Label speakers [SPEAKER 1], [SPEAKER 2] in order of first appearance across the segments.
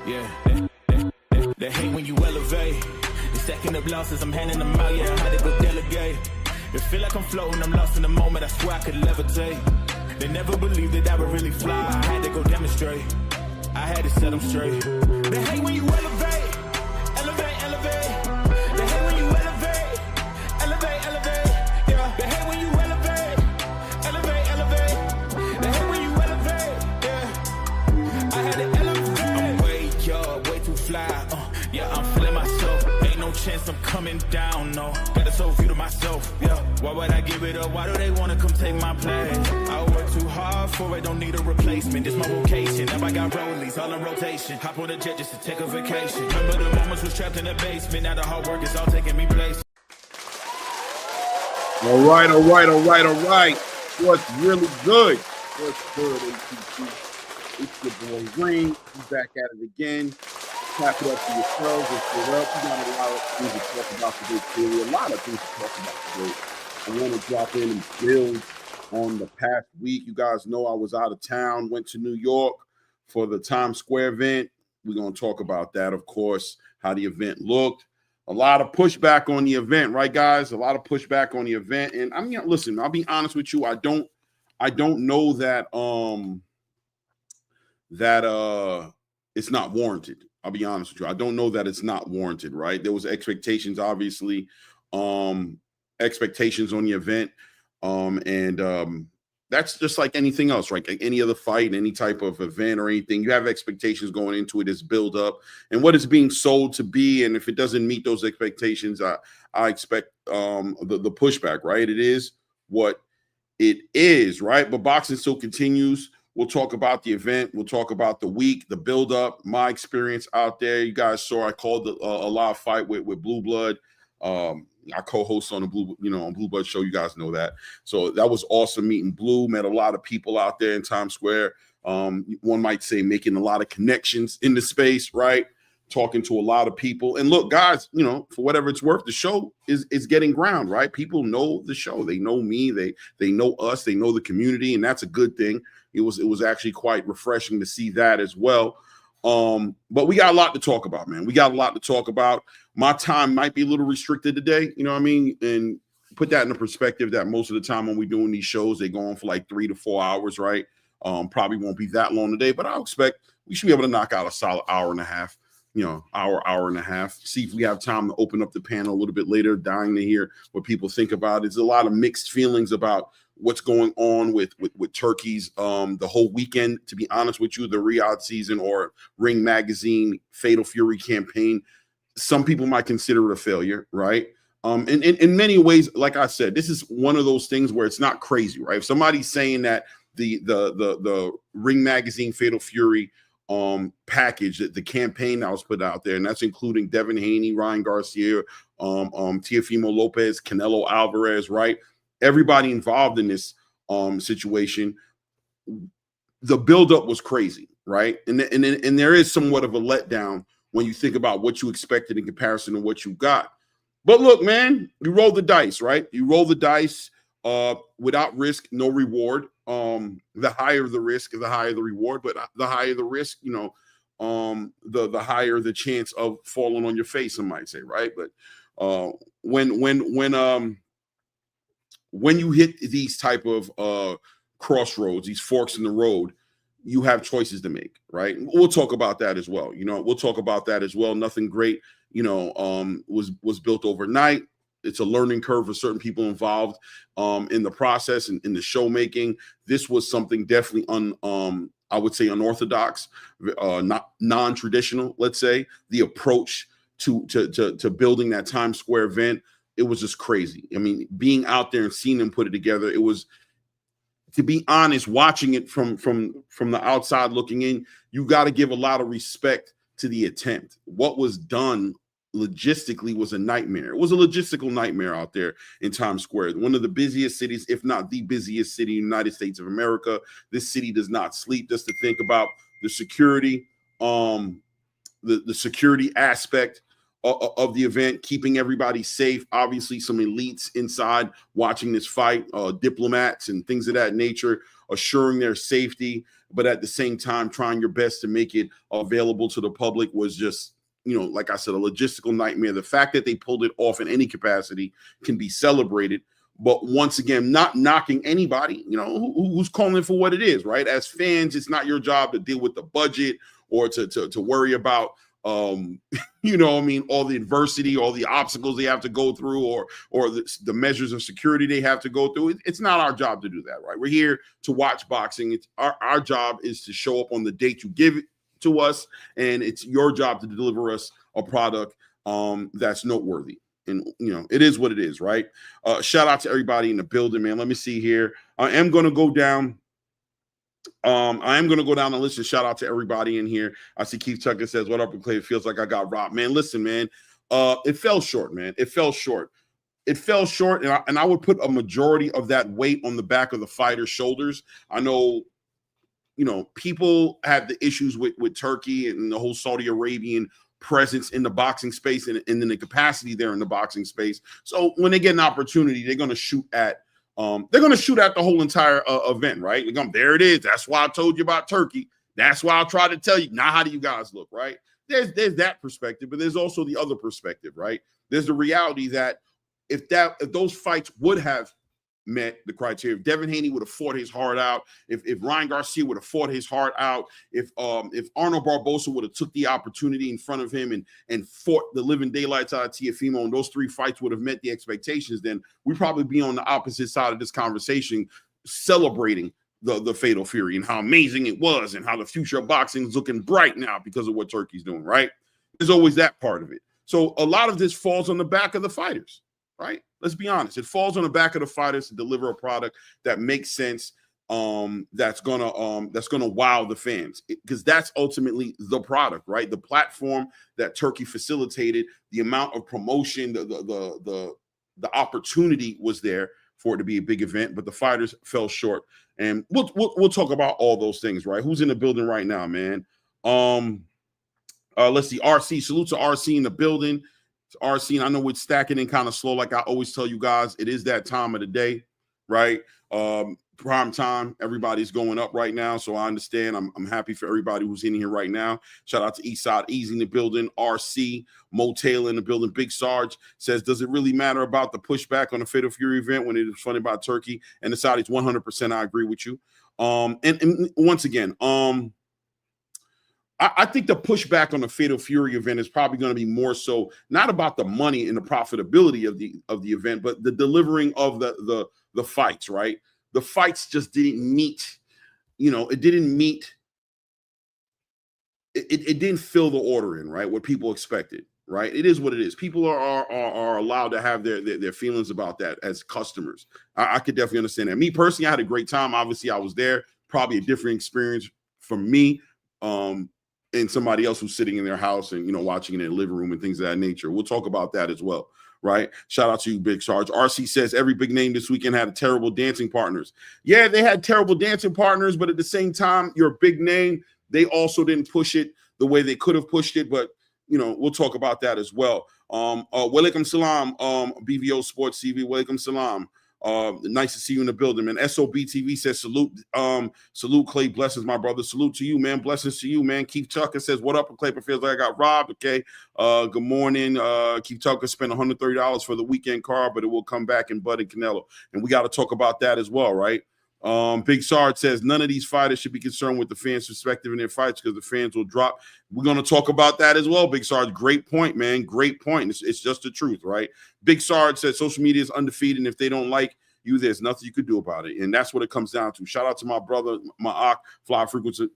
[SPEAKER 1] Yeah, they hate when you elevate. They stacking up losses, I'm handing them out, yeah, I had to go delegate. It feel like I'm floating, I'm lost in the moment, I swear I could levitate. They never believed that I would really fly, I had to go demonstrate. I had to set them straight. They hate when you elevate, elevate, elevate. They hate when you elevate, elevate, elevate. Yeah, they hate when you elevate, elevate, elevate. They hate when you elevate, yeah. I had to elevate. I'm way too fly. Yeah, I'm feeling myself. Ain't no chance I'm coming down, no. Got a soul view to myself, yeah. Why would I give it up? Why do they wanna come take my place? I work too hard for it, don't need a replacement. This my vocation. Now I got rollies all in rotation. Hop on a jet just to take a vacation. Remember the moments was trapped in the basement. Now the hard work is all taking me place.
[SPEAKER 2] All right. What's really good? What's good, ATC? It's your boy Green. He's back at it again. Clap it up for yourselves and sit up. We got a lot of things to talk about today, clearly. A lot of things to talk about today. I want to drop in and build on the past week. You guys know I was out of town, went to New York for the Times Square event. We're going to talk about that, of course, how the event looked. A lot of pushback on the event, right, guys? A lot of pushback on the event. And I mean, listen, I'll be honest with you. I don't know that it's not warranted. I'll be honest with you. I don't know that it's not warranted, right? There was expectations, obviously, expectations on the event. That's just like anything else, right? Like any other fight, any type of event or anything, you have expectations going into it, it's build up and what it's being sold to be. And if it doesn't meet those expectations, I expect the pushback, right? It is what it is, right? But boxing still continues. We'll talk about the event. We'll talk about the week, the build-up, my experience out there. You guys saw I called a live fight with Blue Blood. I co-host on the on Blue Blood show. You guys know that. So that was awesome meeting Blue. Met a lot of people out there in Times Square. One might say making a lot of connections in the space, right? Talking to a lot of people. And look, guys, for whatever it's worth, the show is getting ground, right? People know the show. They know me. They know us. They know the community, and that's a good thing. It was actually quite refreshing to see that as well. But we got a lot to talk about, man. We got a lot to talk about. My time might be a little restricted today, you know what I mean? And put that in the perspective that most of the time when we're doing these shows, they go on for like 3 to 4 hours, right? Probably won't be that long today, but I'll expect we should be able to knock out a solid hour and a half, hour and a half. See if we have time to open up the panel a little bit later, dying to hear what people think about it. There's a lot of mixed feelings about what's going on with turkeys the whole weekend. To be honest with you, the Riyadh season or Ring Magazine Fatal Fury campaign, some people might consider it a failure, right? In many ways, like I said, this is one of those things where it's not crazy, right? If somebody's saying that the Ring Magazine Fatal Fury package, the campaign that was put out there, and that's including Devin Haney, Ryan Garcia, Teofimo Lopez, Canelo Alvarez, right? Everybody involved in this situation, the buildup was crazy, right? And there is somewhat of a letdown when you think about what you expected in comparison to what you got. But look, man, you roll the dice, right? You roll the dice without risk, no reward. The higher the risk, the higher the reward. But the higher the risk, the higher the chance of falling on your face, some might say, right? But when you hit these type of crossroads, these forks in the road, you have choices to make, right? We'll talk about that as well. We'll talk about that as well. Nothing great, was built overnight. It's a learning curve for certain people involved in the process and in the show making. This was something definitely I would say unorthodox, not non-traditional. Let's say the approach to building that Times Square event. It was just crazy. I mean, being out there and seeing them put it together, it was, to be honest, watching it from the outside looking in, you got to give a lot of respect to the attempt. What was done logistically was a nightmare. It was a logistical nightmare out there in Times Square, one of the busiest cities, if not the busiest city in the United States of America. This city does not sleep. Just to think about the security, the security aspect of the event, keeping everybody safe. Obviously, some elites inside watching this fight, diplomats and things of that nature. assuring their safety, but at the same time trying your best to make it available to the public was just, you know, like I said, a logistical nightmare. The fact that they pulled it off in any capacity can be celebrated. But once again, not knocking anybody, you know, who's calling for what it is, right? As fans, it's not your job to deal with the budget or to worry about, you know, I mean, all the adversity, all the obstacles they have to go through, or the measures of security they have to go through. It's not our job to do that, right? We're here to watch boxing. It's our job is to show up on the date you give it to us, and it's your job to deliver us a product that's noteworthy. And, you know, it is what it is, right? Shout out to everybody in the building, man. Let me see here. I am going to go down. The list and shout out to everybody in here. I see Keith Tucker says, what up, Clay? It feels like I got robbed. Man, listen, man. It fell short, man. It fell short. And I would put a majority of that weight on the back of the fighter's shoulders. I know, you know, people have the issues with Turkey and the whole Saudi Arabian presence in the boxing space and in the capacity there in the boxing space. So when they get an opportunity, they're going to shoot at the whole entire event, right? There it is. That's why I told you about Turkey. That's why I tried to tell you. Now, how do you guys look, right? There's that perspective, but there's also the other perspective, right? There's the reality that if those fights would have met the criteria, if Devin Haney would have fought his heart out, if Ryan Garcia would have fought his heart out, if Arnold Barbosa would have took the opportunity in front of him and fought the living daylights out of Teofimo, and those 3 fights would have met the expectations, then we'd probably be on the opposite side of this conversation celebrating the Fatal Fury and how amazing it was and how the future of boxing is looking bright now because of what Turkey's doing, right? There's always that part of it. So a lot of this falls on the back of the fighters, right? Let's be honest. It falls on the back of the fighters to deliver a product that makes sense, that's gonna wow the fans, because that's ultimately the product, right? The platform that Turkey facilitated, the amount of promotion, the opportunity was there for it to be a big event, but the fighters fell short. And we'll talk about all those things, right? Who's in the building right now, man? Let's see. RC, salute to RC in the building. RC, and I know it's stacking in kind of slow, like I always tell you guys. It is that time of the day, right? Prime time. Everybody's going up right now, so I understand. I'm happy for everybody who's in here right now. Shout out to Eastside Easy in the building. RC, Mo Taylor in the building. Big Sarge says, does it really matter about the pushback on the Fatal Fury event when it was funny about Turkey and the Saudis? 100%, I agree with you. And once again, I think the pushback on the Fatal Fury event is probably going to be more so not about the money and the profitability of the event, but the delivering of the fights, right? The fights just didn't meet, you know, it didn't fill the order in, right? What people expected, right? It is what it is. People are allowed to have their feelings about that as customers. I could definitely understand that. Me personally, I had a great time. Obviously, I was there. Probably a different experience for me. And somebody else who's sitting in their house and, you know, watching in their living room and things of that nature. We'll talk about that as well, right? Shout out to you, Big Sarge. RC says every big name this weekend had terrible dancing partners. Yeah, they had terrible dancing partners, but at the same time, you're a big name. They also didn't push it the way they could have pushed it, but, you know, we'll talk about that as well. Walaikum salam, BVO Sports TV. Walaikum salam. Nice to see you in the building, man. SOB TV says salute Clay, blessings, my brother. Salute to you, man. Blessings to you, man. Keith Tucker says, what up? Clay feels like I got robbed. Okay. Good morning. Keith Tucker spent $130 for the weekend card, but it will come back in Bud and Canelo. And we got to talk about that as well, right? Big Sarge says none of these fighters should be concerned with the fans' perspective in their fights because the fans will drop. We're going to talk about that as well, Big Sarge. Great point, man. Great point. It's just the truth, right? Big Sarge says social media is undefeated, and if they don't like you, there's nothing you could do about it. And that's what it comes down to. Shout out to my brother, my Fly Frequency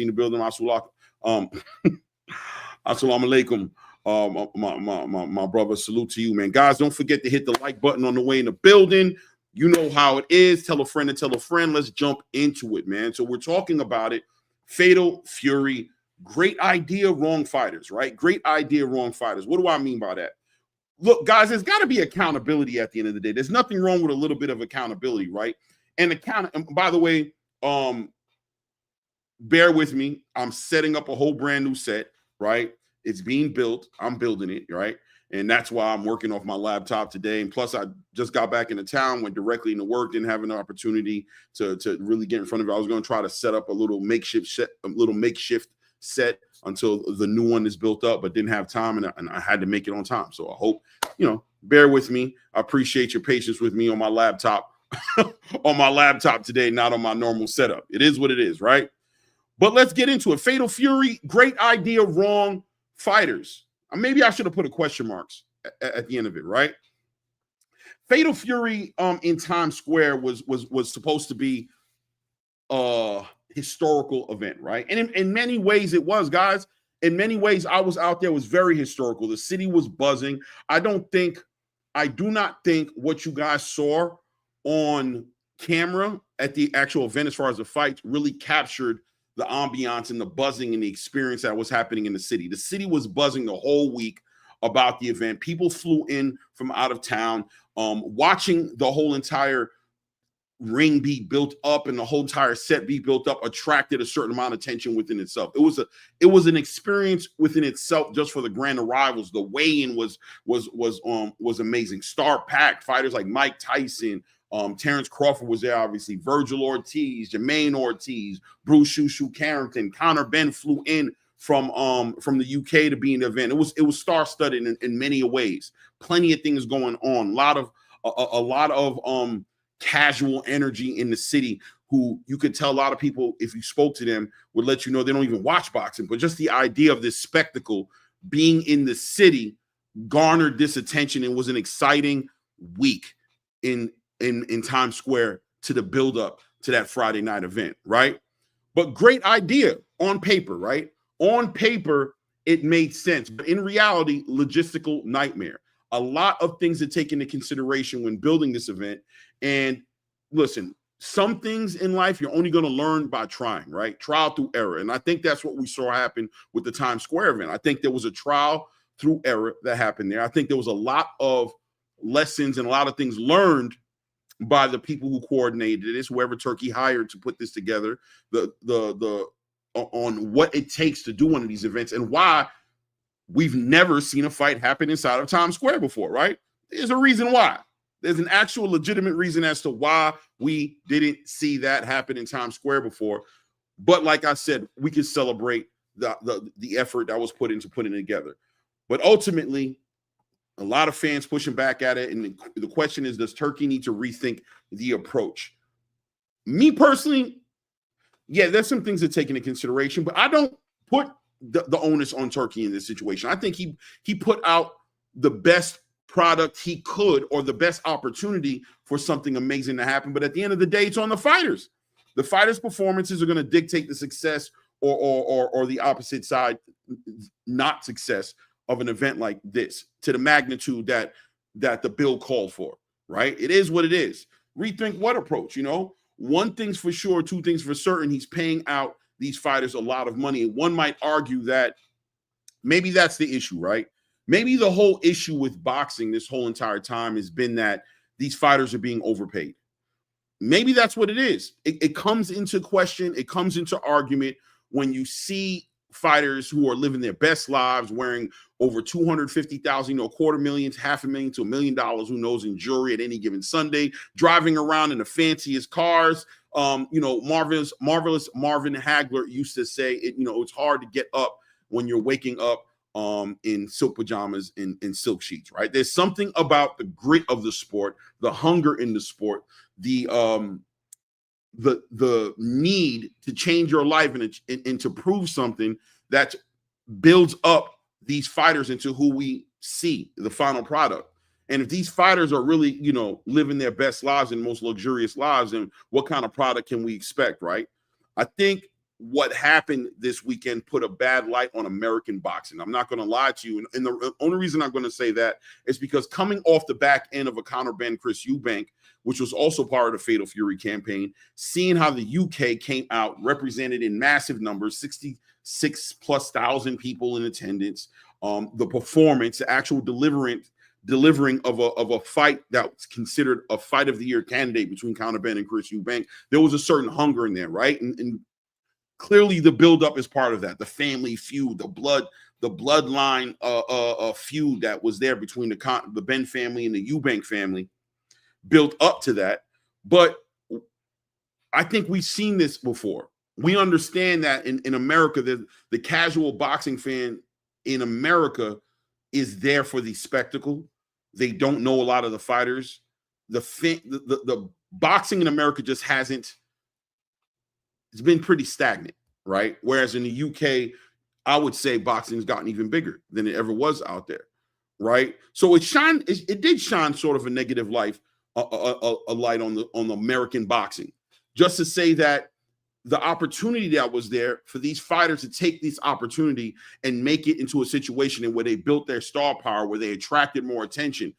[SPEAKER 2] in the building. Assalamu alaikum. My brother, salute to you, man. Guys, don't forget to hit the like button on the way in the building. You know how it is. Tell a friend and tell a friend. Let's jump into it, man. So we're talking about it. Fatal Fury. Great idea, wrong fighters, right? Great idea, wrong fighters. What do I mean by that? Look, guys, there's got to be accountability at the end of the day. There's nothing wrong with a little bit of accountability, right? And by the way, bear with me. I'm setting up a whole brand new set, right? It's being built. I'm building it, right? And that's why I'm working off my laptop today. And plus, I just got back into town, went directly into work, didn't have an opportunity to really get in front of it. I was going to try to set up a little makeshift set until the new one is built up, but didn't have time, and I had to make it on time. So I hope, bear with me. I appreciate your patience with me on my laptop, on my laptop today, not on my normal setup. It is what it is, right? But let's get into it. Fatal Fury, great idea, wrong fighters. Maybe I should have put a question marks at the end of it, right? Fatal Fury in Times Square was supposed to be a historical event, right? And in many ways it was, guys. In many ways, I was out there, it was very historical. The city was buzzing. I do not think what you guys saw on camera at the actual event as far as the fights really captured the ambiance and the buzzing and the experience that was happening in the city. The city was buzzing the whole week about the event. People flew in from out of town, watching the whole entire ring be built up and the whole entire set be built up attracted a certain amount of attention within itself. It was an experience within itself just for the grand arrivals. The weigh-in was amazing. Star packed fighters like Mike Tyson, Terence Crawford was there, obviously. Virgil Ortiz, Jermaine Ortiz, Bruce Shushu Carrington, Conor Benn flew in from the UK to be in the event. It was star-studded in many ways. Plenty of things going on. A lot of casual energy in the city. Who you could tell a lot of people, if you spoke to them, would let you know they don't even watch boxing. But just the idea of this spectacle being in the city garnered this attention and was an exciting week in Times Square to the build-up to that Friday night event, right? But great idea on paper, right? On paper, it made sense. But in reality, logistical nightmare. A lot of things to take into consideration when building this event. And listen, some things in life you're only going to learn by trying, right? Trial through error. And I think that's what we saw happen with the Times Square event. I think there was a trial through error that happened there. I think there was a lot of lessons and a lot of things learned by the people who coordinated this, whoever Turkey hired to put this together, on what it takes to do one of these events and why we've never seen a fight happen inside of Times Square before, right? There's a reason why. There's an actual legitimate reason as to why we didn't see that happen in Times Square before. But like I said, we can celebrate the effort that was put into putting it together. But ultimately, a lot of fans pushing back at it. And the question is, does Turkey need to rethink the approach? Me personally, yeah, there's some things to take into consideration, but I don't put the onus on Turkey in this situation. I think he put out the best product he could, or the best opportunity for something amazing to happen. But at the end of the day, it's on the fighters. The fighters' performances are going to dictate the success or the opposite side, not success of an event like this to the magnitude that the bill called for, right? It is what it is. Rethink what approach, One thing's for sure, two things for certain. He's paying out these fighters a lot of money. One might argue that maybe that's the issue, right? Maybe the whole issue with boxing this whole entire time has been that these fighters are being overpaid. Maybe that's what it is. It comes into question. It comes into argument when you see fighters who are living their best lives, wearing over $250,000, $250,000, $500,000 to $1 million, who knows, in jewelry at any given Sunday, driving around in the fanciest cars. Marvelous Marvin Hagler used to say, it's hard to get up when you're waking up in silk pajamas and silk sheets, right? There's something about the grit of the sport, the hunger in the sport, the need to change your life and to prove something that builds up these fighters into who we see, the final product. And if these fighters are really, living their best lives and most luxurious lives, then what kind of product can we expect, right? I think what happened this weekend put a bad light on American boxing. I'm not going to lie to you. And the only reason I'm going to say that is because coming off the back end of a Conor Benn, Chris Eubank, which was also part of the Fatal Fury campaign, seeing how the UK came out represented in massive numbers, 66,000+ people in attendance, the performance, the actual delivering of a fight that was considered a fight of the year candidate between Conor Benn and Chris Eubank, there was a certain hunger in there, right? And clearly the buildup is part of that. The family feud, the blood bloodline feud that was there between the Ben family and the Eubank family built up to that. But I think we've seen this before. We understand that in America, the casual boxing fan in America is there for the spectacle. They don't know a lot of the fighters. The boxing in America just hasn't, it's been pretty stagnant, right? Whereas in the UK, I would say boxing has gotten even bigger than it ever was out there, right? So it did shine sort of a negative light, a light on the American boxing, just to say that the opportunity that was there for these fighters to take this opportunity and make it into a situation in where they built their star power, where they attracted more attention.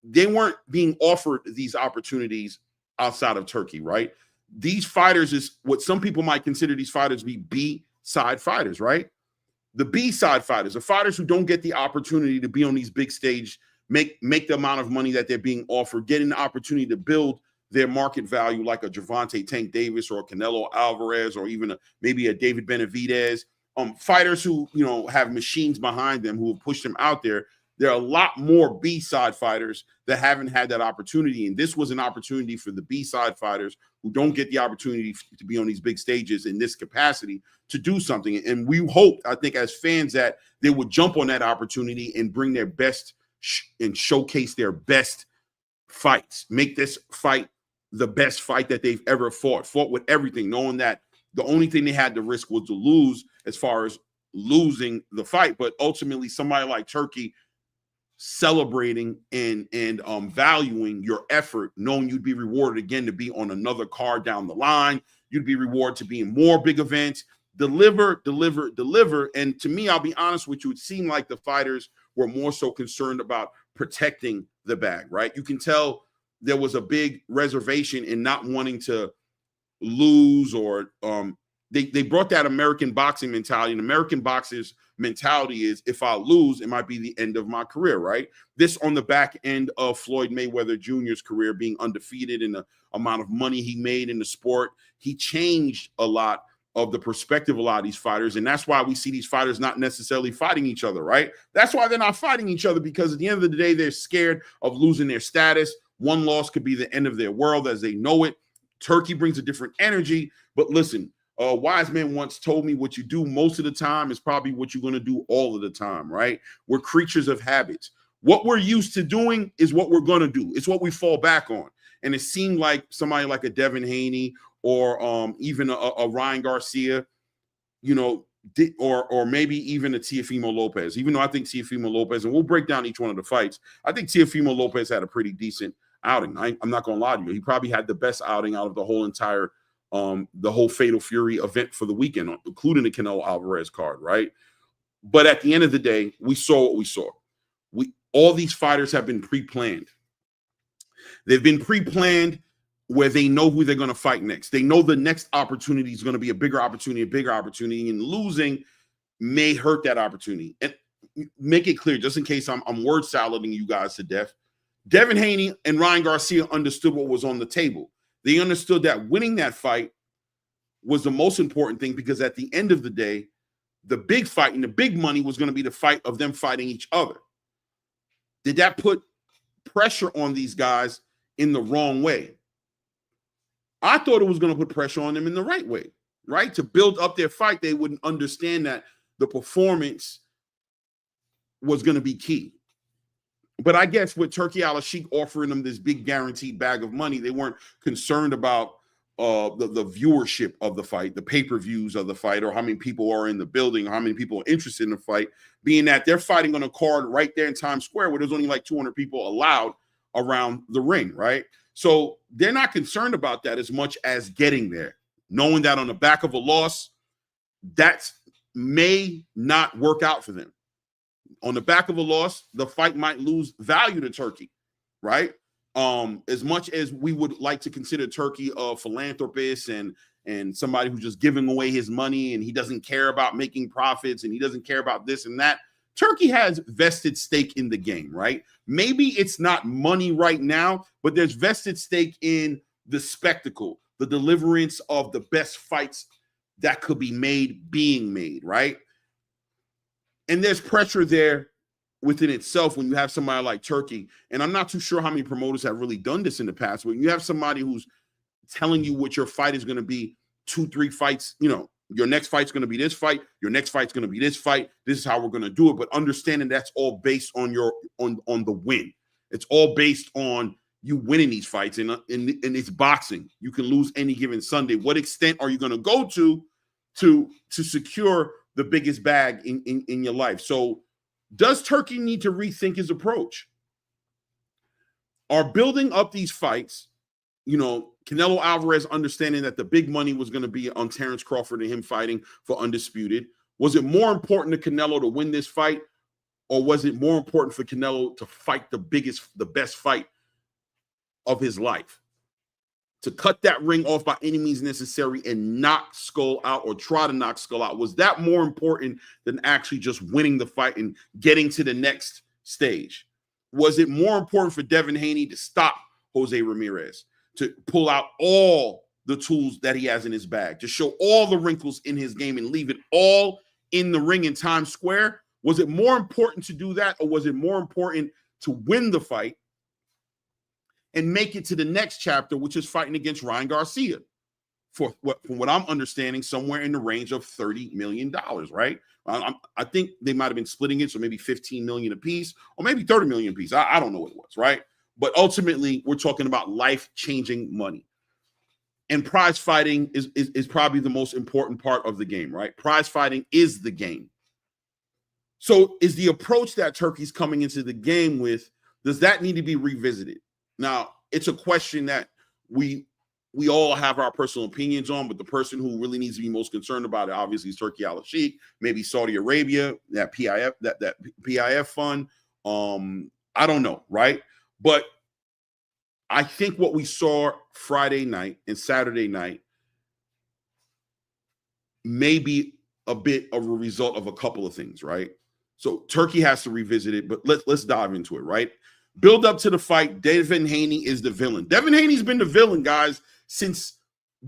[SPEAKER 2] They weren't being offered these opportunities outside of Turkey, right? These fighters is what some people might consider these fighters to be B-side fighters, right? The B-side fighters, the fighters who don't get the opportunity to be on these big stage, make the amount of money that they're being offered, getting the opportunity to build their market value like a Gervonta Tank Davis or a Canelo Alvarez or even maybe a David Benavidez. Fighters who, have machines behind them who have pushed them out there. There are a lot more B-side fighters that haven't had that opportunity. And this was an opportunity for the B-side fighters who don't get the opportunity to be on these big stages in this capacity to do something. And we hope, I think, as fans, that they would jump on that opportunity and bring their best and showcase their best fights. Make this fight the best fight that they've ever fought with everything, knowing that the only thing they had to risk was to lose as far as losing the fight. But ultimately, somebody like Turkey celebrating and valuing your effort, knowing you'd be rewarded again to be on another card down the line. You'd be rewarded to be in more big events. Deliver. And to me, I'll be honest with you, it seemed like the fighters were more so concerned about protecting the bag, right? You can tell there was a big reservation in not wanting to lose, or they brought that American boxing mentality. And American boxers' mentality is, if I lose, it might be the end of my career, right? This on the back end of Floyd Mayweather Jr.'s career, being undefeated in the amount of money he made in the sport. He changed a lot of the perspective of a lot of these fighters. And that's why we see these fighters not necessarily fighting each other, right? That's why they're not fighting each other, because at the end of the day, they're scared of losing their status. One loss could be the end of their world as they know it. Turkey brings a different energy. But listen, a wise man once told me, what you do most of the time is probably what you're going to do all of the time, right? We're creatures of habits. What we're used to doing is what we're going to do. It's what we fall back on. And it seemed like somebody like a Devin Haney or even a Ryan Garcia, or maybe even a Teofimo Lopez, even though I think Teofimo Lopez, and we'll break down each one of the fights, I think Teofimo Lopez had a pretty decent outing. I'm not going to lie to you. He probably had the best outing out of the whole entire the whole Fatal Fury event for the weekend, including the Canelo Alvarez card, right? But at the end of the day, we saw what we saw. All these fighters have been pre-planned. They've been pre-planned where they know who they're going to fight next. They know the next opportunity is going to be a bigger opportunity, and losing may hurt that opportunity. And make it clear, just in case I'm word salading you guys to death, Devin Haney and Ryan Garcia understood what was on the table. They understood that winning that fight was the most important thing, because at the end of the day, the big fight and the big money was going to be the fight of them fighting each other. Did that put pressure on these guys in the wrong way? I thought it was going to put pressure on them in the right way, right? To build up their fight, they wouldn't understand that the performance was going to be key. But I guess with Turki Al-Sheikh offering them this big guaranteed bag of money, they weren't concerned about the viewership of the fight, the pay-per-views of the fight, or how many people are in the building, or how many people are interested in the fight, being that they're fighting on a card right there in Times Square where there's only like 200 people allowed around the ring, right? So they're not concerned about that as much as getting there, knowing that on the back of a loss, that may not work out for them. On the back of a loss, the fight might lose value to Turkey, right? As much as we would like to consider Turkey a philanthropist and somebody who's just giving away his money and he doesn't care about making profits and he doesn't care about this and that, Turkey has vested stake in the game, right? Maybe it's not money right now, but there's vested stake in the spectacle, the deliverance of the best fights that could be made being made, right? And there's pressure there within itself when you have somebody like Turkey. And I'm not too sure how many promoters have really done this in the past, but you have somebody who's telling you what your fight is going to be 2-3 fights, your next fight's going to be this fight, your next fight's going to be this fight, this is how we're going to do it, but understanding that's all based on on the win. It's all based on you winning these fights, and it's boxing. You can lose any given Sunday. What extent are you going to go to secure the biggest bag in your life? So does Turkey need to rethink his approach? Are building up these fights, Canelo Alvarez understanding that the big money was going to be on Terence Crawford and him fighting for undisputed. Was it more important to Canelo to win this fight, or was it more important for Canelo to fight the best fight of his life? To cut that ring off by any means necessary and knock Skull out, or try to knock Skull out? Was that more important than actually just winning the fight and getting to the next stage? Was it more important for Devin Haney to stop Jose Ramirez, to pull out all the tools that he has in his bag, to show all the wrinkles in his game and leave it all in the ring in Times Square? Was it more important to do that, or was it more important to win the fight and make it to the next chapter, which is fighting against Ryan Garcia from what I'm understanding, somewhere in the range of $30 million, right? I think they might have been splitting it, so maybe $15 million a piece, or maybe $30 million a piece. I don't know what it was, right? But ultimately, we're talking about life-changing money. And prize fighting is probably the most important part of the game, right? Prize fighting is the game. So is the approach that Turkey's coming into the game with, does that need to be revisited? Now, it's a question that we all have our personal opinions on, but the person who really needs to be most concerned about it, obviously, is Turkey Al-Sheikh, maybe Saudi Arabia, that PIF fund. I don't know, right? But I think what we saw Friday night and Saturday night may be a bit of a result of a couple of things, right? So Turkey has to revisit it, but let's dive into it, right? Build up to the fight. Devin Haney is the villain. Devin Haney's been the villain, guys, since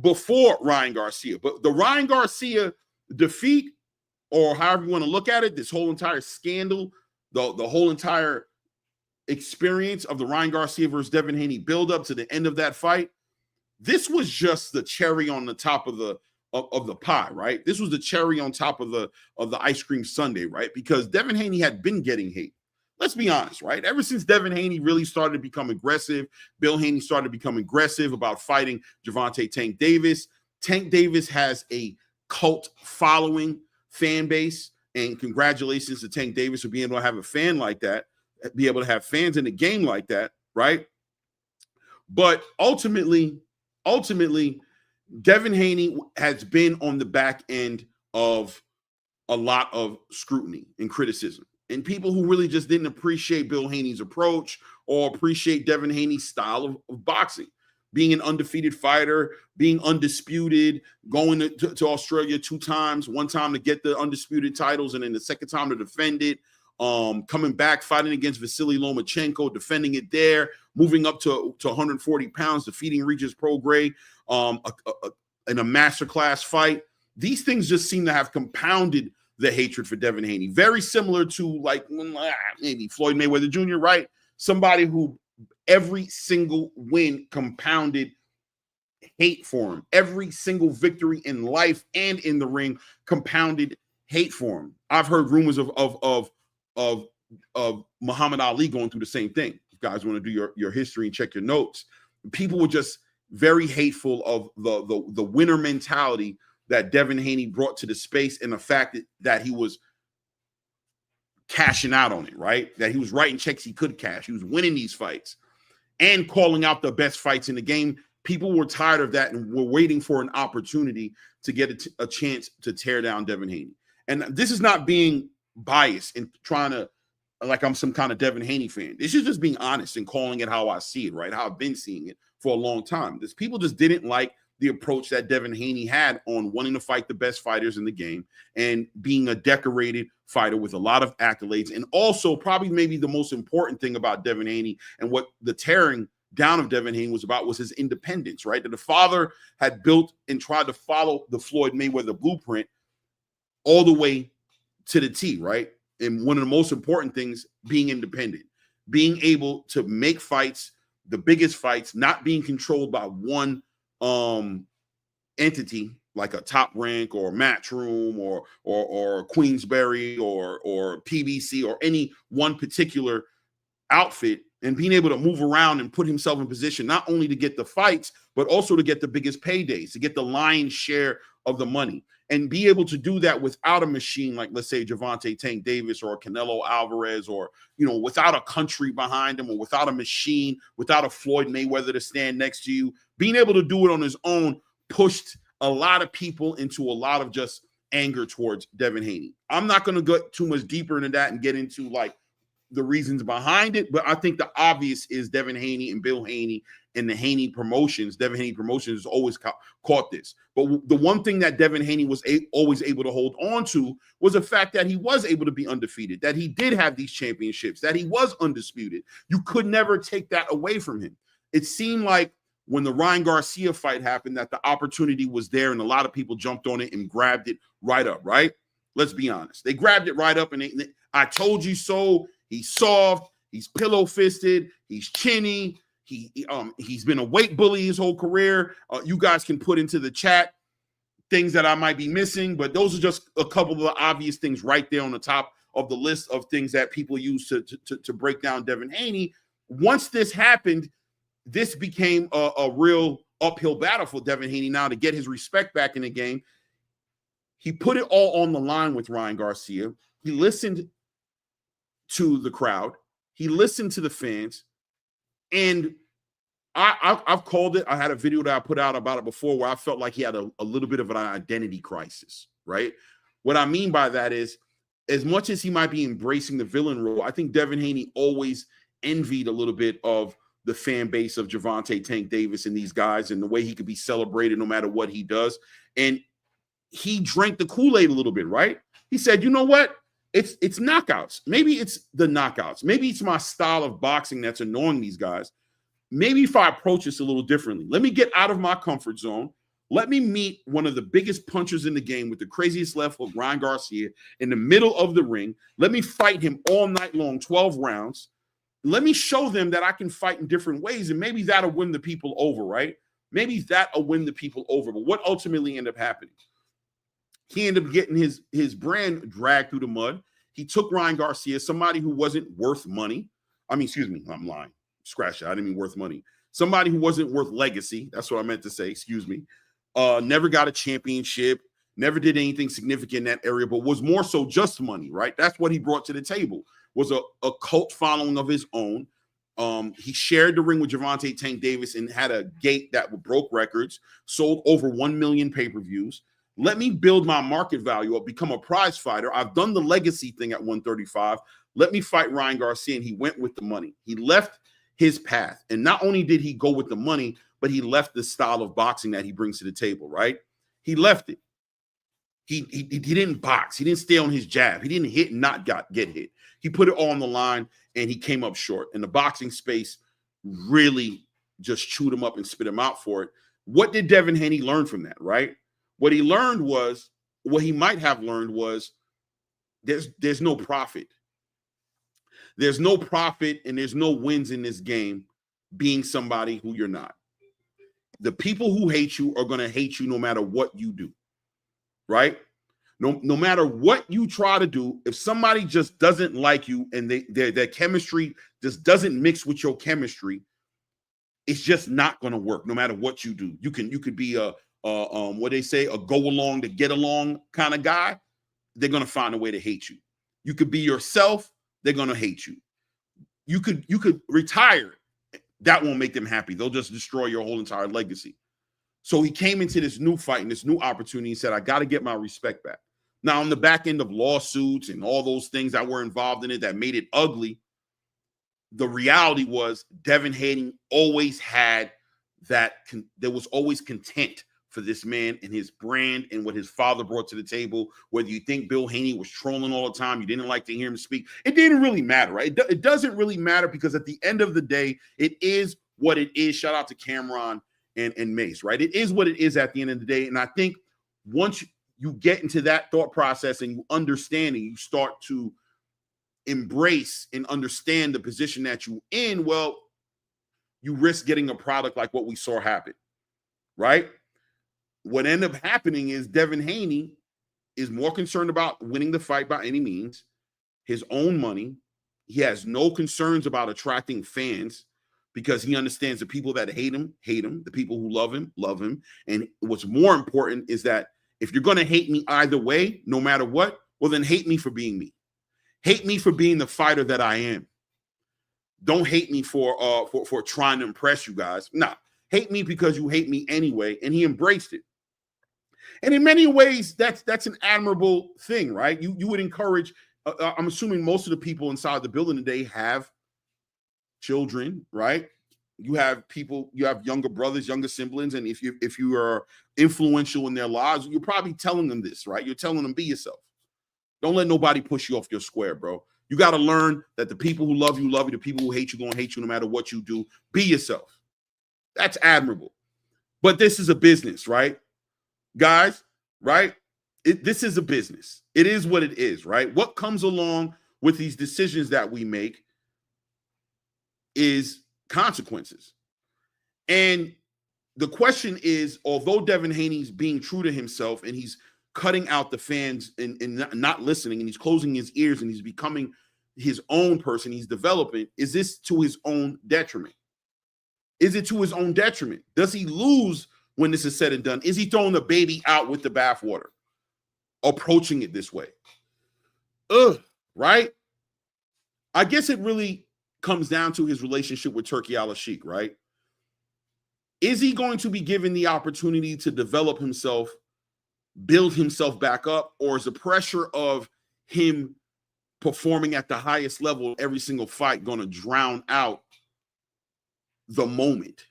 [SPEAKER 2] before Ryan Garcia. But the Ryan Garcia defeat, or however you want to look at it, this whole entire scandal, the whole entire experience of the Ryan Garcia versus Devin Haney build up to the end of that fight, this was just the cherry on the top of the pie, right? This was the cherry on top of the ice cream sundae, right? Because Devin Haney had been getting hate. Let's be honest, right? Ever since Devin Haney really started to become aggressive, Bill Haney started to become aggressive about fighting Gervonta Tank Davis. Tank Davis has a cult following fan base, and congratulations to Tank Davis for being able to have a fan like that, be able to have fans in the game like that, right? But ultimately, Devin Haney has been on the back end of a lot of scrutiny and criticism. And people who really just didn't appreciate Bill Haney's approach or appreciate Devin Haney's style of boxing, being an undefeated fighter, being undisputed, going to Australia 2 times, one time to get the undisputed titles, and then the second time to defend it, coming back, fighting against Vasily Lomachenko, defending it there, moving up to 140 pounds, defeating Regis Prograis in a masterclass fight. These things just seem to have compounded the hatred for Devin Haney. Very similar to like maybe Floyd Mayweather Jr., right? Somebody who every single win compounded hate for him. Every single victory in life and in the ring compounded hate for him. I've heard rumors of Muhammad Ali going through the same thing. If you guys want to do your history and check your notes, people were just very hateful of the winner mentality that Devin Haney brought to the space, and the fact that he was cashing out on it, right? That he was writing checks he could cash. He was winning these fights and calling out the best fights in the game. People were tired of that and were waiting for an opportunity to get a chance to tear down Devin Haney. And this is not being biased and trying to, like I'm some kind of Devin Haney fan. This is just being honest and calling it how I see it, right? How I've been seeing it for a long time. This people just didn't like the approach that Devin Haney had on wanting to fight the best fighters in the game and being a decorated fighter with a lot of accolades. And also probably maybe the most important thing about Devin Haney and what the tearing down of Devin Haney was about was his independence, right? That the father had built and tried to follow the Floyd Mayweather blueprint all the way to the T, right? and one of the most important things, being independent, being able to make fights, the biggest fights, not being controlled by one entity like a Top Rank or Matchroom or Queensberry or PBC or any one particular outfit, and being able to move around and put himself in position not only to get the fights, but also to get the biggest paydays, to get the lion's share of the money, and be able to do that without a machine like, let's say, Gervonta Tank Davis or Canelo Alvarez, or, you know, without a country behind him, or without a machine, without a Floyd Mayweather to stand next to you. Being able to do it on his own pushed a lot of people into a lot of just anger towards Devin Haney. I'm not going to go too much deeper into that and get into like the reasons behind it, but I think the obvious is Devin Haney and Bill Haney and the Haney Promotions. Devin Haney Promotions has always caught this. But the one thing that Devin Haney was always able to hold on to was the fact that he was able to be undefeated, that he did have these championships, that he was undisputed. You could never take that away from him. It seemed like when the Ryan Garcia fight happened that the opportunity was there, and a lot of people jumped on it and grabbed it right up, right? Let's be honest. They grabbed it right up, and I told you so. He's soft. He's pillow-fisted. He's chinny. He's been a weight bully his whole career. You guys can put into the chat things that I might be missing, but those are just a couple of the obvious things right there on the top of the list of things that people use to break down Devin Haney. Once this happened, this became a real uphill battle for Devin Haney now to get his respect back in the game. He put it all on the line with Ryan Garcia. He listened to the crowd. He listened to the fans. And I've called it. I had a video that I put out about it before where I felt like he had a little bit of an identity crisis, right? What I mean by that is, as much as he might be embracing the villain role, I think Devin Haney always envied a little bit of the fan base of Gervonta Tank Davis and these guys, and the way he could be celebrated no matter what he does. And he drank the Kool-Aid a little bit, right? He said, you know what? It's knockouts. Maybe it's the knockouts. Maybe it's my style of boxing that's annoying these guys. Maybe if I approach this a little differently, let me get out of my comfort zone. Let me meet one of the biggest punchers in the game with the craziest left hook, Ryan Garcia, in the middle of the ring. Let me fight him all night long, 12 rounds. Let me show them that I can fight in different ways, and maybe that'll win the people over, right? Maybe that'll win the people over. But what ultimately ended up happening? He ended up getting his brand dragged through the mud. He took Ryan Garcia, somebody who wasn't worth money. I mean, excuse me, I'm lying. Scratch that. I didn't mean worth money. Somebody who wasn't worth legacy. That's what I meant to say. Excuse me. Never got a championship. Never did anything significant in that area, but was more so just money, right? That's what he brought to the table, was a cult following of his own. He shared the ring with Gervonta Tank Davis and had a gate that broke records, sold over 1 million pay-per-views. Let me build my market value up, become a prize fighter. I've done the legacy thing at 135. Let me fight Ryan Garcia, and he went with the money. He left his path, and not only did he go with the money, but he left the style of boxing that he brings to the table, right? He left it. He didn't box. He didn't stay on his jab. He didn't hit and not get hit. He put it all on the line, and he came up short. And the boxing space really just chewed him up and spit him out for it. What did Devin Haney learn from that, right? What he learned was, what he might have learned was, there's no profit. There's no profit and there's no wins in this game being somebody who you're not. The people who hate you are going to hate you no matter what you do, right? No matter what you try to do, if somebody just doesn't like you and their chemistry just doesn't mix with your chemistry, it's just not going to work no matter what you do. You could be a what they say, a go along to get along kind of guy. They're going to find a way to hate you. You could be yourself. They're going to hate you. You could retire. That won't make them happy. They'll just destroy your whole entire legacy. So he came into this new fight and this new opportunity and said, I got to get my respect back. Now, on the back end of lawsuits and all those things that were involved in it that made it ugly, the reality was Devin Haney always had that. There was always content for this man and his brand and what his father brought to the table. Whether you think Bill Haney was trolling all the time, you didn't like to hear him speak, it didn't really matter, right? It doesn't really matter, because at the end of the day, it is what it is. Shout out to Cameron and Mace, right? It is what it is at the end of the day. And I think once you get into that thought process and you understand and you start to embrace and understand the position that you're in, well, you risk getting a product like what we saw happen, right? What ended up happening is Devin Haney is more concerned about winning the fight by any means, his own money. He has no concerns about attracting fans because he understands the people that hate him, the people who love him, love him. And what's more important is that if you're going to hate me either way, no matter what, well, then hate me for being me. Hate me for being the fighter that I am. Don't hate me for trying to impress you guys. Nah, hate me because you hate me anyway. And he embraced it. And in many ways, that's an admirable thing, right? You would encourage, I'm assuming most of the people inside the building today have children, right? You have people, you have younger brothers, younger siblings, and if you are influential in their lives, you're probably telling them this, right? You're telling them, be yourself. Don't let nobody push you off your square, bro. You got to learn that the people who love you, the people who hate you, going to hate you no matter what you do. Be yourself. That's admirable. But this is a business, right? Guys, right? This is a business. It is what it is, right? What comes along with these decisions that we make is consequences. And the question is, although Devin Haney's being true to himself and he's cutting out the fans and not listening, and he's closing his ears and he's becoming his own person, he's developing, is this to his own detriment? Is it to his own detriment? Does he lose when this is said and done? Is he throwing the baby out with the bathwater, approaching it this way? Right? I guess it really comes down to his relationship with Turki Al-Sheikh, right? Is he going to be given the opportunity to develop himself, build himself back up, or is the pressure of him performing at the highest level every single fight going to drown out the moment?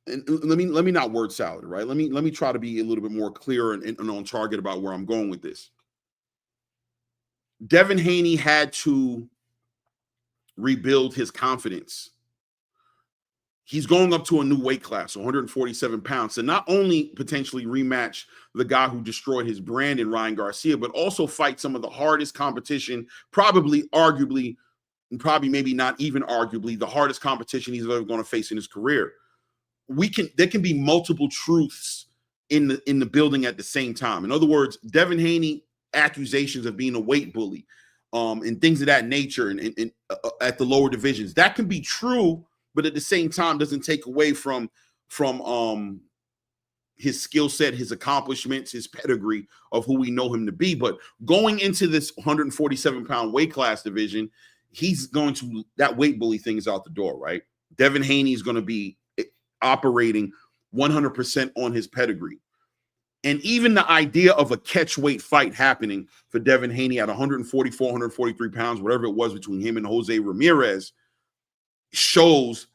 [SPEAKER 2] And let me not word salad, right? Let me try to be a little bit more clear and on target about where I'm going with this. Devin Haney had to rebuild his confidence. He's going up to a new weight class, 147 pounds, to not only potentially rematch the guy who destroyed his brand in Ryan Garcia, but also fight some of the hardest competition, probably, arguably, and probably maybe not even arguably, the hardest competition he's ever going to face in his career. There can be multiple truths in the building at the same time. In other words, Devin Haney accusations of being a weight bully, and things of that nature, and at the lower divisions, that can be true, but at the same time doesn't take away from his skill set, his accomplishments, his pedigree of who we know him to be. But going into this 147-pound weight class division, that weight bully thing is out the door, right? Devin Haney is going to be operating 100% on his pedigree. And even the idea of a catch weight fight happening for Devin Haney at 144, 143 pounds, whatever it was between him and Jose Ramirez, shows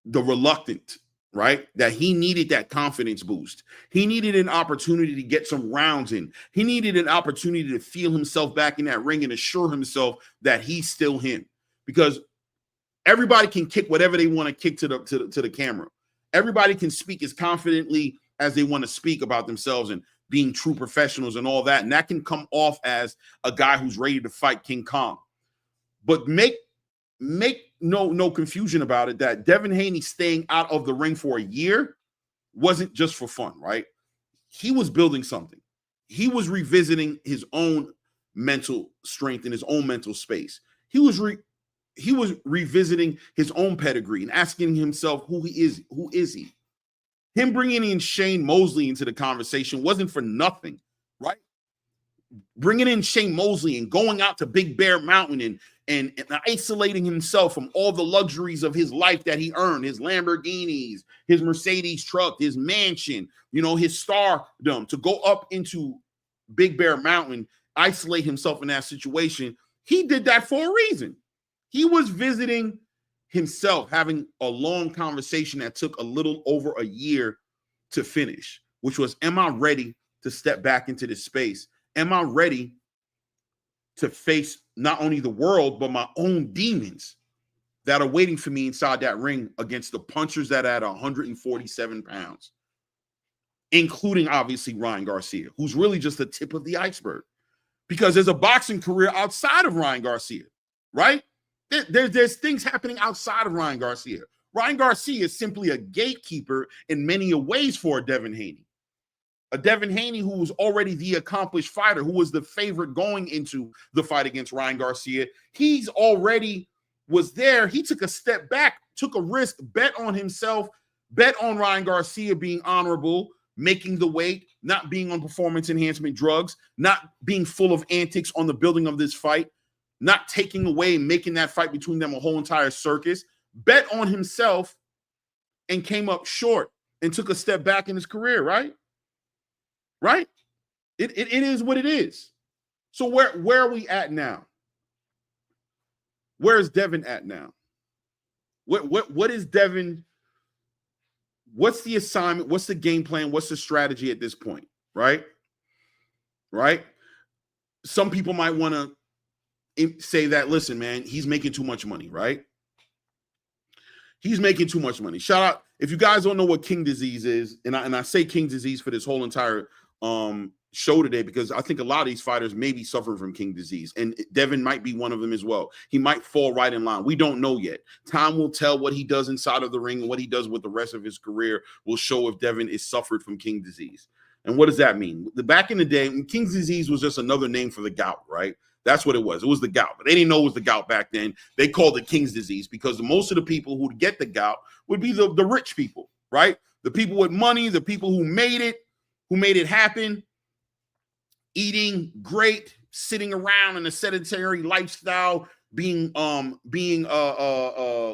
[SPEAKER 2] the reluctant, right? That he needed that confidence boost. He needed an opportunity to get some rounds in. He needed an opportunity to feel himself back in that ring and assure himself that he's still him. Because everybody can kick whatever they want to kick to the camera. Everybody can speak as confidently as they want to speak about themselves and being true professionals and all that. And that can come off as a guy who's ready to fight King Kong. But make no confusion about it that Devin Haney staying out of the ring for a year wasn't just for fun, right? He was building something. He was revisiting his own mental strength and his own mental space. He was revisiting his own pedigree and asking himself who is he? Him bringing in Shane Mosley into the conversation wasn't for nothing, right? Bringing in Shane Mosley and going out to Big Bear Mountain and isolating himself from all the luxuries of his life that he earned, his Lamborghinis, his Mercedes truck, his mansion, his stardom, to go up into Big Bear Mountain, isolate himself in that situation. He did that for a reason. He was visiting himself, having a long conversation that took a little over a year to finish, which was, am I ready to step back into this space? Am I ready to face not only the world, but my own demons that are waiting for me inside that ring against the punchers that are at 147 pounds, including obviously Ryan Garcia, who's really just the tip of the iceberg. because there's a boxing career outside of Ryan Garcia, right? There's things happening outside of Ryan Garcia. Ryan Garcia is simply a gatekeeper in many ways for a Devin Haney. A Devin Haney who was already the accomplished fighter, who was the favorite going into the fight against Ryan Garcia. He's already was there. He took a step back, took a risk, bet on himself, bet on Ryan Garcia being honorable, making the weight, not being on performance enhancement drugs, not being full of antics on the building of this fight, not taking away and making that fight between them a whole entire circus, bet on himself and came up short and took a step back in his career, right? Right? It is what it is. So where are we at now? Where is Devin at now? What is Devin? What's the assignment? What's the game plan? What's the strategy at this point? Right? Right? Some people might want to say that, listen, man, he's making too much money, right? He's making too much money. Shout out, if you guys don't know what King disease is, and I say King disease for this whole entire show today, because I think a lot of these fighters may be suffering from King disease, and Devin might be one of them as well. He might fall right in line. We don't know yet. Time will tell what he does inside of the ring, and what he does with the rest of his career will show if Devin is suffered from King disease. And what does that mean? Back in the day, King disease was just another name for the gout, right? That's what it was. It was the gout, but they didn't know it was the gout back then. They called it King's disease because most of the people who get the gout would be the rich people, right? The people with money, the people who made it happen, eating great, sitting around in a sedentary lifestyle, being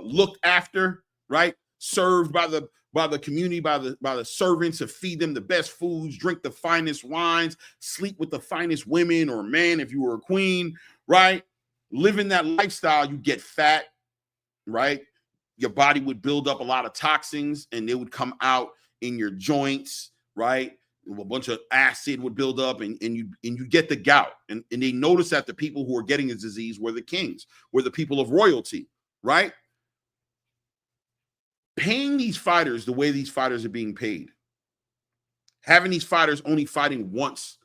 [SPEAKER 2] looked after, right? Served by the community, by the servants to feed them the best foods, drink the finest wines, sleep with the finest women or men if you were a queen, right? Living that lifestyle, you get fat, right? Your body would build up a lot of toxins and they would come out in your joints, right? A bunch of acid would build up and you get the gout. And they noticed that the people who were getting this disease were the kings, were the people of royalty, right? Paying these fighters the way these fighters are being paid, having these fighters only fighting once,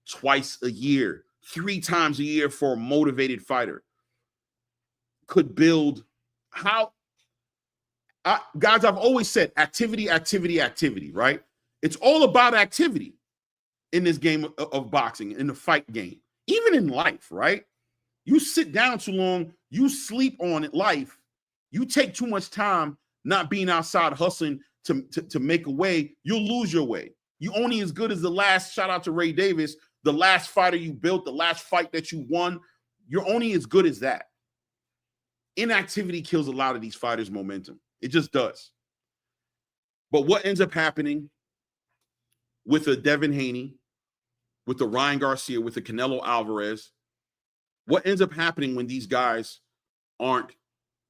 [SPEAKER 2] twice a year, 3 times a year for a motivated fighter could build guys, I've always said activity, activity, activity, right? It's all about activity in this game of boxing, in the fight game, even in life, right? You sit down too long, you sleep on it, life, you take too much time not being outside hustling to make a way, you'll lose your way. You only as good as the last, shout out to Ray Davis, the last fighter you built, the last fight that you won, you're only as good as that. Inactivity kills a lot of these fighters' momentum. It just does. But what ends up happening with a Devin Haney, with the Ryan Garcia, with the Canelo Alvarez, what ends up happening when these guys aren't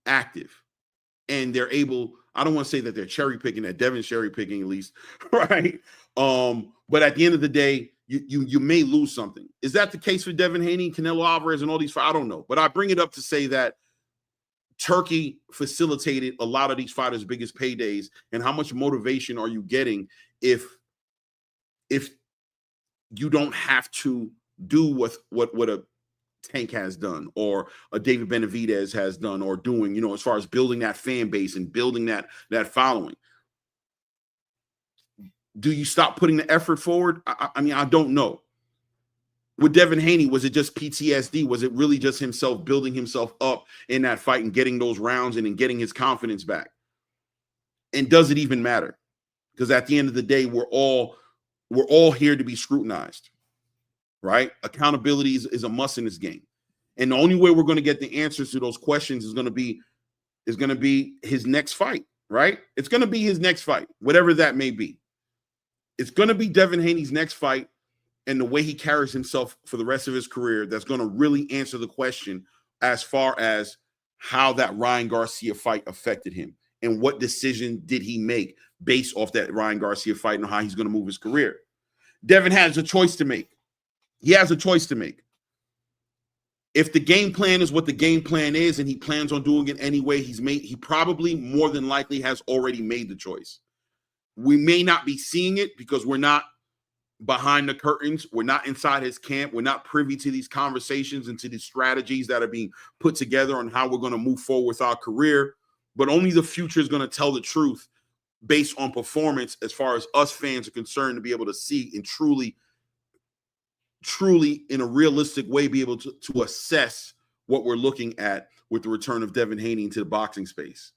[SPEAKER 2] active and they're able, I don't want to say that they're cherry picking, that Devin's cherry picking at least, right? But at the end of the day, you may lose something. Is that the case for Devin Haney, Canelo Alvarez, and all these? I don't know. But I bring it up to say that Turkey facilitated a lot of these fighters' biggest paydays. And how much motivation are you getting if you don't have to do what a Tank has done, or a David Benavidez has done, or doing, as far as building that fan base and building that following? Do you stop putting the effort forward? I mean, I don't know. With Devin Haney, was it just PTSD? Was it really just himself building himself up in that fight and getting those rounds and getting his confidence back? And does it even matter? Because at the end of the day, we're all here to be scrutinized, right? Accountability is a must in this game. And the only way we're going to get the answers to those questions is going to be his next fight, right? It's going to be his next fight, whatever that may be. It's going to be Devin Haney's next fight, and the way he carries himself for the rest of his career that's going to really answer the question as far as how that Ryan Garcia fight affected him and what decision did he make based off that Ryan Garcia fight and how he's going to move his career. Devin has a choice to make. He has a choice to make. If the game plan is what the game plan is and he plans on doing it anyway, he probably more than likely has already made the choice. We may not be seeing it because we're not behind the curtains. We're not inside his camp. We're not privy to these conversations and to these strategies that are being put together on how we're going to move forward with our career. But only the future is going to tell the truth based on performance as far as us fans are concerned, to be able to see and truly in a realistic way be able to assess what we're looking at with the return of Devin Haney into the boxing space,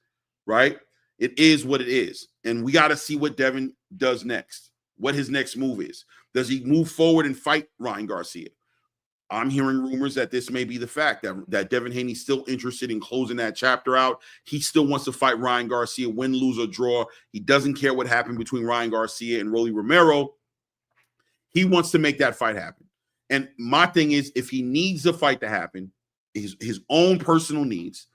[SPEAKER 2] right? It is what it is. And we got to see what Devin does next, what his next move is. Does he move forward and fight Ryan Garcia? I'm hearing rumors that this may be the fact that Devin Haney's still interested in closing that chapter out. He still wants to fight Ryan Garcia, win, lose, or draw. He doesn't care what happened between Ryan Garcia and Rolly Romero. He wants to make that fight happen. And my thing is, if he needs the fight to happen, his own personal needs,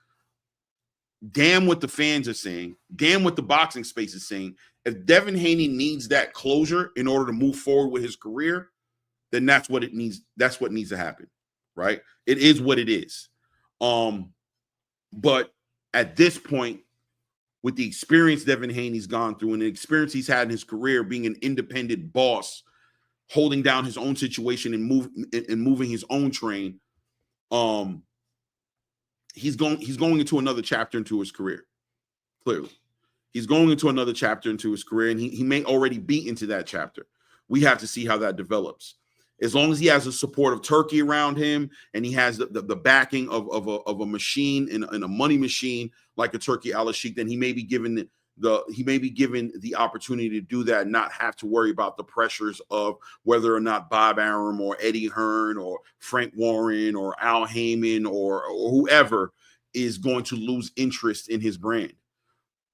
[SPEAKER 2] damn what the fans are saying, damn what the boxing space is saying. If Devin Haney needs that closure in order to move forward with his career, then that's what it needs. That's what needs to happen, right? It is what it is. But at this point, with the experience Devin Haney's gone through and the experience he's had in his career being an independent boss, holding down his own situation and moving his own train, he's going into another chapter into his career. Clearly, he's going into another chapter into his career, and he may already be into that chapter. We have to see how that develops. As long as he has a supportive Turkey around him, and he has the backing of a machine and a money machine like a Turkey Al-Sheikh, then he may be given the opportunity to do that and not have to worry about the pressures of whether or not Bob Arum or Eddie Hearn or Frank Warren or Al Heyman or whoever is going to lose interest in his brand.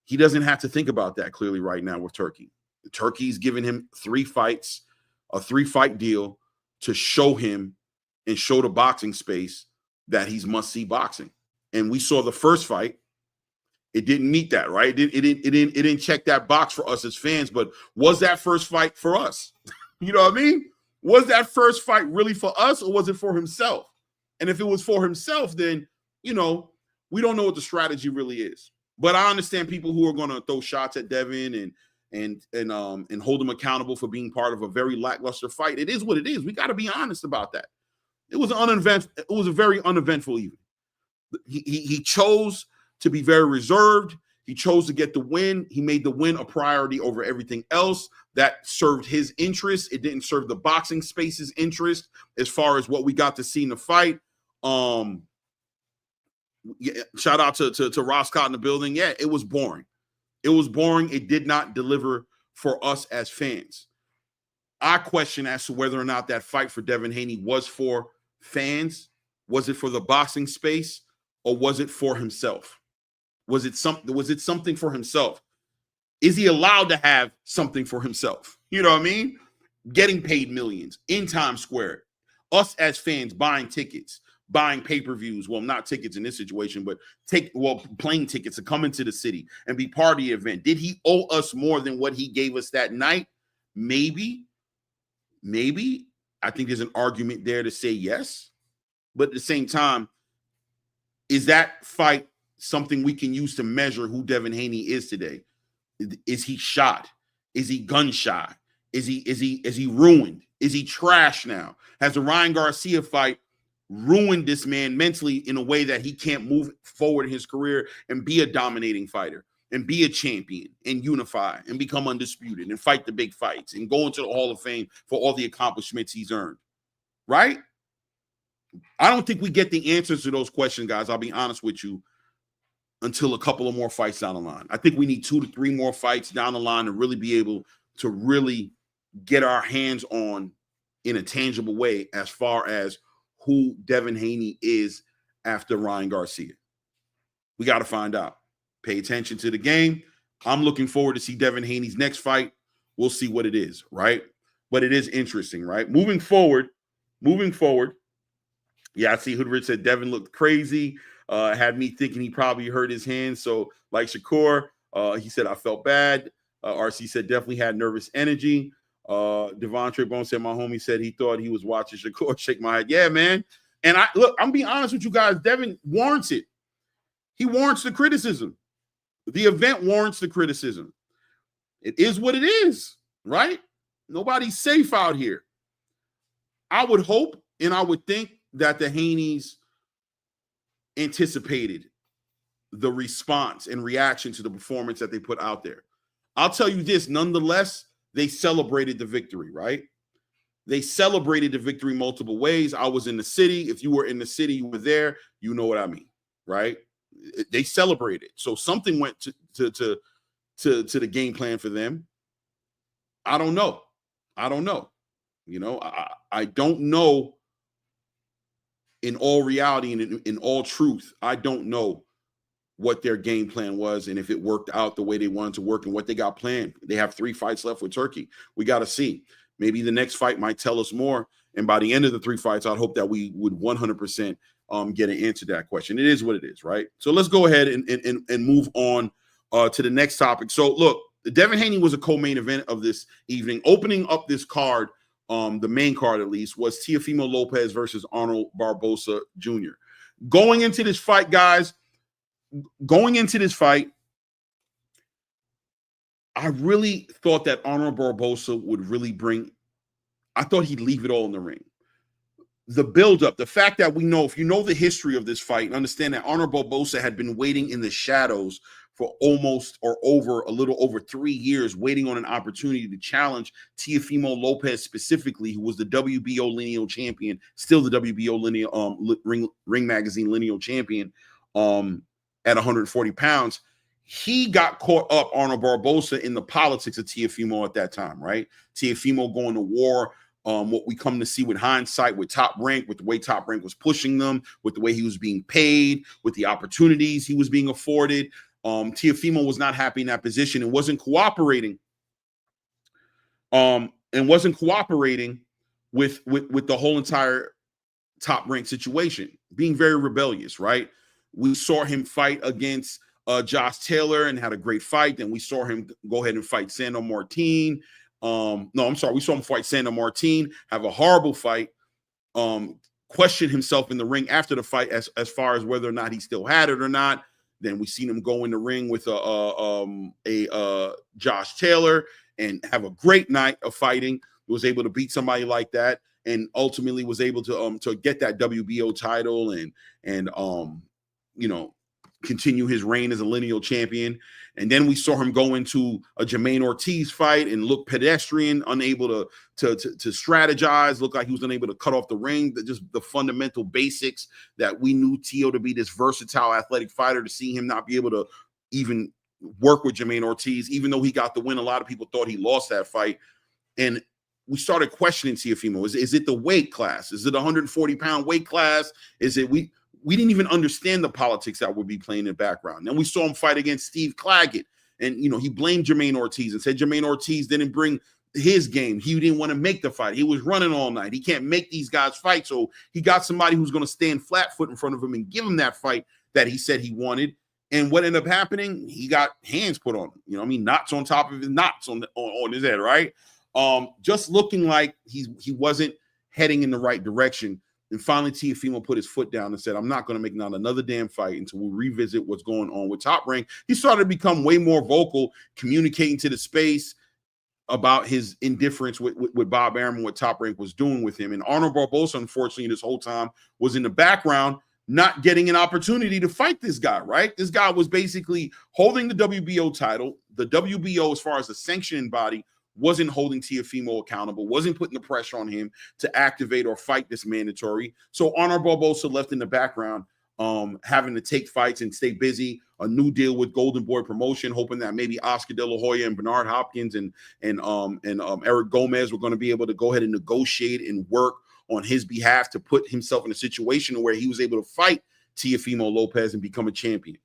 [SPEAKER 2] He doesn't have to think about that clearly right now with Turkey. Turkey's given him 3 fights, a 3-fight deal to show him and show the boxing space that he's must-see boxing. And we saw the first fight. It didn't meet that, right? It didn't check that box for us as fans, but was that first fight for us? You know what I mean? Was that first fight really for us, or was it for himself? And if it was for himself, then, we don't know what the strategy really is. But I understand people who are going to throw shots at Devin and hold him accountable for being part of a very lackluster fight. It is what it is. We got to be honest about that. It was a very uneventful evening. He chose to be very reserved. He chose to get the win. He made the win a priority over everything else. That served his interest. It didn't serve the boxing space's interest as far as what we got to see in the fight. Shout out to Ross Scott in the building. Yeah, it was boring. It was boring. It did not deliver for us as fans. I question as to whether or not that fight for Devin Haney was for fans. Was it for the boxing space, or was it for himself? Was it something for himself? Is he allowed to have something for himself? You know what I mean? Getting paid millions in Times Square. Us as fans buying tickets, buying pay-per-views. Well, not tickets in this situation, but plane tickets to come into the city and be part of the event. Did he owe us more than what he gave us that night? Maybe. I think there's an argument there to say yes. But at the same time, is that fight something we can use to measure who Devin Haney is today? Is he shot? Is he gun shy? Is he ruined? Is he trash now? Has the Ryan Garcia fight ruined this man mentally in a way that he can't move forward in his career and be a dominating fighter and be a champion and unify and become undisputed and fight the big fights and go into the Hall of Fame for all the accomplishments he's earned? Right? I don't think we get the answers to those questions, guys. I'll be honest with you, until a couple of more fights down the line. I think we need 2 to 3 more fights down the line to really be able to really get our hands on in a tangible way as far as who Devin Haney is after Ryan Garcia. We got to find out. Pay attention to the game. I'm looking forward to see Devin Haney's next fight. We'll see what it is, right? But it is interesting, right? Moving forward. Yeah, I see Hoodrich said Devin looked crazy. Had me thinking he probably hurt his hand. So like Shakur, he said, I felt bad. RC said definitely had nervous energy. Devontre Bone said my homie said he thought he was watching Shakur shake my head. Yeah, man. And I'm being honest with you guys. Devin warrants it. He warrants the criticism. The event warrants the criticism. It is what it is, right? Nobody's safe out here. I would hope and I would think that the Haneys anticipated the response and reaction to the performance that they put out there. I'll tell you this, nonetheless, they celebrated the victory, right? They celebrated the victory multiple ways. I was in the city. If you were in the city, you were there. You know what I mean, right? They celebrated. So something went to the game plan for them. I don't know. You know, I don't know. In all reality and in all truth, I don't know what their game plan was and if it worked out the way they wanted to work and what they got planned. They have 3 fights left with Turkey. We got to see. Maybe the next fight might tell us more. And by the end of the 3 fights, I'd hope that we would 100% get an answer to that question. It is what it is, right? So let's go ahead and move on to the next topic. So look, Devin Haney was a co-main event of this evening. Opening up this card, the main card at least, was Teofimo Lopez versus Arnold Barboza Jr. Going into this fight, guys, I really thought that Arnold Barboza would really I thought he'd leave it all in the ring. The buildup, the fact that we know, if you know the history of this fight, and understand that Arnold Barboza had been waiting in the shadows for a little over 3 years, waiting on an opportunity to challenge Teofimo Lopez specifically, who was the WBO lineal champion, still the WBO lineal Ring Magazine lineal champion at 140 pounds. He got caught up, Arnold Barboza, in the politics of Teofimo at that time, right? Teofimo going to war. What we come to see with hindsight with Top Rank, with the way Top Rank was pushing them, with the way he was being paid, with the opportunities he was being afforded. Teofimo was not happy in that position and wasn't cooperating. With the whole entire Top Rank situation, being very rebellious, right? We saw him fight against Josh Taylor and had a great fight. Then we saw him go ahead and fight Sandor Martin. We saw him fight Sandor Martin, have a horrible fight, question himself in the ring after the fight as far as whether or not he still had it or not. Then we seen him go in the ring with Josh Taylor and have a great night of fighting. He was able to beat somebody like that and ultimately was able to get that WBO title and continue his reign as a lineal champion. And then we saw him go into a Jermaine Ortiz fight and look pedestrian, unable to strategize, look like he was unable to cut off the ring. Just the fundamental basics that we knew Teo to be this versatile athletic fighter, to see him not be able to even work with Jermaine Ortiz, even though he got the win. A lot of people thought he lost that fight. And we started questioning Teofimo. Is it the weight class? Is it a 140-pound weight class? Is it we didn't even understand the politics that would be playing in the background. Then we saw him fight against Steve Claggett. And, he blamed Jermaine Ortiz and said Jermaine Ortiz didn't bring his game. He didn't want to make the fight. He was running all night. He can't make these guys fight. So he got somebody who's going to stand flat foot in front of him and give him that fight that he said he wanted. And what ended up happening, he got hands put on him. Knots on top of his knots on his head, right? Just looking like he wasn't heading in the right direction. And finally, Teofimo put his foot down and said, I'm not going to make not another damn fight until we revisit what's going on with Top Rank. He started to become way more vocal, communicating to the space about his indifference with Bob Arum and what Top Rank was doing with him. And Arnold Barboza, unfortunately, this whole time was in the background, not getting an opportunity to fight this guy, right? This guy was basically holding the WBO title. The WBO, as far as the sanctioning body, wasn't holding Teofimo accountable, wasn't putting the pressure on him to activate or fight this mandatory. So Arnold Barboza left in the background, having to take fights and stay busy. A new deal with Golden Boy Promotion, hoping that maybe Oscar De La Hoya and Bernard Hopkins and Eric Gomez were going to be able to go ahead and negotiate and work on his behalf to put himself in a situation where he was able to fight Teofimo Lopez and become a champion.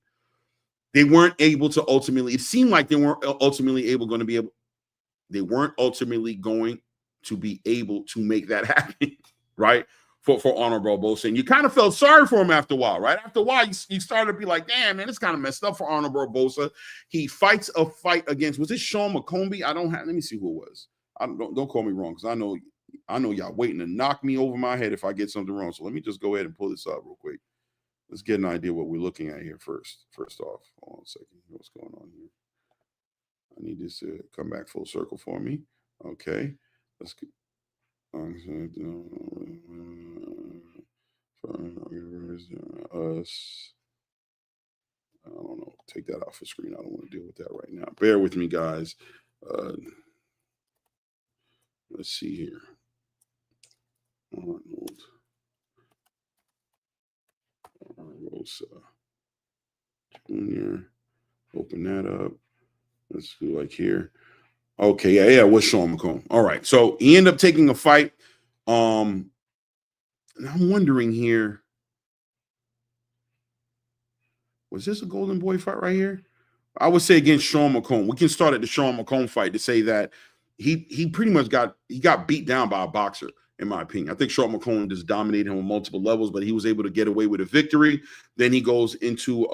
[SPEAKER 2] They weren't able to ultimately, it seemed like they weren't ultimately going to be able to make that happen, right? For Arnold Barboza. And you kind of felt sorry for him after a while, right? After a while, you started to be like, damn, man, it's kind of messed up for Arnold Barboza. He fights a fight against, was it Sean McCombie? Let me see who it was. Don't call me wrong, because I know y'all waiting to knock me over my head if I get something wrong. So let me just go ahead and pull this up real quick. Let's get an idea what we're looking at here first. First off, hold on a second. What's going on here? I need this to come back full circle for me. Okay. Let's get us. I don't know. Take that off the screen. I don't want to deal with that right now. Bear with me, guys. Let's see here. Arnold. Rosa Jr. Open that up. Let's do like here. Okay, yeah, with Sean McComb. All right. So he ended up taking a fight. And I'm wondering here. Was this a Golden Boy fight right here? I would say against Sean McComb. We can start at the Sean McComb fight to say that he pretty much got beat down by a boxer, in my opinion. I think Sean McComb just dominated him on multiple levels, but he was able to get away with a victory. Then he goes into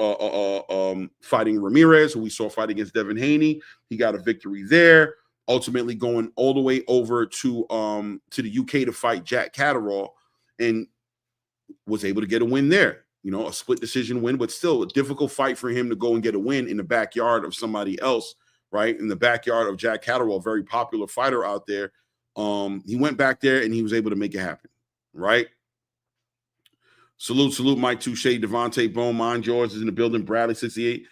[SPEAKER 2] fighting Ramirez, who we saw fight against Devin Haney. He got a victory there. Ultimately going all the way over to the UK to fight Jack Catterall, and was able to get a win there. You know, a split decision win, but still a difficult fight for him to go and get a win in the backyard of somebody else, right? In the backyard of Jack Catterall, a very popular fighter out there. He went back there and he was able to make it happen, right? Salute, Mike Touche, Devontae Bone, Mind George is in the building, Bradley 68.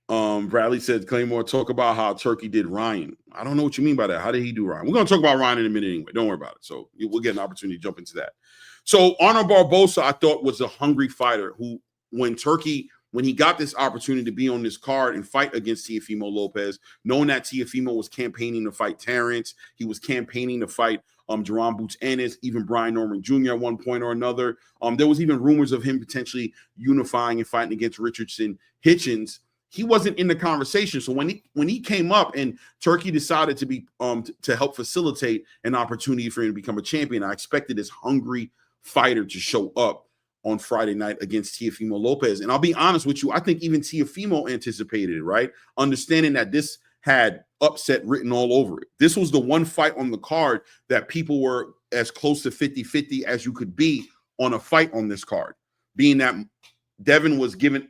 [SPEAKER 2] Bradley said, Claymore, talk about how Turkey did Ryan. I don't know what you mean by that. How did he do Ryan? We're going to talk about Ryan in a minute anyway. Don't worry about it. So we'll get an opportunity to jump into that. So Arnold Barboza, I thought, was a hungry fighter who, when he got this opportunity to be on this card and fight against Teofimo Lopez, knowing that Teofimo was campaigning to fight Terence, he was campaigning to fight Jerron Boots Ennis, even Brian Norman Jr. at one point or another. There was even rumors of him potentially unifying and fighting against Richardson Hitchens. He wasn't in the conversation. So when he came up and Turkey decided to be to help facilitate an opportunity for him to become a champion, I expected this hungry fighter to show up on Friday night against Teofimo Lopez. And I'll be honest with you, I think even Teofimo anticipated it, right? Understanding that this had upset written all over it. This was the one fight on the card that people were as close to 50-50 as you could be on a fight on this card. Being that Devin was given,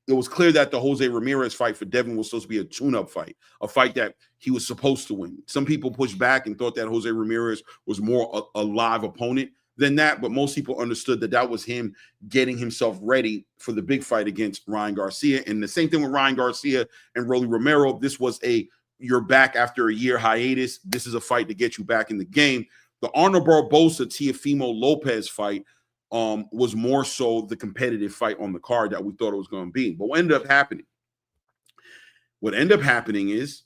[SPEAKER 2] it was clear that the Jose Ramirez fight for Devin was supposed to be a tune-up fight, a fight that he was supposed to win. Some people pushed back and thought that Jose Ramirez was more a live opponent than that, but most people understood that was him getting himself ready for the big fight against Ryan Garcia. And the same thing with Ryan Garcia and Rolly Romero. This was you're back after a year hiatus. This is a fight to get you back in the game. The Arnold Barboza Teofimo Lopez fight was more so the competitive fight on the card that we thought it was going to be. But what ended up happening? What ended up happening is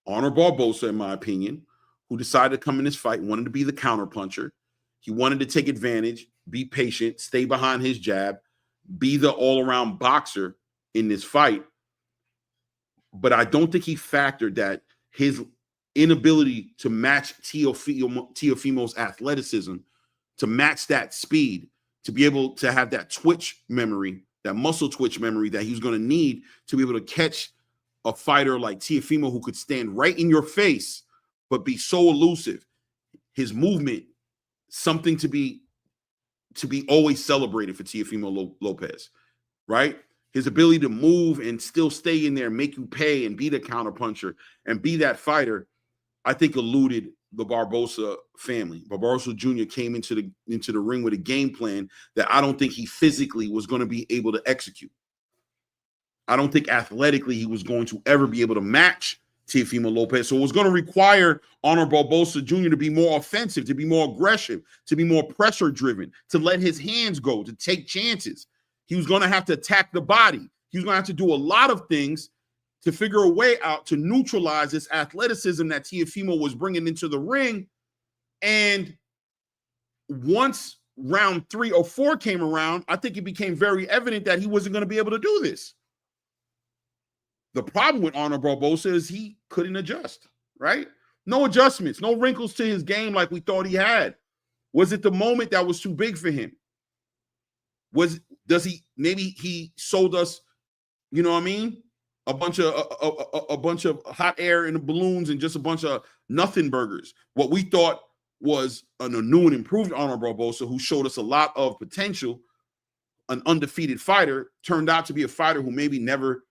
[SPEAKER 2] Arnold Barboza, in my opinion, who decided to come in this fight, wanted to be the counterpuncher. He wanted to take advantage, be patient, stay behind his jab, be the all-around boxer in this fight. But I don't think he factored that his inability to match Teofimo's athleticism, to match that speed, to be able to have that twitch memory, that muscle twitch memory that he was going to need to be able to catch a fighter like Teofimo who could stand right in your face but be so elusive. His movement, something to be always celebrated for Teofimo Lopez, right? His ability to move and still stay in there, make you pay, and be the counterpuncher and be that fighter, I think eluded the Barboza family. Barboza Jr. came into the ring with a game plan that I don't think he physically was going to be able to execute. I don't think athletically he was going to ever be able to match Teofimo Lopez. So it was going to require Arnold Barboza Jr. to be more offensive, to be more aggressive, to be more pressure driven, to let his hands go, to take chances. He was going to have to attack the body. He was going to have to do a lot of things to figure a way out to neutralize this athleticism that Teofimo was bringing into the ring. And once round 3 or 4 came around, I think it became very evident that he wasn't going to be able to do this. The problem with Arnold Barboza is he couldn't adjust, right? No adjustments, no wrinkles to his game like we thought he had. Was it the moment that was too big for him? Maybe he sold us, you know what I mean? A bunch of hot air in the balloons and just a bunch of nothing burgers. What we thought was a new and improved Arnold Barboza, who showed us a lot of potential, an undefeated fighter, turned out to be a fighter who maybe never,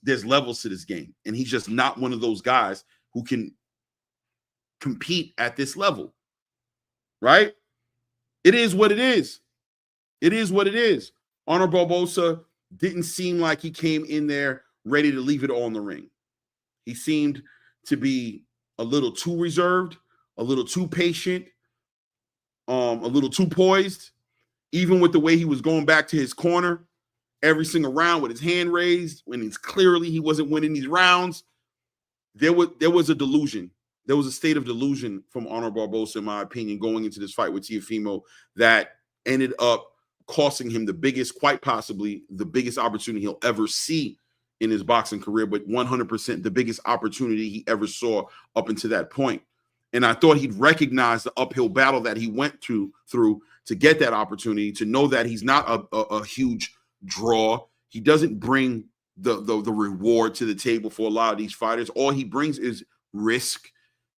[SPEAKER 2] there's levels to this game. And he's just not one of those guys who can compete at this level, right? It is what it is. It is what it is. Honor Barbosa didn't seem like he came in there ready to leave it all in the ring. He seemed to be a little too reserved, a little too patient, a little too poised. Even with the way he was going back to his corner every single round with his hand raised, when it's clearly he wasn't winning these rounds, there was a delusion. There was a state of delusion from Honor Barbosa, in my opinion, going into this fight with Teofimo that ended up costing him the biggest, quite possibly the biggest opportunity he'll ever see in his boxing career, but 100% the biggest opportunity he ever saw up until that point. And I thought he'd recognize the uphill battle that he went through to get that opportunity, to know that he's not a huge draw. He doesn't bring the reward to the table for a lot of these fighters. All he brings is risk.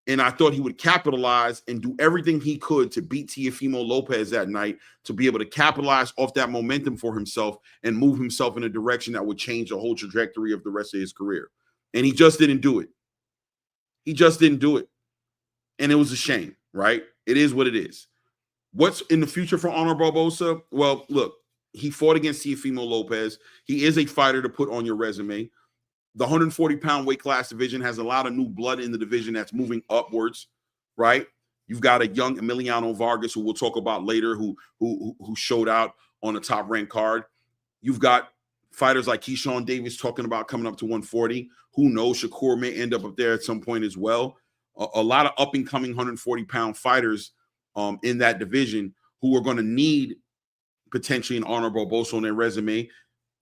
[SPEAKER 2] And I thought he would capitalize and do everything he could to beat Teofimo Lopez that night, to be able to capitalize off that momentum for himself and move himself in a direction that would change the whole trajectory of the rest of his career. And he just didn't do it. He just didn't do it. And it was a shame, right? It is what it is. What's in the future for Honor Barbosa? Well, look, he fought against Teofimo Lopez. He is a fighter to put on your resume. The 140-pound weight class division has a lot of new blood in the division that's moving upwards, right? You've got a young Emiliano Vargas, who we'll talk about later, who showed out on a top-ranked card. You've got fighters like Keyshawn Davis talking about coming up to 140. Who knows? Shakur may end up there at some point as well. A lot of up-and-coming 140-pound fighters in that division who are going to need potentially an Honor Barbosa on their resume.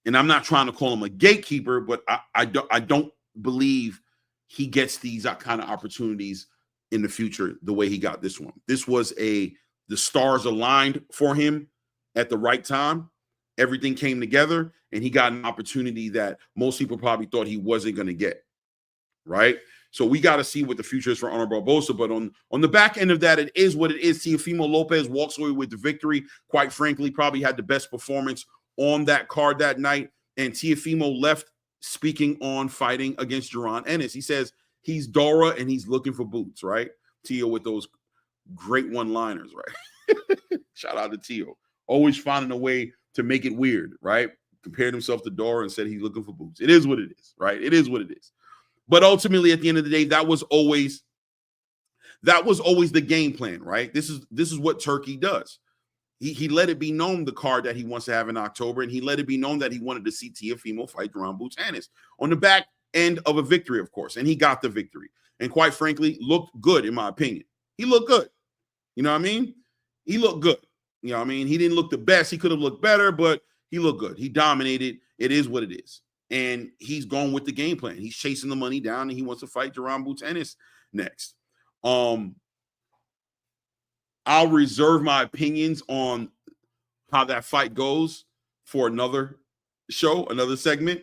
[SPEAKER 2] And I'm not trying to call him a gatekeeper, but I don't believe he gets these kind of opportunities in the future the way he got this one. This was the stars aligned for him at the right time. Everything came together, and he got an opportunity that most people probably thought he wasn't going to get, right? So we got to see what the future is for Honor Barbosa. But on the back end of that, it is what it is. Teofimo Lopez walks away with the victory. Quite frankly, probably had the best performance on that card that night. And Teofimo left speaking on fighting against Jaron Ennis. He says he's Dora and he's looking for boots, right? Tio with those great one-liners, right? Shout out to Tio. Always finding a way to make it weird, right? Compared himself to Dora and said he's looking for boots. It is what it is, right? It is what it is. But ultimately, at the end of the day, that was always the game plan, right? This is what Turkey does. He let it be known the card that he wants to have in October, and he let it be known that he wanted to see Teofimo fight Jaron Boots Ennis on the back end of a victory, of course, and he got the victory. And quite frankly, looked good, in my opinion. He looked good. You know what I mean? He looked good. You know what I mean? He didn't look the best. He could have looked better, but he looked good. He dominated. It is what it is. And he's going with the game plan. He's chasing the money down, and he wants to fight Jaron Boots Ennis next. I'll reserve my opinions on how that fight goes for another show, another segment.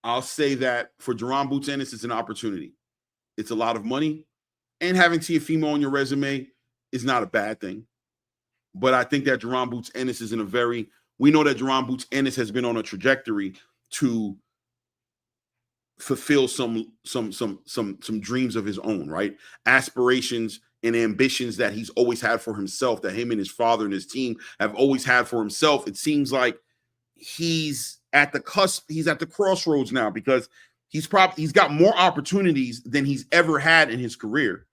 [SPEAKER 2] I'll say that for Jaron Boots Ennis, it's an opportunity. It's a lot of money. And having Teofimo on your resume is not a bad thing. But I think that Jaron Boots Ennis is we know that Jaron Boots Ennis has been on a trajectory to fulfill some dreams of his own, right? Aspirations and ambitions that he's always had for himself, that him and his father and his team have always had for himself. It seems like he's at the cusp, he's at the crossroads now, because he's got more opportunities than he's ever had in his career,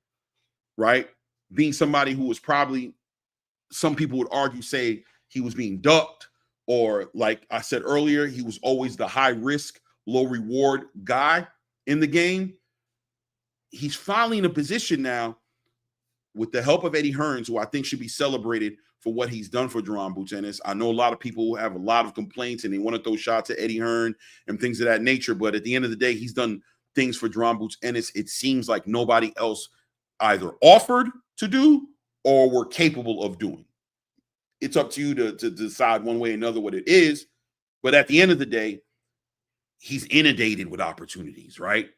[SPEAKER 2] right? Being somebody who was probably, some people would argue, say he was being ducked, or like I said earlier, he was always the high risk, low reward guy in the game. He's finally in a position now, with the help of Eddie Hearns, who I think should be celebrated for what he's done for Jaron Boots Ennis. I know a lot of people have a lot of complaints and they want to throw shots at Eddie Hearn and things of that nature, but at the end of the day, he's done things for Jaron Boots Ennis it seems like nobody else either offered to do or were capable of doing. It's up to you to decide one way or another what it is, but at the end of the day, he's inundated with opportunities, right?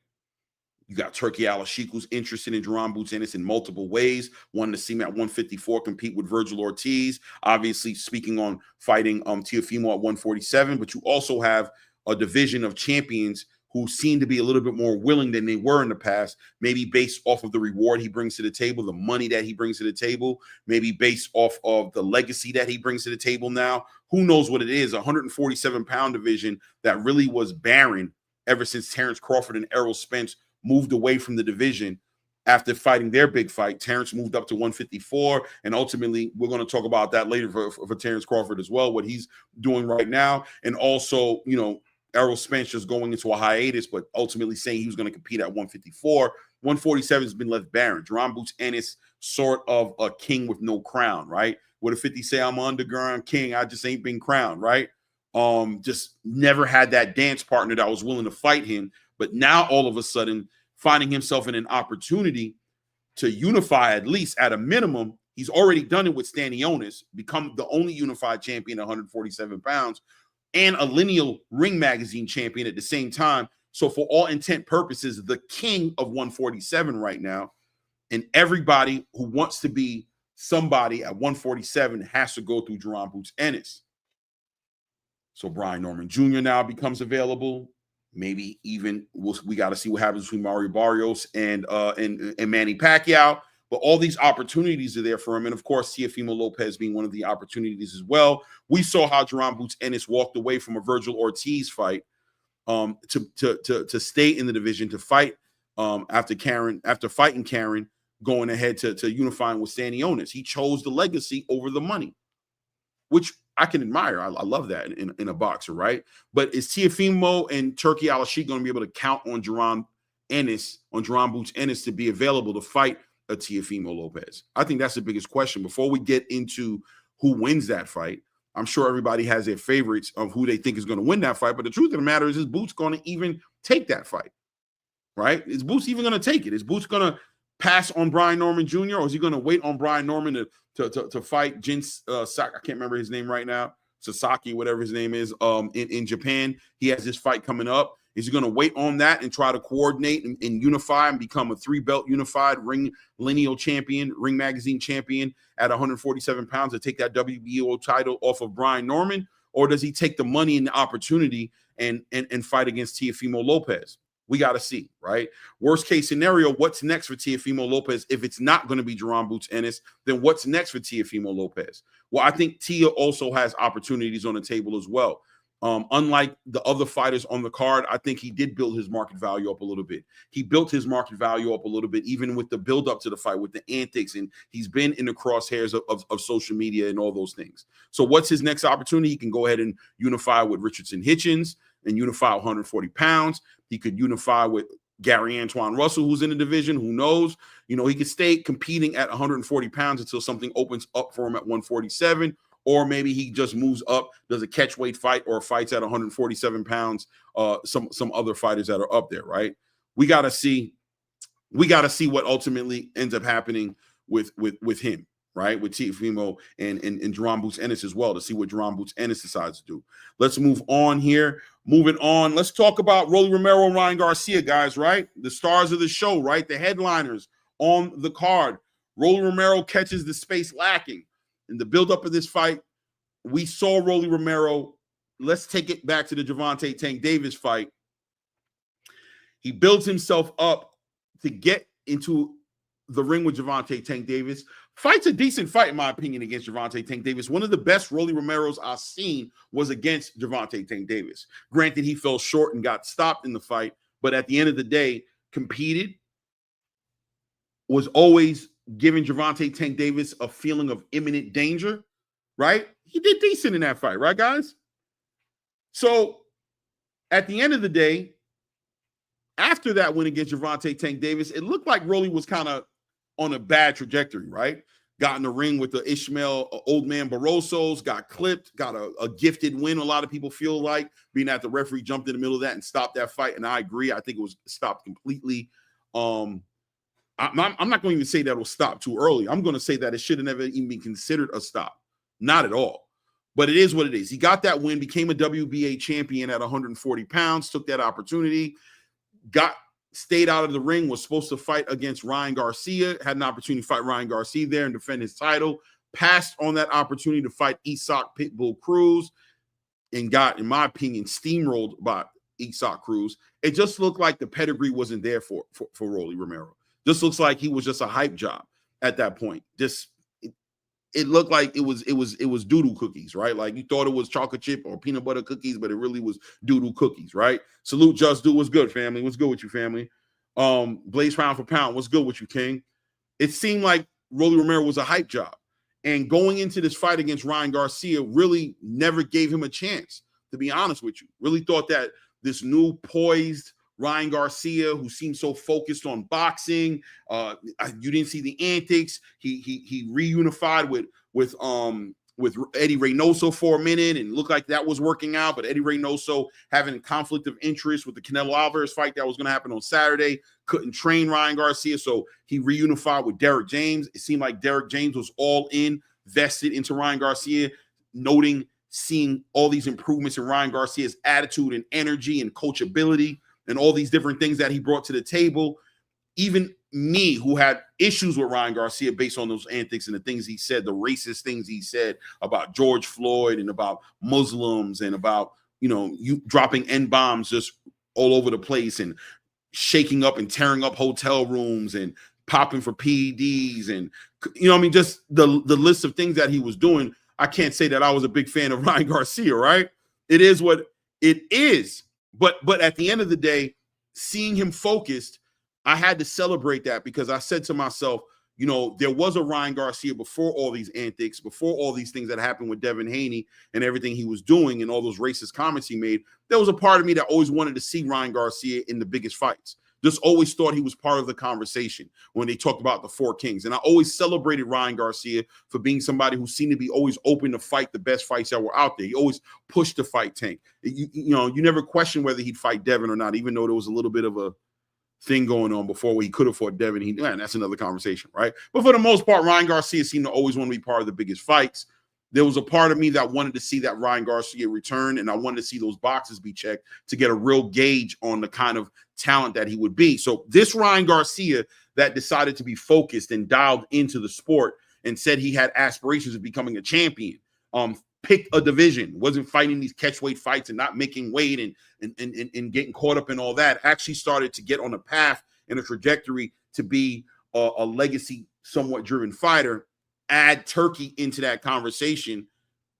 [SPEAKER 2] You got Turkey Al-Ashik, who's interested in Jaron Boots Ennis in multiple ways. Wanting to see him at 154 compete with Virgil Ortiz. Obviously, speaking on fighting Teofimo at 147. But you also have a division of champions who seem to be a little bit more willing than they were in the past, maybe based off of the reward he brings to the table, the money that he brings to the table, maybe based off of the legacy that he brings to the table now. Who knows what it is? 147-pound division that really was barren ever since Terence Crawford and Errol Spence moved away from the division after fighting their big fight. Terence moved up to 154, and ultimately we're going to talk about that later for Terence Crawford as well, what he's doing right now. And also, you know, Errol Spence just going into a hiatus, but ultimately saying he was going to compete at 154. 147 has been left barren. Jerron Boots Ennis, sort of a king with no crown, right? What if 50 say I'm an underground king? I just ain't been crowned, right? Just never had that dance partner that was willing to fight him. But now all of a sudden, finding himself in an opportunity to unify, at least at a minimum. He's already done it with STIONS, become the only unified champion at 147 pounds, and a lineal Ring Magazine champion at the same time. So for all intent purposes, the king of 147 right now. And everybody who wants to be somebody at 147 has to go through Jerron Boots Ennis. So Brian Norman Jr. now becomes available. Maybe even we got to see what happens between Mario Barrios and Manny Pacquiao. But all these opportunities are there for him. And, of course, Teofimo Lopez being one of the opportunities as well. We saw how Jerron Boots Ennis walked away from a Virgil Ortiz fight to stay in the division, to fight after fighting Karen, going ahead to unifying with STIONS. He chose the legacy over the money, which I can admire. I love that in a boxer, right? But is Teofimo and Turkey Al-Sheikh going to be able to count on Jerron Boots Ennis to be available to fight a Teofimo Lopez? I think that's the biggest question. Before we get into who wins that fight, I'm sure everybody has their favorites of who they think is going to win that fight. But the truth of the matter is Boots going to even take that fight, right? Is Boots even going to take it? Is Boots going to pass on Brian Norman Jr., or is he going to wait on Brian Norman to fight I can't remember his name right now, Sasaki, whatever his name is, in Japan? He has this fight coming up. Is he going to wait on that and try to coordinate and unify and become a 3-belt unified ring lineal champion, Ring Magazine champion at 147 pounds to take that WBO title off of Brian Norman? Or does he take the money and the opportunity and fight against Teofimo Lopez? We got to see, right? Worst case scenario, what's next for Teofimo Lopez? If it's not going to be Jerron Boots Ennis, then what's next for Teofimo Lopez? Well, I think Tia also has opportunities on the table as well. Unlike the other fighters on the card, I think he did build his market value up a little bit. He built his market value up a little bit, even with the build up to the fight, with the antics, and he's been in the crosshairs of social media and all those things. So what's his next opportunity? He can go ahead and unify with Richardson Hitchens and unify 140 pounds. He could unify with Gary Antoine Russell, who's in the division. Who knows? You know, he could stay competing at 140 pounds until something opens up for him at 147. Or maybe he just moves up, does a catchweight fight, or fights at 147 pounds. Some other fighters that are up there, right? We got to see what ultimately ends up happening with him, right? With Teofimo and Jerron Boots Ennis as well, to see what Jerron Boots Ennis decides to do. Let's move on here. Moving on, let's talk about Rolly Romero and Ryan Garcia, guys, right? The stars of the show, right? The headliners on the card. Rolly Romero catches the space lacking. In the buildup of this fight, we saw Rolly Romero. Let's take it back to the Gervonta Tank Davis fight. He builds himself up to get into the ring with Gervonta Tank Davis. Fight's a decent fight, in my opinion, against Gervonta Tank Davis. One of the best Rolly Romeros I've seen was against Gervonta Tank Davis. Granted, he fell short and got stopped in the fight, but at the end of the day, competed, was always giving Gervonta Tank Davis a feeling of imminent danger, right? He did decent in that fight, right, guys? So at the end of the day, after that win against Gervonta Tank Davis, it looked like Rolly was kind of on a bad trajectory, right? Got in the ring with the Ishmael Old Man Barrosos, got clipped, got a gifted win. A lot of people feel like, being that the referee jumped in the middle of that and stopped that fight. And I agree. I think it was stopped completely. I'm not going to even say that it was stopped too early. I'm going to say that it should have never even been considered a stop. Not at all. But it is what it is. He got that win, became a WBA champion at 140 pounds, took that opportunity, stayed out of the ring, was supposed to fight against Ryan Garcia, had an opportunity to fight Ryan Garcia there and defend his title, passed on that opportunity to fight Isak Pitbull Cruz, and got, in my opinion, steamrolled by Isak Cruz. It just looked like the pedigree wasn't there for Rolly Romero. Just looks like he was just a hype job at that point. It looked like it was doodoo cookies, right? Like you thought it was chocolate chip or peanut butter cookies, but it really was doodoo cookies, right? Salute Just Do. What's good, family? What's good with you, family? Blaze pound for pound. What's good with you, King? It seemed like Rolly Romero was a hype job. And going into this fight against Ryan Garcia really never gave him a chance, to be honest with you. Really thought that this new poised Ryan Garcia, who seemed so focused on boxing, you didn't see the antics. He reunified with Eddie Reynoso for a minute and looked like that was working out. But Eddie Reynoso having a conflict of interest with the Canelo Alvarez fight that was going to happen on Saturday, couldn't train Ryan Garcia, so he reunified with Derek James. It seemed like Derek James was all in, vested into Ryan Garcia, seeing all these improvements in Ryan Garcia's attitude and energy and coachability and all these different things that he brought to the table. Even me, who had issues with Ryan Garcia based on those antics and the things he said, the racist things he said about George Floyd and about Muslims and about, you dropping N-bombs just all over the place and shaking up and tearing up hotel rooms and popping for PEDs and, just the list of things that he was doing. I can't say that I was a big fan of Ryan Garcia, right? It is what it is. But at the end of the day, seeing him focused, I had to celebrate that because I said to myself, there was a Ryan Garcia before all these antics, before all these things that happened with Devin Haney and everything he was doing and all those racist comments he made. There was a part of me that always wanted to see Ryan Garcia in the biggest fights. Just always thought he was part of the conversation when they talked about the Four Kings. And I always celebrated Ryan Garcia for being somebody who seemed to be always open to fight the best fights that were out there. He always pushed the fight tank. You never questioned whether he'd fight Devin or not, even though there was a little bit of a thing going on before where he could have fought Devin. That's another conversation, right? But for the most part, Ryan Garcia seemed to always want to be part of the biggest fights. There was a part of me that wanted to see that Ryan Garcia return, and I wanted to see those boxes be checked to get a real gauge on the kind of talent that he would be. So this Ryan Garcia that decided to be focused and dialed into the sport and said he had aspirations of becoming a champion, picked a division, wasn't fighting these catchweight fights and not making weight and getting caught up in all that, actually started to get on a path and a trajectory to be a legacy, somewhat driven fighter. Add Turkey into that conversation,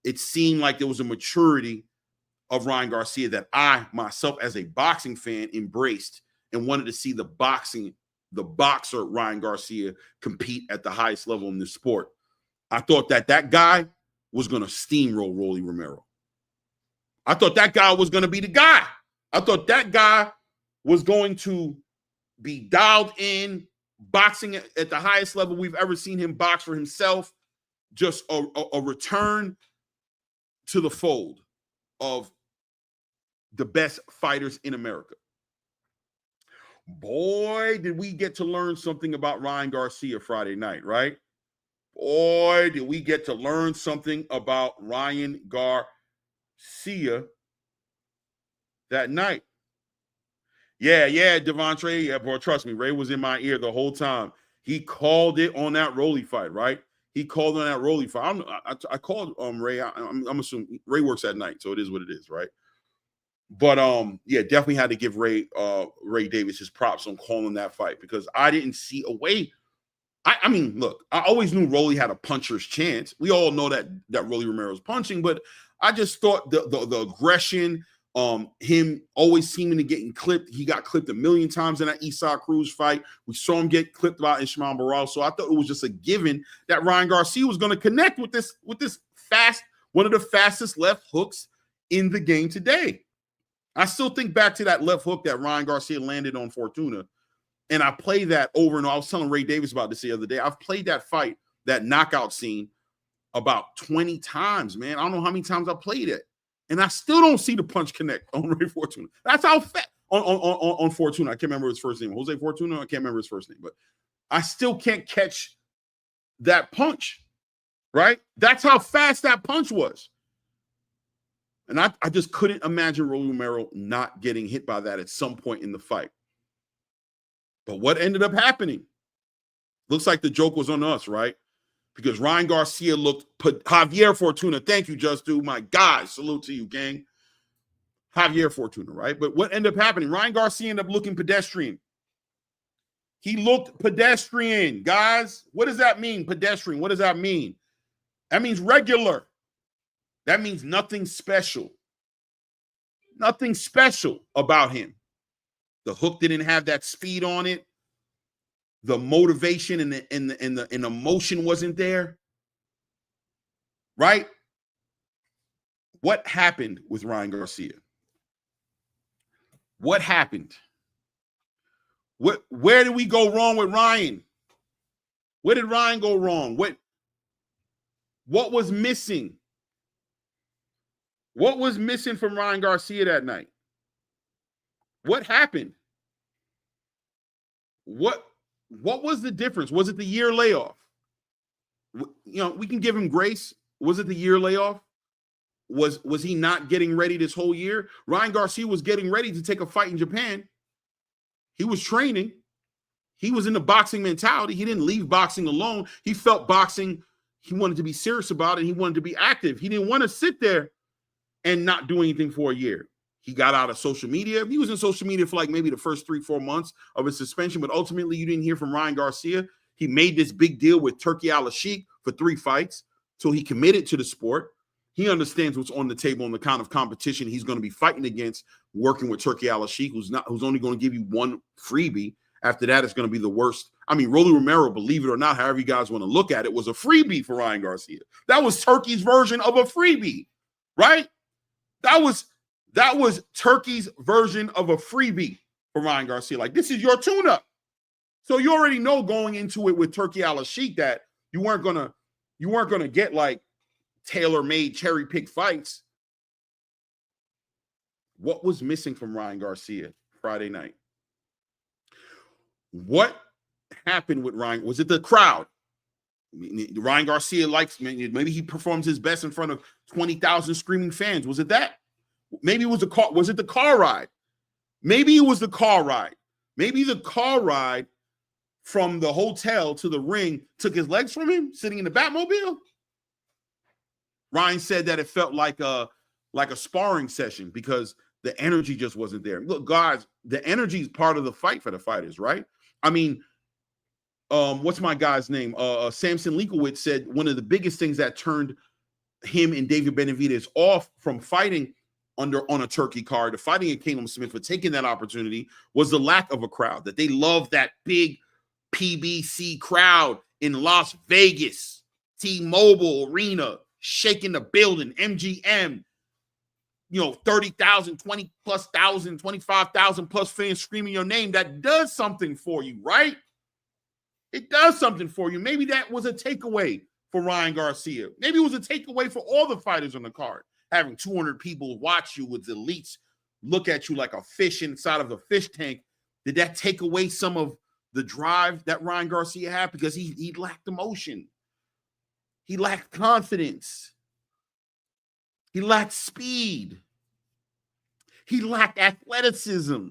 [SPEAKER 2] it seemed like there was a maturity of Ryan Garcia that I, myself, as a boxing fan, embraced and wanted to see the boxer Ryan Garcia compete at the highest level in this sport. I thought that guy was going to steamroll Rolly Romero. I thought that guy was going to be the guy. I thought that guy was going to be dialed in, boxing at the highest level we've ever seen him box for himself. Just a return to the fold of the best fighters in America. Boy, did we get to learn something about Ryan Garcia Friday night, right? Boy, did we get to learn something about Ryan Garcia that night. Yeah, Devontre. Yeah, bro, trust me, Ray was in my ear the whole time. He called it on that Rolly fight, right? He called on that Rolly fight. I called Ray. I'm assuming Ray works at night, so it is what it is, right? But definitely had to give Ray Davis his props on calling that fight because I didn't see a way. I mean, look, I always knew Rolly had a puncher's chance. We all know that Rolly Romero's punching, but I just thought the aggression, him always seeming to getting clipped. He got clipped a million times in that Isak Cruz fight. We saw him get clipped by Ishmael Barral. So I thought it was just a given that Ryan Garcia was going to connect with this fast, one of the fastest left hooks in the game today. I still think back to that left hook that Ryan Garcia landed on Fortuna. And I play that over and over. I was telling Ray Davis about this the other day. I've played that fight, that knockout scene, about 20 times, man. I don't know how many times I played it. And I still don't see the punch connect on Ray Fortuna. That's how fast on Fortuna. I can't remember his first name. Jose Fortuna, I can't remember his first name. But I still can't catch that punch, right? That's how fast that punch was. And I just couldn't imagine Rolly Romero not getting hit by that at some point in the fight. But what ended up happening? Looks like the joke was on us, right? Because Ryan Garcia put Javier Fortuna. Thank you, Just Do. My God, salute to you, gang. Javier Fortuna, right? But what ended up happening? Ryan Garcia ended up looking pedestrian. He looked pedestrian, guys. What does that mean, pedestrian? What does that mean? That means regular. That means nothing special. Nothing special about him. The hook didn't have that speed on it. The motivation and the emotion wasn't there. Right? What happened with Ryan Garcia? What happened? Where did we go wrong with Ryan? Where did Ryan go wrong? What was missing? What was missing from Ryan Garcia that night? What happened? What was the difference? Was it the year layoff? We can give him grace. Was it the year layoff? Was he not getting ready this whole year? Ryan Garcia was getting ready to take a fight in Japan. He was training. He was in the boxing mentality. He didn't leave boxing alone. He felt boxing. He wanted to be serious about it. He wanted to be active. He didn't want to sit there and not do anything for a year. He got out of social media. He was in social media for like maybe the first 3-4 months of his suspension, but ultimately you didn't hear from Ryan Garcia. He made this big deal with Turki Al-Sheikh for 3 fights. So he committed to the sport. He understands what's on the table and the kind of competition he's going to be fighting against, working with Turki Al-Sheikh, who's only going to give you one freebie. After that, it's going to be the worst. I mean, Rolly Romero, believe it or not, however you guys want to look at it, was a freebie for Ryan Garcia. That was Turki's version of a freebie, right? That was Turki's version of a freebie for Ryan Garcia. Like, this is your tune-up. So you already know going into it with Turki Al-Sheikh that you weren't gonna get like tailor-made, cherry-picked fights. What was missing from Ryan Garcia Friday night? What happened with Ryan? Was it the crowd? Ryan Garcia likes, maybe he performs his best in front of 20,000 screaming fans. Was it that? Maybe it was the car. Was it the car ride? Maybe it was the car ride. Maybe the car ride from the hotel to the ring took his legs from him sitting in the Batmobile. Ryan said that it felt like a sparring session because the energy just wasn't there. Look, guys, the energy is part of the fight for the fighters, right? I mean, what's my guy's name? Samson Leakowitz said one of the biggest things that turned him and David Benavidez off from fighting on a Turkey card to fighting at Caleb Smith for taking that opportunity was the lack of a crowd, that they love that big PBC crowd in Las Vegas, T-Mobile Arena, shaking the building, MGM, 30,000, 20,000+, 25,000+ fans screaming your name. That does something for you, right? It does something for you. Maybe that was a takeaway for Ryan Garcia. Maybe it was a takeaway for all the fighters on the card. Having 200 people watch you with elites look at you like a fish inside of a fish tank. Did that take away some of the drive that Ryan Garcia had? Because he lacked emotion. He lacked confidence. He lacked speed. He lacked athleticism.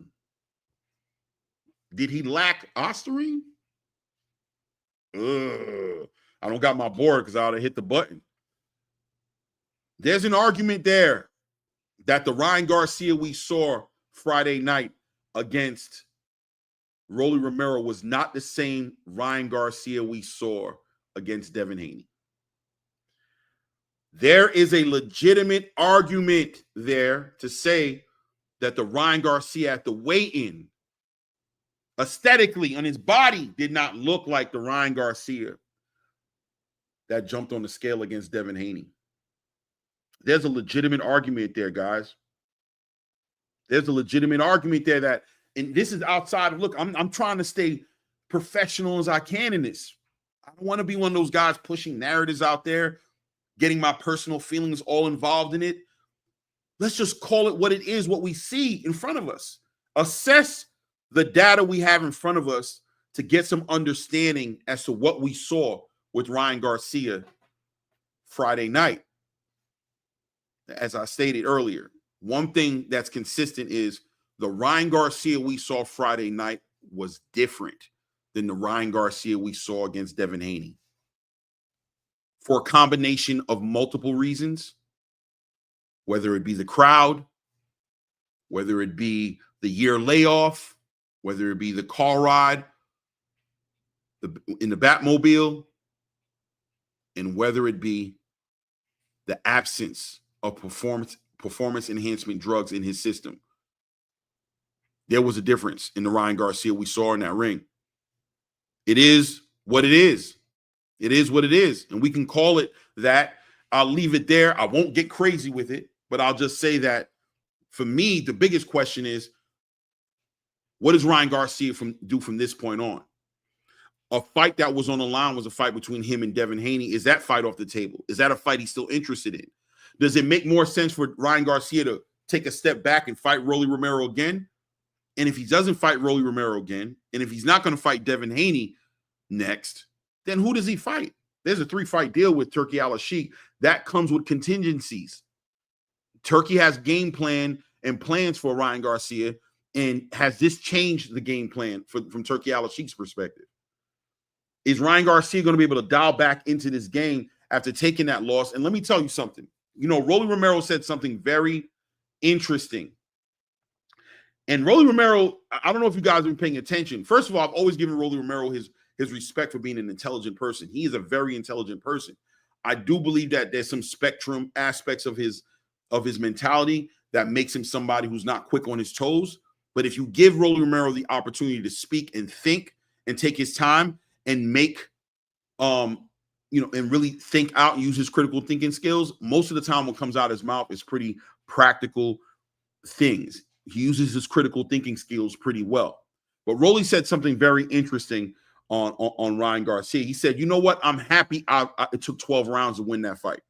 [SPEAKER 2] Did he lack OSTARINE? I don't got my board because I ought to hit the button. There's an argument there that the Ryan Garcia we saw Friday night against Rolly Romero was not the same Ryan Garcia we saw against Devin Haney. There is a legitimate argument there to say that the Ryan Garcia at the weigh-in aesthetically on his body did not look like the Ryan Garcia that jumped on the scale against Devin Haney. There's a legitimate argument there, guys. There's a legitimate argument there that, and this is outside of, look, I'm trying to stay professional as I can in this. I don't want to be one of those guys pushing narratives out there, getting my personal feelings all involved in it. Let's just call it what it is, what we see in front of us. Assess the data we have in front of us to get some understanding as to what we saw with Ryan Garcia Friday night. As I stated earlier, one thing that's consistent is the Ryan Garcia we saw Friday night was different than the Ryan Garcia we saw against Devin Haney. For a combination of multiple reasons, whether it be the crowd, whether it be the year layoff, whether it be the car ride in the Batmobile, and whether it be the absence of performance enhancement drugs in his system. There was a difference in the Ryan Garcia we saw in that ring. It is what it is. It is what it is. And we can call it that. I'll leave it there. I won't get crazy with it, but I'll just say that for me, the biggest question is, what does Ryan Garcia do from this point on? A fight that was on the line was a fight between him and Devin Haney. Is that fight off the table? Is that a fight he's still interested in? Does it make more sense for Ryan Garcia to take a step back and fight Rolly Romero again? And if he doesn't fight Rolly Romero again, and if he's not going to fight Devin Haney next, then who does he fight? There's a 3-fight deal with Turki Al-Sheikh. That comes with contingencies. Turki has game plan and plans for Ryan Garcia. And has this changed the game plan from Turki Al-Sheikh's perspective? Is Ryan Garcia going to be able to dial back into this game after taking that loss? And let me tell you something. You know, Rolly Romero said something very interesting. And Rolly Romero, I don't know if you guys have been paying attention. First of all, I've always given Rolly Romero his respect for being an intelligent person. He is a very intelligent person. I do believe that there's some spectrum aspects of his mentality that makes him somebody who's not quick on his toes. But if you give Rolly Romero the opportunity to speak and think and take his time and make, and really think out and use his critical thinking skills, most of the time what comes out of his mouth is pretty practical things. He uses his critical thinking skills pretty well. But Rolly said something very interesting on Ryan Garcia. He said, you know what? I'm happy it took 12 rounds to win that fight.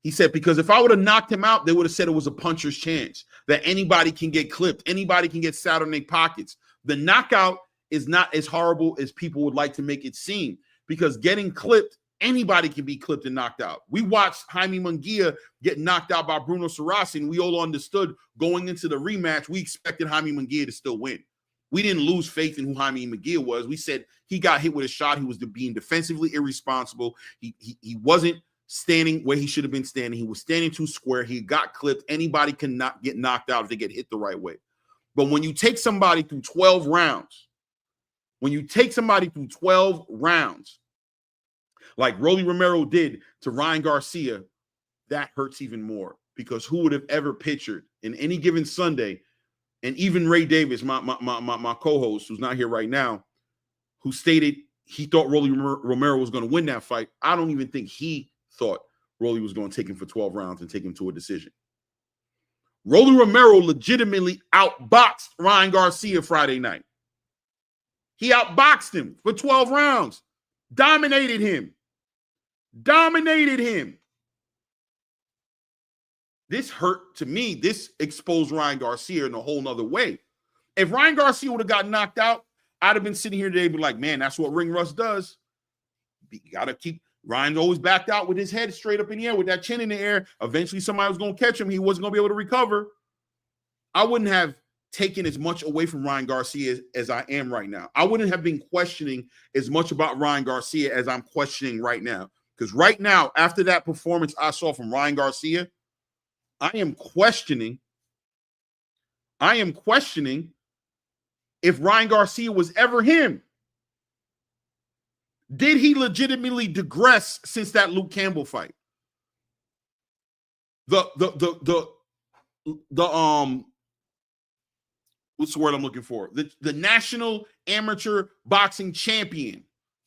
[SPEAKER 2] He said, because if I would have knocked him out, they would have said it was a puncher's chance, that anybody can get clipped. Anybody can get sat on their pockets. The knockout is not as horrible as people would like to make it seem, because getting clipped, anybody can be clipped and knocked out. We watched Jaime Munguia get knocked out by Bruno Sarasi, and we all understood going into the rematch, we expected Jaime Munguia to still win. We didn't lose faith in who Jaime Munguia was. We said he got hit with a shot. He was being defensively irresponsible. He wasn't standing where he should have been standing. He was standing too square. He got clipped. Anybody can not get knocked out if they get hit the right way. But when you take somebody through 12 rounds, like Rolly Romero did to Ryan Garcia, that hurts even more, because who would have ever pictured in any given Sunday, and even Ray Davis, my co-host, who's not here right now, who stated he thought Rolly Romero was going to win that fight. I don't even think he thought Rolly was going to take him for 12 rounds and take him to a decision. Rolly Romero legitimately outboxed Ryan Garcia Friday night. He outboxed him for 12 rounds. Dominated him. This hurt to me. This exposed Ryan Garcia in a whole nother way. If Ryan Garcia would have got knocked out, I'd have been sitting here today and be like, man, that's what ring rust does. You got to keep. Ryan always backed out with his head straight up in the air, with that chin in the air. Eventually somebody was going to catch him. He wasn't going to be able to recover. I wouldn't have taken as much away from Ryan Garcia as I am right now. I wouldn't have been questioning as much about Ryan Garcia as I'm questioning right now. Because right now, after that performance I saw from Ryan Garcia, I am questioning if Ryan Garcia was ever him. Did he legitimately digress since that Luke Campbell fight? What's the word I'm looking for? The national amateur boxing champion,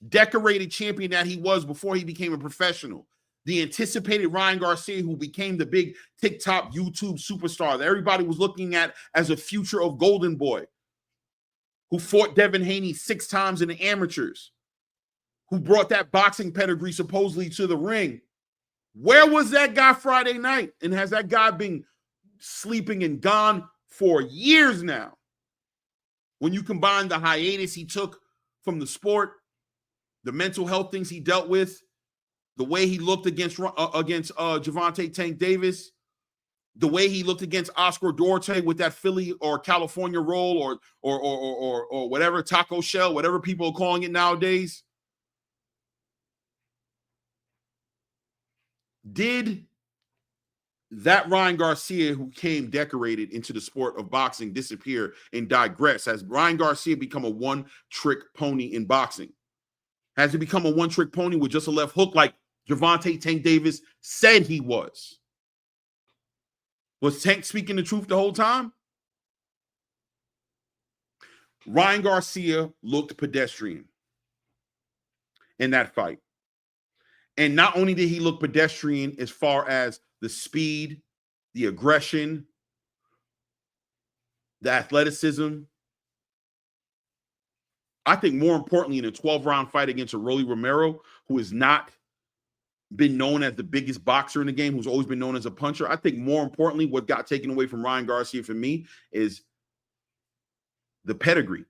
[SPEAKER 2] decorated champion that he was before he became a professional. The anticipated Ryan Garcia, who became the big TikTok YouTube superstar that everybody was looking at as a future of Golden Boy, who fought Devin Haney 6 times in the amateurs, who brought that boxing pedigree supposedly to the ring. Where was that guy Friday night? And has that guy been sleeping and gone for years now? When you combine the hiatus he took from the sport, the mental health things he dealt with, the way he looked against Gervonta Tank Davis, the way he looked against Oscar Duarte with that Philly or California roll or whatever, taco shell, whatever people are calling it nowadays. Did that Ryan Garcia who came decorated into the sport of boxing disappear and digress? Has Ryan Garcia become a one-trick pony in boxing? Has he become a one-trick pony with just a left hook like Gervonta Tank Davis said he was? Was Tank speaking the truth the whole time? Ryan Garcia looked pedestrian in that fight. And not only did he look pedestrian as far as the speed, the aggression, the athleticism, I think more importantly in a 12-round fight against a Rolly Romero, who has not been known as the biggest boxer in the game, who's always been known as a puncher, I think more importantly what got taken away from Ryan Garcia for me is the pedigree.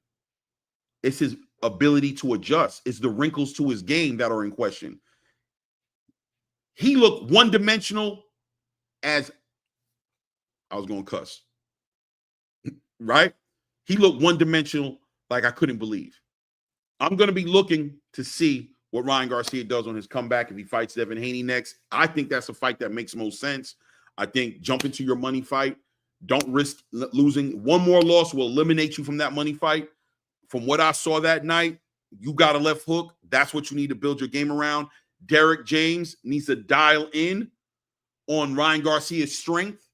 [SPEAKER 2] It's his ability to adjust. It's the wrinkles to his game that are in question. He looked one-dimensional as I was going to cuss, right? He looked one-dimensional like I couldn't believe. I'm going to be looking to see what Ryan Garcia does on his comeback if he fights Devin Haney next. I think that's a fight that makes most sense. I think jump into your money fight. Don't risk losing. One more loss will eliminate you from that money fight. From what I saw that night, you got a left hook. That's what you need to build your game around. Derek James needs to dial in on Ryan Garcia's strength.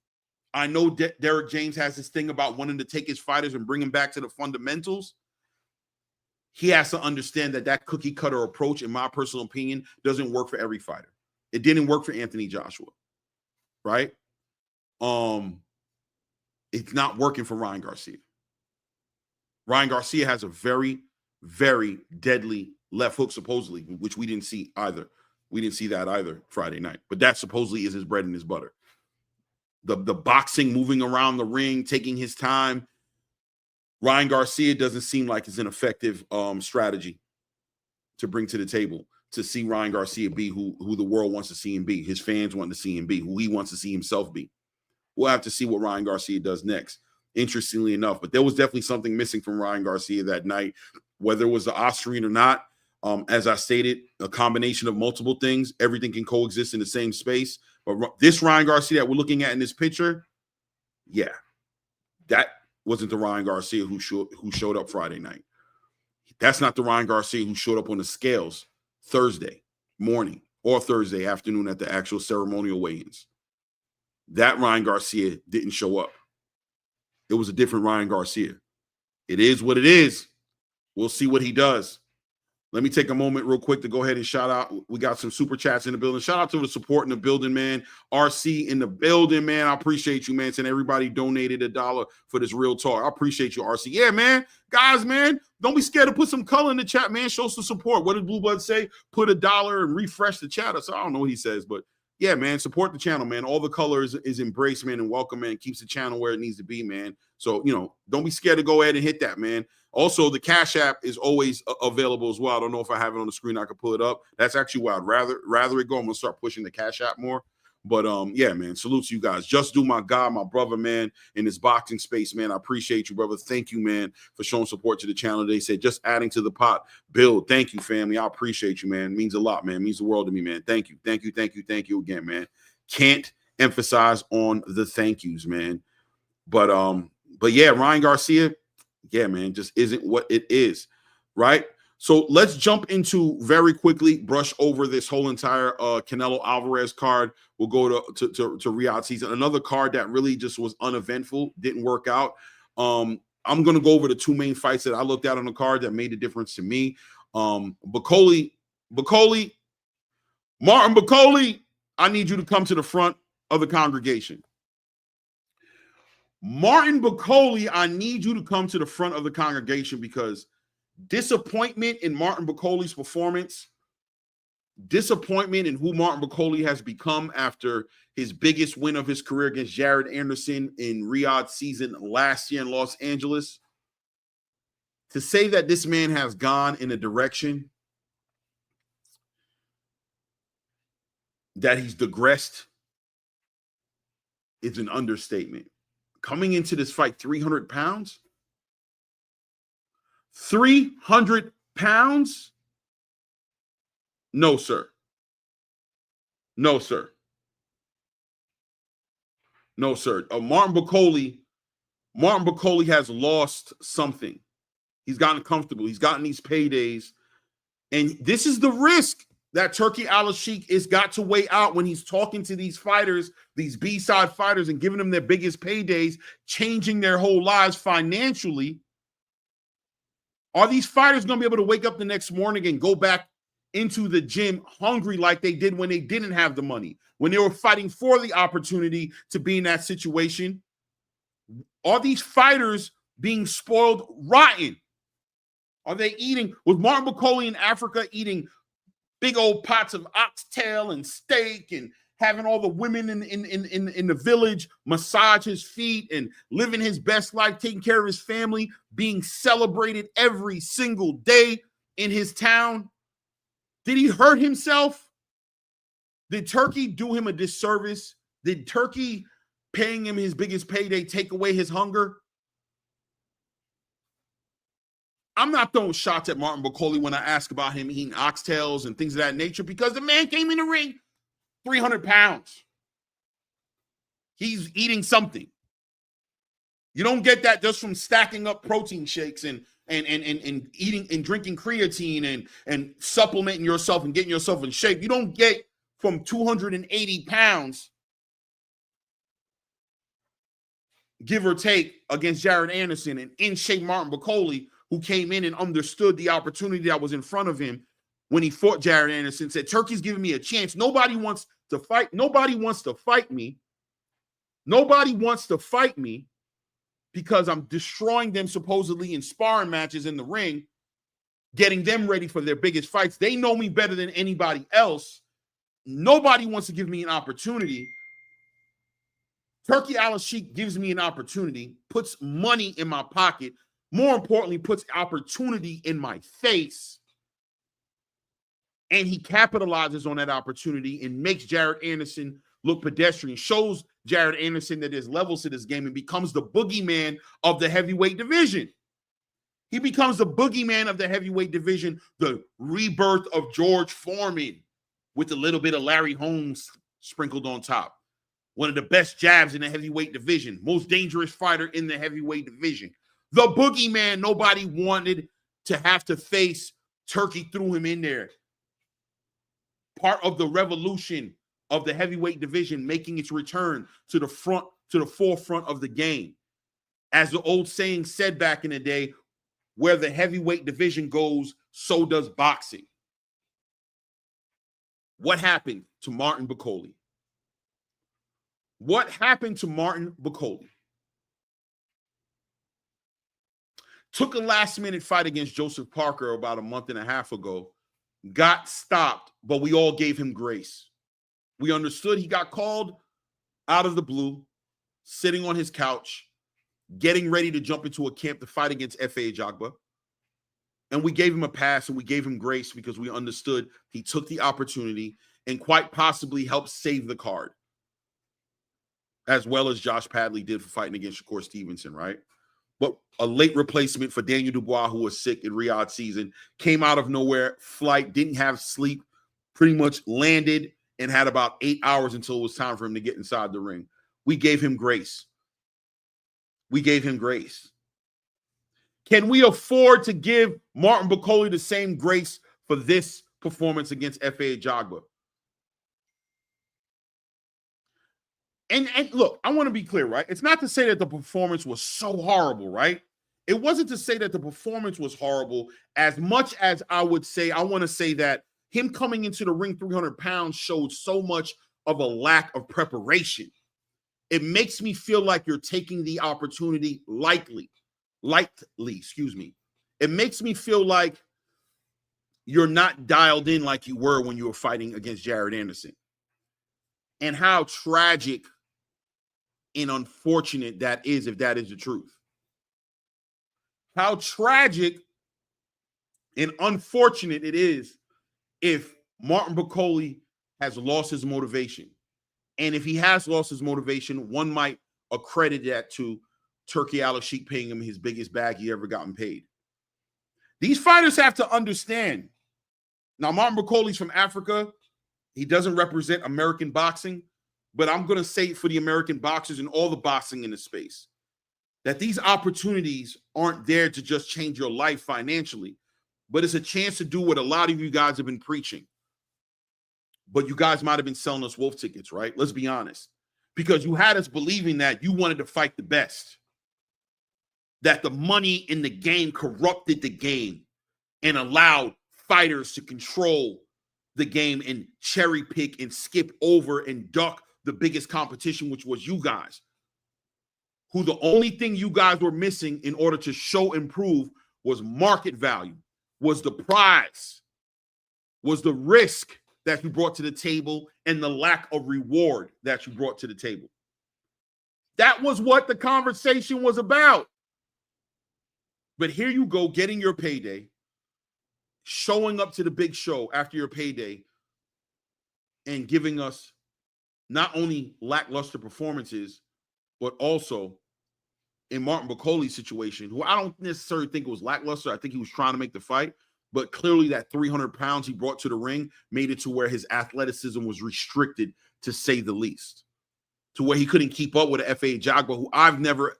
[SPEAKER 2] I know Derek James has this thing about wanting to take his fighters and bring them back to the fundamentals. He has to understand that that cookie cutter approach, in my personal opinion, doesn't work for every fighter. It didn't work for Anthony Joshua, right? It's not working for Ryan Garcia. Ryan Garcia has a very, very deadly left hook, supposedly, which we didn't see either. We didn't see that either Friday night. But that supposedly is his bread and his butter. The boxing, moving around the ring, taking his time. Ryan Garcia doesn't seem like it's an effective strategy to bring to the table to see Ryan Garcia be who the world wants to see him be. His fans want to see him be, who he wants to see himself be. We'll have to see what Ryan Garcia does next, interestingly enough. But there was definitely something missing from Ryan Garcia that night, whether it was the OSTARINE or not. As I stated, a combination of multiple things. Everything can coexist in the same space. But this Ryan Garcia that we're looking at in this picture, yeah, that wasn't the Ryan Garcia who showed up Friday night. That's not the Ryan Garcia who showed up on the scales Thursday morning or Thursday afternoon at the actual ceremonial weigh-ins. That Ryan Garcia didn't show up. It was a different Ryan Garcia. It is what it is. We'll see what he does. Let me take a moment real quick to go ahead and shout out. We got some super chats in the building. Shout out to the support in the building, man. RC in the building, man. I appreciate you, man. And everybody donated $1 for this real talk. I appreciate you, RC. Yeah, man. Guys, man, don't be scared to put some color in the chat, man. Show some support. What did Blue Blood say? Put $1 and refresh the chat. So I don't know what he says, but yeah, man, support the channel, man. All the color is embraced, man, and welcome, man. Keeps the channel where it needs to be, man. So, don't be scared to go ahead and hit that, man. Also, the Cash App is always available as well. I don't know if I have it on the screen. I could pull it up. That's actually where I'd rather it go. I'm going to start pushing the Cash App more. But, yeah, man, salute to you guys. Just Do, my God, my brother, man, in this boxing space, man. I appreciate you, brother. Thank you, man, for showing support to the channel. They said just adding to the pot. Build. Thank you, family. I appreciate you, man. It means a lot, man. It means the world to me, man. Thank you. Thank you. Thank you. Thank you again, man. Can't emphasize on the thank yous, man. But yeah, Ryan Garcia, yeah, man, just isn't what it is, right? So let's jump into very quickly, brush over this whole entire Canelo Alvarez card. We'll go to Riyadh season. Another card that really just was uneventful, didn't work out. I'm going to go over the two main fights that I looked at on the card that made a difference to me. Martin Bakole, I need you to come to the front of the congregation. Martin Bakole, I need you to come to the front of the congregation because disappointment in Martin Bakole's performance, disappointment in who Martin Bakole has become after his biggest win of his career against Jared Anderson in Riyadh season last year in Los Angeles. To say that this man has gone in a direction that he's digressed is an understatement. Coming into this fight, 300 pounds? 300 pounds? No, sir. No, sir. No, sir. Martin Bakole has lost something. He's gotten comfortable. He's gotten these paydays. And this is the risk that Turki Al-Sheikh has got to weigh out when he's talking to these fighters, these B-side fighters, and giving them their biggest paydays, changing their whole lives financially. Are these fighters going to be able to wake up the next morning and go back into the gym hungry like they did when they didn't have the money, when they were fighting for the opportunity to be in that situation? Are these fighters being spoiled rotten? Are they eating, was Martin Bakole in Africa eating big old pots of oxtail and steak and having all the women in the village massage his feet and living his best life, taking care of his family, being celebrated every single day in his town? Did he hurt himself? Did Turki do him a disservice? Did Turki paying him his biggest payday take away his hunger? I'm not throwing shots at Martin Bakole when I ask about him eating oxtails and things of that nature, because the man came in the ring 300 pounds. He's eating something. You don't get that just from stacking up protein shakes and eating and drinking creatine and supplementing yourself and getting yourself in shape. You don't get from 280 pounds, give or take, against Jared Anderson and in shape Martin Bakole, who came in and understood the opportunity that was in front of him when he fought Jared Anderson, said, Turki's giving me a chance. Nobody wants to fight. Nobody wants to fight me. Nobody wants to fight me because I'm destroying them supposedly in sparring matches in the ring, getting them ready for their biggest fights. They know me better than anybody else. Nobody wants to give me an opportunity. Turki Al-Sheikh gives me an opportunity, puts money in my pocket, more importantly, puts opportunity in my face, and he capitalizes on that opportunity and makes Jared Anderson look pedestrian, shows Jared Anderson that there's levels to this game, and becomes the boogeyman of the heavyweight division. He becomes the boogeyman of the heavyweight division, the rebirth of George Foreman with a little bit of Larry Holmes sprinkled on top. One of the best jabs in the heavyweight division, most dangerous fighter in the heavyweight division. The boogeyman nobody wanted to have to face. Turki threw him in there. Part of the revolution of the heavyweight division making its return to the forefront of the game. As the old saying said back in the day, where the heavyweight division goes, so does boxing. What happened to Martin Bakole? What happened to Martin Bakole? Took a last-minute fight against Joseph Parker about a month and a half ago. Got stopped, but we all gave him grace. We understood he got called out of the blue, sitting on his couch, getting ready to jump into a camp to fight against F.A. Jagba. And we gave him a pass and we gave him grace because we understood he took the opportunity and quite possibly helped save the card, as well as Josh Padley did for fighting against Shakur Stevenson, right? But a late replacement for Daniel Dubois, who was sick in Riyadh season, came out of nowhere, flight, didn't have sleep, pretty much landed and had about 8 hours until it was time for him to get inside the ring. We gave him grace. We gave him grace. Can we afford to give Martin Bakole the same grace for this performance against F.A. Jagba? And look, I want to be clear, right? It's not to say that the performance was so horrible, right? It wasn't to say that the performance was horrible as much as I would say, I want to say that him coming into the ring 300 pounds showed so much of a lack of preparation. It makes me feel like you're taking the opportunity lightly, excuse me. It makes me feel like you're not dialed in like you were when you were fighting against Jared Anderson. And how tragic and unfortunate that is, if that is the truth. How tragic and unfortunate it is if Martin Bakole has lost his motivation. And if he has lost his motivation, one might accredit that to Turki Al-Sheikh paying him his biggest bag he ever gotten paid. These fighters have to understand. Now, Martin Bakole's from Africa. He doesn't represent American boxing, but I'm going to say it for the American boxers and all the boxing in the space, that these opportunities aren't there to just change your life financially, but it's a chance to do what a lot of you guys have been preaching. But you guys might have been selling us wolf tickets, right? Let's be honest. Because you had us believing that you wanted to fight the best, that the money in the game corrupted the game and allowed fighters to control the game and cherry pick and skip over and duck the biggest competition, which was you guys, who the only thing you guys were missing in order to show and prove was market value, was the prize, was the risk that you brought to the table, and the lack of reward that you brought to the table. That was what the conversation was about. But here you go, getting your payday, showing up to the big show after your payday, and giving us not only lackluster performances, but also in Martin Bakoli's situation, who I don't necessarily think it was lackluster. I think he was trying to make the fight, but clearly that 300 pounds he brought to the ring made it to where his athleticism was restricted, to say the least, to where he couldn't keep up with an F.A. Jagba, who I've never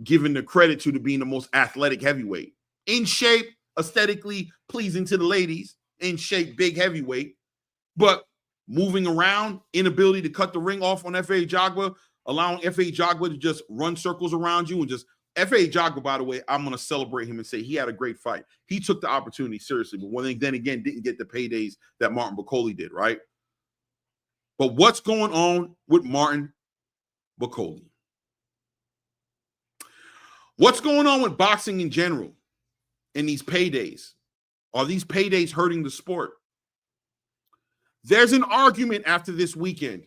[SPEAKER 2] given the credit to being the most athletic heavyweight. In shape, aesthetically pleasing to the ladies, in shape, big heavyweight, but moving around, inability to cut the ring off on F.A. Jagba, allowing F.A. Jagba to just run circles around you and just F.A. Jagba, by the way, I'm going to celebrate him and say he had a great fight. He took the opportunity seriously, but then again, didn't get the paydays that Martin Bakoli did, right? But what's going on with Martin Bakoli? What's going on with boxing in general in these paydays? Are these paydays hurting the sport? There's an argument after this weekend,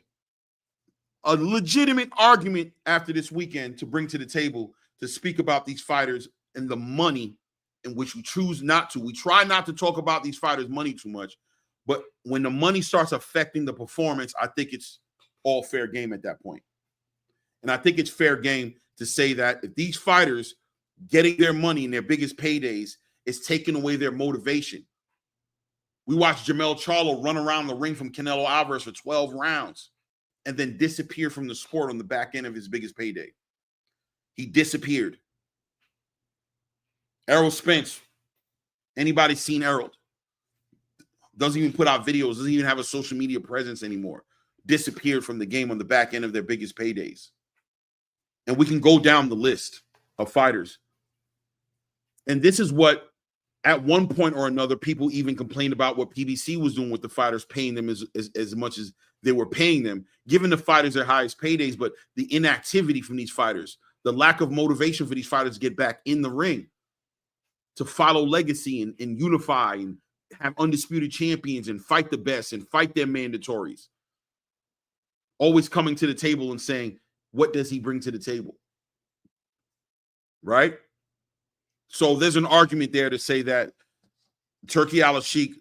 [SPEAKER 2] a legitimate argument after this weekend to bring to the table to speak about these fighters and the money in which we choose not to. We try not to talk about these fighters' money too much, but when the money starts affecting the performance, I think it's all fair game at that point. And I think it's fair game to say that if these fighters getting their money in their biggest paydays is taking away their motivation. We watched Jermell Charlo run around the ring from Canelo Alvarez for 12 rounds and then disappear from the sport on the back end of his biggest payday. He disappeared. Errol Spence, anybody seen Errol? Doesn't even put out videos, doesn't even have a social media presence anymore. Disappeared from the game on the back end of their biggest paydays. And we can go down the list of fighters. And this is what, at one point or another, people even complained about what PBC was doing with the fighters, paying them as much as they were paying them, giving the fighters their highest paydays, but the inactivity from these fighters, the lack of motivation for these fighters to get back in the ring, to follow legacy and unify and have undisputed champions and fight the best and fight their mandatories. Always coming to the table and saying, what does he bring to the table? Right? So there's an argument there to say that Turki Al-Sheikh,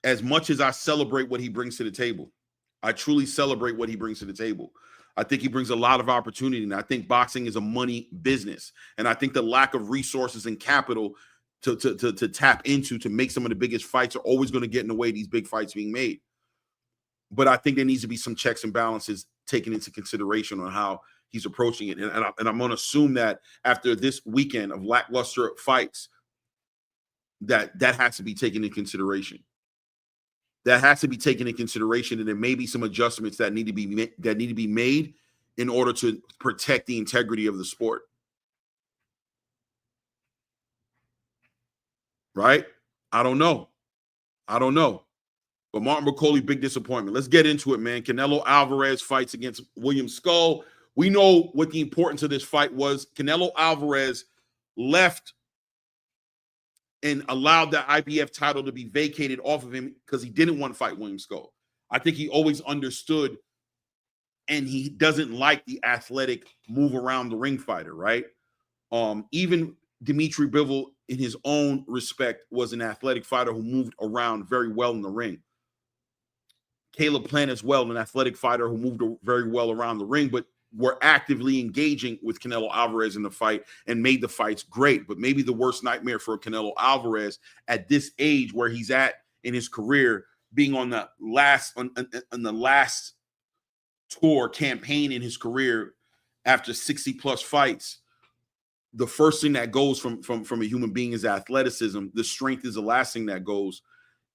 [SPEAKER 2] as much as I celebrate what he brings to the table, I truly celebrate what he brings to the table. I think he brings a lot of opportunity, and I think boxing is a money business. And I think the lack of resources and capital to tap into to make some of the biggest fights are always going to get in the way of these big fights being made. But I think there needs to be some checks and balances taken into consideration on how he's approaching it. And I'm going to assume that after this weekend of lackluster fights, that has to be taken into consideration. That has to be taken into consideration, and there may be some adjustments that need to be made in order to protect the integrity of the sport. Right? I don't know. But Martin Bakoli, big disappointment. Let's get into it, man. Canelo Alvarez fights against William Skull. We know what the importance of this fight was. Canelo Alvarez left and allowed that IBF title to be vacated off of him because he didn't want to fight William Skull. I think he always understood, and he doesn't like the athletic move around the ring fighter, right? Even Dimitri Bivol, in his own respect, was an athletic fighter who moved around very well in the ring. Caleb Plant as well, an athletic fighter who moved very well around the ring, but were actively engaging with Canelo Alvarez in the fight and made the fights great. But maybe the worst nightmare for Canelo Alvarez at this age where he's at in his career, being on the last tour campaign in his career after 60 plus fights, the first thing that goes from a human being is athleticism. The strength is the last thing that goes.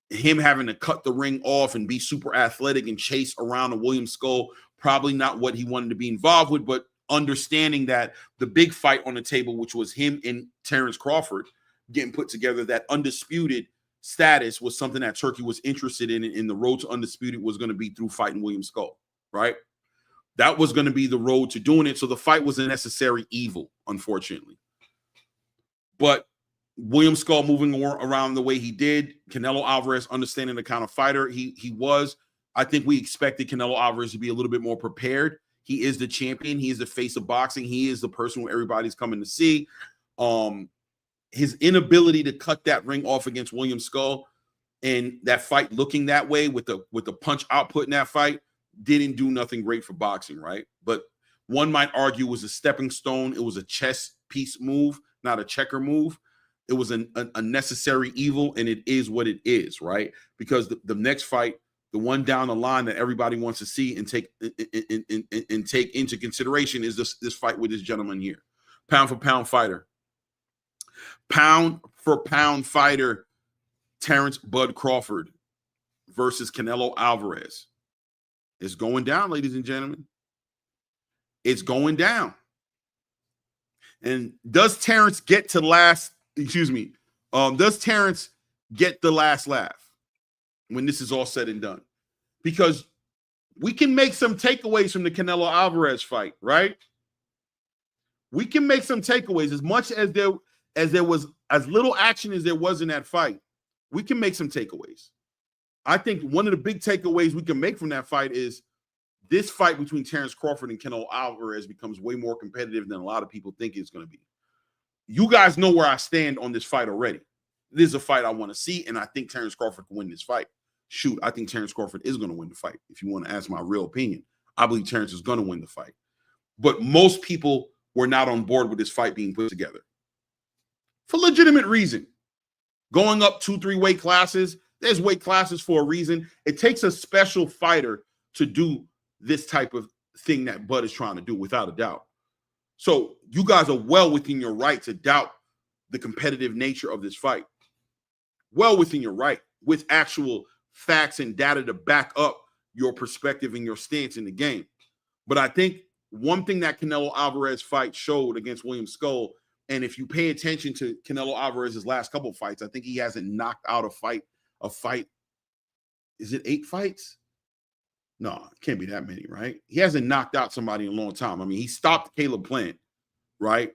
[SPEAKER 2] Him having to cut the ring off and be super athletic and chase around a William Skull, probably not what he wanted to be involved with, but understanding that the big fight on the table, which was him and Terence Crawford getting put together, that undisputed status was something that Turkey was interested in, and the road to undisputed was going to be through fighting William Skull, right? That was going to be the road to doing it. So the fight was a necessary evil, unfortunately. But William Skull moving around the way he did, Canelo Alvarez understanding the kind of fighter he was. I think we expected Canelo Alvarez to be a little bit more prepared. He is the champion. He is the face of boxing. He is the person who everybody's coming to see. His inability to cut that ring off against William Skull and that fight looking that way with the punch output in that fight didn't do nothing great for boxing, right? But one might argue it was a stepping stone. It was a chess piece move, not a checker move. It was a necessary evil, and it is what it is, right? Because the next fight, the one down the line that everybody wants to see and take into consideration is this fight with this gentleman here. Pound for pound fighter. Pound for pound fighter, Terence Bud Crawford versus Canelo Alvarez. It's going down, ladies and gentlemen. It's going down. And does Terence get to last, does Terence get the last laugh when this is all said and done? Because we can make some takeaways from the Canelo Alvarez fight, right? We can make some takeaways. As much as there was as little action as there was in that fight, we can make some takeaways. I think one of the big takeaways we can make from that fight is this fight between Terence Crawford and Canelo Alvarez becomes way more competitive than a lot of people think it's going to be. You guys know where I stand on this fight already. This is a fight I want to see, and I think Terence Crawford can win this fight. Shoot, I think Terence Crawford is going to win the fight. If you want to ask my real opinion, I believe Terence is going to win the fight. But most people were not on board with this fight being put together for legitimate reason. Going up 2-3 weight classes, there's weight classes for a reason. It takes a special fighter to do this type of thing that Bud is trying to do, without a doubt. So you guys are well within your right to doubt the competitive nature of this fight. Well within your right, with actual facts and data to back up your perspective and your stance in the game. But I think one thing that Canelo Alvarez fight showed against William Skull, and if you pay attention to Canelo Alvarez's last couple fights, I think he hasn't knocked out a fight. Is it 8 fights? No, it can't be that many, right? He hasn't knocked out somebody in a long time. I mean, he stopped Caleb Plant, right?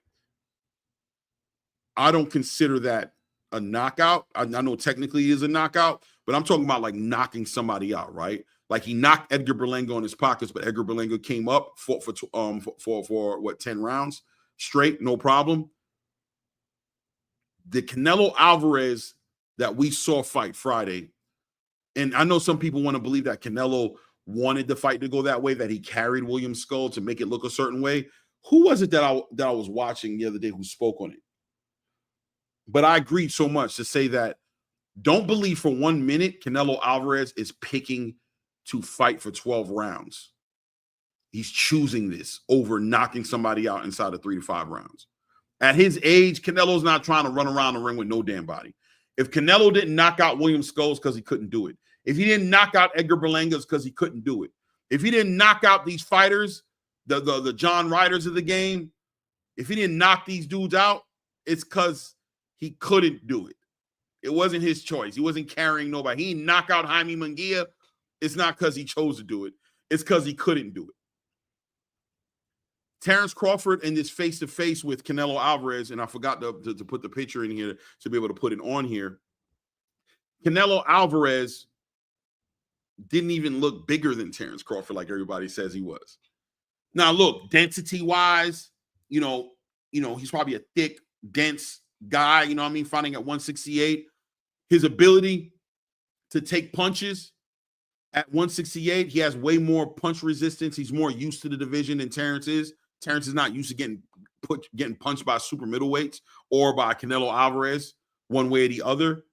[SPEAKER 2] I don't consider that a knockout. I know technically it is a knockout, but I'm talking about like knocking somebody out, right? Like he knocked Edgar Berlanga on his pockets, but Edgar Berlanga came up for 10 rounds straight, no problem. The Canelo Alvarez that we saw fight Friday, and I know some people want to believe that Canelo wanted the fight to go that way, that he carried William Skull to make it look a certain way. Who was it that I was watching the other day who spoke on it? But I agreed so much to say that don't believe for 1 minute Canelo Alvarez is picking to fight for 12 rounds. He's choosing this over knocking somebody out inside of 3 to 5 rounds. At his age, Canelo's not trying to run around the ring with no damn body. If Canelo didn't knock out William Skulls because he couldn't do it, if he didn't knock out Edgar Berlanga because he couldn't do it, if he didn't knock out these fighters, the John Ryders of the game, if he didn't knock these dudes out, it's because he couldn't do it. It wasn't his choice. He wasn't carrying nobody. He didn't knock out Jaime Munguia. It's not because he chose to do it. It's because he couldn't do it. Terence Crawford in this face-to-face with Canelo Alvarez, and I forgot to put the picture in here to be able to put it on here. Canelo Alvarez didn't even look bigger than Terence Crawford like everybody says he was. Now, look, density-wise, he's probably a thick, dense guy, fighting at 168. His ability to take punches at 168, he has way more punch resistance. He's more used to the division than Terence is. Terence is not used to getting punched by super middleweights or by Canelo Alvarez one way or the other.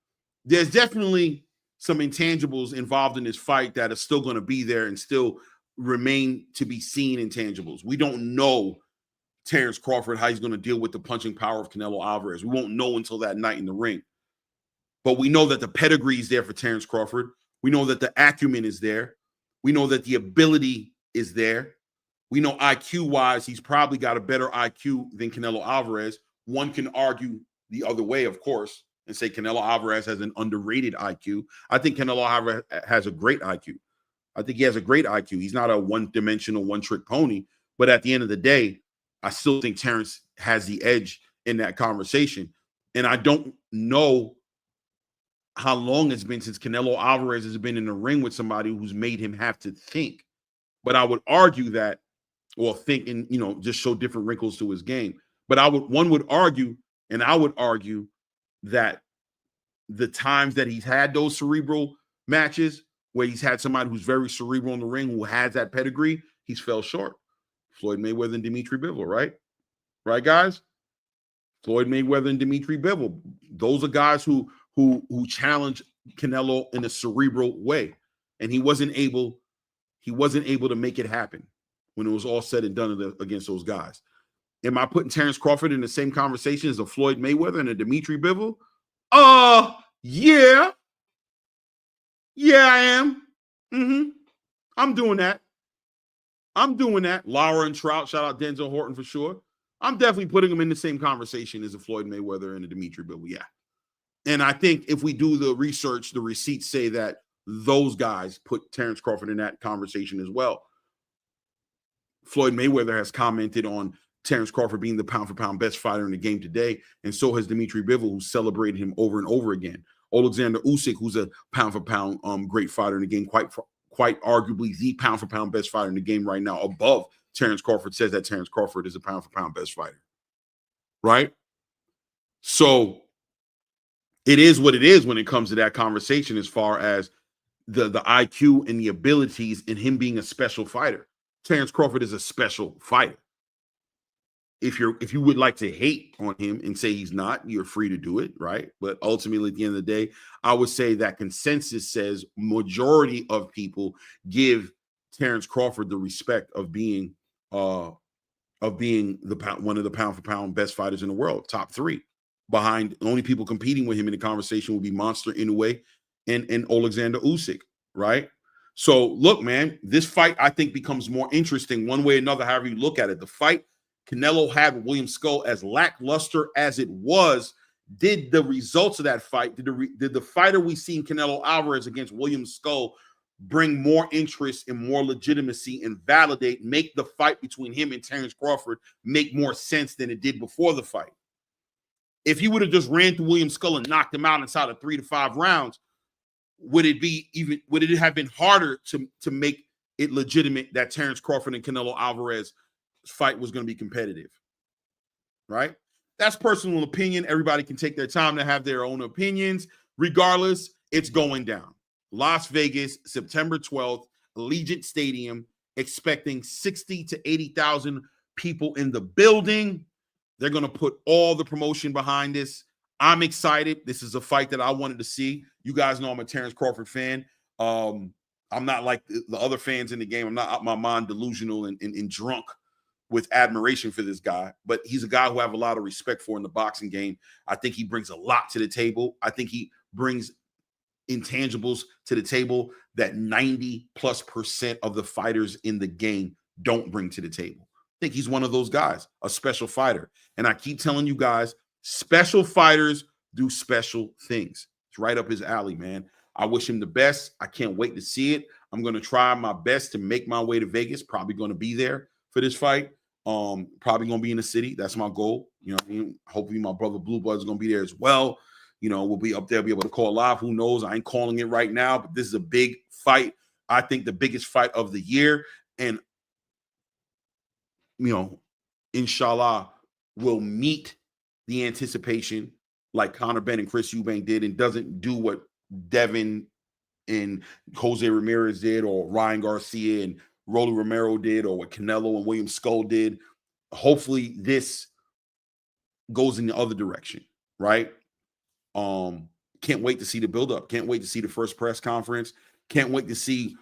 [SPEAKER 2] There's definitely some intangibles involved in this fight that are still going to be there and still remain to be seen intangibles. We don't know Terence Crawford, how he's going to deal with the punching power of Canelo Alvarez. We won't know until that night in the ring. But we know that the pedigree is there for Terence Crawford. We know that the acumen is there. We know that the ability is there. We know IQ-wise, he's probably got a better IQ than Canelo Alvarez. One can argue the other way, of course, and say Canelo Alvarez has an underrated IQ. I think Canelo Alvarez has a great IQ. I think he has a great IQ. He's not a one-dimensional, one-trick pony. But at the end of the day, I still think Terence has the edge in that conversation. And I don't know how long it's been since Canelo Alvarez has been in the ring with somebody who's made him have to think. But I would argue that, or think, and just show different wrinkles to his game. But one would argue, and I would argue that the times that he's had those cerebral matches where he's had somebody who's very cerebral in the ring who has that pedigree, he's fell short. Floyd Mayweather and Dimitri Bivol, right? Right, guys? Floyd Mayweather and Dimitri Bivol. Those are guys who challenged Canelo in a cerebral way. And he wasn't able to make it happen when it was all said and done against those guys. Am I putting Terence Crawford in the same conversation as a Floyd Mayweather and a Dimitri Bivol? Yeah. Yeah, I am. I'm doing that. Lara and Trout, shout out Denzel Horton for sure. I'm definitely putting him in the same conversation as a Floyd Mayweather and a Dimitri Bivol. Yeah. And I think if we do the research, the receipts say that those guys put Terence Crawford in that conversation as well. Floyd Mayweather has commented on Terence Crawford being the pound-for-pound best fighter in the game today, and so has Dimitri Bivol, who celebrated him over and over again. Alexander Usyk, who's a pound-for-pound great fighter in the game, quite arguably the pound-for-pound best fighter in the game right now, above Terence Crawford, says that Terence Crawford is a pound-for-pound best fighter, right? So it is what it is when it comes to that conversation as far as the IQ and the abilities and him being a special fighter. Terence Crawford is a special fighter. If you would like to hate on him and say he's not, you're free to do it, right? But ultimately, at the end of the day, I would say that consensus says majority of people give Terence Crawford the respect of being one of the pound for pound best fighters in the world, top three. Behind the only people competing with him in the conversation will be Monsta Inoue and Alexander Usyk, right? So look, man, this fight I think becomes more interesting one way or another, however you look at it. The fight Canelo had with William Skull, as lackluster as it was, did the results of that fight, did the fighter we seen Canelo Alvarez against William Skull bring more interest and more legitimacy and make the fight between him and Terence Crawford make more sense than it did before the fight? If he would have just ran through William Skull and knocked him out inside of 3 to 5 rounds, would it have been harder to make it legitimate that Terence Crawford and Canelo Alvarez fight was going to be competitive, right? That's personal opinion. Everybody can take their time to have their own opinions. Regardless, it's going down. Las Vegas, September 12th, Allegiant Stadium, expecting 60 to 80,000 people in the building. They're going to put all the promotion behind this. I'm excited. This is a fight that I wanted to see. You guys know I'm a Terence Crawford fan. I'm not like the other fans in the game. I'm not out my mind delusional and drunk with admiration for this guy, but he's a guy who I have a lot of respect for in the boxing game. I think he brings a lot to the table. I think he brings intangibles to the table that 90+% of the fighters in the game don't bring to the table. I think he's one of those guys, a special fighter. And I keep telling you guys, special fighters do special things. It's right up his alley, man. I wish him the best. I can't wait to see it. I'm going to try my best to make my way to Vegas. Probably going to be there for this fight. Probably going to be in the city. That's my goal. You know what I mean? Hopefully my brother Blue Blood is going to be there as well. You know, we'll be up there, be able to call live. Who knows? I ain't calling it right now, but this is a big fight. I think the biggest fight of the year. And, you know, inshallah, will meet the anticipation like Conor Benn and Chris Eubank did, and doesn't do what Devin and Jose Ramirez did, or Ryan Garcia and Rolly Romero did, or what Canelo and William Skull did. Hopefully this goes in the other direction, right? Can't wait to see the buildup. Can't wait to see the first press conference. Can't wait to see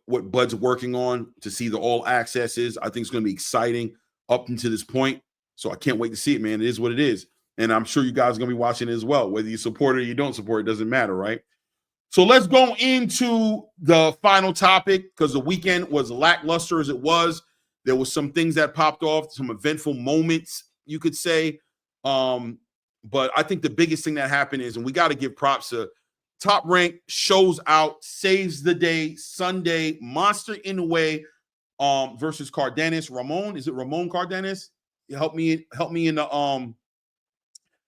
[SPEAKER 2] what Bud's working on, to see the all accesses. I think it's going to be exciting up until this point. So I can't wait to see it, man. It is what it is. And I'm sure you guys are going to be watching it as well. Whether you support it or you don't support it, doesn't matter, right? So let's go into the final topic, because the weekend was lackluster as it was. There was some things that popped off, some eventful moments, you could say. But I think the biggest thing that happened is, and we got to give props to Top Rank, shows out, saves the day, Sunday, Monsta in the way versus Cardenas. Ramon, is it Ramon Cardenas? Help me in the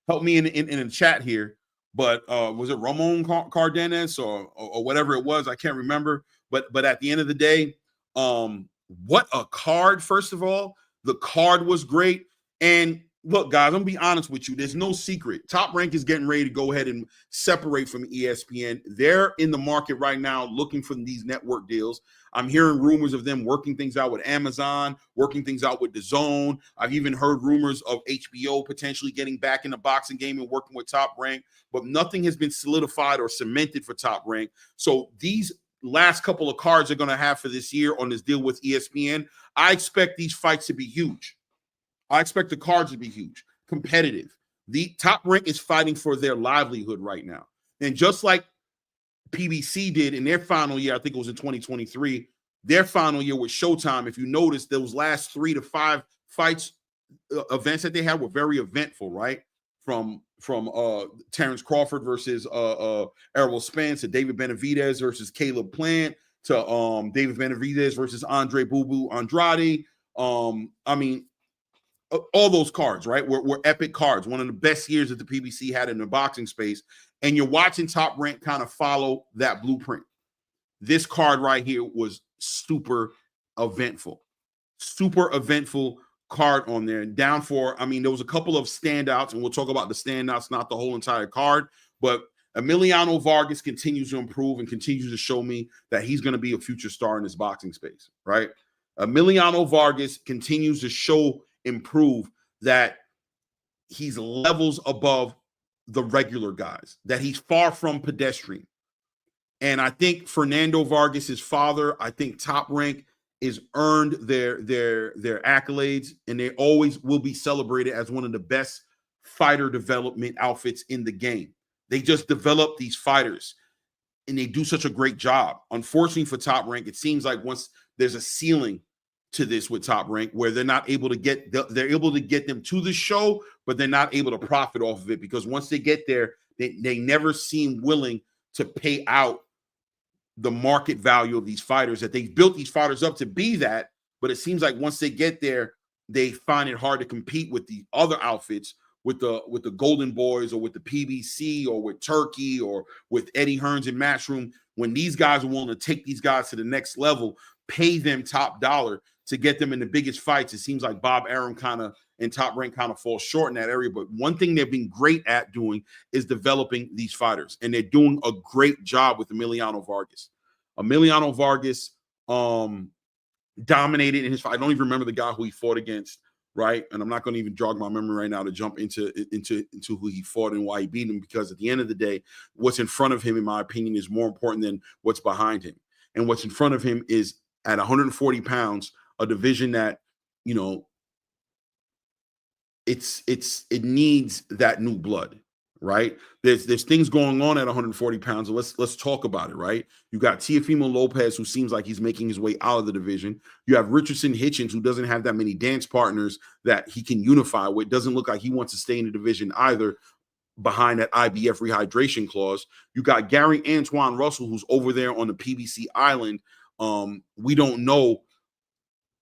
[SPEAKER 2] in the chat here. But was it Ramon Cardenas or whatever it was? I can't remember. But at the end of the day, what a card! First of all, the card was great. And look, guys, I'm gonna be honest with you. There's no secret. Top Rank is getting ready to go ahead and separate from ESPN. They're in the market right now looking for these network deals. I'm hearing rumors of them working things out with Amazon, working things out with DAZN. I've even heard rumors of HBO potentially getting back in the boxing game and working with Top Rank, but nothing has been solidified or cemented for Top Rank. So these last couple of cards they're going to have for this year on this deal with ESPN, I expect these fights to be huge. I expect the cards to be huge, competitive. The Top Rank is fighting for their livelihood right now. And just like PBC did in their final year, I think it was in 2023, their final year with Showtime, if you notice, those last 3 to 5 fights, events that they had were very eventful, right? From Terence Crawford versus Errol Spence, to David Benavidez versus Caleb Plant, to David Benavidez versus Andre Boo Boo Andrade. I mean, all those cards, right, were epic cards. One of the best years that the PBC had in the boxing space. And you're watching Top Rank kind of follow that blueprint. This card right here was super eventful card on there. Down for, I mean, there was a couple of standouts, and we'll talk about the standouts, not the whole entire card. But Emiliano Vargas continues to improve and continues to show me that he's going to be a future star in this boxing space, right? Emiliano Vargas continues to improve that he's levels above the regular guys, that he's far from pedestrian. And I think Fernando Vargas's father, I think Top Rank is earned their accolades, and they always will be celebrated as one of the best fighter development outfits in the game. They just develop these fighters, and they do such a great job. Unfortunately for Top Rank, it seems like once there's a ceiling to this with Top Rank, where they're not able to get, they're able to get them to the show, but they're not able to profit off of it, because once they get there, they never seem willing to pay out the market value of these fighters, that they've built these fighters up to be that. But it seems like once they get there, they find it hard to compete with the other outfits, with the Golden Boys, or with the PBC, or with Turkey, or with Eddie Hearns and Matchroom. When these guys are willing to take these guys to the next level, pay them top dollar to get them in the biggest fights, it seems like Bob Arum and Top Rank kind of falls short in that area. But one thing they've been great at doing is developing these fighters, and they're doing a great job with Emiliano Vargas. Emiliano Vargas dominated in his fight. I don't even remember the guy who he fought against, right? And I'm not going to even jog my memory right now to jump into who he fought and why he beat him, because at the end of the day, what's in front of him, in my opinion, is more important than what's behind him. And what's in front of him is, at 140 pounds, a division that, you know, it needs that new blood, right? There's things going on at 140 pounds. Let's talk about it, right? You got Teofimo Lopez, who seems like he's making his way out of the division. You have Richardson Hitchens, who doesn't have that many dance partners that he can unify with. Doesn't look like he wants to stay in the division either, behind that IBF rehydration clause. You got Gary Antoine Russell, who's over there on the PBC island. We don't know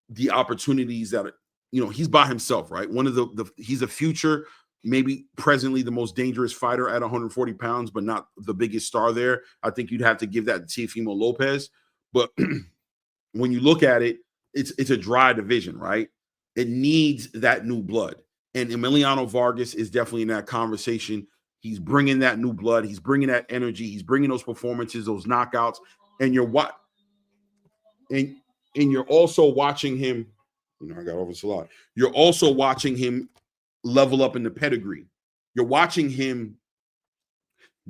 [SPEAKER 2] the opportunities that, you know, he's by himself, right? One of he's a future, maybe presently the most dangerous fighter at 140 pounds, but not the biggest star there. I think you'd have to give that to Teofimo Lopez. But when you look at it, it's a dry division, right? It needs that new blood. And Emiliano Vargas is definitely in that conversation. He's bringing that new blood. He's bringing that energy. He's bringing those performances, those knockouts. And you're also watching him. You know, I got over this a lot. You're also watching him level up in the pedigree. You're watching him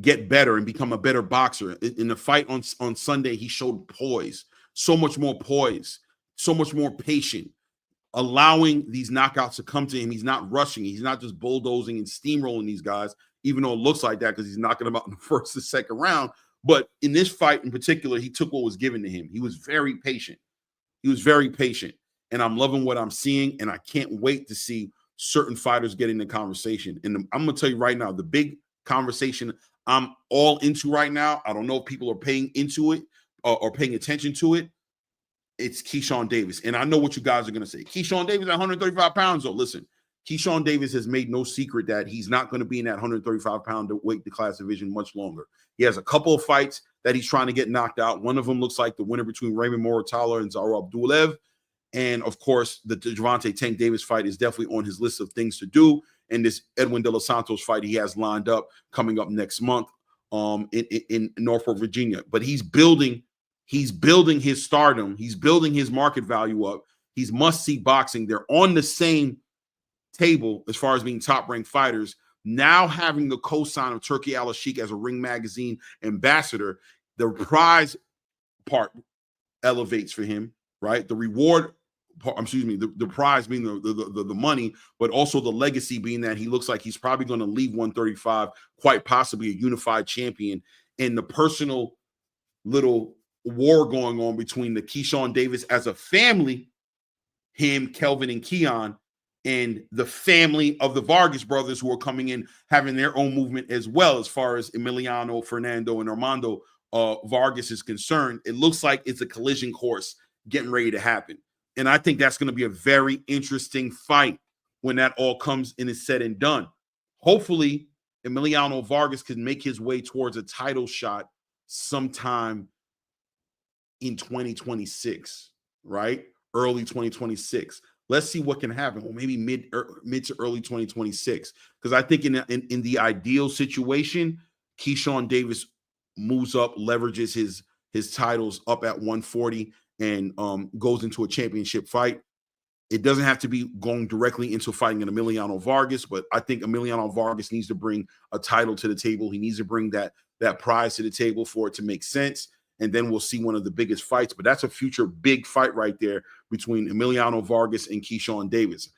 [SPEAKER 2] get better and become a better boxer. In the fight on Sunday, he showed poise. so much more poised, so much more patient, allowing these knockouts to come to him. He's not rushing. He's not just bulldozing and steamrolling these guys, even though it looks like that because he's knocking them out in the first and second round. But in this fight in particular, he took what was given to him. He was very patient. He was very patient. And I'm loving what I'm seeing, and I can't wait to see certain fighters get in the conversation. And I'm going to tell you right now, the big conversation I'm all into right now, I don't know if people are paying into it or paying attention to it, it's Keyshawn Davis. And I know what you guys are going to say. Keyshawn Davis at 135 pounds. So listen, Keyshawn Davis has made no secret that he's not going to be in that 135-pound weight class division much longer. He has a couple of fights that he's trying to get knocked out. One of them looks like the winner between Raymond Moratala and Zara Abdullaev. And, of course, the Gervonta Tank Davis fight is definitely on his list of things to do. And this Edwin De Los Santos fight he has lined up coming up next month in Norfolk, Virginia. But he's building his stardom. He's building his market value up. He's must-see boxing. They're on the same table as far as being top-ranked fighters. Now having the cosign of Turki Al-Sheikh as a Ring Magazine ambassador, the prize part elevates for him, right? The reward part, the prize being the money, but also the legacy being that he looks like he's probably going to leave 135, quite possibly a unified champion. And the personal little war going on between the Keyshawn Davis as a family, him, Kelvin, and Keon, and the family of the Vargas brothers who are coming in, having their own movement as well, as far as Emiliano, Fernando, and Armando Vargas is concerned. It looks like it's a collision course getting ready to happen. And I think that's going to be a very interesting fight when that all comes and is said and done. Hopefully, Emiliano Vargas can make his way towards a title shot sometime in 2026, right? Early 2026. Let's see what can happen. Well, maybe mid to early 2026. Because I think in the ideal situation, Keyshawn Davis moves up, leverages his titles up at 140, and goes into a championship fight. It doesn't have to be going directly into fighting an Emiliano Vargas, but I think Emiliano Vargas needs to bring a title to the table. He needs to bring that prize to the table for it to make sense. And then we'll see one of the biggest fights. But that's a future big fight right there between Emiliano Vargas and Keyshawn Davis.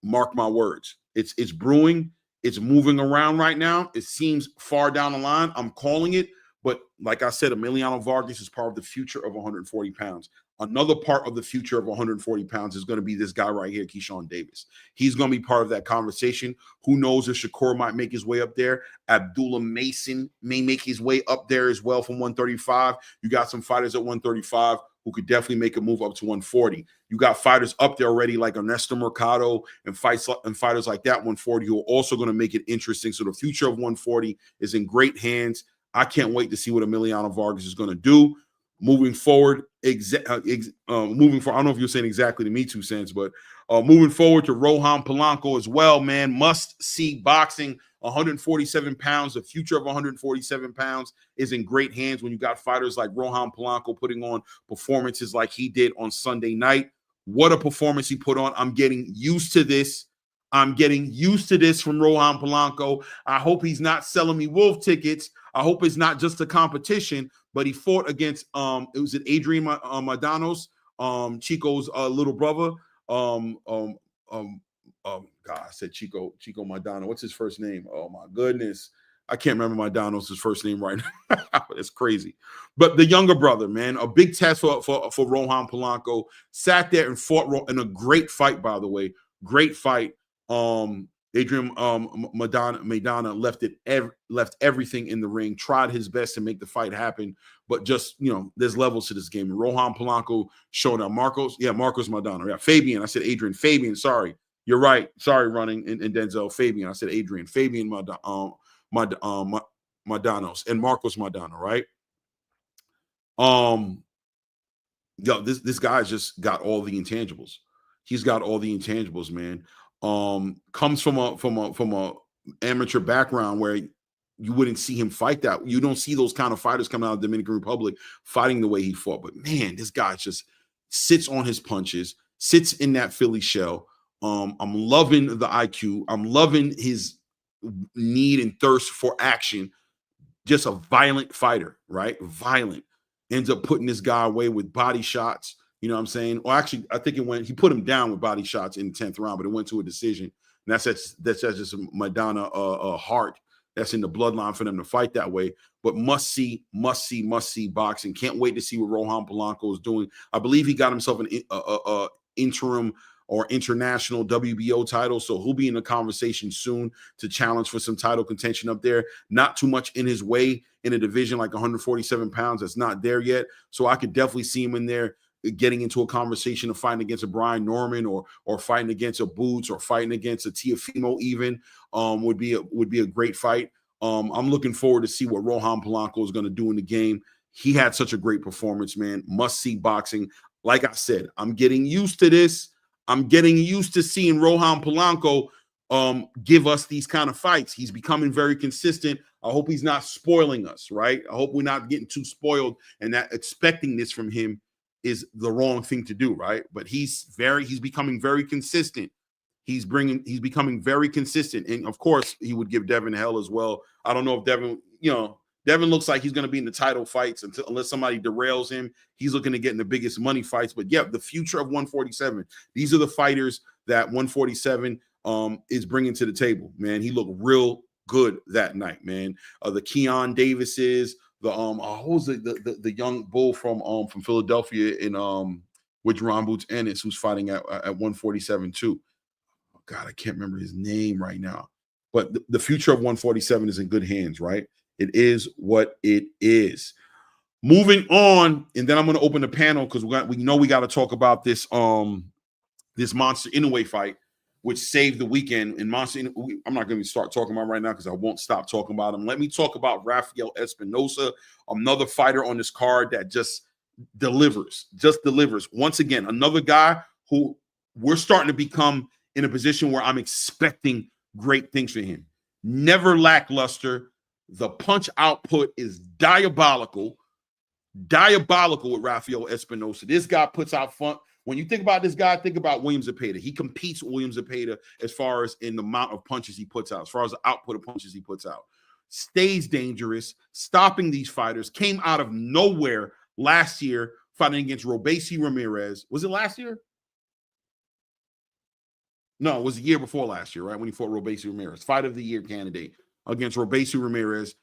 [SPEAKER 2] Mark my words. It's brewing. It's moving around right now. It seems far down the line. I'm calling it. But like I said, Emiliano Vargas is part of the future of 140 pounds. Another part of the future of 140 pounds is going to be this guy right here, Keyshawn Davis. He's going to be part of that conversation. Who knows if Shakur might make his way up there. Abdullah Mason may make his way up there as well from 135. You got some fighters at 135 who could definitely make a move up to 140. You got fighters up there already like Ernesto Mercado and fighters like that 140 who are also going to make it interesting. So the future of 140 is in great hands. I can't wait to see what Emiliano Vargas is going to do. Moving forward, I don't know if you're saying exactly to me 2 cents, but moving forward to Rohan Polanco as well, man. Must see boxing, 147 pounds. The future of 147 pounds is in great hands when you got fighters like Rohan Polanco putting on performances like he did on Sunday night. What a performance he put on. I'm getting used to this. I'm getting used to this from Rohan Polanco. I hope he's not selling me wolf tickets. I hope it's not just a competition, but he fought against it was Adrian Madanos, Chico's little brother. God, I said Chico Madano. What's his first name? Oh my goodness. I can't remember Madanos' first name right now. It's crazy. But the younger brother, man, a big test for Rohan Polanco. Sat there and fought in a great fight, by the way. Great fight. Adrian Maidana left everything in the ring, tried his best to make the fight happen, but just, there's levels to this game. Rohan Polanco showed up. Marcos Maidana. Yeah, Fabian. I said Adrian. Fabian, sorry. You're right. Sorry, running and Denzel. Fabian. I said Adrian. Fabian Madanos and Marcos Maidana, right? This guy's just got all the intangibles. He's got all the intangibles, man. Comes from a amateur background where you wouldn't see him fight that. You don't see those kind of fighters coming out of the Dominican Republic fighting the way he fought. But man, this guy just sits on his punches, sits in that Philly shell. I'm loving the IQ. I'm loving his need and thirst for action. Just a violent fighter, right? Violent. ends up putting this guy away with body shots. You know what I'm saying? Or actually, I think he put him down with body shots in the 10th round, but it went to a decision. And that's just a Madonna heart that's in the bloodline for them to fight that way. But must see boxing. Can't wait to see what Rohan Polanco is doing. I believe he got himself an interim or international WBO title, so he'll be in the conversation soon to challenge for some title contention up there. Not too much in his way in a division like 147 pounds that's not there yet. So I could definitely see him in there getting into a conversation of fighting against a Brian Norman or fighting against a Boots or fighting against a Teofimo even would be a great fight. I'm looking forward to see what Rohan Polanco is going to do in the game. He had such a great performance, man. Must see boxing. Like I said, I'm getting used to this. I'm getting used to seeing Rohan Polanco give us these kind of fights. He's becoming very consistent. I hope he's not spoiling us, right? I hope we're not getting too spoiled and that expecting this from him is the wrong thing to do, right? But he's becoming very consistent. He's becoming very consistent. And of course, he would give Devin hell as well. I don't know if Devin looks like he's going to be in the title fights unless somebody derails him. He's looking to get in the biggest money fights. But yeah, the future of 147. These are the fighters that 147 is bringing to the table, man. He looked real good that night, man. The Keon Davises, what was the young bull from Philadelphia in with Jerron Boots Ennis, who's fighting at 147 too. Oh God, I can't remember his name right now. But the future of 147 is in good hands, right? It is what it is. Moving on, and then I'm going to open the panel because we got to talk about this this Monsta Inoue fight, which saved the weekend. And Monsta, I'm not going to start talking about right now because I won't stop talking about him. Let me talk about Rafael Espinosa, another fighter on this card that just delivers. Once again, another guy who we're starting to become in a position where I'm expecting great things for him. Never lackluster. The punch output is diabolical with Rafael Espinosa. This guy puts out fun. When you think about this guy, think about William Zepeda. He competes with William Zepeda as far as in the amount of punches he puts out, as far as the output of punches he puts out. Stays dangerous, stopping these fighters. Came out of nowhere last year fighting against Robeisy Ramirez. Was it last year? No, it was the year before last year, right? When he fought Robeisy Ramirez. Fight of the year candidate against Robeisy Ramirez.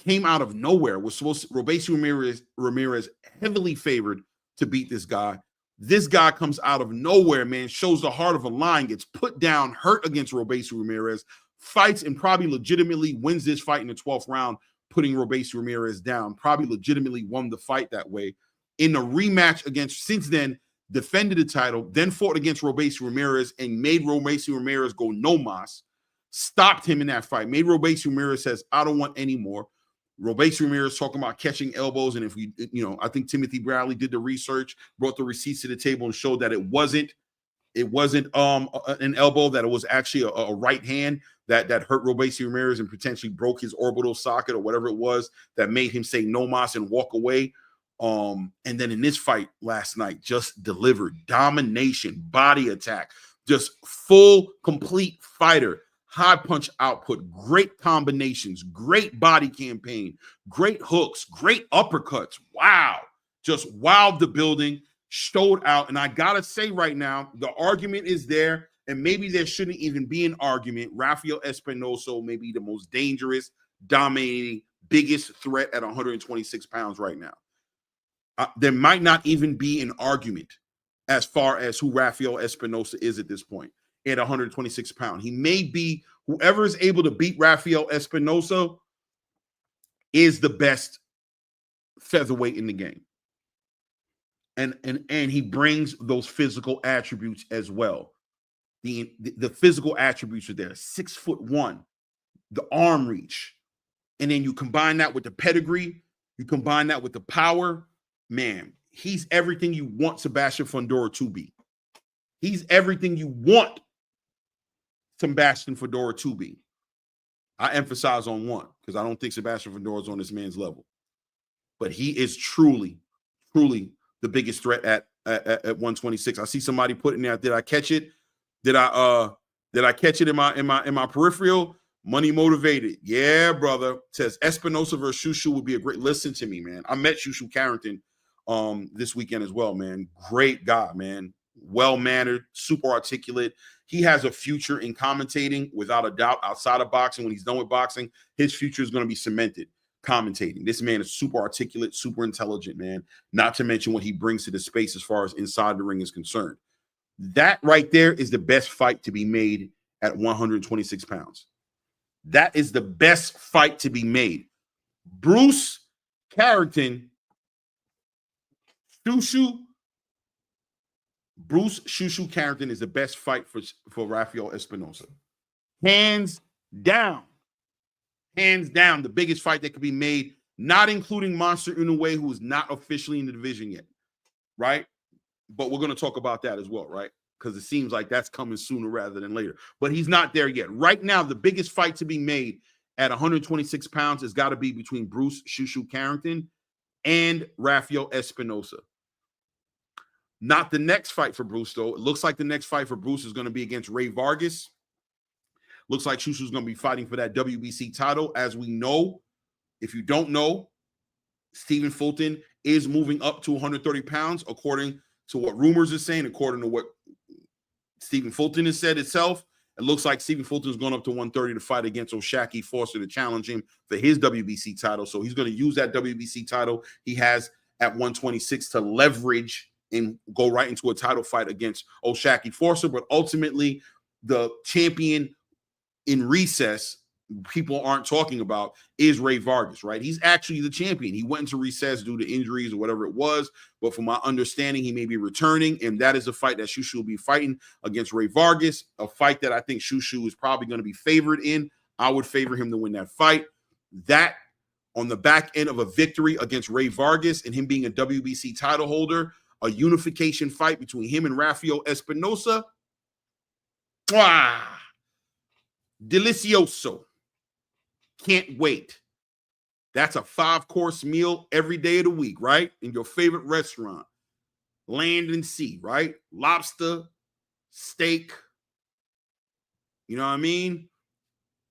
[SPEAKER 2] Came out of nowhere. Robeisy Ramirez heavily favored to beat this guy. This guy comes out of nowhere, man, shows the heart of a lion, gets put down, hurt against Robeisy Ramirez, fights and probably legitimately wins this fight in the 12th round, putting Robeisy Ramirez down. Probably legitimately won the fight that way. In a rematch since then, defended the title, then fought against Robeisy Ramirez and made Robeisy Ramirez go no mas. Stopped him in that fight. Made Robeisy Ramirez says, I don't want any more. Robeisy Ramirez talking about catching elbows. And I think Timothy Bradley did the research, brought the receipts to the table and showed that it wasn't an elbow, that it was actually a right hand that hurt Robeisy Ramirez and potentially broke his orbital socket or whatever it was that made him say no mas and walk away. And then in this fight last night, just delivered domination, body attack, just full, complete fighter. High punch output, great combinations, great body campaign, great hooks, great uppercuts. Wow. Just wowed the building, showed out. And I got to say right now, the argument is there, and maybe there shouldn't even be an argument. Rafael Espinosa may be the most dangerous, dominating, biggest threat at 126 pounds right now. There might not even be an argument as far as who Rafael Espinosa is at this point. At 126 pounds. He may be, whoever is able to beat Rafael Espinosa is the best featherweight in the game. And he brings those physical attributes as well. The physical attributes are there. 6'1", the arm reach. And then you combine that with the pedigree, you combine that with the power. Man, he's everything you want Sebastian Fundora to be. He's everything you want Sebastian Fundora to be. I emphasize on one because I don't think Sebastian Fundora is on this man's level. But he is truly the biggest threat at 126. I see somebody putting there. Did I catch it? Did I catch it in my peripheral? Money motivated. Yeah, brother. Says Espinosa versus Shushu would be a great. Listen to me, man. I met Shushu Carrington this weekend as well, man. Great guy, man. Well-mannered, super articulate. He has a future in commentating without a doubt outside of boxing. When he's done with boxing, his future is going to be cemented commentating. This man is super articulate, super intelligent, man. Not to mention what he brings to the space as far as inside the ring is concerned. That right there is the best fight to be made at 126 pounds. That is the best fight to be made. Bruce Carrington, Shushu Carrington is the best fight for Rafael Espinosa. Hands down. Hands down, the biggest fight that could be made, not including Monsta Inoue, who is not officially in the division yet, right? But we're going to talk about that as well, right? Because it seems like that's coming sooner rather than later. But he's not there yet. Right now, the biggest fight to be made at 126 pounds has got to be between Bruce Shushu Carrington and Rafael Espinosa. Not the next fight for Bruce, though. It looks like the next fight for Bruce is going to be against Ray Vargas. Looks like Shushu's going to be fighting for that WBC title. As we know, if you don't know, Stephen Fulton is moving up to 130 pounds, according to what rumors are saying, according to what Stephen Fulton has said itself. It looks like Stephen Fulton's going up to 130 to fight against O'Shaquie Foster to challenge him for his WBC title. So he's going to use that WBC title he has at 126 to leverage and go right into a title fight against O'Shaquie Foster. But ultimately, the champion in recess people aren't talking about is Ray Vargas, right? He's actually the champion. He went into recess due to injuries or whatever it was, but from my understanding, he may be returning, and that is a fight that Shushu will be fighting against Ray Vargas, a fight that I think Shushu is probably going to be favored in. I would favor him to win that fight. That on the back end of a victory against Ray Vargas and him being a WBC title holder, a unification fight between him and Rafael Espinosa. Mwah! Delicioso. Can't wait. That's a 5-course meal every day of the week, right? In your favorite restaurant. Land and sea, right? Lobster, steak, you know what I mean?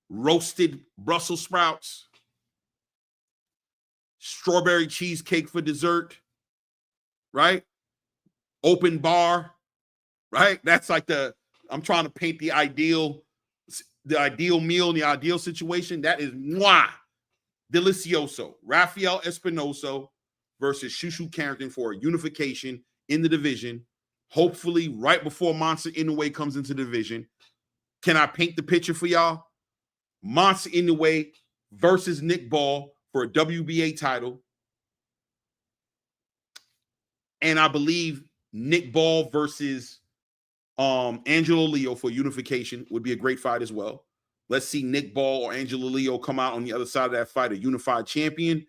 [SPEAKER 2] Roasted Brussels sprouts, strawberry cheesecake for dessert, right? Open bar, right? That's like I'm trying to paint the ideal meal, the ideal situation. That is mwah, delicioso. Rafael Espinosa versus Shushu Carrington for a unification in the division. Hopefully, right before Monsta Inoue comes into the division. Can I paint the picture for y'all? Monsta Inoue versus Nick Ball for a WBA title. And I believe Nick Ball versus Angelo Leo for unification would be a great fight as well. Let's see Nick Ball or Angelo Leo come out on the other side of that fight, a unified champion.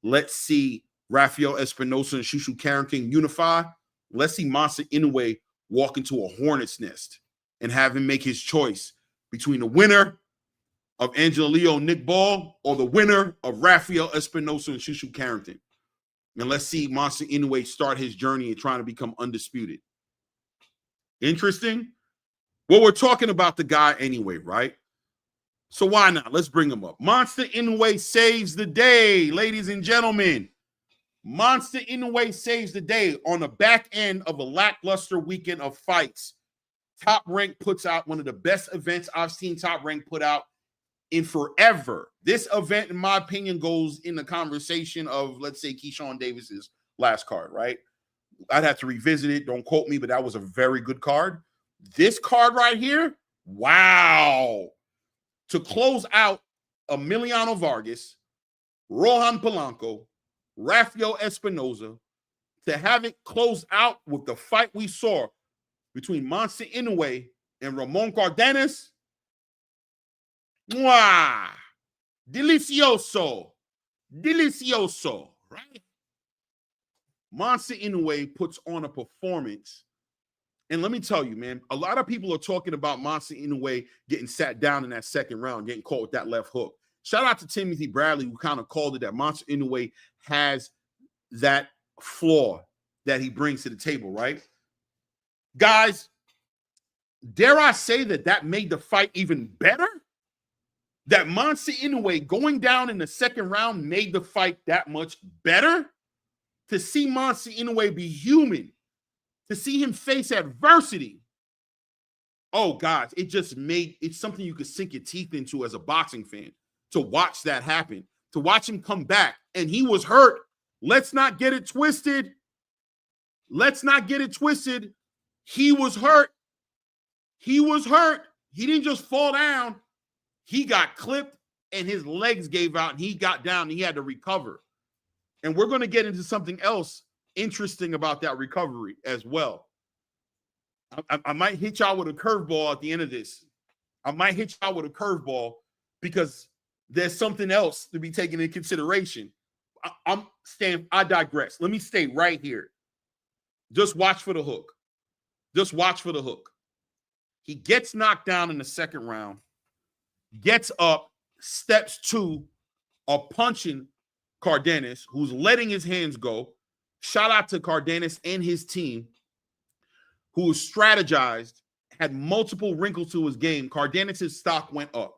[SPEAKER 2] Let's see Rafael Espinosa and Shushu Carrington unify. Let's see Monsta Inoue walk into a hornet's nest and have him make his choice between the winner of Angelo Leo and Nick Ball or the winner of Rafael Espinosa and Shushu Carrington. And let's see Monsta Inoue start his journey in trying to become undisputed. Interesting. Well, we're talking about the guy anyway, right? So why not? Let's bring him up. Monsta Inoue saves the day, ladies and gentlemen. Monsta Inoue saves the day on the back end of a lackluster weekend of fights. Top Rank puts out one of the best events I've seen Top Rank put out in forever. This event, in my opinion, goes in the conversation of, let's say, Keyshawn Davis's last card, right? I'd have to revisit it. Don't quote me, but that was a very good card. This card right here, wow. To close out Emiliano Vargas, Rohan Polanco, Rafael Espinosa, to have it close out with the fight we saw between Monsta Inoue and Ramon Cardenas. Mwah! Delicioso. Delicioso, right? Monsta Inoue puts on a performance. And let me tell you, man, a lot of people are talking about Monsta Inoue getting sat down in that second round, getting caught with that left hook. Shout out to Timothy Bradley, who kind of called it that Monsta Inoue has that flaw that he brings to the table, right? Guys, dare I say that made the fight even better? that Monsta Inoue going down in the second round made the fight that much better. To see Monsta Inoue be human, to see him face adversity, oh gosh, it's something you could sink your teeth into as a boxing fan, to watch that happen, to watch him come back. And he was hurt. Let's not get it twisted. Let's not get it twisted. He was hurt. He was hurt. He didn't just fall down. He got clipped and his legs gave out and he got down and he had to recover. And we're going to get into something else interesting about that recovery as well. I might hit y'all with a curveball at the end of this. I might hit y'all with a curveball because there's something else to be taken into consideration. I digress. Let me stay right here. Just watch for the hook. Just watch for the hook. He gets knocked down in the second round, gets up, steps to a punching Cardenas, who's letting his hands go. Shout out to Cardenas and his team, who was strategized, had multiple wrinkles to his game. Cardenas' stock went up.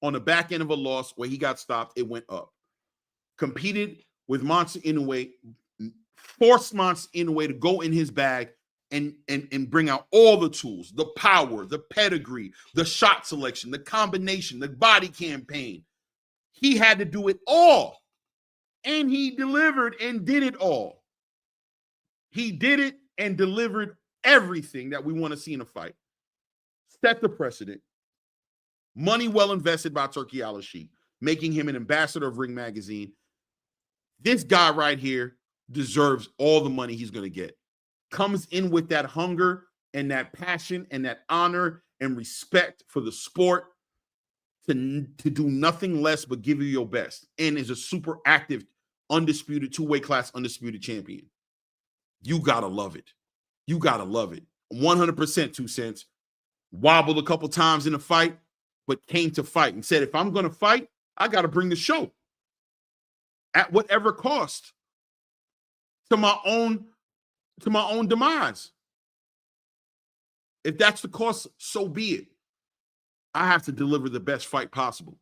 [SPEAKER 2] On the back end of a loss where he got stopped, it went up. Competed with Monsta Inoue, forced Monsta Inoue to go in his bag and bring out all the tools, the power, the pedigree, the shot selection, the combination, the body campaign. He had to do it all. And he delivered and did it all. He did it and delivered everything that we want to see in a fight. Set the precedent. Money well invested by Turki Al-Sheikh, making him an ambassador of Ring Magazine. This guy right here deserves all the money he's going to get. Comes in with that hunger and that passion and that honor and respect for the sport to do nothing less but give you your best, and is a super active, undisputed, two-weight class undisputed champion. You got to love it. You got to love it. 100% 2 cents. Wobbled a couple times in the fight, but came to fight and said, if I'm going to fight, I got to bring the show at whatever cost to my own demise. If that's the cost, so be it. I have to deliver the best fight possible.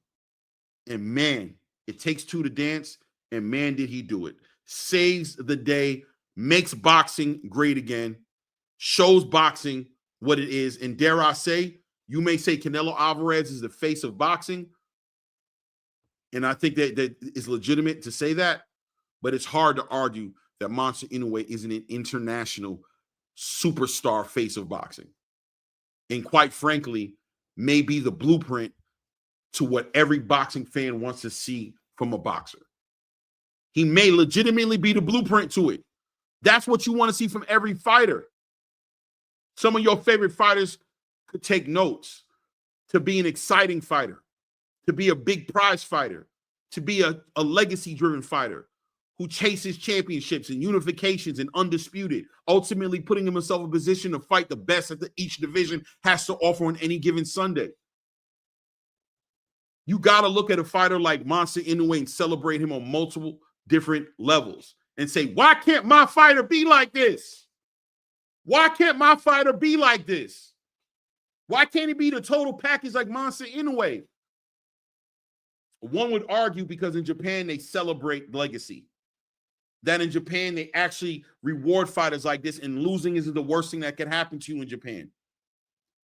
[SPEAKER 2] And man, it takes two to dance, and man, did he do it. Saves the day, makes boxing great again, shows boxing what it is. And dare I say, you may say Canelo Alvarez is the face of boxing, and I think that is legitimate to say that, but it's hard to argue that Monsta Inoue isn't an international superstar face of boxing. And quite frankly, may be the blueprint to what every boxing fan wants to see from a boxer. He may legitimately be the blueprint to it. That's what you want to see from every fighter. Some of your favorite fighters could take notes to be an exciting fighter, to be a big prize fighter, to be a legacy-driven fighter who chases championships and unifications and undisputed, ultimately putting himself in a position to fight the best that each division has to offer on any given Sunday. You got to look at a fighter like Monsta Inoue and celebrate him on multiple different levels and say, why can't my fighter be like this? Why can't my fighter be like this? Why can't he be the total package like Monsta Inoue? One would argue because in Japan, they celebrate legacy. That in Japan, they actually reward fighters like this, and losing isn't the worst thing that can happen to you in Japan.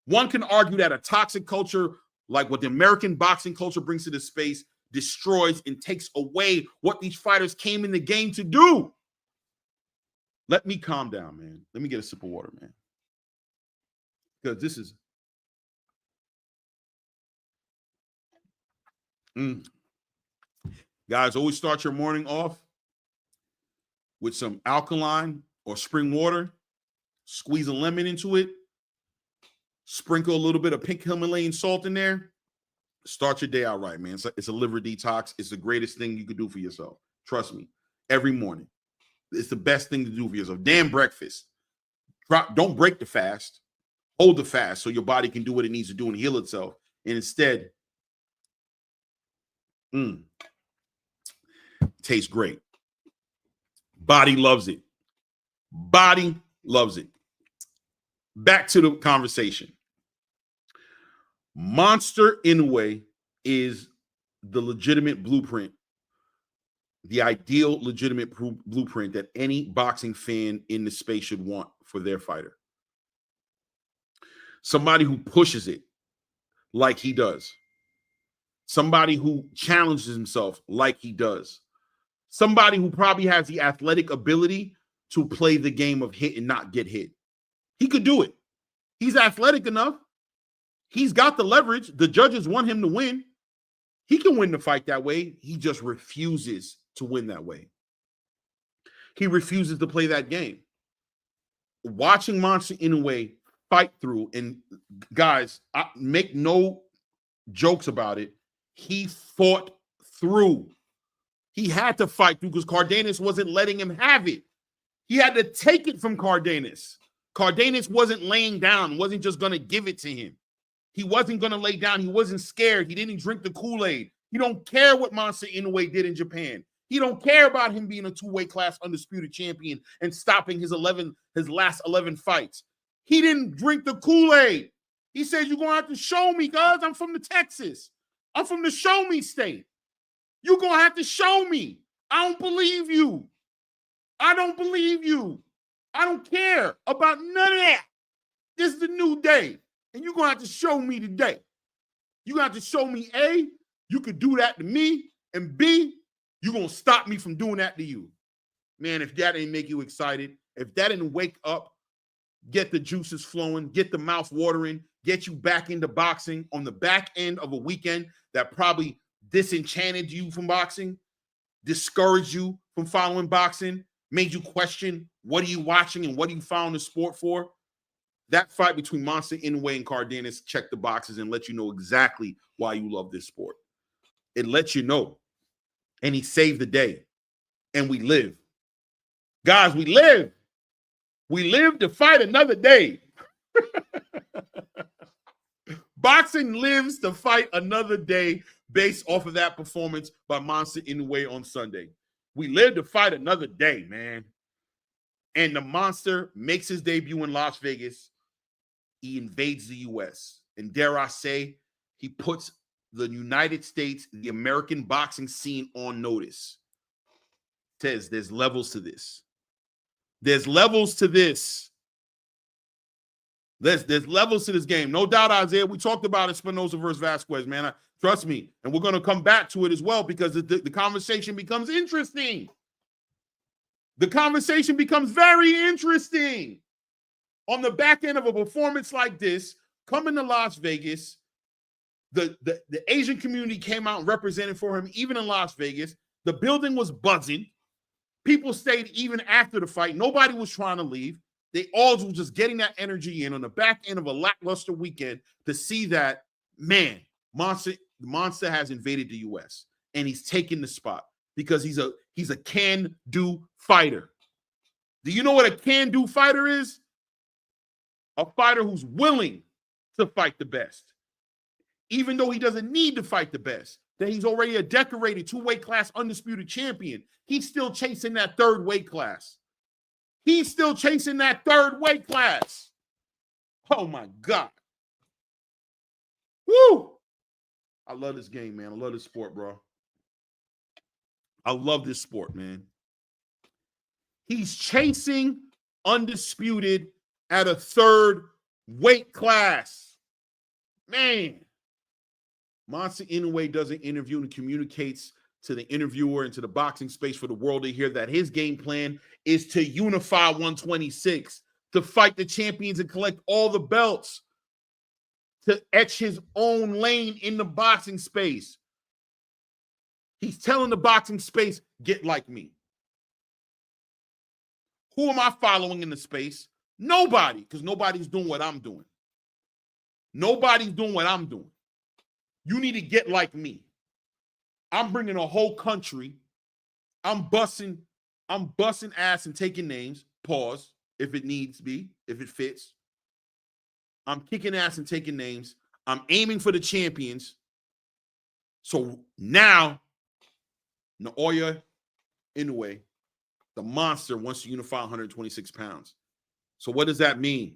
[SPEAKER 2] One can argue that a toxic culture like what the American boxing culture brings to the space destroys and takes away what these fighters came in the game to do. Let me calm down, man. Let me get a sip of water, man. Because this is... Guys, always start your morning off with some alkaline or spring water. Squeeze a lemon into it. Sprinkle a little bit of pink Himalayan salt in there. Start your day out right, man. It's a liver detox. It's the greatest thing you could do for yourself. Trust me. Every morning. It's the best thing to do for yourself. Damn breakfast. Don't break the fast. Hold the fast so your body can do what it needs to do and heal itself. And instead, tastes great. Body loves it. Body loves it. Back to the conversation. Monsta Inoue is the legitimate blueprint, the ideal legitimate blueprint that any boxing fan in the space should want for their fighter. Somebody who pushes it like he does. Somebody who challenges himself like he does. Somebody who probably has the athletic ability to play the game of hit and not get hit. He could do it. He's athletic enough. He's got the leverage. The judges want him to win. He can win the fight that way. He just refuses to win that way. He refuses to play that game. Watching Monsta Inoue fight through, and guys, I make no jokes about it, he fought through. He had to fight through because Cardenas wasn't letting him have it. He had to take it from Cardenas. Cardenas wasn't laying down, wasn't just going to give it to him. He wasn't going to lay down. He wasn't scared. He didn't drink the Kool-Aid. He don't care what Monsta Inoue did in Japan. He don't care about him being a two-weight class undisputed champion and stopping his last 11 fights. He didn't drink the Kool-Aid. He said, you're going to have to show me, guys. I'm from the Texas. I'm from the show me state. You're going to have to show me. I don't believe you. I don't believe you. I don't care about none of that. This is the new day. And you're going to have to show me today. You're going to have to show me, A, you could do that to me, and B, you're going to stop me from doing that to you. Man, if that didn't make you excited, if that didn't wake up, get the juices flowing, get the mouth watering, get you back into boxing on the back end of a weekend that probably disenchanted you from boxing, discouraged you from following boxing, made you question what are you watching and what are you following the sport for, that fight between Monsta Inoue and Cardenas checked the boxes and let you know exactly why you love this sport. It lets you know. And he saved the day. And we live. Guys, we live. We live to fight another day. Boxing lives to fight another day based off of that performance by Monsta Inoue on Sunday. We live to fight another day, man. And the monster makes his debut in Las Vegas. He invades the U.S. And dare I say, he puts the United States, the American boxing scene on notice. Says there's levels to this. There's levels to this. There's levels to this game. No doubt, Isaiah. We talked about Espinosa versus Vasquez, man. Trust me. And we're going to come back to it as well because the conversation becomes interesting. The conversation becomes very interesting. On the back end of a performance like this, coming to Las Vegas, the Asian community came out and represented for him, even in Las Vegas. The building was buzzing. People stayed even after the fight. Nobody was trying to leave. They all were just getting that energy in on the back end of a lackluster weekend to see that, man, Monsta has invaded the U.S. and he's taken the spot because he's a can-do fighter. Do you know what a can-do fighter is? A fighter who's willing to fight the best. Even though he doesn't need to fight the best, that he's already a decorated two-weight class undisputed champion, he's still chasing that third weight class. He's still chasing that third weight class. Oh, my God. Woo! I love this game, man. I love this sport, bro. I love this sport, man. He's chasing undisputed at a third weight class. Man. Monsta Inoue does an interview and communicates to the interviewer and to the boxing space for the world to hear that his game plan is to unify 126, to fight the champions and collect all the belts, to etch his own lane in the boxing space. He's telling the boxing space, get like me. Who am I following in the space? Nobody, because nobody's doing what I'm doing. Nobody's doing what I'm doing. You need to get like me. I'm bringing a whole country. I'm busting ass and taking names. Pause, if it needs be, if it fits. I'm kicking ass and taking names. I'm aiming for the champions. So now, Naoya Inoue, the monster, wants to unify 126 pounds. So what does that mean?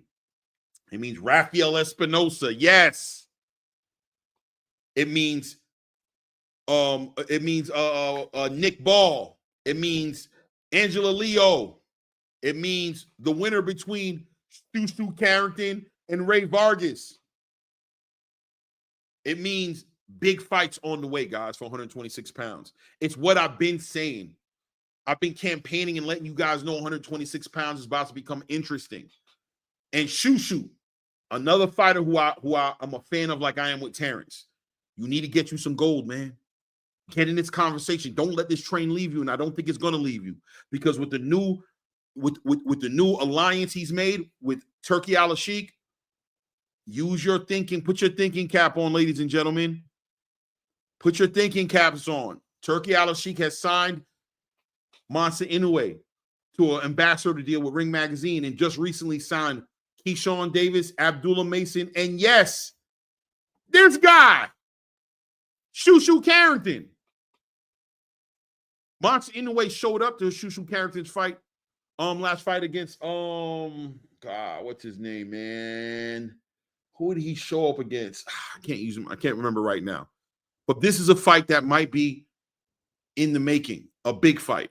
[SPEAKER 2] It means Rafael Espinosa, yes. It means It means Nick Ball. It means Angela Leo. It means the winner between Stu Carrington and Ray Vargas. It means big fights on the way, guys, for 126 pounds. It's what I've been saying. I've been campaigning and letting you guys know 126 pounds is about to become interesting. And Shushu, another fighter who I'm a fan of, like I am with Terence. You need to get you some gold, man. Get in this conversation. Don't let this train leave you, and I don't think it's going to leave you, because with the new with the new alliance he's made with Turkey Al-Sheikh, use your thinking. Put your thinking cap on, ladies and gentlemen. Put your thinking caps on. Turkey Al-Sheikh has signed Monsta Inoue to an ambassador deal with Ring Magazine, and just recently signed Keyshawn Davis, Abdullah Mason, and yes, this guy, Shushu Carrington. Monsta Inoue showed up to Shushu Carrington's fight, last fight against God, what's his name, man? Who did he show up against? I can't use him. I can't remember right now. But this is a fight that might be in the making, a big fight.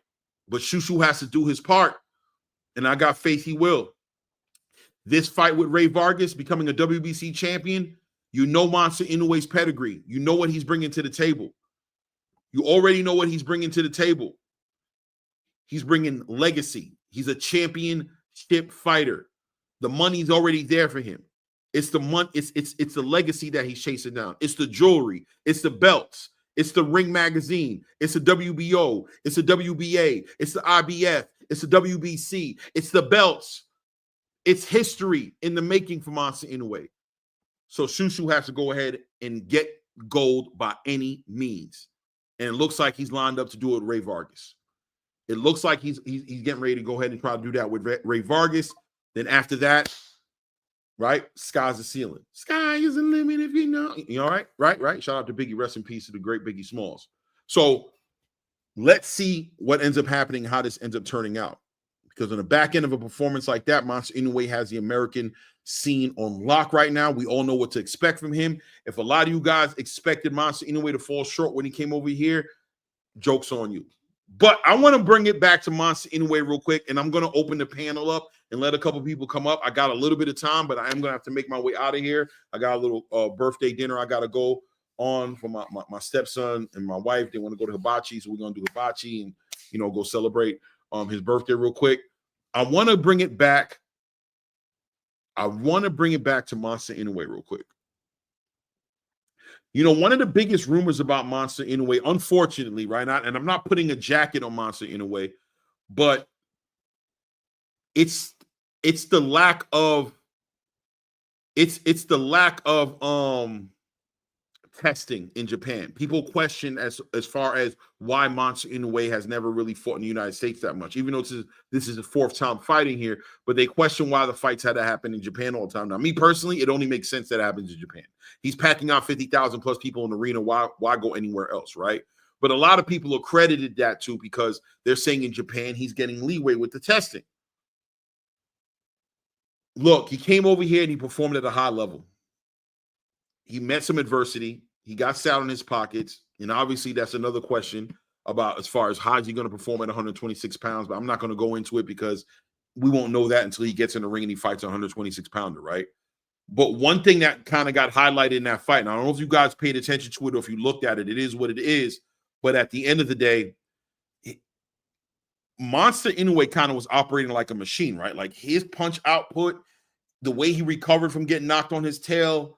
[SPEAKER 2] But Shushu has to do his part, and I got faith he will. This fight with Ray Vargas, becoming a WBC champion, you know Monsta Inoue's pedigree. You know what he's bringing to the table. You already know what he's bringing to the table. He's bringing legacy. He's a championship fighter. The money's already there for him. It's the money. It's the legacy that he's chasing down. It's the jewelry. It's the belts. It's the Ring Magazine. It's the WBO. It's the WBA. It's the IBF. It's the WBC. It's the belts. It's history in the making for Monsta Inoue. So Shushu has to go ahead and get gold by any means. And it looks like he's lined up to do it with Ray Vargas. It looks like he's getting ready to go ahead and try to do that with Ray Vargas. Then after that, right, sky's the ceiling. Sky is the limit if you know. You all right? Right. Shout out to Biggie. Rest in peace to the great Biggie Smalls. So let's see what ends up happening, how this ends up turning out. Because on the back end of a performance like that, Monsta Inoue has the American scene on lock right now. We all know what to expect from him. If a lot of you guys expected Monsta Inoue to fall short when he came over here, joke's on you. But I want to bring it back to Monsta Inoue real quick, and I'm going to open the panel up and let a couple people come up. I got a little bit of time, but I am going to have to make my way out of here. I got a little birthday dinner I got to go on for my stepson and my wife. They want to go to hibachi, so we're going to do hibachi and, you know, go celebrate his birthday real quick. I want to bring it back. I want to bring it back to Monsta Inoue real quick. You know, one of the biggest rumors about Monsta Inoue, unfortunately, right now, and I'm not putting a jacket on Monsta Inoue, but it's the lack of testing in Japan. People question as far as why Monsta Inoue has never really fought in the United States that much, even though this is his fourth time fighting here, but they question why the fights had to happen in Japan all the time. Now, me personally, it only makes sense that it happens in Japan. He's packing out 50,000 plus people in the arena. Why go anywhere else, right? But a lot of people are credited that too, because they're saying in Japan he's getting leeway with the testing. Look, he came over here and he performed at a high level. He met some adversity. He got sat on his pockets. And obviously that's another question about as far as how is he going to perform at 126 pounds. But I'm not going to go into it because we won't know that until he gets in the ring and he fights a 126 pounder, right? But one thing that kind of got highlighted in that fight, and I don't know if you guys paid attention to it or if you looked at it, it is what it is. But at the end of the day, Monsta Inoue kind of was operating like a machine, right? Like his punch output, the way he recovered from getting knocked on his tail,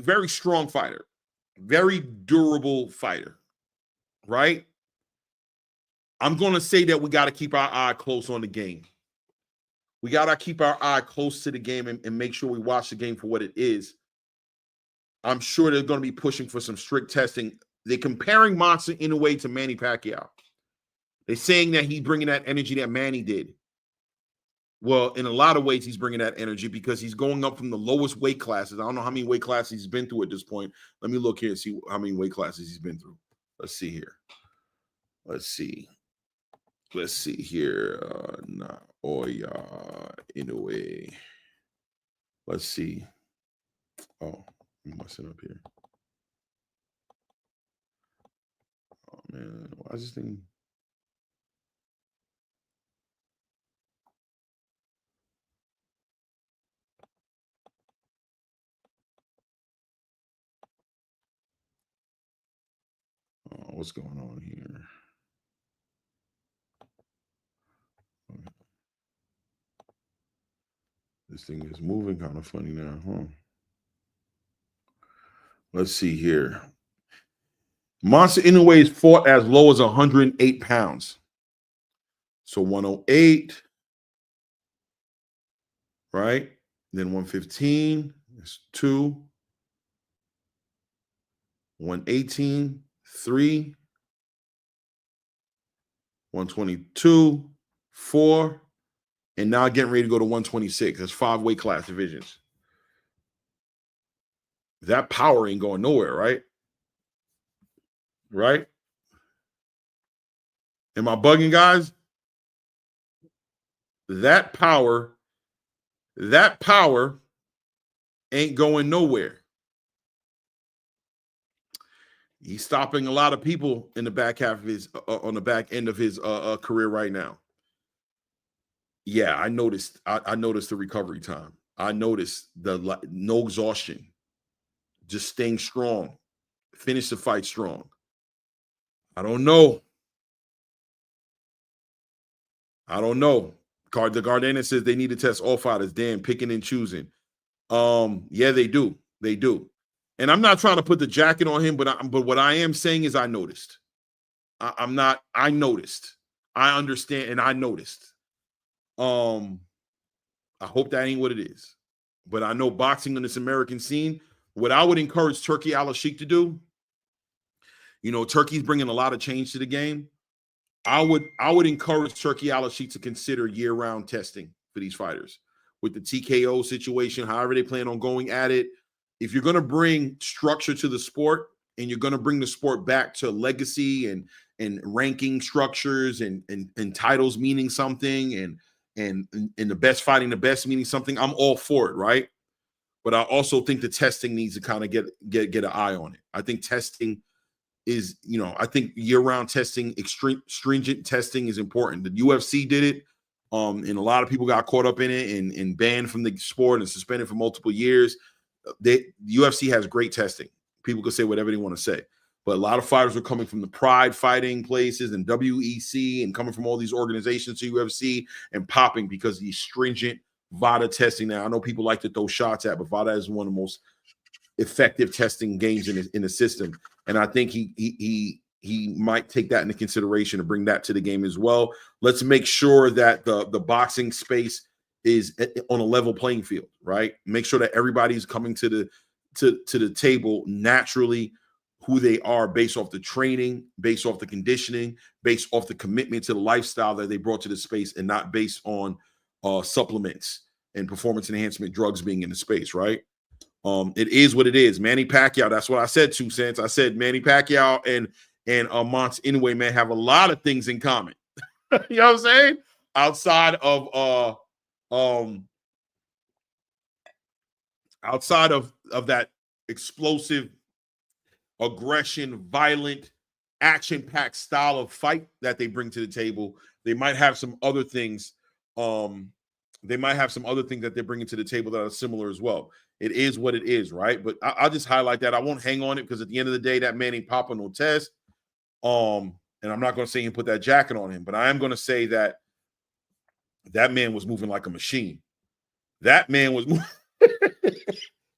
[SPEAKER 2] very strong fighter, very durable fighter, right? I'm going to say that we got to keep our eye close on the game. We got to keep our eye close to the game and make sure we watch the game for what it is. I'm sure they're going to be pushing for some strict testing. They're comparing Monsta Inoue to Manny Pacquiao. They're saying that he's bringing that energy that Manny did. Well, in a lot of ways, he's bringing that energy because he's going up from the lowest weight classes. I don't know how many weight classes he's been through at this point. Let me look here and see how many weight classes he's been through. Let's see here. Let's see here. Naoya Inoue. Let's see. Oh, I'm messing up here. Man, why is this thing? Oh, what's going on here? This thing is moving kind of funny now, huh? Let's see here. Monsta Inoue fought as low as 108 pounds. So 108, right? Then 115 is 2. 118, 3. 122, 4. And now getting ready to go to 126. That's 5 weight class divisions. That power ain't going nowhere, right? Right? Am I bugging, guys? That power ain't going nowhere. He's stopping a lot of people in the back half of his on the back end of his career right now. Yeah, I noticed. I noticed the recovery time. I noticed the no exhaustion, just staying strong, finish the fight strong. I don't know. The Gardena says they need to test all fighters. Damn, picking and choosing. Yeah, they do. They do. And I'm not trying to put the jacket on him, but what I am saying is I noticed. I noticed. I understand and I noticed. I hope that ain't what it is. But I know boxing on this American scene, what I would encourage Turki Al-Sheikh to do, Turkey's bringing a lot of change to the game. I would encourage Turki Al-Sheikh to consider year-round testing for these fighters with the TKO situation, however they plan on going at it. If you're going to bring structure to the sport and you're going to bring the sport back to legacy and ranking structures and titles meaning something and the best fighting the best meaning something, I'm all for it, right? But I also think the testing needs to kind of get an eye on it. I think testing is, I think year-round testing, stringent testing is important. The UFC did it, and a lot of people got caught up in it and banned from the sport and suspended for multiple years. The UFC has great testing. People can say whatever they want to say, but a lot of fighters are coming from the Pride fighting places and WEC and coming from all these organizations to UFC and popping because of these stringent VADA testing. Now, I know people like to throw shots at, but VADA is one of the most effective testing games in the system. And I think he might take that into consideration and bring that to the game as well. Let's make sure that the boxing space is on a level playing field, right? Make sure that everybody's coming to the table naturally who they are based off the training, based off the conditioning, based off the commitment to the lifestyle that they brought to the space, and not based on supplements and performance enhancement drugs being in the space, right? It is what it is. Manny Pacquiao, that's what I said, 2 cents. I said Manny Pacquiao and Monsta Inoue, man, have a lot of things in common. You know what I'm saying? Outside of that explosive aggression, violent, action-packed style of fight that they bring to the table, they might have some other things. They might have some other things that they're bringing to the table that are similar as well. It is what it is, right? But I'll just highlight that. I won't hang on it because at the end of the day, that man ain't popping no test. And I'm not going to say he put that jacket on him, but I am going to say that man was moving like a machine. That man was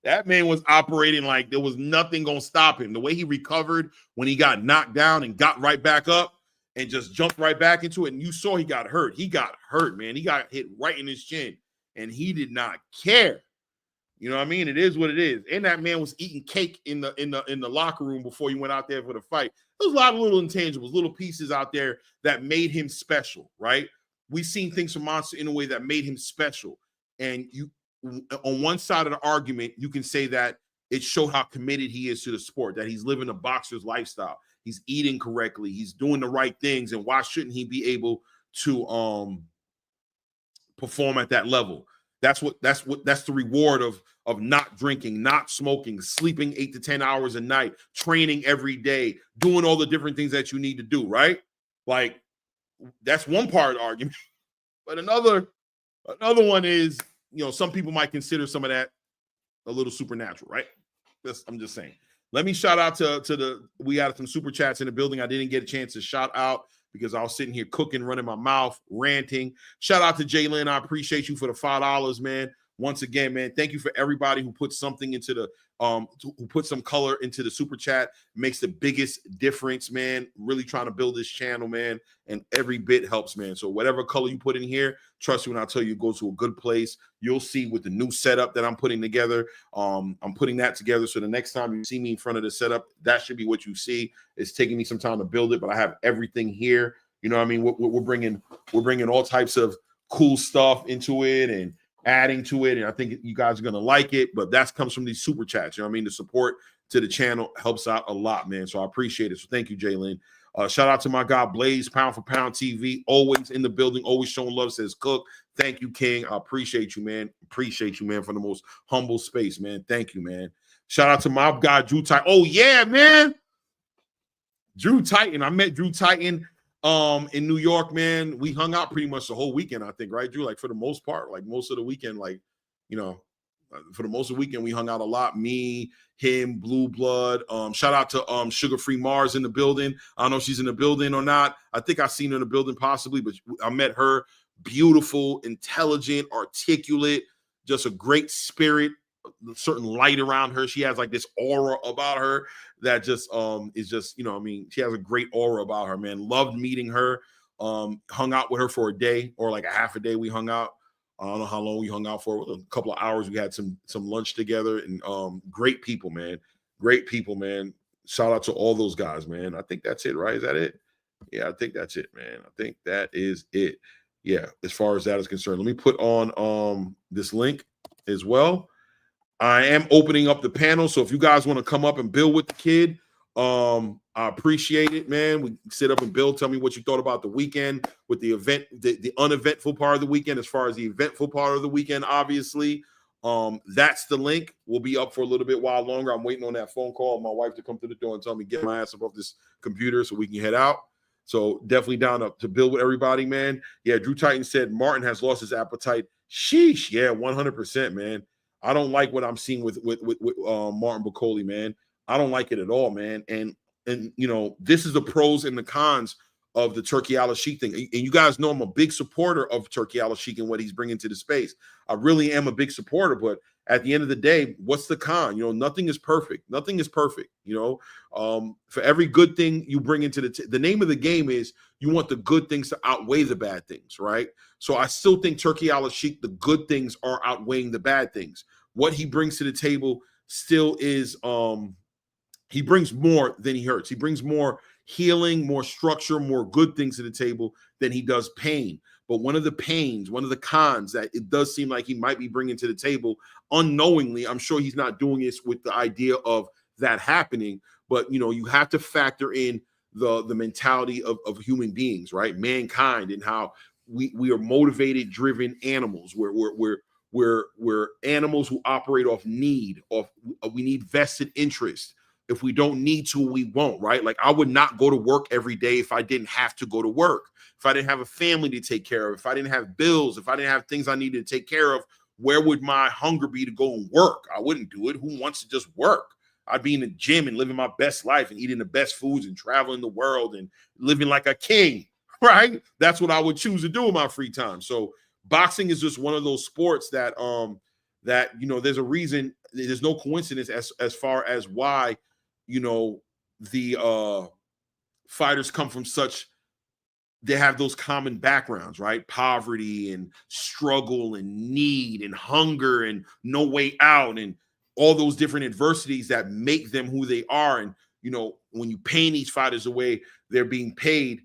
[SPEAKER 2] that man was operating like there was nothing going to stop him. The way he recovered when he got knocked down and got right back up and just jumped right back into it. And you saw he got hurt. He got hurt, man. He got hit right in his chin, and he did not care. You know what I mean? It is what it is. And that man was eating cake in the locker room before he went out there for the fight. There's a lot of little intangibles, little pieces out there that made him special, right? We've seen things from Monsta Inoue that made him special. And you, on one side of the argument, you can say that it showed how committed he is to the sport, that he's living a boxer's lifestyle. He's eating correctly. He's doing the right things. And why shouldn't he be able to perform at that level? That's the reward of not drinking, not smoking, sleeping 8 to 10 hours a night, training every day, doing all the different things that you need to do, right? Like, that's one part of the argument. But another one is, some people might consider some of that a little supernatural, right? I'm just saying. Let me shout out we got some super chats in the building. I didn't get a chance to shout out because I was sitting here cooking, running my mouth, ranting. Shout out to Jalen. I appreciate you for the $5, man. Once again, man, thank you for everybody who put something into the who put some color into the super chat. Makes the biggest difference, man. Really trying to build this channel, man, and every bit helps, man. So whatever color you put in here, trust me when I tell you, it goes to a good place. You'll see with the new setup that I'm putting together. I'm putting that together, so the next time you see me in front of the setup, that should be what you see. It's taking me some time to build it, but I have everything here. You know what I mean? We're bringing all types of cool stuff into it and adding to it, and I think you guys are gonna like it. But that comes from these super chats. You know what I mean? The support to the channel helps out a lot, man. So I appreciate it. So thank you, Jalen. Shout out to my guy Blaze, Pound for Pound TV, always in the building, always showing love. Says Cook. Thank you, King. I appreciate you, man. Appreciate you, man, for the most humble space, man. Thank you, man. Shout out to my guy Drew Titan. Oh yeah, man. Drew Titan. I met Drew Titan in New York, man. We hung out pretty much the whole weekend, I think, right, Drew? Like, for the most part, like most of the weekend, like, for the most of the weekend, we hung out a lot. Me, him, Blue Blood. Shout out to Sugar Free Mars in the building. I don't know if she's in the building or not. I think I seen her in the building possibly, but I met her. Beautiful, intelligent, articulate, just a great spirit, a certain light around her. She has like this aura about her that just is just, she has a great aura about her, man. Loved meeting her. Hung out with her for a day or like a half a day. We hung out. I don't know how long we hung out for. A couple of hours. We had some lunch together, and great people, man. Great people, man. Shout out to all those guys, man. I think that's it, right? Is that it? Yeah, I think that's it, man. I think that is it. Yeah, as far as that is concerned. Let me put on this link as well. I am opening up the panel, so if you guys want to come up and build with the kid, I appreciate it, man. We sit up and build. Tell me what you thought about the weekend with the event, the uneventful part of the weekend. As far as the eventful part of the weekend, obviously, that's the link. We'll be up for a little bit while longer. I'm waiting on that phone call. My wife to come to the door and tell me get my ass up off this computer so we can head out. So definitely down up to build with everybody, man. Yeah, Drew Titan said Martin has lost his appetite. Sheesh, yeah, 100%, man. I don't like what I'm seeing with Martin Bacoli, man. I don't like it at all, man. And this is the pros and the cons of the Turkey Al-Sheikh thing. And you guys know I'm a big supporter of Turkey Al-Sheikh and what he's bringing to the space. I really am a big supporter, but at the end of the day, what's the con? Nothing is perfect. Nothing is perfect. For every good thing you bring into the name of the game is you want the good things to outweigh the bad things, right? So I still think Turkey Al-Sheikh, the good things are outweighing the bad things. What he brings to the table still is he brings more than he hurts. He brings more healing, more structure, more good things to the table than he does pain. But one of the cons that it does seem like he might be bringing to the table unknowingly, I'm sure he's not doing this with the idea of that happening, but you have to factor in the mentality of human beings, right? Mankind, and how we are motivated, driven animals. We're animals who operate off need, we need vested interest. If we don't need to, we won't, right? Like, I would not go to work every day if I didn't have to go to work. If I didn't have a family to take care of, if I didn't have bills, if I didn't have things I needed to take care of, where would my hunger be to go and work? I wouldn't do it. Who wants to just work? I'd be in the gym and living my best life and eating the best foods and traveling the world and living like a king, right? That's what I would choose to do in my free time. So boxing is just one of those sports that there's a reason. There's no coincidence as far as why the fighters come from they have those common backgrounds, right? Poverty and struggle and need and hunger and no way out and all those different adversities that make them who they are. And, when you pay these fighters away, they're being paid.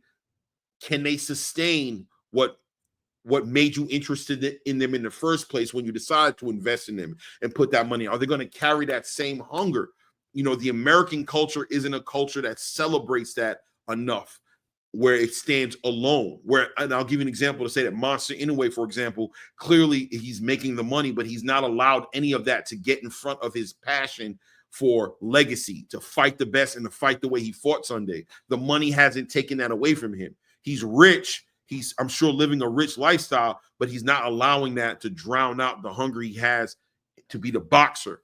[SPEAKER 2] Can they sustain what made you interested in them in the first place when you decide to invest in them and put that money? Are they going to carry that same hunger? The American culture isn't a culture that celebrates that enough. where it stands alone. And I'll give you an example to say that Monsta anyway, for example, clearly he's making the money, but he's not allowed any of that to get in front of his passion for legacy, to fight the best and to fight the way he fought Sunday. The money hasn't taken that away from him. He's rich. He's, I'm sure, living a rich lifestyle, but he's not allowing that to drown out the hunger he has to be the boxer.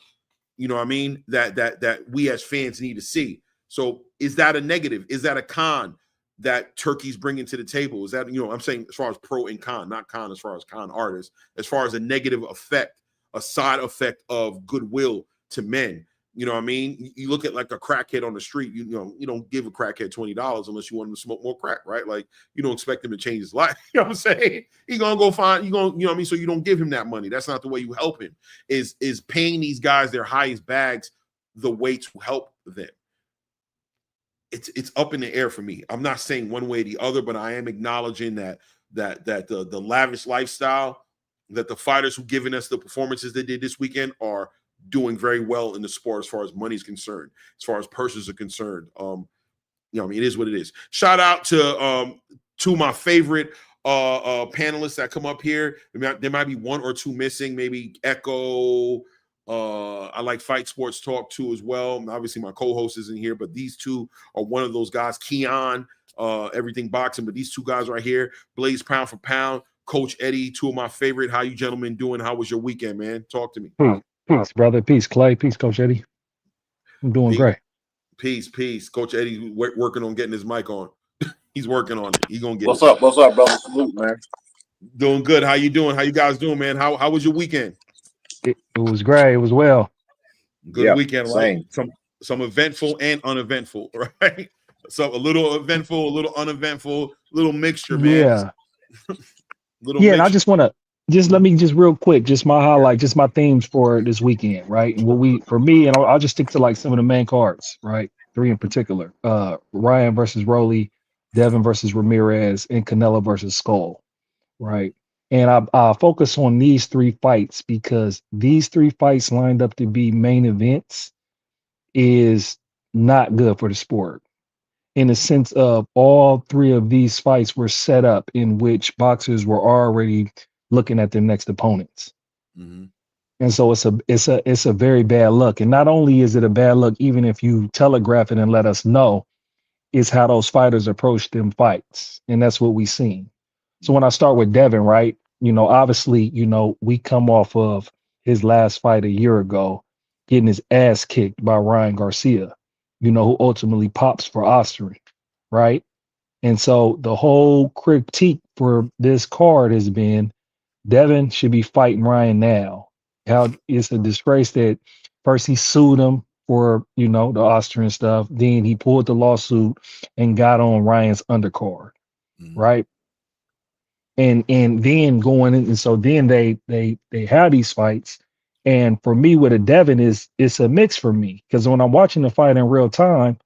[SPEAKER 2] You know what I mean? That we as fans need to see. So is that a negative? Is that a con that Turkey's bringing to the table? Is that, you know, I'm saying as far as pro and con, not con as far as con artists, as far as a negative effect, a side effect of goodwill to men. You know what I mean? You look at like a crackhead on the street, you know, you don't give a crackhead $20 unless you want him to smoke more crack, right? Like, you don't expect him to change his life. You know what I'm saying? He's gonna go find, you know what I mean? So you don't give him that money. That's not the way you help him. Is paying these guys their highest bags the way to help them? It's up in the air for me. I'm not saying one way or the other, but I am acknowledging that the lavish lifestyle that the fighters who given us the performances they did this weekend are doing very well in the sport as far as money is concerned, as far as purses are concerned. You know, I mean, it is what it is. Shout out to two of my favorite panelists that come up here. There might be one or two missing, maybe Echo. I like Fight Sports Talk too as well. Obviously, my co-host isn't here, but these two are one of those guys. Keon, Everything Boxing, but these two guys right here, Blaze Pound for Pound, Coach Eddie, two of my favorite. How you gentlemen doing? How was your weekend, man? Talk to me.
[SPEAKER 3] Peace, brother. Peace, Clay. Peace, Coach Eddie. I'm doing great.
[SPEAKER 2] Peace. Coach Eddie working on getting his mic on. He's working on it. He's gonna get
[SPEAKER 4] What's up, brother? Salute, man.
[SPEAKER 2] Doing good. How you doing? How you guys doing, man? How was your weekend?
[SPEAKER 3] It was great. It was well.
[SPEAKER 2] Good weekend, right?
[SPEAKER 4] Same.
[SPEAKER 2] Some eventful and uneventful, right? So a little eventful, a little uneventful, little mixture, man.
[SPEAKER 3] Yeah.
[SPEAKER 2] Mixture.
[SPEAKER 3] And I just want to let me real quick, just my highlight, just my themes for this weekend, right? And for me, and I'll just stick to like some of the main cards, right? Three in particular: Ryan versus Rolly, Devin versus Ramirez, and Canelo versus Skull, right? And I focus on these three fights because these three fights lined up to be main events is not good for the sport. In the sense of all three of these fights were set up in which boxers were already looking at their next opponents. Mm-hmm. And so it's a very bad look. And not only is it a bad look, even if you telegraph it and let us know, is how those fighters approach them fights. And that's what we've seen. So when I start with Devin, right, you know, obviously, you know, we come off of his last fight a year ago, getting his ass kicked by Ryan Garcia, you know, who ultimately pops for OSTARINE, right? And so the whole critique for this card has been Devin should be fighting Ryan now. How it's a disgrace that first he sued him for, you know, the OSTARINE stuff. Then he pulled the lawsuit and got on Ryan's undercard, right? And then going in, and so then they have these fights. And for me, with a Devin it's a mix for me because when I'm watching the fight in real time,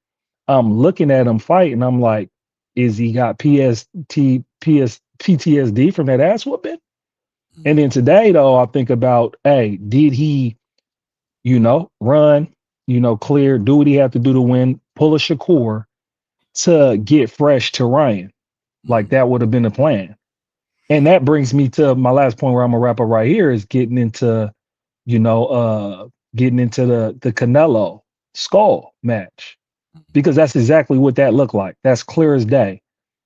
[SPEAKER 3] I'm looking at him fight and I'm like, is he got PTSD from that ass whooping? And then today, though, I think about, hey, did he, you know, run, you know, clear, do what he had to do to win, pull a Shakur to get fresh to Ryan? Like that would have been the plan. And that brings me to my last point where I'm gonna wrap up right here is getting into, you know, the Canelo Skull match, because that's exactly what that looked like. That's clear as day.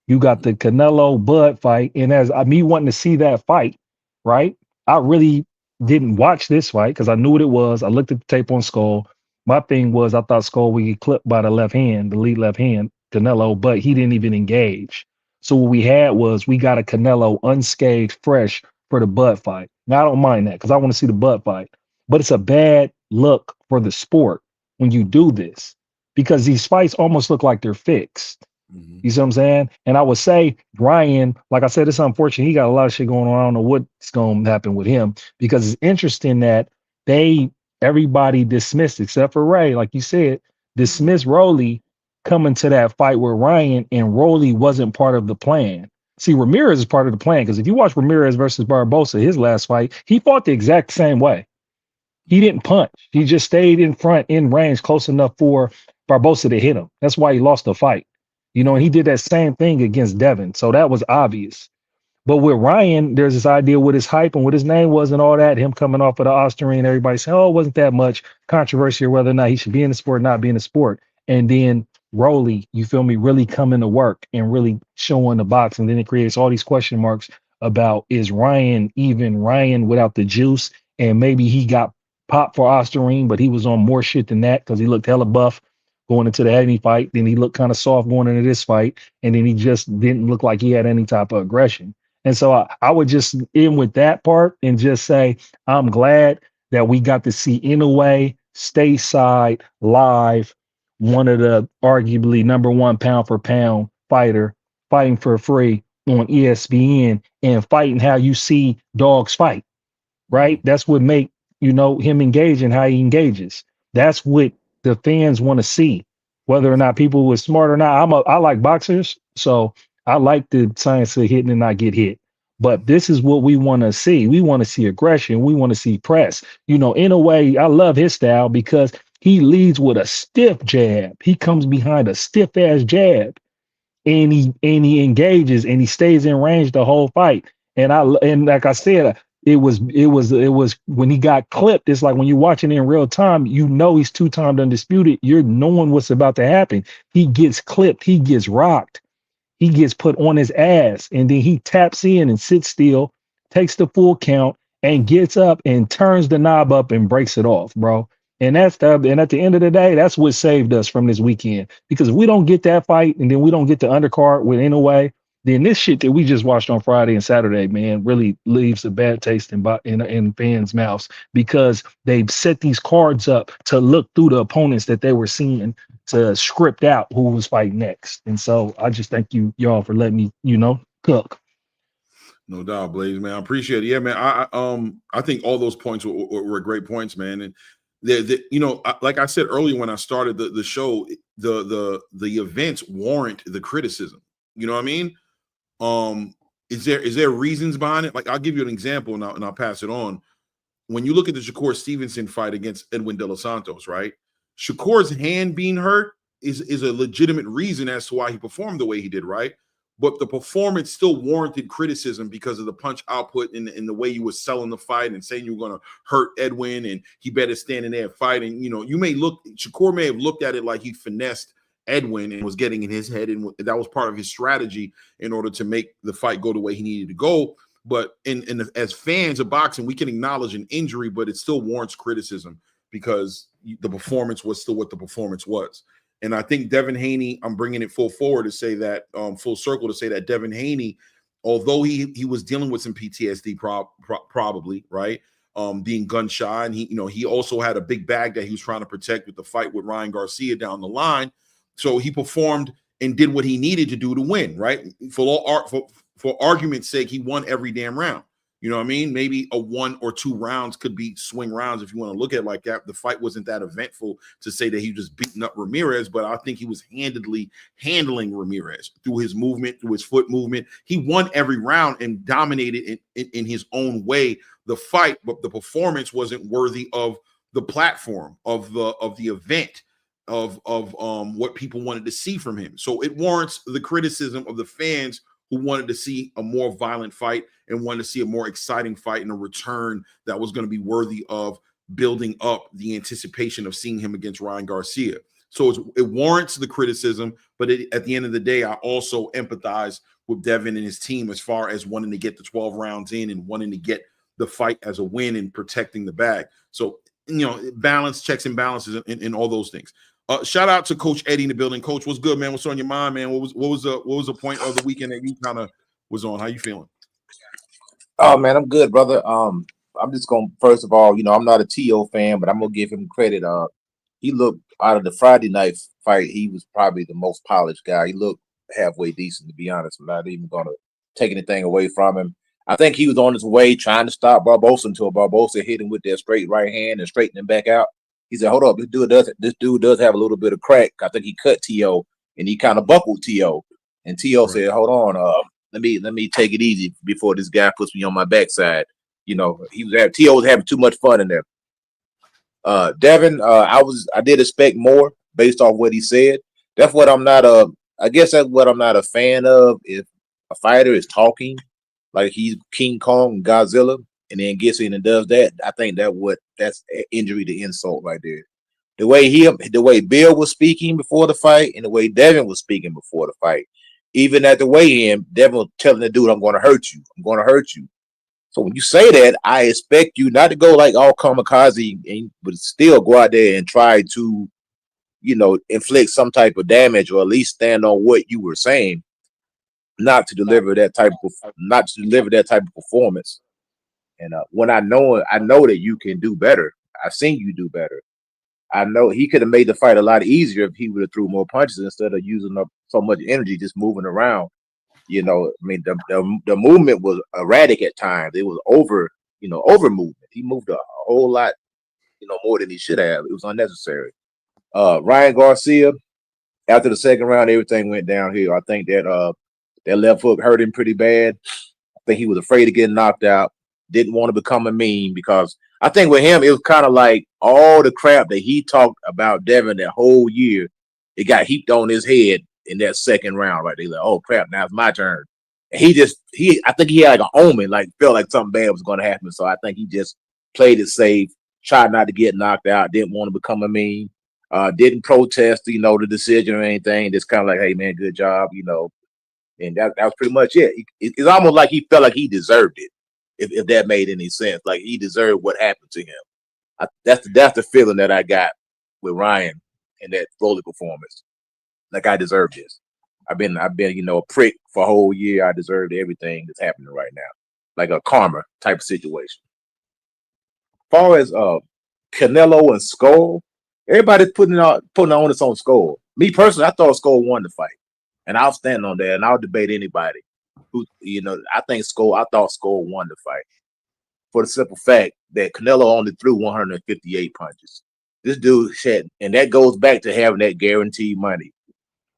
[SPEAKER 3] You got the Canelo Bud fight, and as me wanting to see that fight, right? I really didn't watch this fight because I knew what it was. I looked at the tape on Skull. My thing was I thought Skull would get clipped by the left hand, the lead left hand, Canelo, but he didn't even engage. So what we had was we got a Canelo unscathed, fresh for the Bud fight. Now I don't mind that because I want to see the Bud fight, but it's a bad look for the sport when you do this because these fights almost look like they're fixed. You see what I'm saying? And I would say Ryan, like I said, it's unfortunate. He got a lot of shit going on. I don't know what's going to happen with him because it's interesting that everybody dismissed, except for Ray, like you said, dismissed Rolly coming to that fight with Ryan, and Rolly wasn't part of the plan. See, Ramirez is part of the plan because if you watch Ramirez versus Barbosa, his last fight, he fought the exact same way. He didn't punch. He just stayed in front in range close enough for Barbosa to hit him. That's why he lost the fight. You know, and he did that same thing against Devin. So that was obvious. But with Ryan, there's this idea with his hype and what his name was and all that, him coming off of the OSTARINE, everybody saying, oh, it wasn't that much controversy or whether or not he should be in the sport, not be in the sport. And then Rolly, you feel me, really coming to work and really showing the box. And then it creates all these question marks about, is Ryan even Ryan without the juice? And maybe he got popped for OSTARINE, but he was on more shit than that because he looked hella buff going into the heavy fight. Then he looked kind of soft going into this fight. And then he just didn't look like he had any type of aggression. And so I would just end with that part and just say, I'm glad that we got to see Inoue stateside live, one of the arguably number one pound for pound fighter fighting for free on ESPN and fighting how you see dogs fight, right? That's what make, you know, him engage and how he engages. That's what the fans want to see, whether or not people were smart or not. I like boxers, so I like the science of hitting and not get hit. But this is what we want to see. We want to see aggression. We want to see press. You know, in a way, I love his style because he leads with a stiff jab. He comes behind a stiff ass jab, and he engages and he stays in range the whole fight. And like I said, it was when he got clipped. It's like when you're watching it in real time, you know he's 2-time undisputed. You're knowing what's about to happen. He gets clipped. He gets rocked. He gets put on his ass, and then he taps in and sits still, takes the full count, and gets up and turns the knob up and breaks it off, bro. And at the end of the day, that's what saved us from this weekend. Because if we don't get that fight, and then we don't get the undercard with Inoue, then this shit that we just watched on Friday and Saturday, man, really leaves a bad taste in fans' mouths because they've set these cards up to look through the opponents that they were seeing to script out who was fighting next. And so I just thank y'all for letting me, you know, cook.
[SPEAKER 2] No doubt, Blaze, man. I appreciate it. Yeah, man. I think all those points were great points, man. And you know, like I said earlier when I started the show, the events warrant the criticism. You know what I mean? Is there reasons behind it? Like, I'll give you an example and I'll pass it on. When you look at the Shakur Stevenson fight against Edwin De Los Santos, right? Shakur's hand being hurt is a legitimate reason as to why he performed the way he did, right? But the performance still warranted criticism because of the punch output and the way you were selling the fight and saying you were going to hurt Edwin and he better stand in there fighting. You know, Shakur may have looked at it like he finessed Edwin and was getting in his head, and that was part of his strategy in order to make the fight go the way he needed to go. But as fans of boxing, we can acknowledge an injury, but it still warrants criticism because the performance was still what the performance was. And I think Devin Haney, I'm bringing it full circle to say that Devin Haney, although he was dealing with some PTSD probably, right? Being gun shy, and he also had a big bag that he was trying to protect with the fight with Ryan Garcia down the line. So he performed and did what he needed to do to win, right? For argument's sake, he won every damn round. You know what I mean? Maybe a 1 or 2 rounds could be swing rounds if you want to look at it like that. The fight wasn't that eventful to say that he was just beating up Ramirez, but I think he was handedly handling Ramirez through his movement, through his foot movement. He won every round and dominated in his own way the fight, but the performance wasn't worthy of the platform, of the event, of what people wanted to see from him. So it warrants the criticism of the fans who wanted to see a more violent fight and wanted to see a more exciting fight and a return that was going to be worthy of building up the anticipation of seeing him against Ryan Garcia. So it warrants the criticism, but at the end of the day, I also empathize with Devin and his team as far as wanting to get the 12 rounds in and wanting to get the fight as a win and protecting the bag. So, balance, checks and balances and all those things. Shout out to Coach Eddie in the building. Coach, what's good, man? What's on your mind, man? What was the point of the weekend that you kind of was on? How you feeling?
[SPEAKER 4] Oh man, I'm good, brother. I'm just gonna first of all, I'm not a T.O. fan, but I'm gonna give him credit. He looked out of the Friday night fight, he was probably the most polished guy. He looked halfway decent, to be honest. I'm not even gonna take anything away from him. I think he was on his way trying to stop Barbosa until Barbosa hit him with that straight right hand and straightened him back out. He said, "Hold up, this dude does have a little bit of crack." I think he cut T.O. and he kind of buckled T.O. And T.O. said, "Hold on, let me take it easy before this guy puts me on my backside." T.O. was having too much fun in there. Devin, I did expect more based off what he said. That's what I'm not I guess that's what I'm not a fan of. If a fighter is talking like he's King Kong and Godzilla, and then gets in and does that, I think that's an injury to insult right there. The way Bill was speaking before the fight, and the way Devin was speaking before the fight, even at the weigh-in, Devin was telling the dude, "I'm going to hurt you. I'm going to hurt you." So when you say that, I expect you not to go like all kamikaze, but still go out there and try to, inflict some type of damage, or at least stand on what you were saying, not to deliver that type of performance. And when I know that you can do better. I've seen you do better. I know he could have made the fight a lot easier if he would have threw more punches instead of using up so much energy just moving around. I mean, the movement was erratic at times. It was over movement. He moved a whole lot, more than he should have. It was unnecessary. Ryan Garcia, after the second round, everything went downhill. I think that left hook hurt him pretty bad. I think he was afraid of getting knocked out. Didn't want to become a meme, because I think with him, it was kind of like all the crap that he talked about Devin that whole year, it got heaped on his head in that second round, right? They like, oh crap, now it's my turn. And I think he had like an omen, like felt like something bad was going to happen. So I think he just played it safe, tried not to get knocked out, didn't want to become a meme, didn't protest, the decision or anything. Just kind of like, hey man, good job, and that was pretty much it. It's almost like he felt like he deserved it, if that made any sense. Like he deserved what happened to him. That's the feeling that I got with Ryan in that Foley performance. Like I deserve this. I've been a prick for a whole year. I deserved everything that's happening right now, like a karma type of situation. As far as Canelo and Skull, everybody's putting on its own Skull. Me personally, I thought Skull won the fight, and I'll stand on that, and I'll debate anybody who, I thought Skull won the fight, for the simple fact that Canelo only threw 158 punches. This dude said, and that goes back to having that guaranteed money.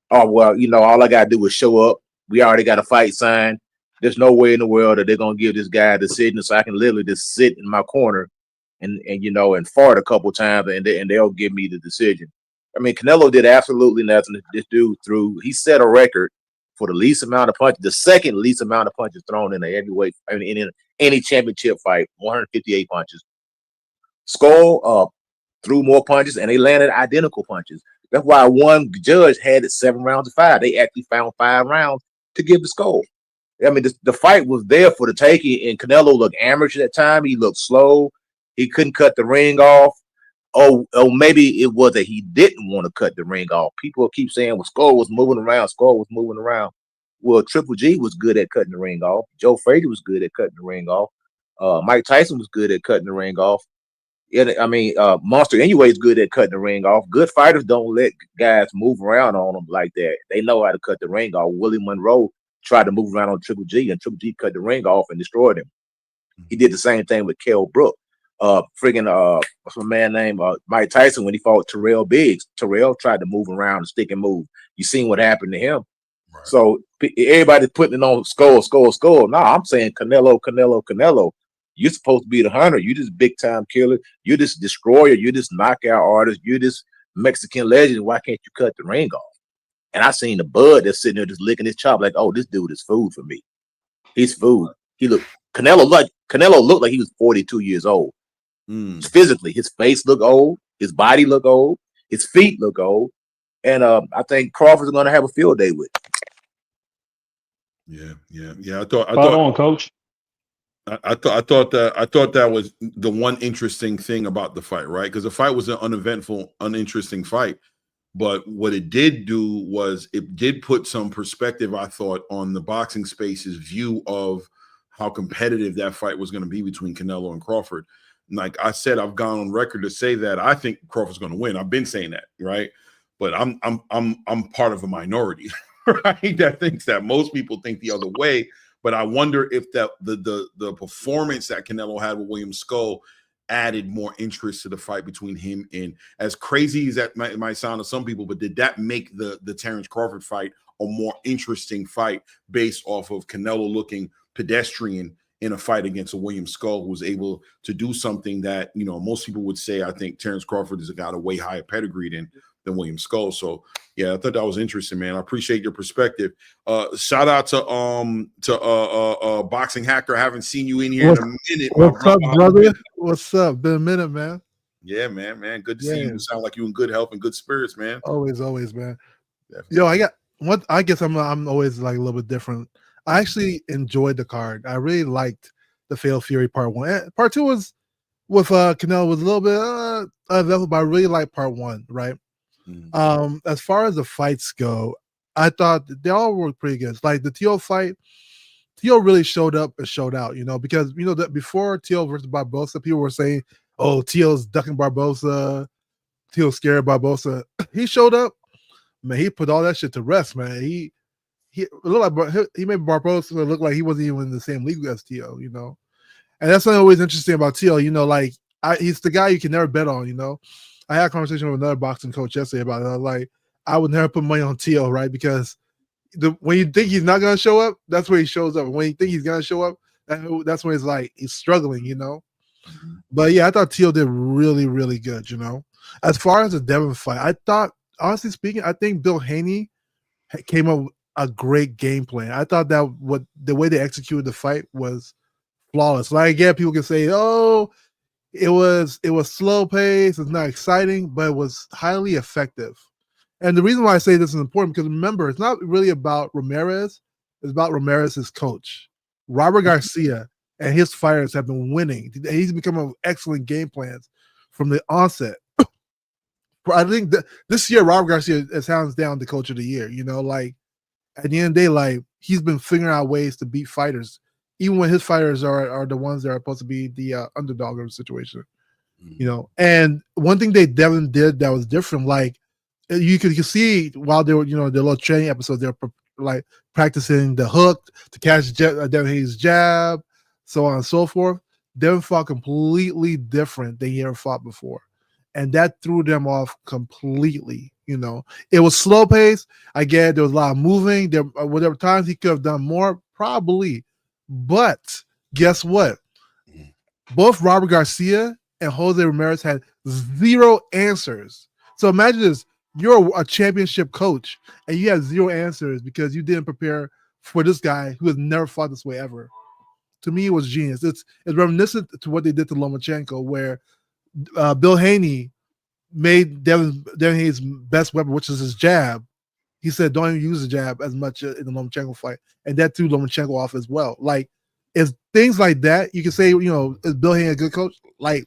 [SPEAKER 4] Oh, well, all I got to do is show up. We already got a fight signed. There's no way in the world that they're going to give this guy a decision, so I can literally just sit in my corner and fart a couple times, and they'll give me the decision. I mean, Canelo did absolutely nothing. This dude he set a record for the least amount of punches, the second least amount of punches thrown in a heavyweight, in any championship fight, 158 punches. Skull threw more punches, and they landed identical punches. That's why one judge had it 7 rounds to 5. They actually found 5 rounds to give the Skull. I mean, the fight was there for the taking, and Canelo looked amateur at that time. He looked slow. He couldn't cut the ring off. Oh, maybe it was that he didn't want to cut the ring off. People keep saying, well, Skull was moving around. Skull was moving around. Well, Triple G was good at cutting the ring off. Joe Frazier was good at cutting the ring off. Mike Tyson was good at cutting the ring off. Monsta anyway is good at cutting the ring off. Good fighters don't let guys move around on them like that. They know how to cut the ring off. Willie Monroe tried to move around on Triple G, and Triple G cut the ring off and destroyed him. He did the same thing with Kell Brook. What's my man named Mike Tyson when he fought Terrell Biggs. Terrell tried to move around and stick and move. You seen what happened to him. Right. So everybody's putting it on Skull. No, I'm saying Canelo. You're supposed to be the hunter. You this big time killer. You this destroyer. You this knockout artist. You this Mexican legend. Why can't you cut the ring off? And I seen the bud that's sitting there just licking his chop like, oh, this dude is food for me. He's food. Canelo looked like he was 42 years old. Physically, his face looked old. His body looked old. His feet look old. And I think Crawford's going to have a field day with
[SPEAKER 2] it. Yeah. I thought
[SPEAKER 3] on, Coach.
[SPEAKER 2] I thought that was the one interesting thing about the fight, right? Because the fight was an uneventful, uninteresting fight. But what it did do was it did put some perspective, I thought, on the boxing space's view of how competitive that fight was going to be between Canelo and Crawford. Like I said, I've gone on record to say that I think Crawford's going to win. I've been saying that, right? But I'm part of a minority, right? That thinks that. Most people think the other way. But I wonder if the performance that Canelo had with William Skull added more interest to the fight between him and, as crazy as that might sound to some people, but did that make the Terence Crawford fight a more interesting fight based off of Canelo looking pedestrian in a fight against a William Skull who was able to do something that, most people would say, I think Terence Crawford has got a way higher pedigree than William Skull. So yeah, I thought that was interesting, man. I appreciate your perspective. Shout out to Boxing Hacker. I haven't seen you in here in a minute.
[SPEAKER 5] What's up, brother? What's up? Been a minute, man.
[SPEAKER 2] Yeah, man. Good to see you. You sound like you in good health and good spirits, man.
[SPEAKER 5] Always, man.
[SPEAKER 2] Definitely.
[SPEAKER 5] Yo, I guess I'm always like a little bit different. I actually enjoyed the card. I really liked the Fatal Fury Part 1. Part 2 was with Canelo was a little bit but I really liked Part 1, right? Mm-hmm. As far as the fights go, I thought they all were pretty good. Like the Tio fight, Tio really showed up and showed out, because that before Tio versus Barbosa, people were saying, "Oh, Tio's ducking Barbosa, Tio's scared of Barbosa." He showed up, man. He put all that shit to rest, man. He looked like he made Barbosa look like he wasn't even in the same league as Tio, And that's something always interesting about Tio, he's the guy you can never bet on, I had a conversation with another boxing coach yesterday about it. I was like, I would never put money on Tio, right? Because when you think he's not going to show up, that's where he shows up. And when you think he's going to show up, that's when it's like he's struggling, Mm-hmm. But yeah, I thought Tio did really, really good, As far as the Devin fight, I thought, honestly speaking, I think Bill Haney came up with a great game plan. I thought that the way they executed the fight was flawless. Like again, people can say, "Oh, it was slow pace, it's not exciting," but it was highly effective. And the reason why I say this is important because remember, it's not really about Ramirez; it's about Ramirez's coach, Robert Garcia, and his fighters have been winning. He's become an excellent game plans from the onset. I think that this year, Robert Garcia is hands down the coach of the year. At the end of the day, like he's been figuring out ways to beat fighters, even when his fighters are the ones that are supposed to be the underdog of the situation, And one thing Devin did that was different, like you could see while they were, their little training episodes, they're like practicing the hook to catch Devin Hayes' jab, so on and so forth. Devin fought completely different than he ever fought before, and that threw them off completely. It was slow pace. I get it, there was a lot of moving. There, whatever times he could have done more, probably. But guess what? Both Robert Garcia and Jose Ramirez had zero answers. So imagine this: you're a championship coach and you have zero answers because you didn't prepare for this guy who has never fought this way ever. To me, it was genius. It's reminiscent to what they did to Lomachenko, where Bill Haney made Devin Hayes' best weapon, which is his jab. He said, "Don't even use the jab as much in the Lomachenko fight," and that threw Lomachenko off as well. Like, it's things like that. You can say, is Bill Haney a good coach? Like,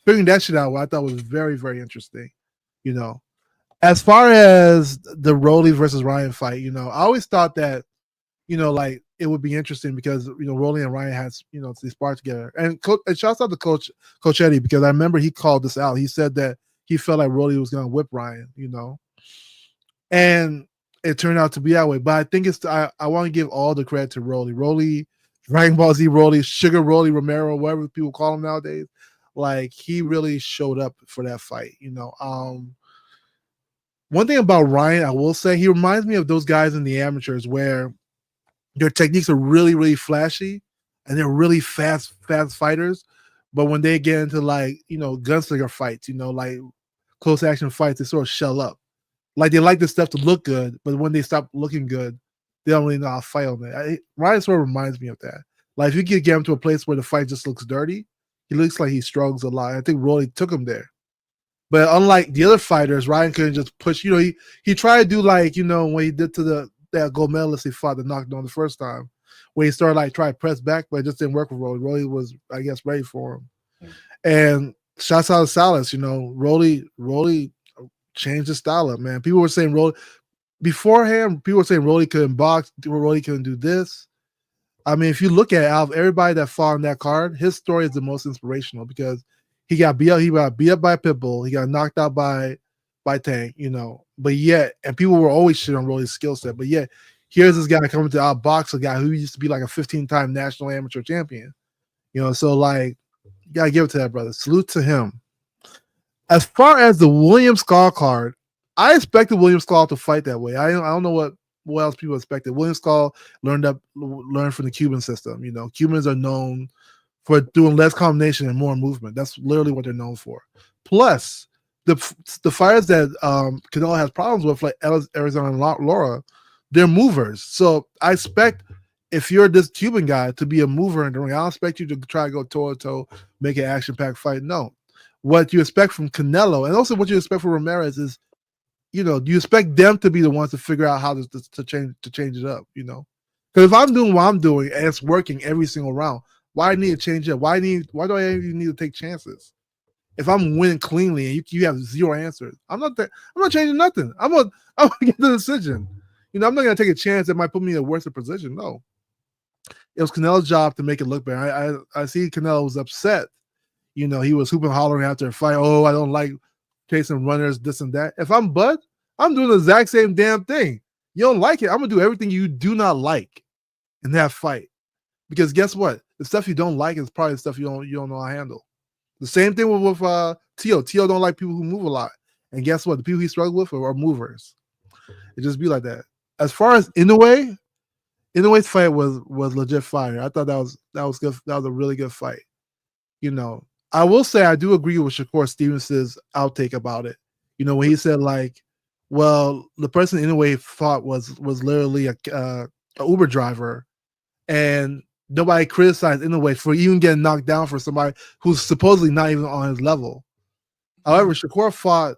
[SPEAKER 5] figuring that shit out, I thought was very, very interesting. As far as the Rolly versus Ryan fight, I always thought that, like it would be interesting because Rolly and Ryan had they sparred together. And shouts out to Coach Eddie, because I remember he called this out. He said that he felt like Rolly was going to whip Ryan, and it turned out to be that way. But I think I want to give all the credit to Rolly, Dragon Ball Z Rolly, Sugar Rolly Romero, whatever people call him nowadays. Like, he really showed up for that fight. One thing about Ryan, I will say, he reminds me of those guys in the amateurs where their techniques are really, really flashy and they're really fast fighters. But when they get into gunslinger fights, like close action fights, they sort of shell up. Like, they like this stuff to look good, but when they stop looking good, they don't really know how to fight on it. Ryan sort of reminds me of that. Like, if you could get him to a place where the fight just looks dirty, he looks like he struggles a lot. I think Rolly took him there. But unlike the other fighters, Ryan couldn't just push. He tried to do when he did to that gold medalist he fought that knocked on the first time, where he started trying to press back, but it just didn't work with Rolly. Rolly was, I guess, ready for him. And shouts out to Salas, Rolly changed his style up, man. People were saying Rolly beforehand. People were saying Rolly couldn't box. Rolly couldn't do this. I mean, if you look at it, out of everybody that fought on that card, his story is the most inspirational because he got beat up. He got beat up by Pitbull. He got knocked out by Tank. But yet, and people were always shit on Rolly's skill set. But yet, here's this guy coming to outbox a guy who used to be like a 15-time national amateur champion. So like, you gotta give it to that brother. Salute to him. As far as the William Skull card, I expected William Skull to fight that way. I don't know what else people expected. William Skull learned from the Cuban system. Cubans are known for doing less combination and more movement. That's literally what they're known for. Plus, the fighters that Canelo has problems with, like Arizona and Laura, they're movers. So I expect if you're this Cuban guy to be a mover in the ring, I don't expect you to try to go toe to toe, make an action-packed fight. No. What you expect from Canelo, and also what you expect from Ramirez is, you expect them to be the ones to figure out how to change it up, Because if I'm doing what I'm doing and it's working every single round, why do I need to change it? Why do I even need to take chances? If I'm winning cleanly and you have zero answers, I'm not changing nothing. I'm gonna get the decision. I'm not gonna take a chance that might put me in a worse position. No. It was Canelo's job to make it look better. I see Canelo was upset. He was hooping and hollering after a fight. Oh, I don't like chasing runners, this and that. If I'm Bud, I'm doing the exact same damn thing. You don't like it, I'm gonna do everything you do not like in that fight. Because guess what? The stuff you don't like is probably the stuff you don't know how to handle. The same thing with Tio. Tio don't like people who move a lot. And guess what? The people he struggles with are movers. It just be like that. As far as Inoue's fight was legit fire. I thought that was good. That was a really good fight. I will say I do agree with Shakur Stevens' outtake about it. When he said the person Inoue fought was literally a Uber driver, and nobody criticized Inoue for even getting knocked down for somebody who's supposedly not even on his level. However, Shakur fought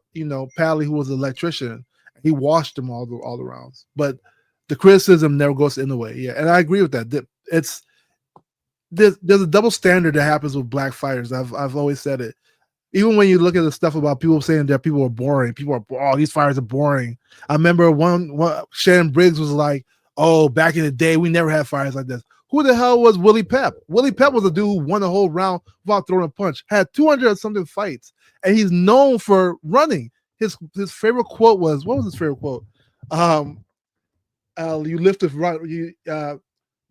[SPEAKER 5] Padley, who was an electrician. He washed him all the rounds, but the criticism never goes to Inoue. Yeah, and I agree with that. There's a double standard that happens with black fighters. I've always said it. Even when you look at the stuff about people saying that people are boring, these fighters are boring. I remember one Shannon Briggs was like, oh, back in the day, we never had fighters like this. Who the hell was Willie Pep? Willie Pep was a dude who won the whole round without throwing a punch, had 200 or something fights, and he's known for running. His favorite quote was, what was his favorite quote? You lift the run, you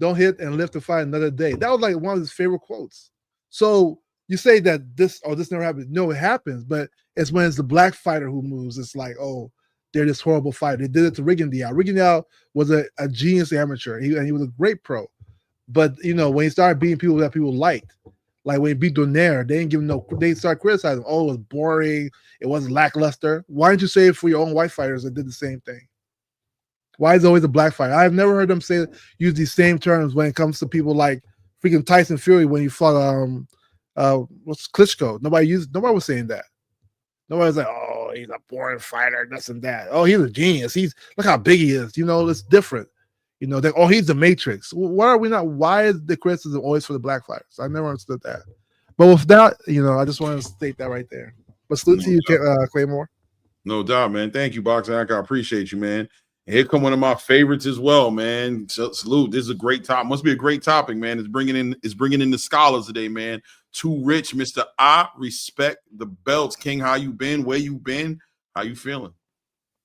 [SPEAKER 5] don't hit and live to fight another day. That was like one of his favorite quotes. So you say that this never happened. No, it happens, but it's when it's the black fighter who moves. It's like, oh, they're this horrible fighter. They did it to Rigondeaux. Rigondeaux was a genius amateur. He was a great pro. But when he started beating people that people liked, like when he beat Donaire, they didn't give him they started criticizing. Oh, it was boring. It wasn't lackluster. Why didn't you say it for your own white fighters that did the same thing? Why is it always a black fighter? I've never heard them use these same terms when it comes to people like freaking Tyson Fury when he fought what's Klitschko. Nobody was saying that. Nobody was like, oh, he's a boring fighter, this and that. Oh, he's a genius. Look how big he is. It's different. Oh, he's the Matrix. Why are we not? Why is the criticism always for the black fighters? I never understood that. But with that, I just wanted to state that right there. But salute to you, Claymore.
[SPEAKER 2] No doubt, man. Thank you, Boxing. I appreciate you, man. Here come one of my favorites as well, man. Salute. This is a great topic. Must be a great topic, man. It's bringing in the scholars today, man. Too Rich, Mr. I respect the belts. King, how you been? Where you been? How you feeling?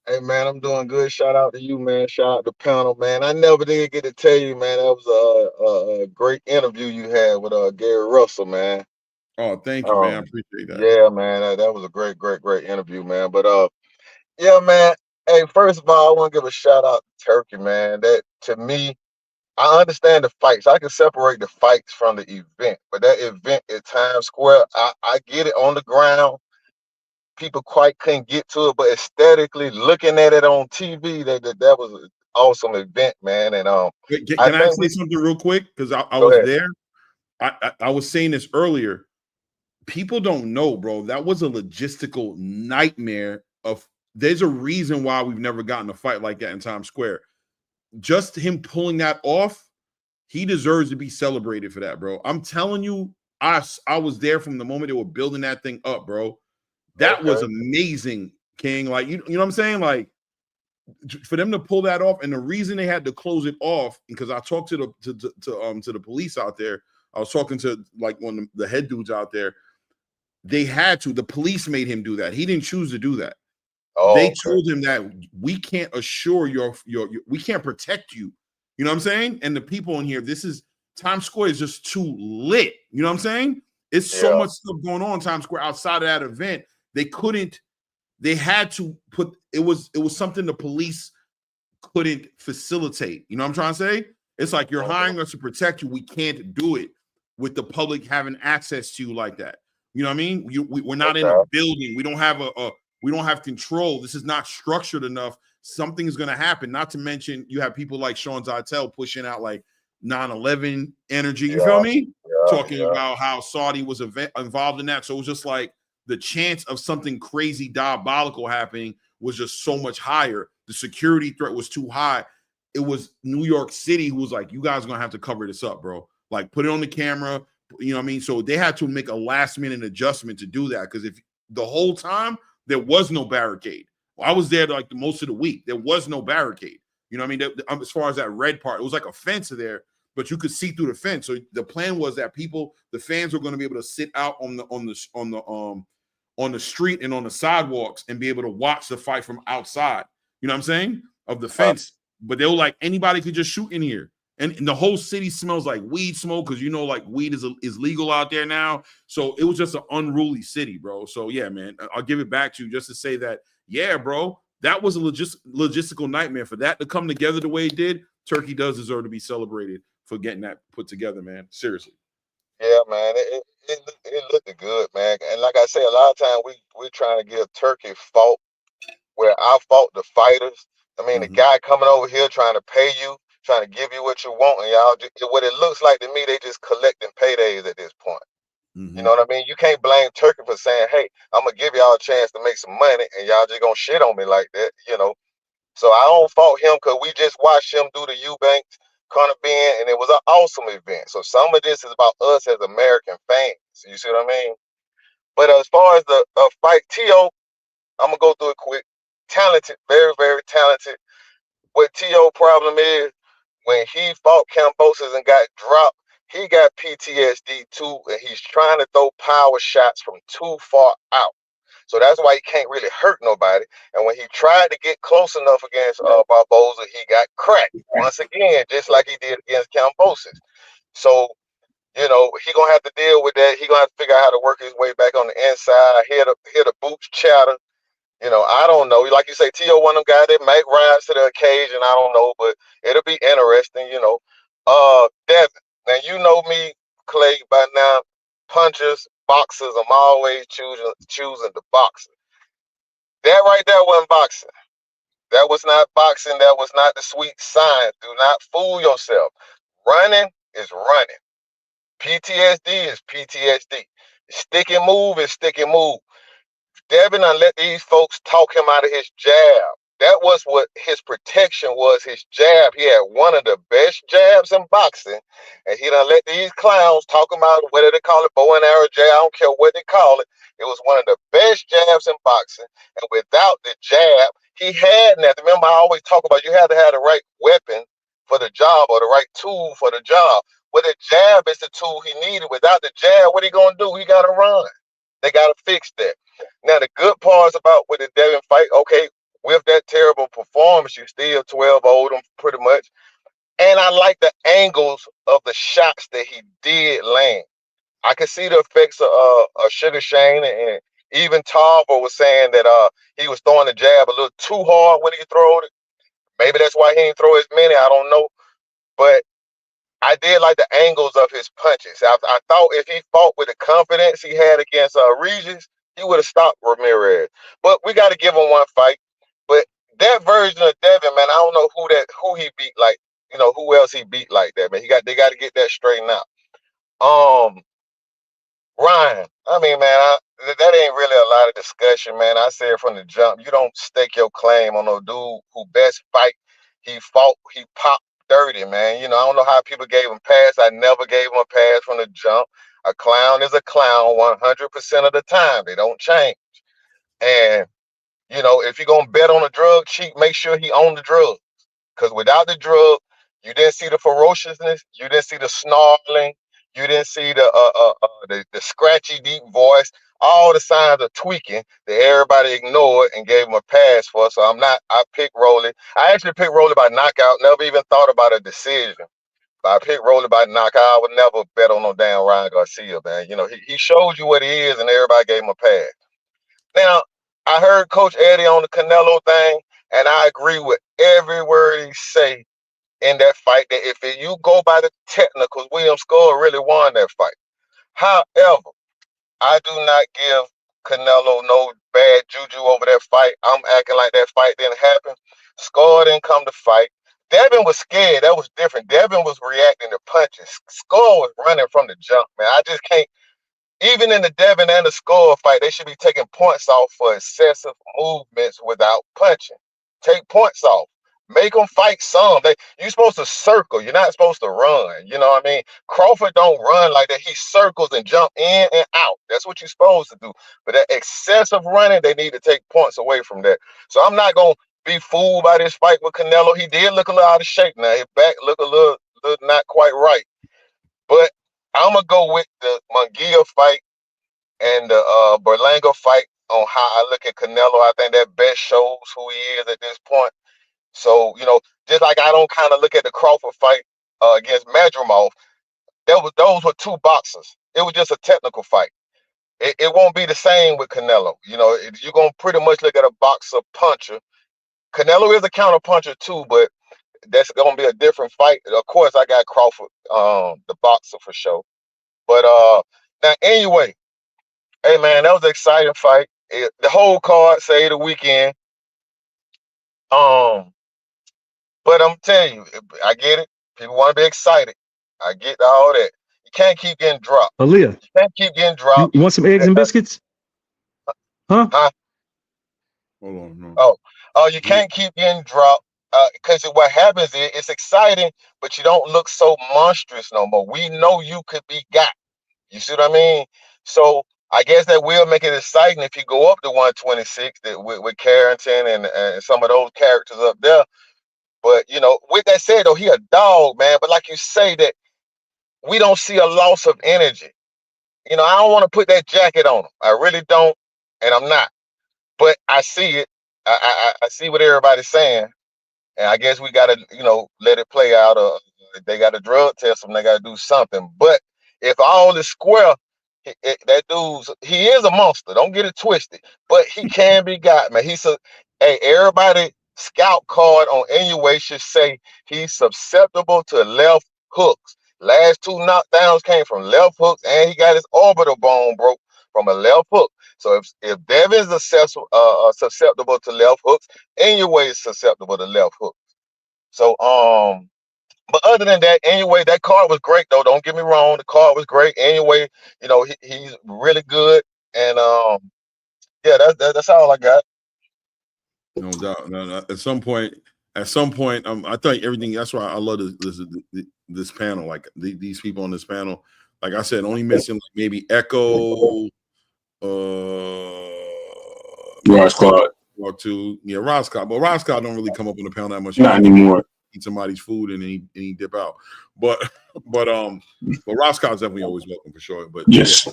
[SPEAKER 6] Hey, man, I'm doing good. Shout out to you, man. Shout out to the panel, man. I never did get to tell you, man, that was a great interview you had with Gary Russell, man.
[SPEAKER 2] Oh, thank you, man. I appreciate that.
[SPEAKER 6] Yeah, man. That was a great interview, man. But yeah, man. Hey, first of all, I want to give a shout out to Turkey, man. That, to me, I understand the fights. I can separate the fights from the event, but that event at Times Square, I get it on the ground. People quite couldn't get to it, but aesthetically, looking at it on TV, that was an awesome event, man. And
[SPEAKER 2] can I say something real quick? Because I was there. I was saying this earlier. People don't know, bro. That was a logistical nightmare. There's a reason why we've never gotten a fight like that in Times Square. Just him pulling that off, he deserves to be celebrated for that, bro. I'm telling you, I was there from the moment they were building that thing up, bro. That was amazing, King. Like, you know what I'm saying? Like, for them to pull that off, and the reason they had to close it off, because I talked to the police out there. I was talking to like one of the head dudes out there. They had to. The police made him do that. He didn't choose to do that. They told him that we can't assure we can't protect you. You know what I'm saying? And the people in here, Times Square is just too lit. You know what I'm saying? It's so much stuff going on in Times Square outside of that event. They had to put, it was something the police couldn't facilitate. You know what I'm trying to say? It's like, you're hiring us to protect you. We can't do it with the public having access to you like that. You know what I mean? We're not in
[SPEAKER 6] Okay.
[SPEAKER 2] a building. We don't have we don't have control. This is not structured enough. Something's going to happen. Not to mention, you have people like Sean Zytel pushing out like 9/11 energy. You feel me? Talking about how Saudi was involved in that. So it was just like the chance of something crazy, diabolical happening was just so much higher. The security threat was too high. It was New York City who was like, you guys are going to have to cover this up, bro. Like, put it on the camera. You know what I mean? So they had to make a last minute adjustment to do that, because if the whole time there was no barricade. Well, I was there like most of the week. There was no barricade. You know what I mean? As far as that red part, it was like a fence there, but you could see through the fence. So the plan was that the fans were going to be able to sit out on the street and on the sidewalks and be able to watch the fight from outside. You know what I'm saying? Of the fence. But they were like, anybody could just shoot in here. And the whole city smells like weed smoke, because you know, like, weed is legal out there now. So it was just an unruly city, bro. So yeah, man, I'll give it back to you just to say that, yeah, bro, that was a logistical nightmare. For that to come together the way it did, Turkey does deserve to be celebrated for getting that put together, man. Seriously.
[SPEAKER 6] Yeah, man, it looked good, man. And like I say, a lot of times we're trying to give Turkey fault where I fought the fighters. I mean, the guy coming over here trying to pay you, trying to give you what you want, and y'all what it looks like to me, they just collecting paydays at this point. You know what I mean? You can't blame Turkey for saying, hey, I'm gonna give y'all a chance to make some money, and y'all just gonna shit on me like that, you know. So I don't fault him, because we just watched him do the Eubanks Conor Ben, and it was an awesome event. So some of this is about us as American fans. You see what I mean? But as far as the fight, T.O., I'm gonna go through it quick. Talented, very, very talented. What T.O. problem is, when he fought Kambosos and got dropped, he got PTSD too, and he's trying to throw power shots from too far out. So that's why he can't really hurt nobody. And when he tried to get close enough against Barboza, he got cracked once again, just like he did against Kambosos. So, you know, he gonna have to deal with that. He gonna have to figure out how to work his way back on the inside. Hear the boots chatter. You know, I don't know. Like you say, T.O. one of them guys that might rise to the occasion. I don't know, but it'll be interesting, you know. Devin, now you know me, Clay, by now. Punchers, boxers, I'm always choosing the boxer. That right there wasn't boxing. That was not boxing. That was not the sweet science. Do not fool yourself. Running is running. PTSD is PTSD. Stick and move is stick and move. Devin let these folks talk him out of his jab. That was what his protection was, his jab. He had one of the best jabs in boxing, and he done let these clowns talk about whether they call it bow and arrow jab. I don't care what they call it. It was one of the best jabs in boxing, and without the jab, he had nothing. Remember, I always talk about you have to have the right weapon for the job or the right tool for the job. Well, the jab is the tool he needed. Without the jab, what he gonna do? He gotta run. They gotta fix that. Now, the good parts about with the Devin fight, okay, with that terrible performance, you still 12-0 him pretty much. And I like the angles of the shots that he did land. I could see the effects of Sugar Shane, and even Tarver was saying that he was throwing the jab a little too hard when he throwed it. Maybe that's why he didn't throw as many. I don't know. But I did like the angles of his punches. I thought if he fought with the confidence he had against Regis, he would have stopped Ramirez. But we got to give him one fight. But that version of Devin, man, I don't know who he beat, like, you know, who else he beat like that, man. They got to get that straightened out. Ryan, I mean, man, that ain't really a lot of discussion, man. I said from the jump, you don't stake your claim on no dude who best fight. He popped dirty, man. You know, I don't know how people gave him pass. I never gave him a pass from the jump. A clown is a clown 100% of the time. They don't change. And, you know, if you're going to bet on a drug cheat, make sure he own the drug. Because without the drug, you didn't see the ferociousness. You didn't see the snarling. You didn't see the scratchy, deep voice. All the signs of tweaking that everybody ignored and gave him a pass for. So I picked Rolly. I actually picked Rolly by knockout. Never even thought about a decision. But I picked Rolly by knockout. I would never bet on no damn Ryan Garcia, man. You know, he showed you what he is, and everybody gave him a pass. Now, I heard Coach Eddie on the Canelo thing, and I agree with every word he say in that fight, that if you go by the technicals, William Score really won that fight. However, I do not give Canelo no bad juju over that fight. I'm acting like that fight didn't happen. Score didn't come to fight. Devin was scared. That was different. Devin was reacting to punches. Score was running from the jump, man. I just can't. Even in the Devin and the Score fight, they should be taking points off for excessive movements without punching. Take points off. Make them fight some. You're supposed to circle. You're not supposed to run. You know what I mean? Crawford don't run like that. He circles and jump in and out. That's what you're supposed to do. But that excessive running, they need to take points away from that. So I'm not going to be fooled by this fight with Canelo. He did look a little out of shape now. His back look a little not quite right. But I'm going to go with the Munguia fight and the Berlanga fight on how I look at Canelo. I think that best shows who he is at this point. So, just like I don't kind of look at the Crawford fight against Madrimov, those were two boxers. It was just a technical fight. It won't be the same with Canelo. You're going to pretty much look at a boxer puncher. Canelo is a counter puncher too, but that's going to be a different fight. Of course, I got Crawford, the boxer for sure. But now anyway, hey man, that was an exciting fight. The whole card, say the weekend. But I'm telling you, I get it. People want to be excited. I get all that. You can't keep getting dropped.
[SPEAKER 3] Aaliyah,
[SPEAKER 6] You can't keep getting dropped.
[SPEAKER 3] you want some eggs and biscuits? Huh?
[SPEAKER 2] Hold on. No.
[SPEAKER 6] You can't keep getting dropped. Because what happens is it's exciting, but you don't look so monstrous no more. We know you could be got. You see what I mean? So I guess that will make it exciting if you go up to 126 with Carrington and some of those characters up there. But, with that said, though, he a dog, man. But like you say, that we don't see a loss of energy. I don't want to put that jacket on him. I really don't, and I'm not. But I see it. I see what everybody's saying. And I guess we got to, let it play out. If they got a drug test him, they got to do something. But if all is square, that dude's, he is a monster. Don't get it twisted. But he can be got, man. Everybody scout card on Anyway should say he's susceptible to left hooks. Last two knockdowns came from left hooks, and he got his orbital bone broke from a left hook. So if Devin's susceptible to left hooks, Anyway is susceptible to left hooks. So but other than that, Anyway, that card was great though. Don't get me wrong, the card was great. Anyway, he's really good, and yeah, that's all I got.
[SPEAKER 2] No doubt. No, at some point, I think everything. That's why I love this panel. Like these people on this panel. Like I said, only missing like maybe Echo,
[SPEAKER 7] Ross Clark,
[SPEAKER 2] or two. Yeah, Ross Clark. But Ross Clark don't really come up on the panel that much.
[SPEAKER 7] Not anymore.
[SPEAKER 2] Eat somebody's food and he dip out. But Ross Clark's definitely always welcome for sure. But
[SPEAKER 7] yes,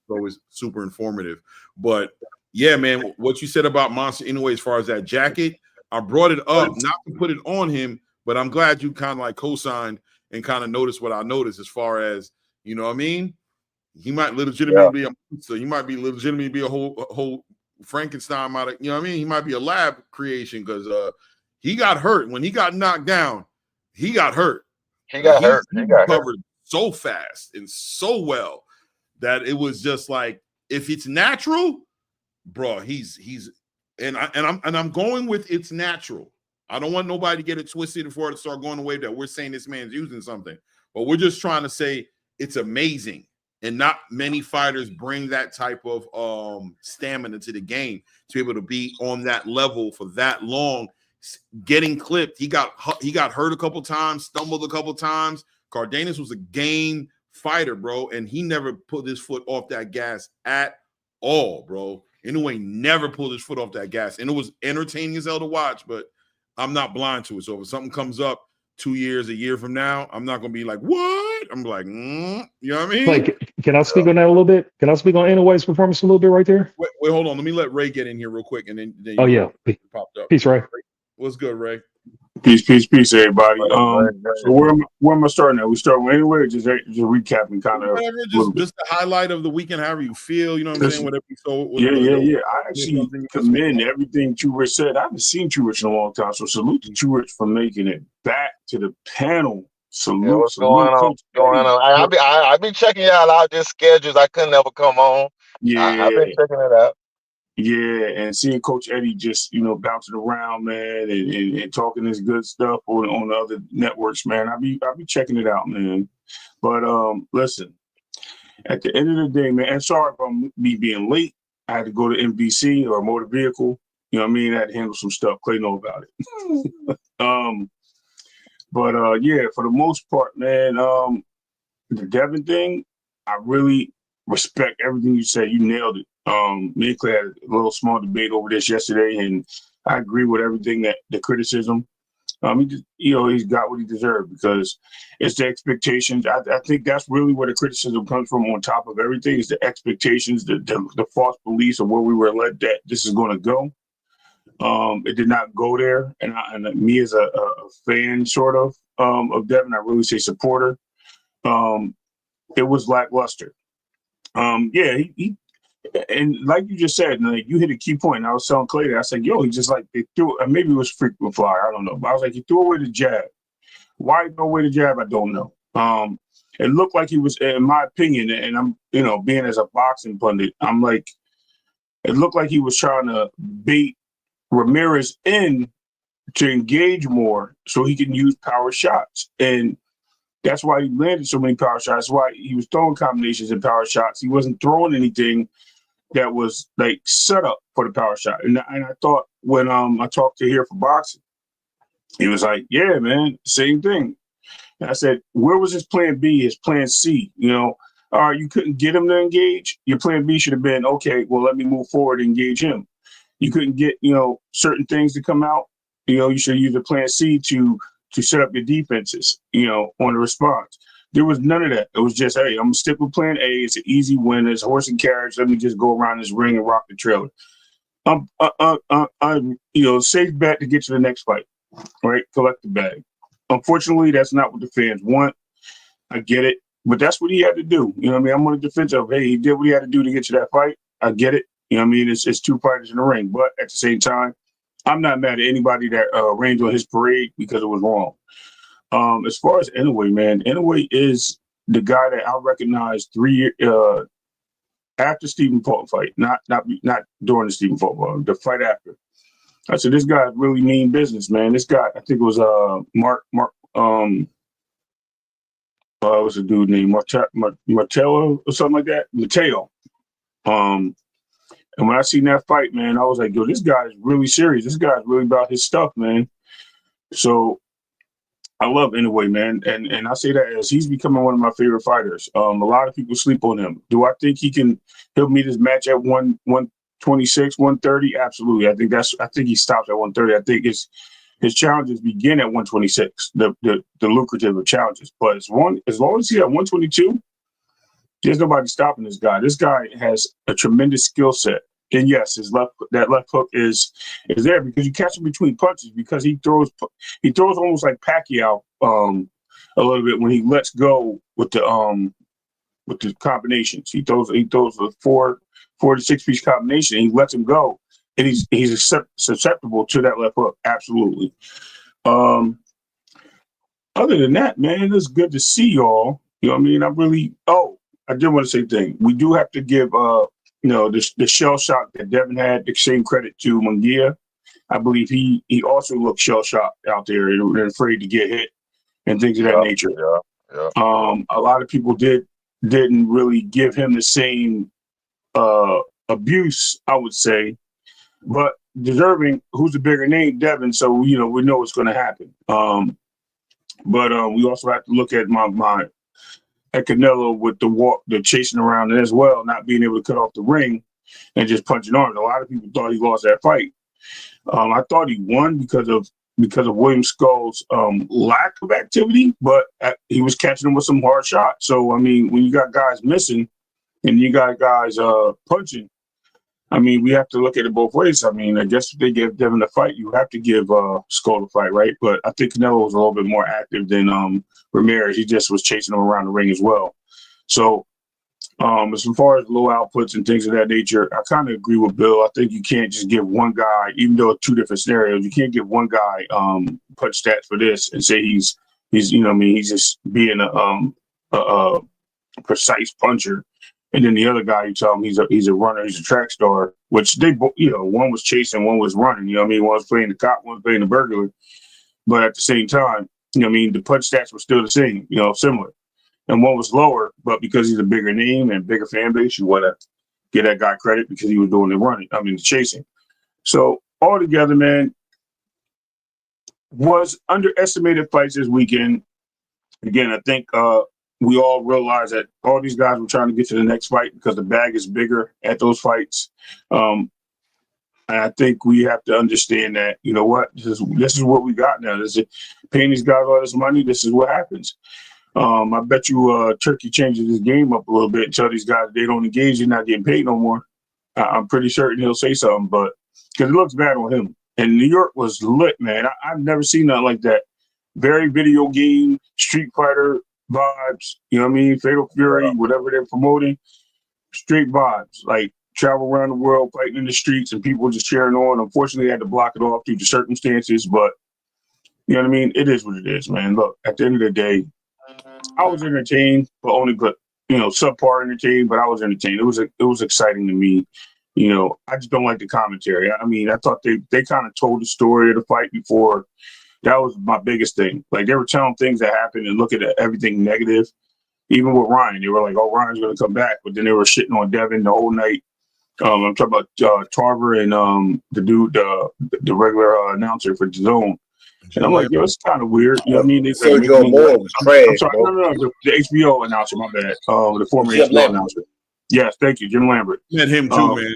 [SPEAKER 2] always super informative. But yeah, man, what you said about Monsta anyway, as far as that jacket, I brought it up not to put it on him, but I'm glad you kind of like co-signed and kind of noticed what I noticed as far as, you know what I mean? He might legitimately be a monster. He might be legitimately be a whole Frankenstein out of, you know what I mean? He might be a lab creation because he got hurt. When he got knocked down, he got hurt.
[SPEAKER 6] He got
[SPEAKER 2] covered so fast and so well that it was just like, if it's natural, bro, I'm going with it's natural. I don't want nobody to get it twisted before it start going away that we're saying this man's using something, but we're just trying to say it's amazing, and not many fighters bring that type of stamina to the game to be able to be on that level for that long. Getting clipped, he got hurt a couple times, stumbled a couple times. Cardenas was a game fighter, bro, and he never put his foot off that gas at all, bro. Anyway, never pulled his foot off that gas, and it was entertaining as hell to watch. But I'm not blind to it. So if something comes up 2 years, a year from now, I'm not gonna be like, what? I'm like, you know what I mean?
[SPEAKER 3] Like, can I speak on that a little bit? Can I speak on Anyway's performance a little bit right there?
[SPEAKER 2] Wait, hold on. Let me let Ray get in here real quick, and then
[SPEAKER 3] oh yeah,
[SPEAKER 2] popped up.
[SPEAKER 3] Peace, Ray.
[SPEAKER 2] What's good, Ray?
[SPEAKER 7] Peace, everybody. So where am I starting at? We start with Anyway, or just recapping kind of
[SPEAKER 2] just the highlight of the weekend, however you feel, you know what I'm saying? Whatever you so
[SPEAKER 7] yeah. I actually commend everything True said. I haven't seen True in a long time, so salute to True for making it back to the panel Salute,
[SPEAKER 6] what's going on?
[SPEAKER 7] Coach
[SPEAKER 6] Going
[SPEAKER 7] Eddie.
[SPEAKER 6] on? I be checking y'all out. Just schedules. I couldn't ever come on. I've been
[SPEAKER 7] Yeah,
[SPEAKER 6] checking it out.
[SPEAKER 7] yeah, and seeing Coach Eddie just bouncing around, man, and talking his good stuff on the other networks, man. I be checking it out, man. But listen, at the end of the day, man, and sorry about me being late. I had to go to MBC or motor vehicle. You know what I mean? I had to handle some stuff. Clay know about it. But yeah, for the most part, man, the Devin thing, I really respect everything you said. You nailed it. Me and Clay had a little small debate over this yesterday, and I agree with everything that the criticism. He's got what he deserved because it's the expectations. I think that's really where the criticism comes from. On top of everything, is the expectations, the false beliefs of where we were led that this is going to go. It did not go there, and me as a fan, sort of Devin, I really say supporter. It was lackluster. Yeah, he and like you just said, like you hit a key point. And I was telling Clay that I said, "Yo, he just like they threw. Maybe it was frequent flyer. I don't know." But I was like, "He threw away the jab. Why he threw away the jab? I don't know." It looked like he was, in my opinion, and I'm, being as a boxing pundit, I'm like, it looked like he was trying to bait Ramirez in to engage more so he can use power shots. And that's why he landed so many power shots. That's why he was throwing combinations and power shots. He wasn't throwing anything that was like set up for the power shot. And I thought when I talked to Here for Boxing, he was like, yeah, man, same thing. And I said, where was his plan B, his plan C? You couldn't get him to engage. Your plan B should have been, okay, well, let me move forward and engage him. You couldn't get, certain things to come out. You should use a plan C to set up your defenses, on the response. There was none of that. It was just, hey, I'm going to stick with plan A. It's an easy win. It's horse and carriage. Let me just go around this ring and rock the trailer. Safe bet to get to the next fight, right? Collect the bag. Unfortunately, that's not what the fans want. I get it. But that's what he had to do. You know what I mean? I'm on the defense of, hey, he did what he had to do to get to that fight. I get it. You know what I mean? It's two fighters in the ring. But at the same time, I'm not mad at anybody that rained on his parade because it was wrong. As far as Inoue, man, Inoue is the guy that I recognized 3 years after Stephen Paul fight, not during the Stephen Paul fight, the fight after. I said, this guy's really mean business, man. This guy, I think it was Mark, what's the dude named Martello or something like that, Mateo. And when I seen that fight, man, I was like, yo, this guy's really serious. This guy's really about his stuff, man. So I love Inoue, man. And I say that as he's becoming one of my favorite fighters. A lot of people sleep on him. Do I think he'll meet his match at 126, 130? Absolutely. I think he stops at 130. I think his challenges begin at 126, the lucrative of challenges. But as long as he's at 122, there's nobody stopping this guy. This guy has a tremendous skill set. And yes, that left hook is there because you catch him between punches because he throws almost like Pacquiao a little bit when he lets go with the combinations. He throws a 4 to 6 piece combination and he lets him go. And he's susceptible to that left hook. Absolutely. Other than that, man, it's good to see y'all. You know what I mean? I did want to say a thing. We do have to give, the shell shock that Devin had, the same credit to Munguia. I believe he also looked shell shocked out there and afraid to get hit and things of that nature.
[SPEAKER 6] Yeah.
[SPEAKER 7] A lot of people didn't really give him the same abuse, I would say, but deserving. Who's the bigger name, Devin? So we know what's going to happen. But we also have to look at at Canelo with the chasing around as well, not being able to cut off the ring and just punching arms. A lot of people thought he lost that fight. I thought he won because of William Skull's lack of activity, but he was catching him with some hard shots. So I mean, when you got guys missing and you got guys punching, I mean, we have to look at it both ways. I mean, I guess if they give Devin a fight, you have to give Skull a fight, right? But I think Canelo was a little bit more active than Ramirez. He just was chasing him around the ring as well. So as far as low outputs and things of that nature, I kind of agree with Bill. I think you can't just give one guy, even though it's two different scenarios, you can't give one guy punch stats for this and say he's He's, you know, what I mean, he's just being a precise puncher. And then the other guy, you tell him he's a runner, he's a track star, which they, you know, one was chasing, one was running. You know what I mean? One was playing the cop, one was playing the burglar. But at the same time, you know what I mean, the punch stats were still the same, you know, similar. And one was lower, but because he's a bigger name and bigger fan base, you want to give that guy credit because he was doing the running, I mean, the chasing. So altogether, man, was underestimated fights this weekend. Again, I think we all realize that all these guys were trying to get to the next fight because the bag is bigger at those fights. And I think we have to understand that, you know what, this is what we got now. This is paying these guys all this money. This is what happens. I bet you Turkey changes his game up a little bit and tell these guys they don't engage, they're not getting paid no more. I'm pretty certain he'll say something, but because it looks bad on him. And New York was lit, man. I've never seen nothing like that. Very video game, Street Fighter vibes. You know what I mean? Fatal Fury, whatever they're promoting. Straight vibes. Like travel around the world, fighting in the streets, and people just cheering on. Unfortunately, I had to block it off due to circumstances, but you know what I mean? It is what it is, man. Look, at the end of the day, I was entertained, but you know, subpar entertained, but I was entertained. It was exciting to me. You know, I just don't like the commentary. I mean, I thought they kind of told the story of the fight before. That was my biggest thing. Like, they were telling things that happened and looking at everything negative. Even with Ryan, they were like, "Oh, Ryan's going to come back," but then they were shitting on Devin the whole night. I'm talking about Tarver and the dude, the regular announcer for the Zone. And I'm like, yo, it's kind of weird. You know what I mean?
[SPEAKER 4] Sergio Moore was trash.
[SPEAKER 7] I'm sorry, no, the HBO announcer, my bad. The former HBO announcer. Yes, thank you, Jim Lambert.
[SPEAKER 2] Met him too, man.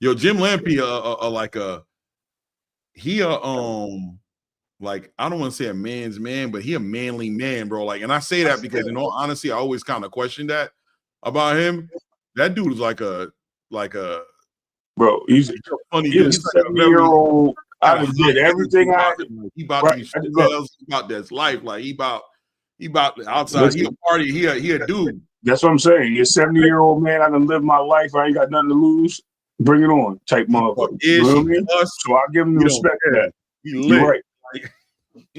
[SPEAKER 2] Yo, Jim Lampy, like, I don't want to say a man's man, but he a manly man, bro. Like, and I say that because in all honesty, I always kind of question that about him. That dude is like a
[SPEAKER 7] bro. He's a funny dude. He's like a 70-year-old. I did everything I did.
[SPEAKER 2] He about these spells, he about this life. Like he about outside. He a party. He a dude.
[SPEAKER 7] That's what I'm saying. You're a 70-year-old man. I done lived my life. I ain't got nothing to lose. Bring it on, type motherfucker. You know what I mean? So I give him the respect for that. You're right.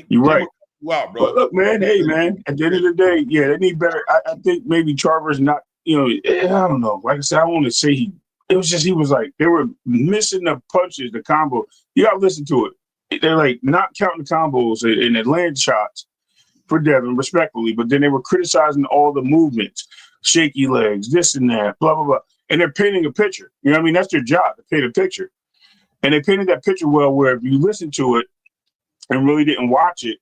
[SPEAKER 7] You're right.
[SPEAKER 2] Wow, bro.
[SPEAKER 7] But look, man. Hey, man. At the end of the day, yeah, they need better. I think maybe Tarver's not. You know, I don't know. Like I said, I want to say he. It was just he was like they were missing the punches, the combo. You gotta listen to it. They're like not counting the combos and the land shots for Devin, respectfully, but then they were criticizing all the movements, shaky legs, this and that, blah blah blah. And they're painting a picture. You know what I mean? That's their job, to paint a picture. And they painted that picture well where if you listen to it and really didn't watch it,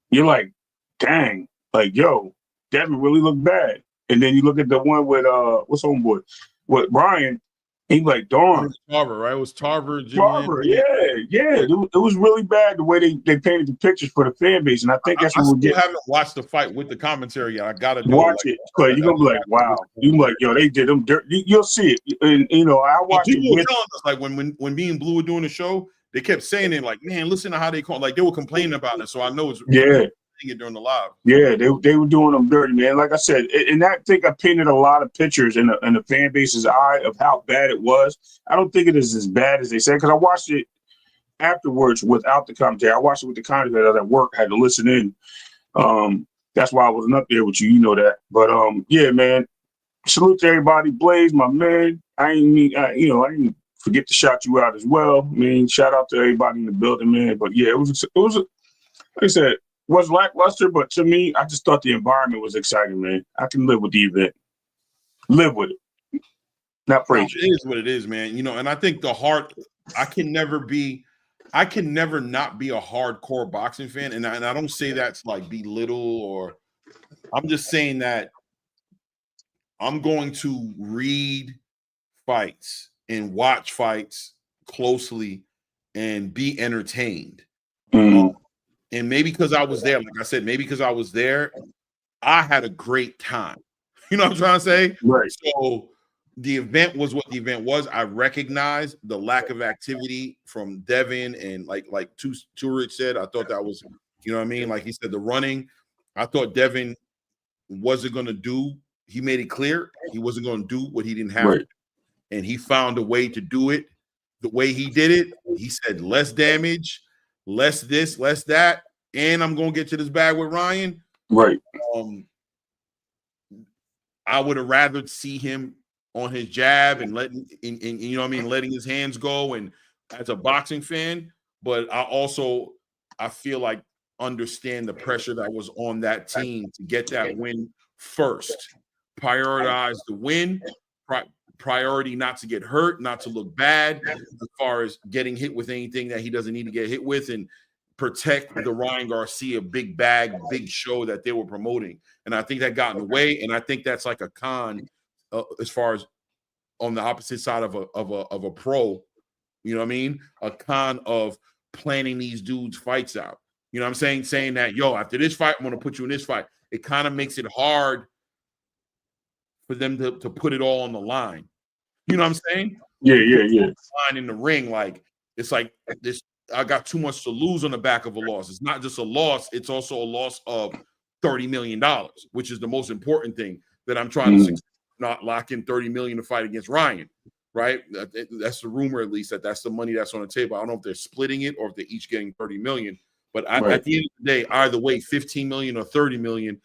[SPEAKER 7] you're like, dang, like, yo, Devin really looked bad. And then you look at the one with what's homeboy? With Brian, he's like, darn.
[SPEAKER 2] It was Tarver, right? It was Tarver.
[SPEAKER 7] Tarver, yeah. It was really bad the way they painted the pictures for the fan base. And I think that's what we're getting.
[SPEAKER 2] I haven't watched the fight with the commentary yet. I gotta
[SPEAKER 7] watch it. But you're gonna be like, wow. You're like, yo, they did them dirt. You'll see it. And you know, I watched it. People were telling us, like when me and Blue were doing the show, they kept saying it, like, man, listen to how they call, like they were complaining about it. So I know it's it during the live. Yeah, they were doing them dirty, man. Like I said, and I think I painted a lot of pictures in the fan base's eye of how bad it was. I don't think it is as bad as they said, because I watched it afterwards without the commentary. I watched it with the commentary. I was at work, I had to listen in. That's why I wasn't up there with you, you know that. But yeah, man. Salute to everybody. Blaze, my man. I didn't forget to shout you out as well. I mean, shout out to everybody in the building, man. But yeah, it was like I said, was lackluster, but to me, I just thought the environment was exciting, man. I can live with the event. Live with it. Not praise it.
[SPEAKER 2] It is what it is, man. You know, and I think I can never not be a hardcore boxing fan. And I don't say that's like belittle, or I'm just saying that I'm going to read fights and watch fights closely and be entertained. And maybe because I was there, like I said, maybe because I was there, I had a great time. You know what I'm trying to say?
[SPEAKER 7] Right.
[SPEAKER 2] So the event was what the event was. I recognized the lack of activity from Devin, and like Turich said, I thought that was, you know what I mean? Like he said, the running, I thought Devin wasn't going to do. He made it clear he wasn't going to do what he didn't have. Right. And he found a way to do it the way he did it. He said less damage, less this, less that. and I'm gonna get to this bag with Ryan.
[SPEAKER 7] Right.
[SPEAKER 2] I would have rather see him on his jab and letting, and you know what I mean, letting his hands go. And as a boxing fan, but I feel like understand the pressure that was on that team to get that win first. Prioritize the win. Priority not to get hurt, not to look bad as far as getting hit with anything that he doesn't need to get hit with, and protect the Ryan Garcia big bag, big show that they were promoting. And I think that got in the way. And I think that's like a con as far as on the opposite side of a pro, you know what I mean? A con of planning these dudes' fights out. You know what I'm saying that, yo, after this fight, I'm going to put you in this fight. It kind of makes it hard for them to put it all on the line. You know what I'm saying?
[SPEAKER 7] Yeah.
[SPEAKER 2] Line in the ring, like it's like this. I got too much to lose on the back of a loss. It's not just a loss; it's also a loss of $30 million, which is the most important thing that I'm trying to succeed, not lock in $30 million to fight against Ryan. Right? That's the rumor, at least that's the money that's on the table. I don't know if they're splitting it or if they're each getting $30 million. But at the end of the day, either way, $15 million or $30 million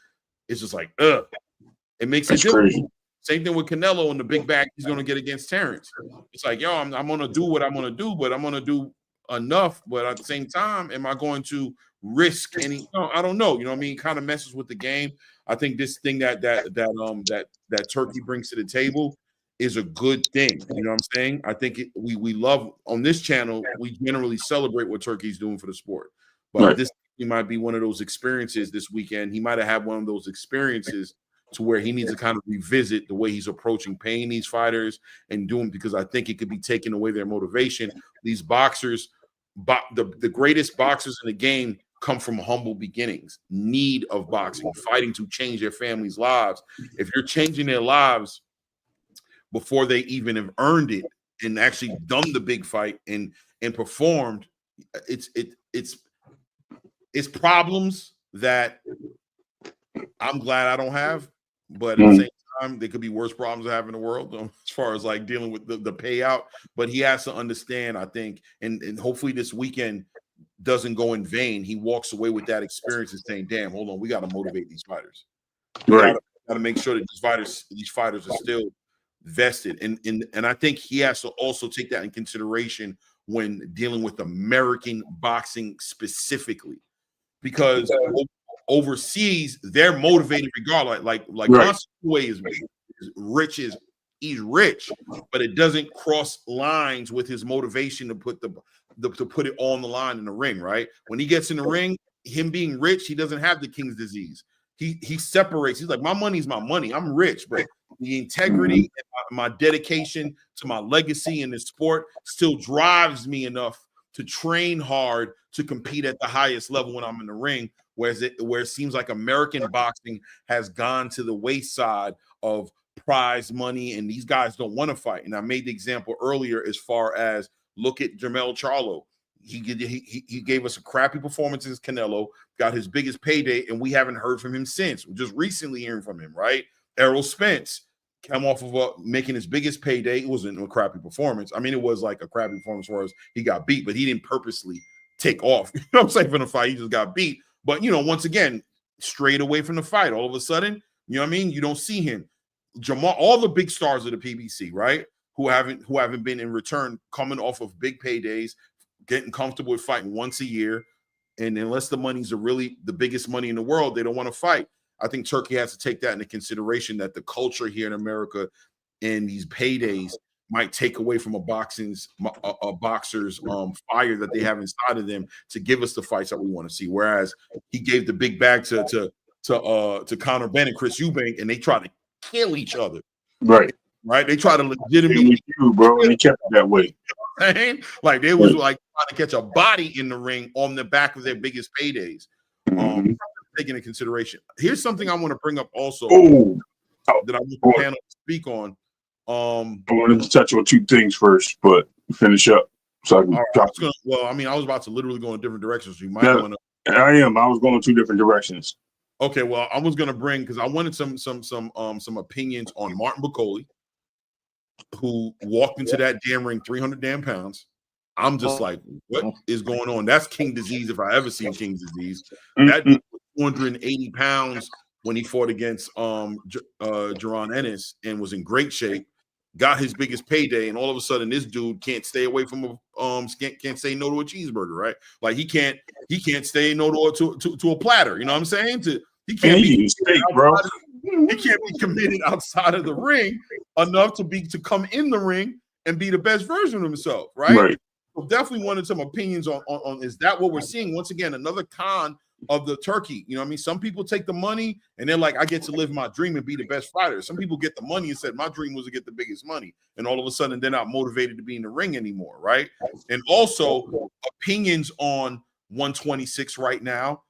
[SPEAKER 2] is just like, it makes it difficult. Crazy. Same thing with Canelo and the big bag he's going to get against Terence. It's like, yo, I'm going to do what I'm going to do, but I'm going to do enough. But at the same time, am I going to risk any? No, I don't know. You know what I mean? Kind of messes with the game. I think this thing that Turkey brings to the table is a good thing. You know what I'm saying? I think we love on this channel. We generally celebrate what Turkey's doing for the sport, but this might be one of those experiences this weekend. He might have had one of those experiences to where he needs to kind of revisit the way he's approaching paying these fighters and doing, because I think it could be taking away their motivation. These boxers, the greatest boxers in the game come from humble beginnings, need of boxing, fighting to change their families' lives. If you're changing their lives before they even have earned it and actually done the big fight and performed, it's problems that I'm glad I don't have. But at the same time, there could be worse problems I have in the world as far as like dealing with the payout. But he has to understand, I think, and hopefully this weekend doesn't go in vain. He walks away with that experience and saying, damn, hold on, we got to motivate these fighters. We got to make sure that these fighters are still vested. And I think he has to also take that in consideration when dealing with American boxing specifically, because overseas they're motivated regardless. Like Monsta is rich, he's rich, but it doesn't cross lines with his motivation to put to put it all on the line in the ring. Right? When he gets in the ring, him being rich, he doesn't have the king's disease. He separates. He's like, my money's my money. I'm rich, but the integrity and my dedication to my legacy in this sport still drives me enough to train hard to compete at the highest level when I'm in the ring. Where it seems like American boxing has gone to the wayside of prize money, and these guys don't want to fight. And I made the example earlier as far as look at Jermell Charlo. He gave us a crappy performance against Canelo, got his biggest payday, and we haven't heard from him since. We're just recently hearing from him, right? Errol Spence came off of making his biggest payday. It wasn't a crappy performance. I mean, it was like a crappy performance as far as he got beat, but he didn't purposely take off. You know what I'm saying? From the fight, he just got beat. But, you know, once again, strayed away from the fight. All of a sudden, you know what I mean? You don't see him. Jamal, all the big stars of the PBC, right? Who haven't been in return, coming off of big paydays, getting comfortable with fighting once a year. And unless the money's really the biggest money in the world, they don't want to fight. I think Turkey has to take that into consideration, that the culture here in America and these paydays might take away from a boxer's fire that they have inside of them to give us the fights that we want to see. Whereas he gave the big bag to Conor Benn and Chris Eubank, and they try to kill each other.
[SPEAKER 7] Right.
[SPEAKER 2] They try to legitimately
[SPEAKER 7] you, bro. And they kept it that way.
[SPEAKER 2] Like they was like trying to catch a body in the ring on the back of their biggest paydays. Taking into consideration. Here's something I want to bring up also that I want the panel to speak on. I
[SPEAKER 7] wanted to touch on two things first, but finish up so I can
[SPEAKER 2] I was about to literally go in different directions. So you might want to.
[SPEAKER 7] I was going two different directions.
[SPEAKER 2] Okay, well, I was going to bring, because I wanted some opinions on Martin Bakole, who walked into that damn ring 300 damn pounds, I'm just like, what is going on? That's King Disease if I ever seen King Disease. That dude was 280 pounds when he fought against Jaron Ennis and was in great shape. Got his biggest payday, and all of a sudden, this dude can't stay away from a can't say no to a cheeseburger, right? Like he can't say no to a platter. You know what I'm saying? He can't be steak, bro. He can't be committed outside of the ring enough to come in the ring and be the best version of himself, right? So definitely wanted some opinions on is that what we're seeing? Once again, another con of the turkey. You know what I mean? Some people take the money and they're like, I get to live my dream and be the best fighter. Some people get the money and said, my dream was to get the biggest money. And all of a sudden they're not motivated to be in the ring anymore, right? And also opinions on 126 right now.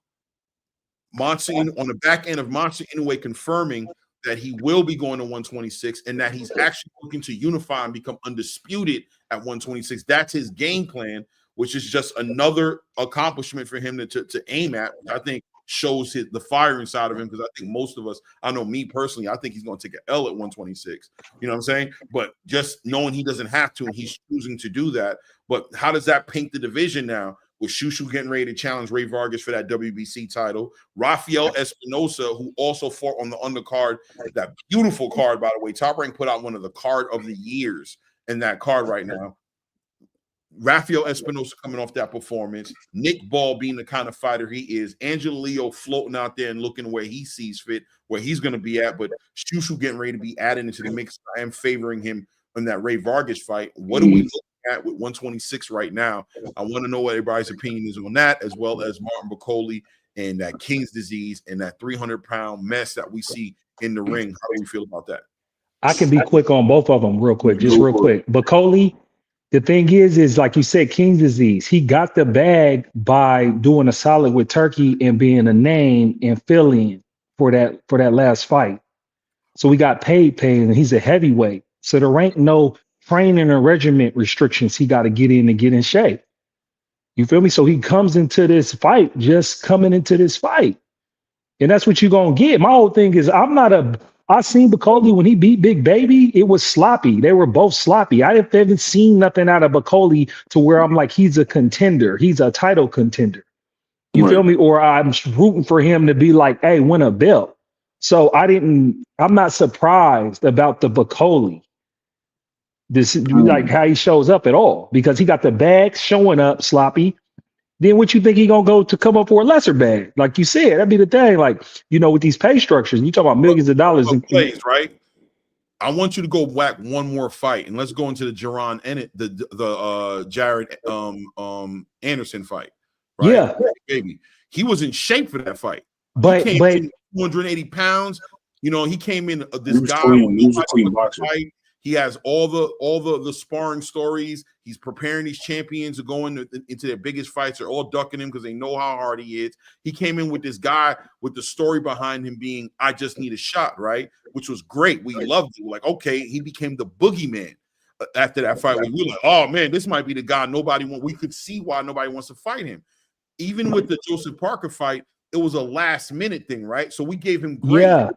[SPEAKER 2] Monsta on the back end of Monsta Inoue confirming that he will be going to 126 and that he's actually looking to unify and become undisputed at 126. That's his game plan, which is just another accomplishment for him to aim at. I think shows the fire inside of him, because I think most of us, I know me personally, I think he's going to take an L at 126. You know what I'm saying? But just knowing he doesn't have to and he's choosing to do that. But how does that paint the division now? With Shushu getting ready to challenge Ray Vargas for that WBC title. Rafael Espinosa, who also fought on the undercard, that beautiful card, by the way. Top Rank put out one of the card of the years in that card right now. Rafael Espinosa coming off that performance. Nick Ball being the kind of fighter he is. Angelo Leo floating out there and looking where he sees fit, where he's going to be at. But Shushu getting ready to be added into the mix. I am favoring him in that Ray Vargas fight. What do we look at with 126 right now? I want to know what everybody's opinion is on that, as well as Martin Bacoli and that King's Disease and that 300-pound mess that we see in the ring. How do we feel about that?
[SPEAKER 3] I can be quick on both of them real quick, just real quick. Bacoli, the thing is like you said, King's Disease, he got the bag by doing a solid with Turkey and being a name and fill-in for that last fight. So we got paid, and he's a heavyweight. So there ain't no training or regiment restrictions he got to get in to get in shape. You feel me? So he comes into this fight, just coming into this fight. And that's what you're going to get. My whole thing is I seen Bacoli when he beat Big Baby, it was sloppy. They were both sloppy. I haven't seen nothing out of Bacoli to where I'm like, he's a contender. He's a title contender. You feel me? Or I'm rooting for him to be like, hey, win a belt. So I'm not surprised about the Bacoli. This like how he shows up at all, because he got the bag showing up sloppy. Then what you think he gonna go to come up for a lesser bag? Like you said, that'd be the thing. Like, you know, with these pay structures, you talk about millions of dollars in
[SPEAKER 2] plays, right? I want you to go whack one more fight, and let's go into the Jaron and the Jared Anderson fight. Right?
[SPEAKER 3] Yeah,
[SPEAKER 2] baby, he was in shape for that fight.
[SPEAKER 3] But
[SPEAKER 2] 280 pounds. You know, he came in this guy. Fight. He has all the sparring stories. He's preparing these champions to go into their biggest fights. They're all ducking him because they know how hard he is. He came in with this guy with the story behind him being, I just need a shot, right? Which was great. We loved it. We're like, okay, he became the boogeyman after that fight. We were like, oh man, this might be the guy we could see why nobody wants to fight him. Even with the Joseph Parker fight, it was a last minute thing, right? So we gave him great. Yeah.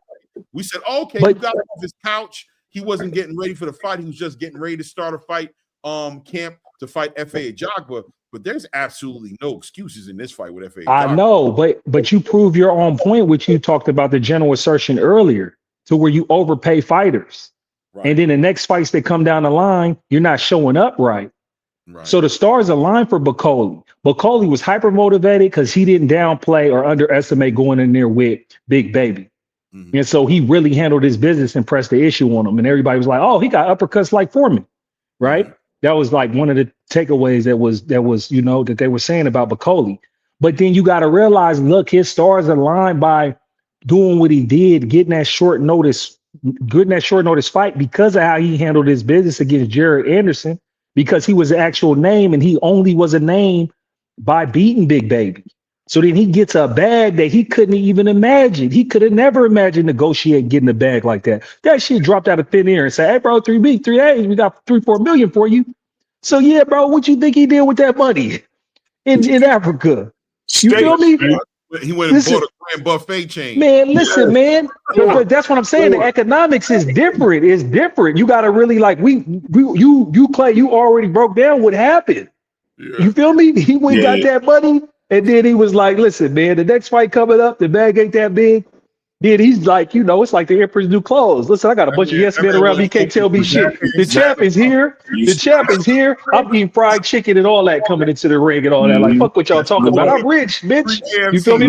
[SPEAKER 2] We said, okay, you got him off his couch. He wasn't getting ready for the fight. He was just getting ready to start a fight camp to fight F.A. Ajagba. But there's absolutely no excuses in this fight with F.A. Ajagba.
[SPEAKER 3] I know, but you prove your own point, which you talked about the general assertion earlier, to where you overpay fighters. Right. And then the next fights that come down the line, you're not showing up right. So the stars aligned for Bacoli. Bacoli was hyper motivated because he didn't downplay or underestimate going in there with Big Baby. Mm-hmm. And so he really handled his business and pressed the issue on him. And everybody was like, oh, he got uppercuts like Foreman, right? Mm-hmm. That was like one of the takeaways that was, you know, that they were saying about Bacoli. But then you got to realize, look, his stars aligned by doing what he did, getting that short notice fight because of how he handled his business against Jared Anderson, because he was the actual name and he only was a name by beating Big Baby. So then he gets a bag that he couldn't even imagine. He could have never imagined negotiating getting a bag like that. That shit dropped out of thin air and said, hey, bro, 3 days, we got 3-4 million for you. So, yeah, bro, what you think he did with that money in Africa? You feel me?
[SPEAKER 2] He went and bought a grand buffet chain.
[SPEAKER 3] Man, listen, man. But that's what I'm saying. The economics is different. It's different. You got to really, like, you Clay, you already broke down what happened. You feel me? He went got that money, and then he was like, "Listen, man, the next fight coming up, the bag ain't that big." Then he's like, it's like the Emperor's new clothes. Listen, I got a bunch of yes men around me. You can't tell me shit. The champ is here. The champ is here. I'm eating fried chicken and all that coming into the ring and all that. Like, fuck what y'all talking about. I'm rich, bitch. You feel me?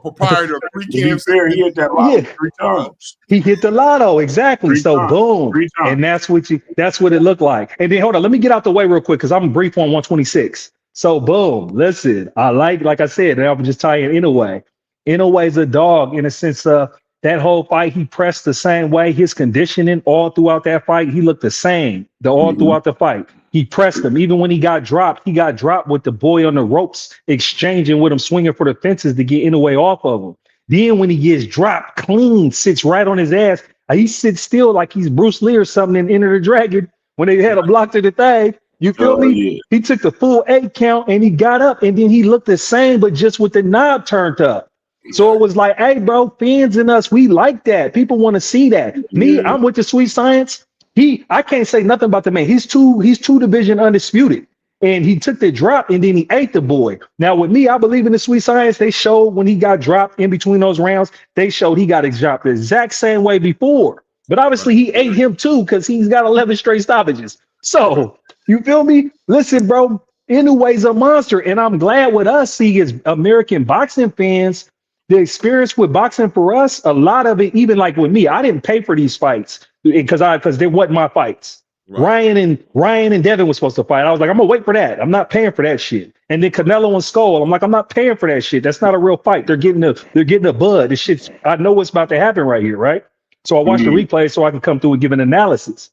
[SPEAKER 2] Proprietor,
[SPEAKER 7] he hit that lotto 3 times.
[SPEAKER 3] He hit the lotto, exactly. So boom. And that's what it looked like. And then hold on, let me get out the way real quick because I'm brief on 126. So boom, listen, I like I said, and I'm just tying Inoue. Inoue's a dog in a sense of that whole fight. He pressed the same way. His conditioning all throughout that fight, he looked the same all throughout the fight. He pressed him. Even when he got dropped with the boy on the ropes, exchanging with him, swinging for the fences to get Inoue off of him. Then when he gets dropped clean, sits right on his ass. He sits still like he's Bruce Lee or something in Enter the Dragon when they had a block to the thing. You feel me? Yeah. He took the full 8 count and he got up and then he looked the same, but just with the knob turned up. So it was like, hey, bro, fans and us, we like that. People want to see that. Me, I'm with the Sweet Science. I can't say nothing about the man. He's two division undisputed. And he took the drop and then he ate the boy. Now with me, I believe in the Sweet Science. They showed when he got dropped in between those rounds, they showed he got his drop the exact same way before. But obviously he ate him too because he's got 11 straight stoppages. So you feel me? Listen, bro, Inoue's a monster. And I'm glad with us see as American boxing fans, the experience with boxing for us, a lot of it, even like with me, I didn't pay for these fights because they wasn't my fights. Right. Ryan and Devin was supposed to fight. I was like, I'm gonna wait for that. I'm not paying for that shit. And then Canelo and Skull, I'm like, I'm not paying for that shit. That's not a real fight. They're getting a bud. This shit's, I know what's about to happen right here, right? So I watched the replay so I can come through and give an analysis.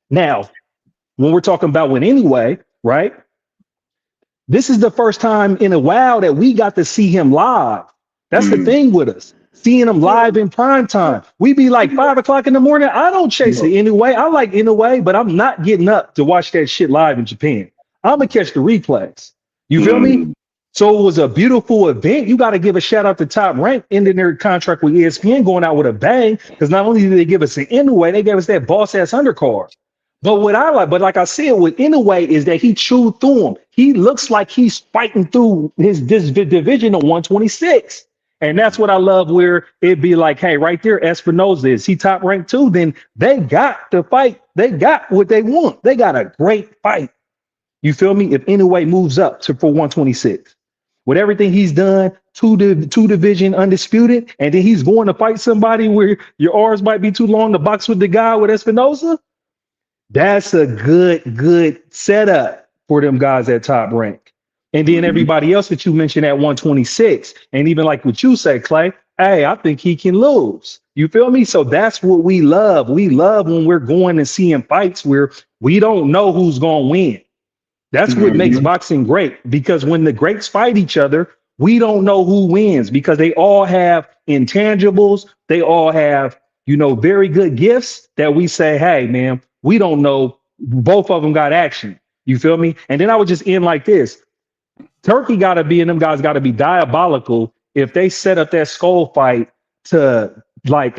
[SPEAKER 3] Now, when we're talking about when Inoue, right? This is the first time in a while that we got to see him live. That's the thing with us. Seeing him live in prime time. We be like 5 o'clock in the morning. I don't chase it anyway. I like Inoue, but I'm not getting up to watch that shit live in Japan. I'm gonna catch the replays. You feel me? So it was a beautiful event. You got to give a shout out to Top Rank ending their contract with ESPN, going out with a bang. Because not only did they give us an Inoue, they gave us that boss ass undercard. But what I like, like I said, with Inoue is that he chewed through him. He looks like he's fighting through this division of 126. And that's what I love, where it'd be like, hey, right there, Espinoza, is he top ranked too? Then they got the fight. They got what they want. They got a great fight. You feel me? If Inoue moves up for 126, with everything he's done, two division undisputed, and then he's going to fight somebody where your arms might be too long to box with the guy with Espinoza. That's a good setup for them guys at top rank. And then everybody else that you mentioned at 126, and even like what you say, Clay, hey, I think he can lose. You feel me? So that's what we love. We love when we're going and seeing fights where we don't know who's going to win. That's what makes boxing great, because when the greats fight each other, we don't know who wins because they all have intangibles. They all have, very good gifts that we say, hey, man, we don't know. Both of them got action. You feel me? And then I would just end like this. Turkey got to be, and them guys got to be diabolical if they set up that skull fight to like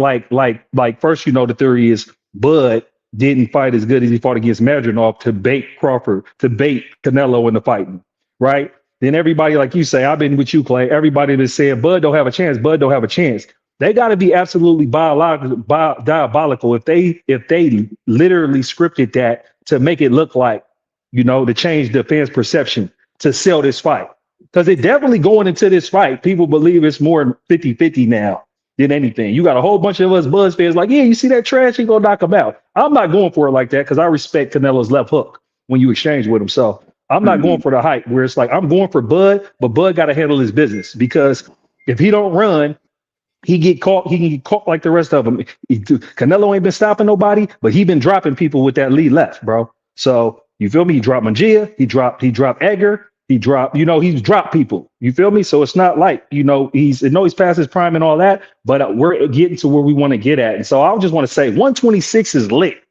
[SPEAKER 3] first, the theory is Bud didn't fight as good as he fought against Madronov to bait Crawford, to bait Canelo into fighting, right? Then everybody, like you say, I've been with you, Clay, everybody that's saying Bud don't have a chance, Bud don't have a chance. They got to be absolutely diabolical if they literally scripted that to make it look like, to change the fans' perception to sell this fight. Because it definitely going into this fight, people believe it's more 50-50 now than anything. You got a whole bunch of us Buzz fans like, yeah, you see that trash, he gonna knock him out. I'm not going for it like that because I respect Canelo's left hook when you exchange with him. So I'm not going for the hype where it's like, I'm going for Bud, but Bud got to handle his business, because if he don't run, he can get caught like the rest of them. Canelo ain't been stopping nobody, but he been dropping people with that lead left, bro. So you feel me? He dropped Mangia, he dropped Edgar, he's dropped people. You feel me? So it's not like, he's past his prime and all that, but we're getting to where we want to get at. And so I just want to say 126 is lit.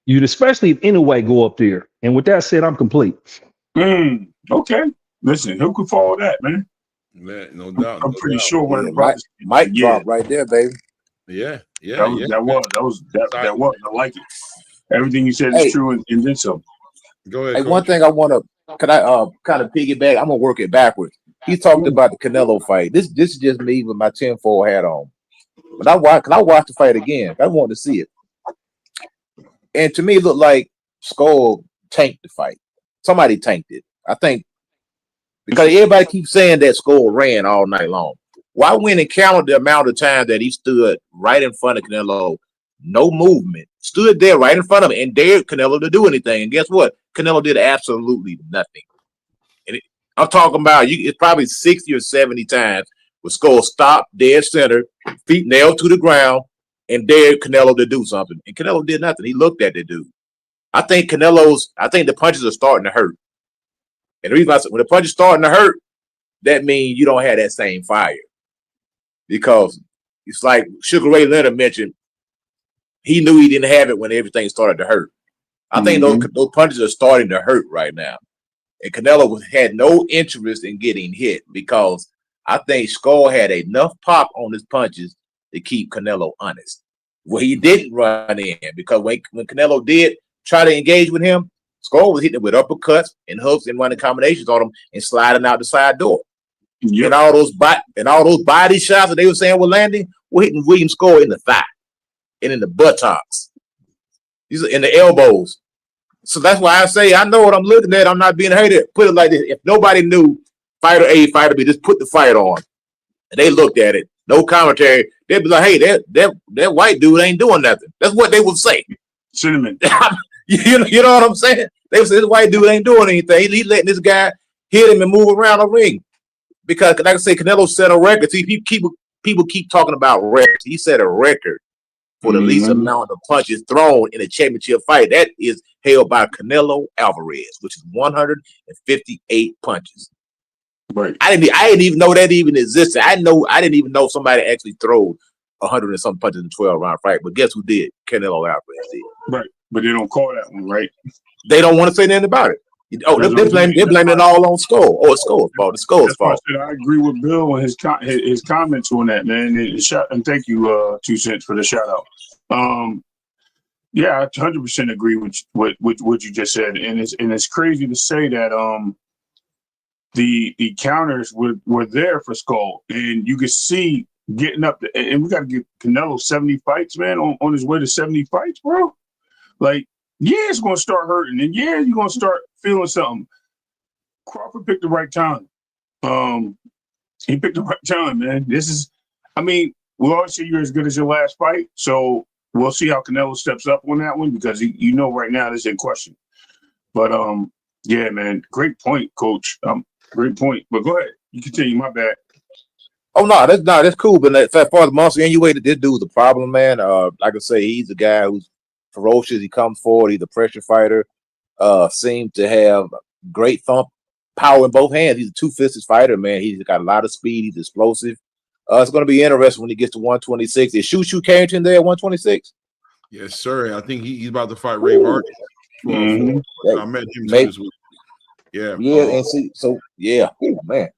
[SPEAKER 3] Especially if Inoue go up there. And with that said, I'm complete.
[SPEAKER 7] Okay. Listen, who could follow that, man?
[SPEAKER 2] No doubt.
[SPEAKER 7] I'm pretty sure one of the
[SPEAKER 4] brothers might drop right there, baby.
[SPEAKER 7] That was. I like it. Everything you said is true, and then some.
[SPEAKER 2] Go ahead,
[SPEAKER 4] Hey,
[SPEAKER 2] Coach.
[SPEAKER 4] one thing I want to, could I kind of piggyback? I'm gonna work it backwards. He talked about the Canelo fight. This is just me with my tinfoil hat on. But I watched the fight again. I wanted to see it, and to me, it looked like Skull tanked the fight. Somebody tanked it. I think because everybody keeps saying that Skull ran all night long. Why when and counted the amount of time that he stood right in front of Canelo, no movement, stood there right in front of him and dared Canelo to do anything. And guess what? Canelo did absolutely nothing. And I'm talking about it's probably 60 or 70 times where Skull stopped dead center, feet nailed to the ground, and dared Canelo to do something. And Canelo did nothing. He looked at the dude. I think the punches are starting to hurt. And the reason I said when the punches starting to hurt, that means you don't have that same fire. Because it's like Sugar Ray Leonard mentioned, he knew he didn't have it when everything started to hurt. I think those punches are starting to hurt right now. And Canelo had no interest in getting hit because I think Skull had enough pop on his punches to keep Canelo honest. Well, he didn't run in because when Canelo did try to engage with him, Skull was hitting him with uppercuts and hooks and running combinations on him and sliding out the side door. Yep. And all those body shots that they were saying were landing were hitting William Skull in the thigh and in the buttocks. These are in the elbows. So that's why I say I know what I'm looking at. I'm not being hated. Put it like this: if nobody knew fighter A, fighter B, just put the fight on, and they looked at it, no commentary, they'd be like, "Hey, that white dude ain't doing nothing." That's what they would say.
[SPEAKER 7] Cinnamon.
[SPEAKER 4] You know what I'm saying? They would say this white dude ain't doing anything. He's letting this guy hit him and move around the ring. Because, like I say, Canelo set a record. See, people keep talking about records. He set a record for the least amount of punches thrown in a championship fight. That is held by Canelo Alvarez, which is 158 punches.
[SPEAKER 7] Right.
[SPEAKER 4] I didn't even know that even existed. I didn't even know somebody actually threw 100 and some punches in a 12-round fight. But guess who did? Canelo Alvarez did.
[SPEAKER 7] Right. But they don't call that one, right?
[SPEAKER 4] They don't want to say anything about it. Oh, they're blaming it all on Skull. Oh, it's Skull's fault. It's Skull's fault.
[SPEAKER 7] I agree with Bill and his comments on that, man. And thank you, 2 cents, for the shout out. Yeah, I 100% agree with what you just said, and it's crazy to say that the counters were there for Skull, and you could see getting up and we got to give Canelo 70 fights, man, on his way to 70 fights, bro. Like, yeah, it's going to start hurting, and yeah, you're going to start feeling something. Crawford picked the right time. He picked the right time, man. We'll always say you're as good as your last fight, so we'll see how Canelo steps up on that one because right now this is in question. But yeah, man, great point, Coach. Great point. But go ahead, you continue. My bad.
[SPEAKER 4] Oh no, that's cool. But as far as Monsta, anyway, this dude's a problem, man. Like I say, he's a guy who's ferocious. He comes forward. He's a pressure fighter. Seems to have great thump power in both hands. He's a two-fisted fighter, man. He's got a lot of speed. He's explosive. It's going to be interesting when he gets to 126. Is Shushu Carrington there at 126?
[SPEAKER 2] Yes, sir. I think he's about to fight Ray Vargas. I met him this week. Yeah.
[SPEAKER 4] Yeah, and see, so yeah, man.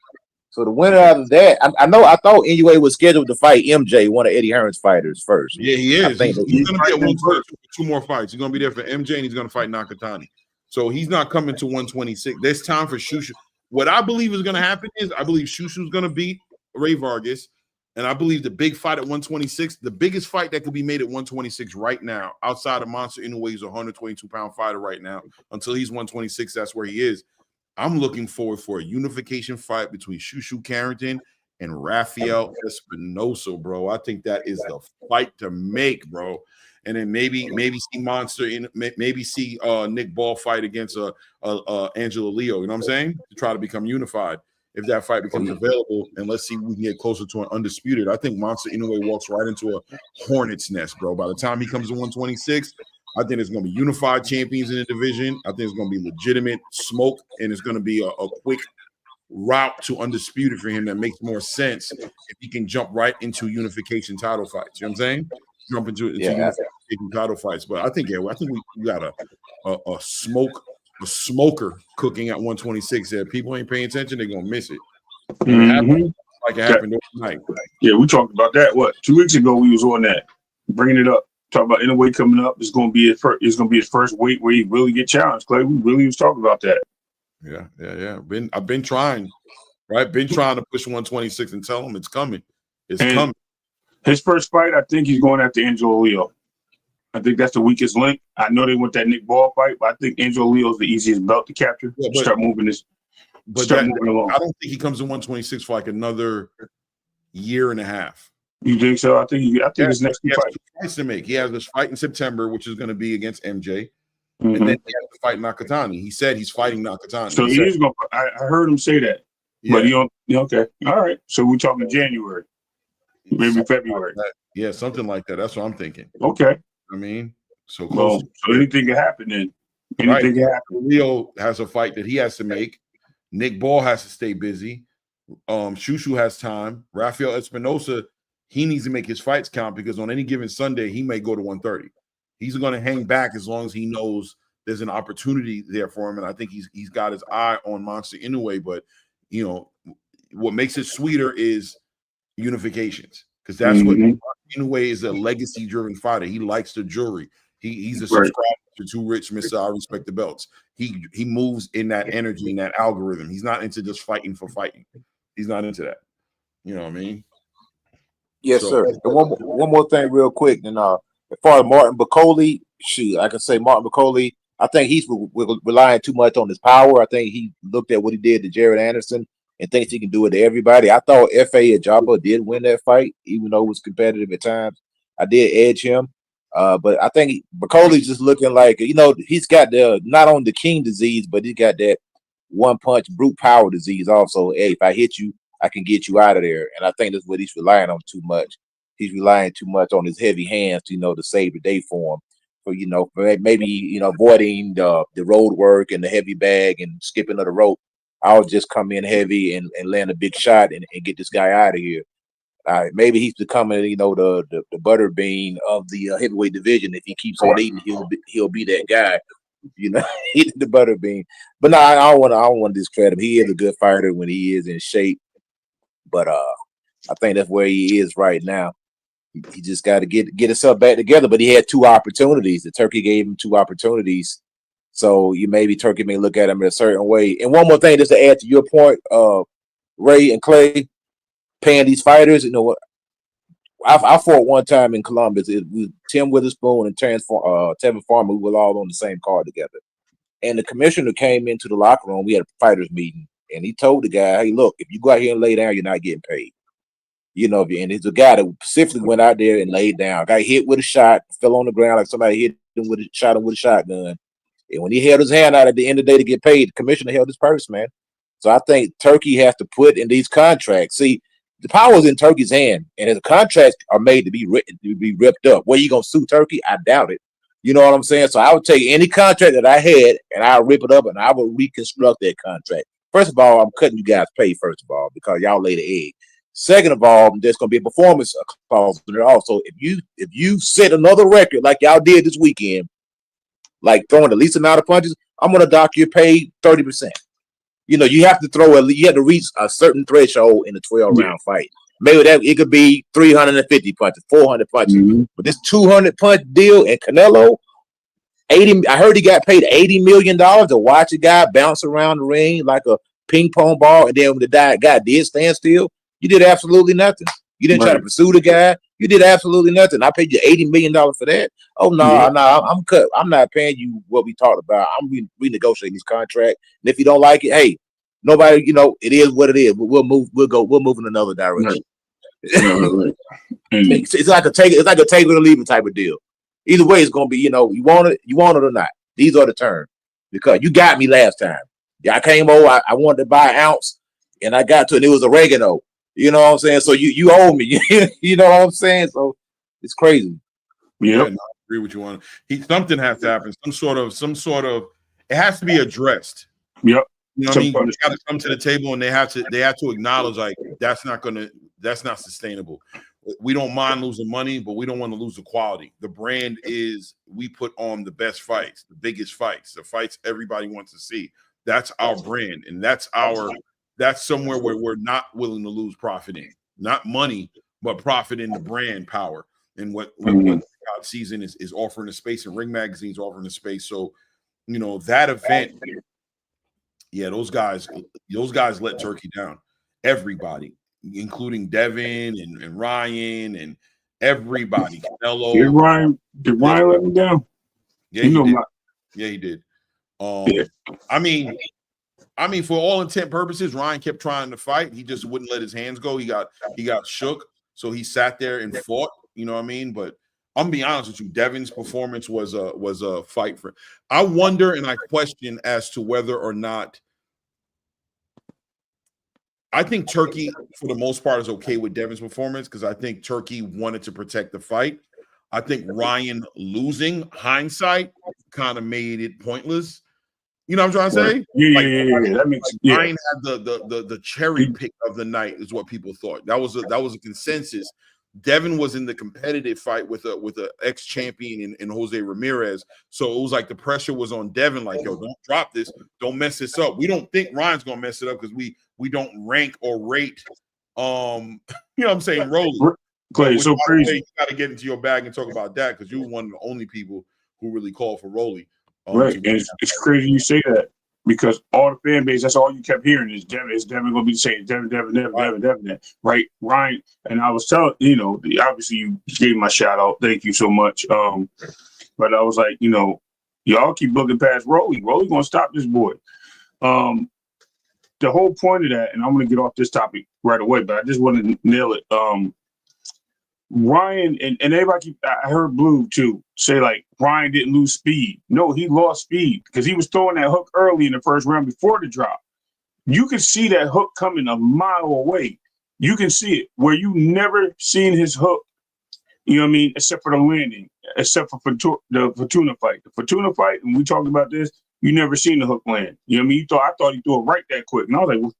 [SPEAKER 4] So the winner out of that, I thought NUA was scheduled to fight MJ, one of Eddie Hearn's fighters, first.
[SPEAKER 2] Yeah, he is. He's going to be at 2 more fights. He's going to be there for MJ, and he's going to fight Nakatani. So he's not coming to 126. There's time for Shushu. What I believe is going to happen is I believe Shushu's going to beat Ray Vargas, and I believe the big fight at 126, the biggest fight that could be made at 126 right now, outside of Monsta Inoue, he's a 122-pound fighter right now. Until he's 126, that's where he is. I'm looking forward for a unification fight between Shushu Carrington and Rafael Espinosa, bro. I think that is the fight to make, bro. And then maybe see Monsta maybe see Nick Ball fight against Angela Leo. You know what I'm saying? To try to become unified. If that fight becomes available, and let's see if we can get closer to an undisputed. I think Monsta Inoue walks right into a hornet's nest, bro. By the time he comes to 126. I think there's going to be unified champions in the division. I think it's going to be legitimate smoke, and it's going to be a quick route to undisputed for him that makes more sense if he can jump right into unification title fights. You know what I'm saying? Jump into unification title fights. But I think we got a smoker cooking at 126 there. People ain't paying attention, they're going to miss it. Like it happened overnight.
[SPEAKER 7] Yeah, we talked about that, 2 weeks ago we was on that, bringing it up. Talk about Inoue coming up. It's going to be his first. It's going to be his first weight where he really get challenged. Clay, we really was talking about that.
[SPEAKER 2] Yeah. I've been trying, right? Been trying to push 126 and tell him it's coming. It's coming.
[SPEAKER 7] His first fight, I think he's going after Angelo Leo. I think that's the weakest link. I know they want that Nick Ball fight, but I think Angelo Leo is the easiest belt to capture.
[SPEAKER 2] Yeah,
[SPEAKER 7] start moving this.
[SPEAKER 2] But
[SPEAKER 7] moving along.
[SPEAKER 2] I don't think he comes in 126 for like another year and a half.
[SPEAKER 7] You think so? I think his next
[SPEAKER 2] he has
[SPEAKER 7] fight.
[SPEAKER 2] 2 fights to make. He has this fight in September, which is going to be against MJ,
[SPEAKER 7] Mm-hmm.
[SPEAKER 2] and then he has to fight Nakatani. He said he's fighting Nakatani.
[SPEAKER 7] So he is going. I heard him say that, but you don't. Okay, all right. So we're talking January, maybe
[SPEAKER 2] Something
[SPEAKER 7] February.
[SPEAKER 2] Like yeah, something like that. That's what I'm thinking.
[SPEAKER 7] Okay.
[SPEAKER 2] I mean, so
[SPEAKER 7] close.
[SPEAKER 2] Well,
[SPEAKER 7] so anything can happen then. Anything can happen.
[SPEAKER 2] Leo has a fight that he has to make. Nick Ball has to stay busy. Shushu has time. Rafael Espinosa, he needs to make his fights count because on any given Sunday, he may go to 130. He's going to hang back as long as he knows there's an opportunity there for him. And I think he's got his eye on Monsta Inoue. But, you know, what makes it sweeter is unifications because that's what Inoue is, a legacy-driven fighter. He likes the jury. He's a subscriber to Too Rich, Mr. I Respect the Belts. He moves in that energy, in that algorithm. He's not into just fighting for fighting. He's not into that. You know what I mean?
[SPEAKER 4] Yes, sir. And one more thing real quick. And as far as Martin Bacoli, shoot, I can say Martin Bacoli, I think he's relying too much on his power. I think he looked at what he did to Jared Anderson and thinks he can do it to everybody. I thought F.A. Ajaba did win that fight, even though it was competitive at times. I did edge him. But I think Bacoli's just looking like, you know, he's got not only the king disease, but he's got that one punch brute power disease also. Hey, if I hit you, I can get you out of there. And I think that's what he's relying on too much. He's relying too much on his heavy hands, you know, to save the day for him. For, you know, for maybe, you know, avoiding the road work and the heavy bag and skipping of the rope. I'll just come in heavy and land a big shot and get this guy out of here. Maybe he's becoming, you know, the butterbean of the heavyweight division. If he keeps on eating, he'll be that guy, you know, eating the butterbean. But no, I don't want to discredit him. He is a good fighter when he is in shape. But I think that's where he is right now. He just got to get himself back together. But he had 2 opportunities. The Turkey gave him 2 opportunities. So Turkey may look at him in a certain way. And one more thing, just to add to your point, Ray and Clay, paying these fighters, you know what? I fought one time in Columbus. It was Tim Witherspoon and Terence Tevin Farmer. We were all on the same card together. And the commissioner came into the locker room. We had a fighters meeting, and he told the guy, "Hey, look, if you go out here and lay down, you're not getting paid." You know, and it's a guy that specifically went out there and laid down. Got hit with a shot, fell on the ground like somebody hit him with a shotgun. And when he held his hand out at the end of the day to get paid, the commissioner held his purse, man. So I think Turkey has to put in these contracts. See, the power is in Turkey's hand, and his contracts are made to be ripped up. Where you gonna sue Turkey? I doubt it. You know what I'm saying? So I would take any contract that I had and I'll rip it up and I will reconstruct that contract. First of all, I'm cutting you guys' pay, first of all, because y'all laid an egg. Second of all, there's gonna be a performance clause there also. If you set another record like y'all did this weekend, like throwing the least amount of punches, I'm gonna dock your pay 30%. You know, you have to reach a certain threshold in a 12-round fight. Maybe it could be 350 punches, 400 punches. But this 200 punch deal and Canelo, I heard he got paid $80 million to watch a guy bounce around the ring like a ping pong ball, and then when the guy did stand still, you did absolutely nothing. You didn't try to pursue the guy. You did absolutely nothing. I paid you $80 million for that. Oh no, I'm cut. I'm not paying you what we talked about. I'm renegotiating this contract. And if you don't like it, hey, nobody, you know, it is what it is. But we'll move in another direction. It's like a take it or leave it type of deal. Either way, it's gonna be, you know, you want it or not. These are the terms. Because you got me last time. Yeah, I came over, I wanted to buy an ounce, and I got to it, and it was oregano. You know what I'm saying? So you owe me. You know what I'm saying? So it's crazy.
[SPEAKER 2] Yeah, no, I agree with you on. Something has to happen. Some sort of. It has to be addressed.
[SPEAKER 7] Yep.
[SPEAKER 2] You know what I mean? They got to come to the table and they have to acknowledge like that's not sustainable. We don't mind losing money, but we don't want to lose the quality. The brand is we put on the best fights, the biggest fights, the fights everybody wants to see. That's our brand, and that's somewhere where we're not willing to lose profit in. Not money, but profit in the brand power and what season is offering a space, and Ring Magazine's offering a space. So, you know, that event, yeah, those guys let Turkey down. Everybody, including Devin and Ryan and everybody. Canelo.
[SPEAKER 7] Did Ryan let him down?
[SPEAKER 2] Yeah, he did. Yeah, he did.
[SPEAKER 7] Yeah.
[SPEAKER 2] I mean, for all intent purposes, Ryan kept trying to fight. He just wouldn't let his hands go. He got shook, so he sat there and fought. You know what I mean? But I'm gonna be honest with you, Devin's performance was a fight for. I wonder and I question as to whether or not. I think Turkey, for the most part, is okay with Devin's performance because I think Turkey wanted to protect the fight. I think Ryan losing, hindsight, kind of made it pointless. You know what I'm trying to say?
[SPEAKER 7] Yeah. That makes sense.
[SPEAKER 2] Ryan had the cherry pick of the night, is what people thought. That was a consensus. Devin was in the competitive fight with a ex-champion in Jose Ramirez. So it was like the pressure was on Devin, like, yo, don't drop this, don't mess this up. We don't think Ryan's gonna mess it up because we don't rank or rate you know what I'm saying, Rolly.
[SPEAKER 7] Clay, so crazy.
[SPEAKER 2] You gotta get into your bag and talk about that because you're one of the only people who really called for Rolly.
[SPEAKER 7] Right. And it's crazy you say that because all the fan base, that's all you kept hearing is Devin. Is Devin going to be saying Devin, right? Ryan. And I was telling, you know, obviously you gave my shout out. Thank you so much. But I was like, you know, y'all keep looking past Rolly. Rolly going to stop this boy. The whole point of that, and I'm going to get off this topic right away, but I just want to nail it. Ryan and everybody, I heard Blue too say like Ryan didn't lose speed. No, he lost speed because he was throwing that hook early in the first round before the drop. You could see that hook coming a mile away. You can see it where you never seen his hook. You know what I mean? Except for the landing, except for the Fortuna fight. The Fortuna fight, and we talked about this. You never seen the hook land. You know what I mean? I thought he threw it right that quick, and I was like,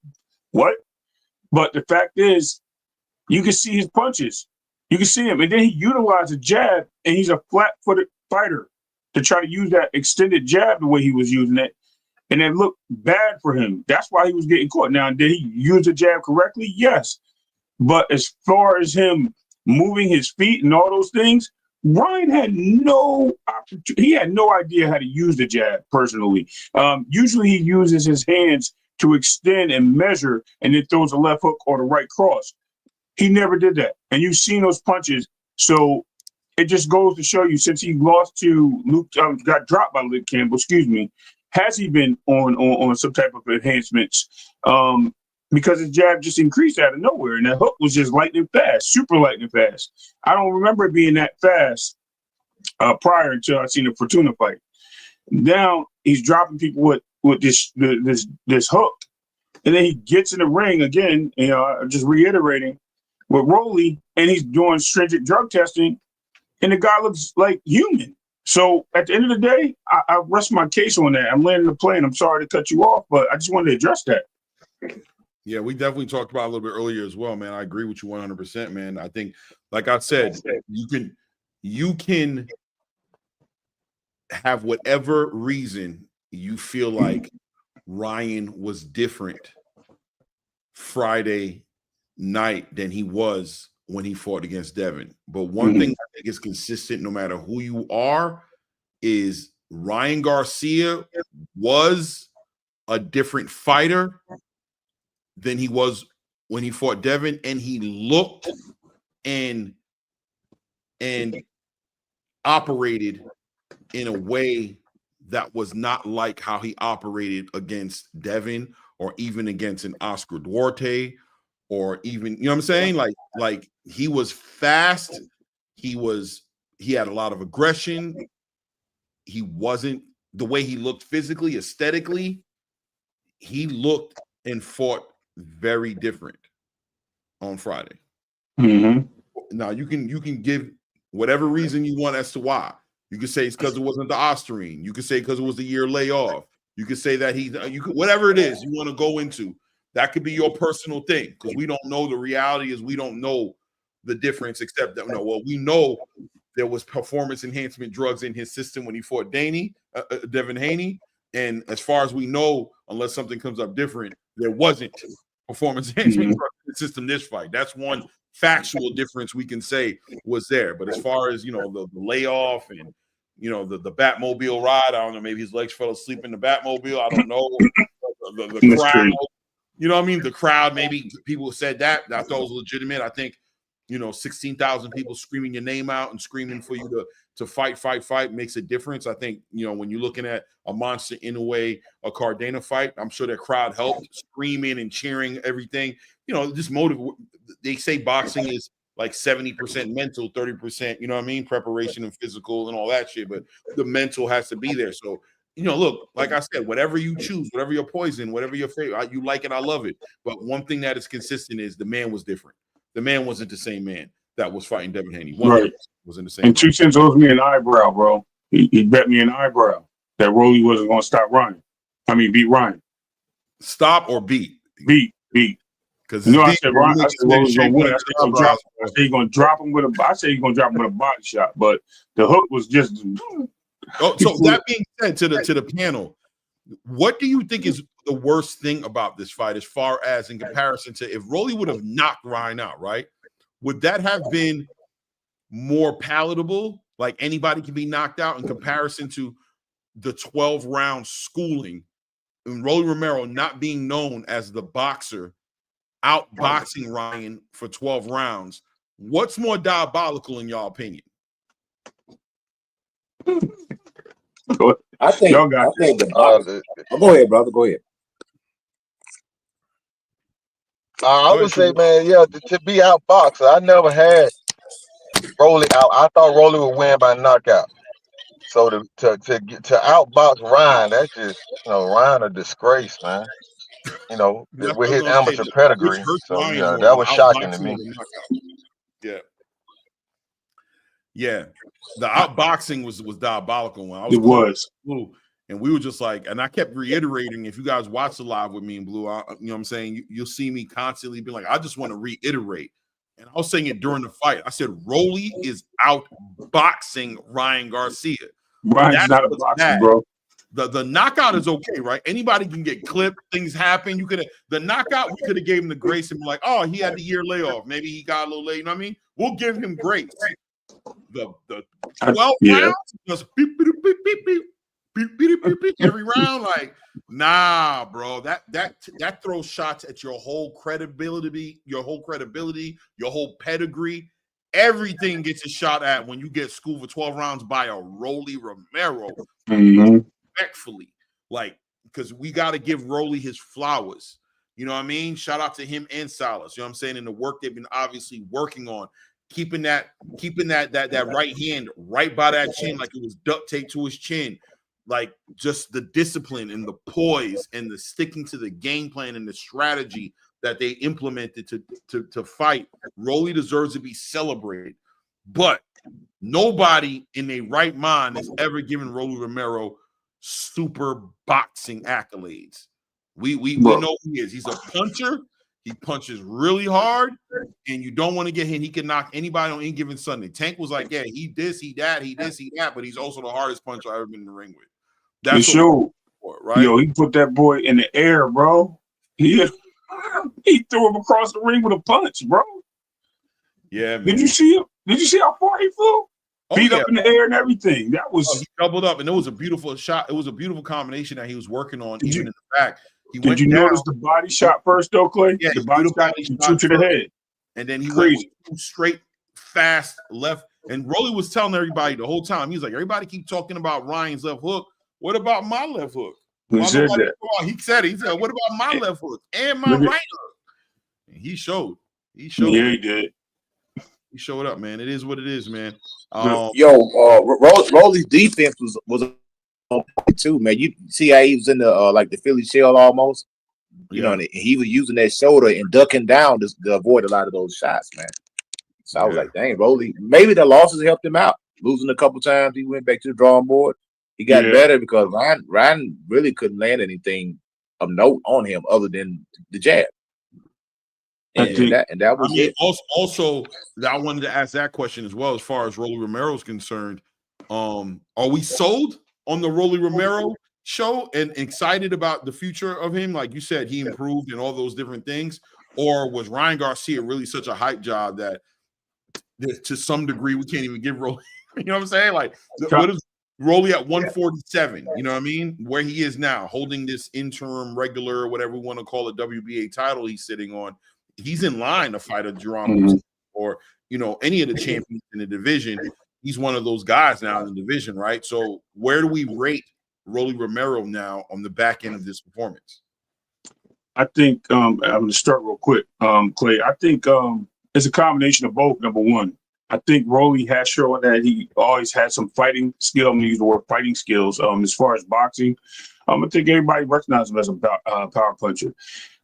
[SPEAKER 7] what? But the fact is, you can see his punches. You can see him, and then he utilized a jab, and he's a flat-footed fighter to try to use that extended jab the way he was using it, and it looked bad for him. That's why he was getting caught. Now, did he use the jab correctly? Yes. But as far as him moving his feet and all those things, Ryan had no opportunity. He had no idea how to use the jab personally. Usually he uses his hands to extend and measure, and then throws a left hook or the right cross. He never did that. And you've seen those punches. So it just goes to show you, since he lost to Luke, got dropped by Luke Campbell, has he been on some type of enhancements? Because his jab just increased out of nowhere. And that hook was just lightning fast, super lightning fast. I don't remember it being that fast prior until I seen the Fortuna fight. Now he's dropping people with this hook. And then he gets in the ring again, you know, just reiterating, with Rolly, and he's doing stringent drug testing, and the guy looks like human. So at the end of the day, I rest my case on that. I'm landing the plane. I'm sorry to cut you off, but I just wanted to address that.
[SPEAKER 2] Yeah, we definitely talked about it a little bit earlier as well, man. I agree with you 100%, man. I think, like I said, you can have whatever reason you feel like Ryan was different Friday night than he was when he fought against Devin. But one thing I think is consistent no matter who you are is Ryan Garcia was a different fighter than he was when he fought Devin, and he looked and operated in a way that was not like how he operated against Devin or even against an Oscar Duarte or even, you know what I'm saying? Like he was fast. He had a lot of aggression. He wasn't the way he looked physically, aesthetically. He looked and fought very different on Friday. Now you can give whatever reason you want as to why. You could say it's because it wasn't the OSTARINE. You could say because it was the year layoff. You could say that whatever it is you want to go into. That could be your personal thing because we don't know. The reality is we don't know the difference, except that we know there was performance enhancement drugs in his system when he fought Devin Haney. And as far as we know, unless something comes up different, there wasn't performance enhancement drugs in consistent this fight. That's one factual difference we can say was there. But as far as, you know, the layoff and, you know, the Batmobile ride, I don't know, maybe his legs fell asleep in the Batmobile. I don't know. The crowd, you know what I mean? The crowd, maybe people said that. I thought it was legitimate. I think, you know, 16,000 people screaming your name out and screaming for you to fight makes a difference. I think, you know, when you're looking at a Monsta Inoue, a Cardena fight, I'm sure that crowd helped, screaming and cheering everything. You know, just motive. They say boxing is like 70% mental, 30%, you know what I mean, preparation and physical and all that shit. But the mental has to be there. So, you know, look, like I said, whatever you choose, whatever your poison, whatever your favorite, you like it, I love it. But one thing that is consistent is the man was different. The man wasn't the same man that was fighting Devin Haney.
[SPEAKER 7] Right.
[SPEAKER 2] Wasn't the same.
[SPEAKER 7] And 2 cents owes me an eyebrow, bro. He bet me an eyebrow that Rolly wasn't going to stop Ryan. I mean, beat Ryan.
[SPEAKER 2] Stop or beat?
[SPEAKER 7] Beat. Because I said Ryan. I said Rolly's going to win. I said he's going to drop him with a. I said he's going to drop him with a body shot. But the hook was just.
[SPEAKER 2] Oh, so that being said, to the panel, what do you think is the worst thing about this fight, as far as in comparison to if Rolly would have knocked Ryan out, right? Would that have been more palatable? Like anybody can be knocked out in comparison to the 12-round schooling and Rolly Romero not being known as the boxer outboxing Ryan for 12 rounds. What's more diabolical in your opinion?
[SPEAKER 4] I think the go ahead, brother. Go ahead.
[SPEAKER 6] I would say, man, yeah, to be outboxed. I never had Rolly out. I thought Rolly would win by knockout. So to outbox Ryan, that's just, you know, Ryan a disgrace, man. You know, with his amateur pedigree. So yeah, that was shocking to me.
[SPEAKER 2] Yeah. The outboxing was diabolical when I was.
[SPEAKER 7] It was.
[SPEAKER 2] Blue, and we were just like, and I kept reiterating. If you guys watch the live with me and Blue, you know what I'm saying, you'll see me constantly be like, I just want to reiterate. And I was saying it during the fight. I said, Rolly is outboxing Ryan Garcia.
[SPEAKER 7] Ryan's not a boxer, bro.
[SPEAKER 2] The knockout is okay, right? Anybody can get clipped. Things happen. You could the knockout. We could have gave him the grace and be like, oh, he had the year layoff. Maybe he got a little late. You know what I mean? We'll give him grace. The 12 rounds just beep, beep, beep, beep, beep, beep, beep, beep, beep, every round. Like, nah, bro. That throws shots at your whole credibility, your whole pedigree. Everything gets a shot at when you get schooled for 12 rounds by a Rolly Romero. Respectfully, like, because we got to give Rolly his flowers. You know what I mean? Shout out to him and Salas. You know what I'm saying? And the work they've been obviously working on, keeping that right hand right by that chin, like it was duct tape to his chin. Like just the discipline and the poise and the sticking to the game plan and the strategy that they implemented to fight. Rolly deserves to be celebrated, but nobody in their right mind has ever given Rolly Romero super boxing accolades. We know who he is. He's a puncher. He punches really hard, and you don't want to get hit. He can knock anybody on any given Sunday. Tank was like, yeah, he this, he that, but he's also the hardest puncher I've ever been in the ring with. That's
[SPEAKER 7] for,
[SPEAKER 2] right?
[SPEAKER 7] Yo, he put that boy in the air, bro. He threw him across the ring with a punch, bro.
[SPEAKER 2] Yeah, man.
[SPEAKER 7] Did you see him? Did you see how far he flew? Feet up in the air and everything. That was
[SPEAKER 2] he doubled up, and it was a beautiful shot. It was a beautiful combination that he was working on, even in the back.
[SPEAKER 7] Did you notice the body shot first, though, Clay?
[SPEAKER 2] Yeah,
[SPEAKER 7] the body shot to the head.
[SPEAKER 2] And then he went straight, fast left. And Rolly was telling everybody the whole time, he's like, everybody keep talking about Ryan's left hook. What about my left hook?
[SPEAKER 7] He said that.
[SPEAKER 2] He said, what about my left hook and my right hook? And he showed.
[SPEAKER 7] Yeah, he did.
[SPEAKER 2] He showed up, man. It is what it is, man.
[SPEAKER 4] Rolly's defense was on point too, man. You see how he was in the like the Philly shell almost, you know, and he was using that shoulder and ducking down to avoid a lot of those shots, man. So I was like, dang, Rolly. Maybe the losses helped him out. Losing a couple times, he went back to the drawing board. He got better because Ryan really couldn't land anything of note on him other than the jab. And that was it.
[SPEAKER 2] Also, I wanted to ask that question as well, as far as Rolly Romero is concerned. Are we sold on the Rolly Romero show and excited about the future of him? Like you said, he improved and all those different things. or was Ryan Garcia really such a hype job that to some degree we can't even give Rolly? You know what I'm saying? Like, what is Rolly at 147? You know what I mean? Where he is now, holding this interim, regular, whatever we want to call it, WBA title he's sitting on. He's in line to fight a Jerome or any of the champions in the division. He's one of those guys now in the division, right? So where do we rate Rolly Romero now on the back end of this performance?
[SPEAKER 7] I think I'm going to start real quick, Clay. I think it's a combination of both. Number one, I think Rolly has shown that he always had some fighting skill. I'm going to use the word fighting skills. As far as boxing, I think everybody recognizes him as a power puncher.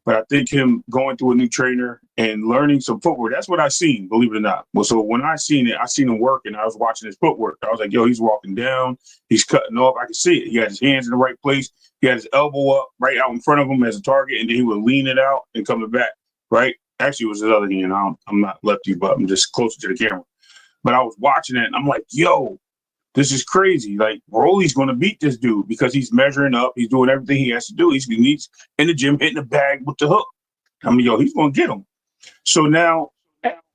[SPEAKER 7] But I think him going through a new trainer and learning some footwork, that's what I seen, believe it or not. Well, so when I seen it, I seen him work, and I was watching his footwork. I was like, yo, he's walking down. He's cutting off. I could see it. He had his hands in the right place. He had his elbow up right out in front of him as a target, and then he would lean it out and coming back, right? Actually, it was his other hand. I'm not lefty, but I'm just closer to the camera. But I was watching it, and I'm like, yo, this is crazy. Like, Rolly's going to beat this dude because he's measuring up. He's doing everything he has to do. He's in the gym hitting the bag with the hook. I mean, yo, he's going to get him. So now,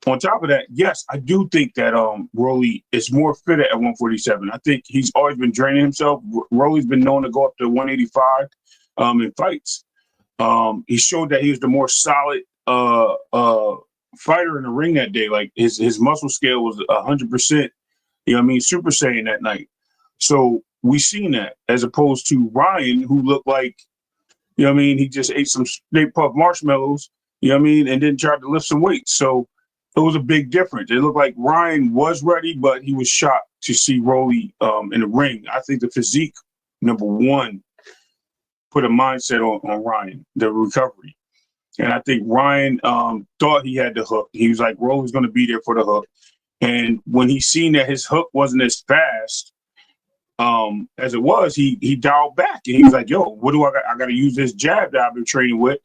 [SPEAKER 7] on top of that, yes, I do think that Rolly is more fit at 147. I think he's always been draining himself. Rolly's been known to go up to 185 in fights. He showed that he was the more solid fighter in the ring that day. Like, his muscle scale was 100%. You know what I mean? Super Saiyan that night. So we seen that as opposed to Ryan, who looked like, you know what I mean, he just ate some Stay Puft marshmallows, you know what I mean, and then tried to lift some weights. So it was a big difference. It looked like Ryan was ready, but he was shocked to see Rolly in the ring. I think the physique, number one, put a mindset on Ryan, the recovery. And I think Ryan thought he had the hook. He was like, Rolly's going to be there for the hook. And when he seen that his hook wasn't as fast as it was, he dialed back. And he was like, yo, what do I got? I got to use this jab that I've been training with.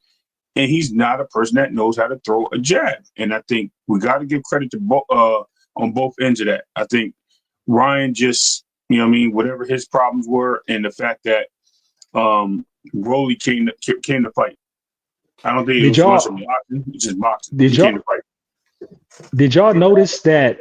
[SPEAKER 7] And he's not a person that knows how to throw a jab. And I think we got to give credit to on both ends of that. I think Ryan just, you know what I mean, whatever his problems were, and the fact that Rolly came to fight. I don't think it was much of boxing. It's just boxing. He came to fight.
[SPEAKER 3] Did y'all notice that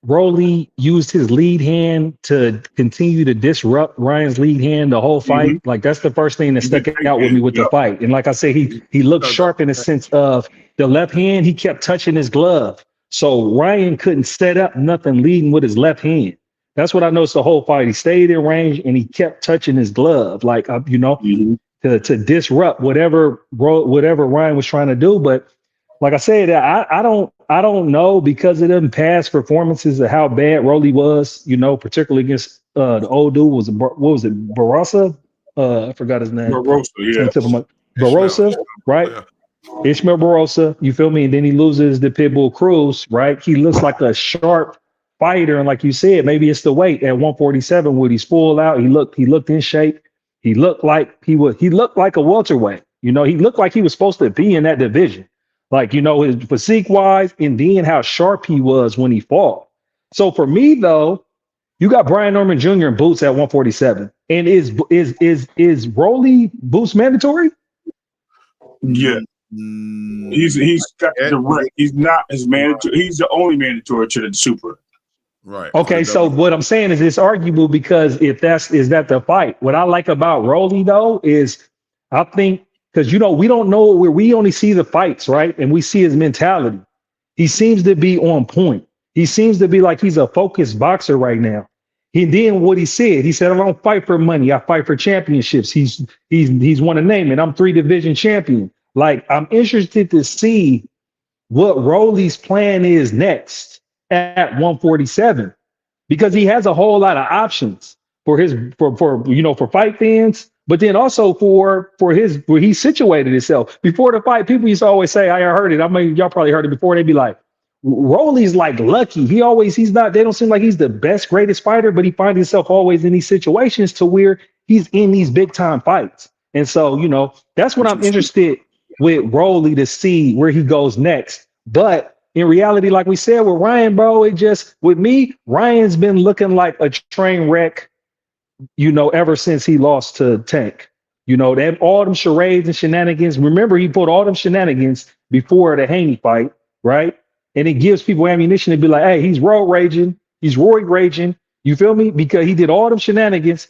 [SPEAKER 3] Rolly used his lead hand to continue to disrupt Ryan's lead hand the whole fight? Mm-hmm. Like, that's the first thing that stuck out with me with the fight. And like I said, he looked sharp in the sense of the left hand. He kept touching his glove, so Ryan couldn't set up nothing leading with his left hand. That's what I noticed the whole fight. He stayed in range and he kept touching his glove, like to disrupt whatever Ryan was trying to do. But like I said, I don't know, because of them past performances of how bad Rolly was, particularly against the old dude. What was it? Barrosa? I forgot his name.
[SPEAKER 7] Barrosa, yeah.
[SPEAKER 3] Barrosa, right? Yeah. Ishmael Barrosa, you feel me? And then he loses the Pitbull Cruz, right? He looks like a sharp fighter, and like you said, maybe it's the weight at 147 when he's full out. He looked in shape. He looked like he looked like a welterweight. He looked like he was supposed to be in that division. Like, his physique wise, and then how sharp he was when he fought. So for me, though, you got Brian Norman Jr. in boots at 147. And is Rolly boots mandatory?
[SPEAKER 7] Yeah. He's got direct. He's not his mandatory. He's the only mandatory to the super.
[SPEAKER 2] Right.
[SPEAKER 3] Okay. So what I'm saying is it's arguable, because is that the fight? What I like about Rolly, though, is I think, because we don't know where we only see the fights, right? And we see his mentality. He seems to be on point. He seems to be like he's a focused boxer right now. And then what he said, I don't fight for money. I fight for championships. He's won a name, and I'm 3-division champion. Like, I'm interested to see what Rolly's plan is next at 147, because he has a whole lot of options for fight fans. But then also for where he situated himself. Before the fight, people used to always say, I heard it. I mean, y'all probably heard it before. They'd be like, Rolly's like lucky. They don't seem like he's the best, greatest fighter, but he finds himself always in these situations to where he's in these big time fights. And so, that's what I'm interested with Rolly, to see where he goes next. But in reality, like we said with Ryan, bro, with me, Ryan's been looking like a train wreck, ever since he lost to Tank. You know, they have all them charades and shenanigans. Remember, he pulled all them shenanigans before the Haney fight, right? And it gives people ammunition to be like, hey, he's road raging, he's roid raging. You feel me? Because he did all them shenanigans,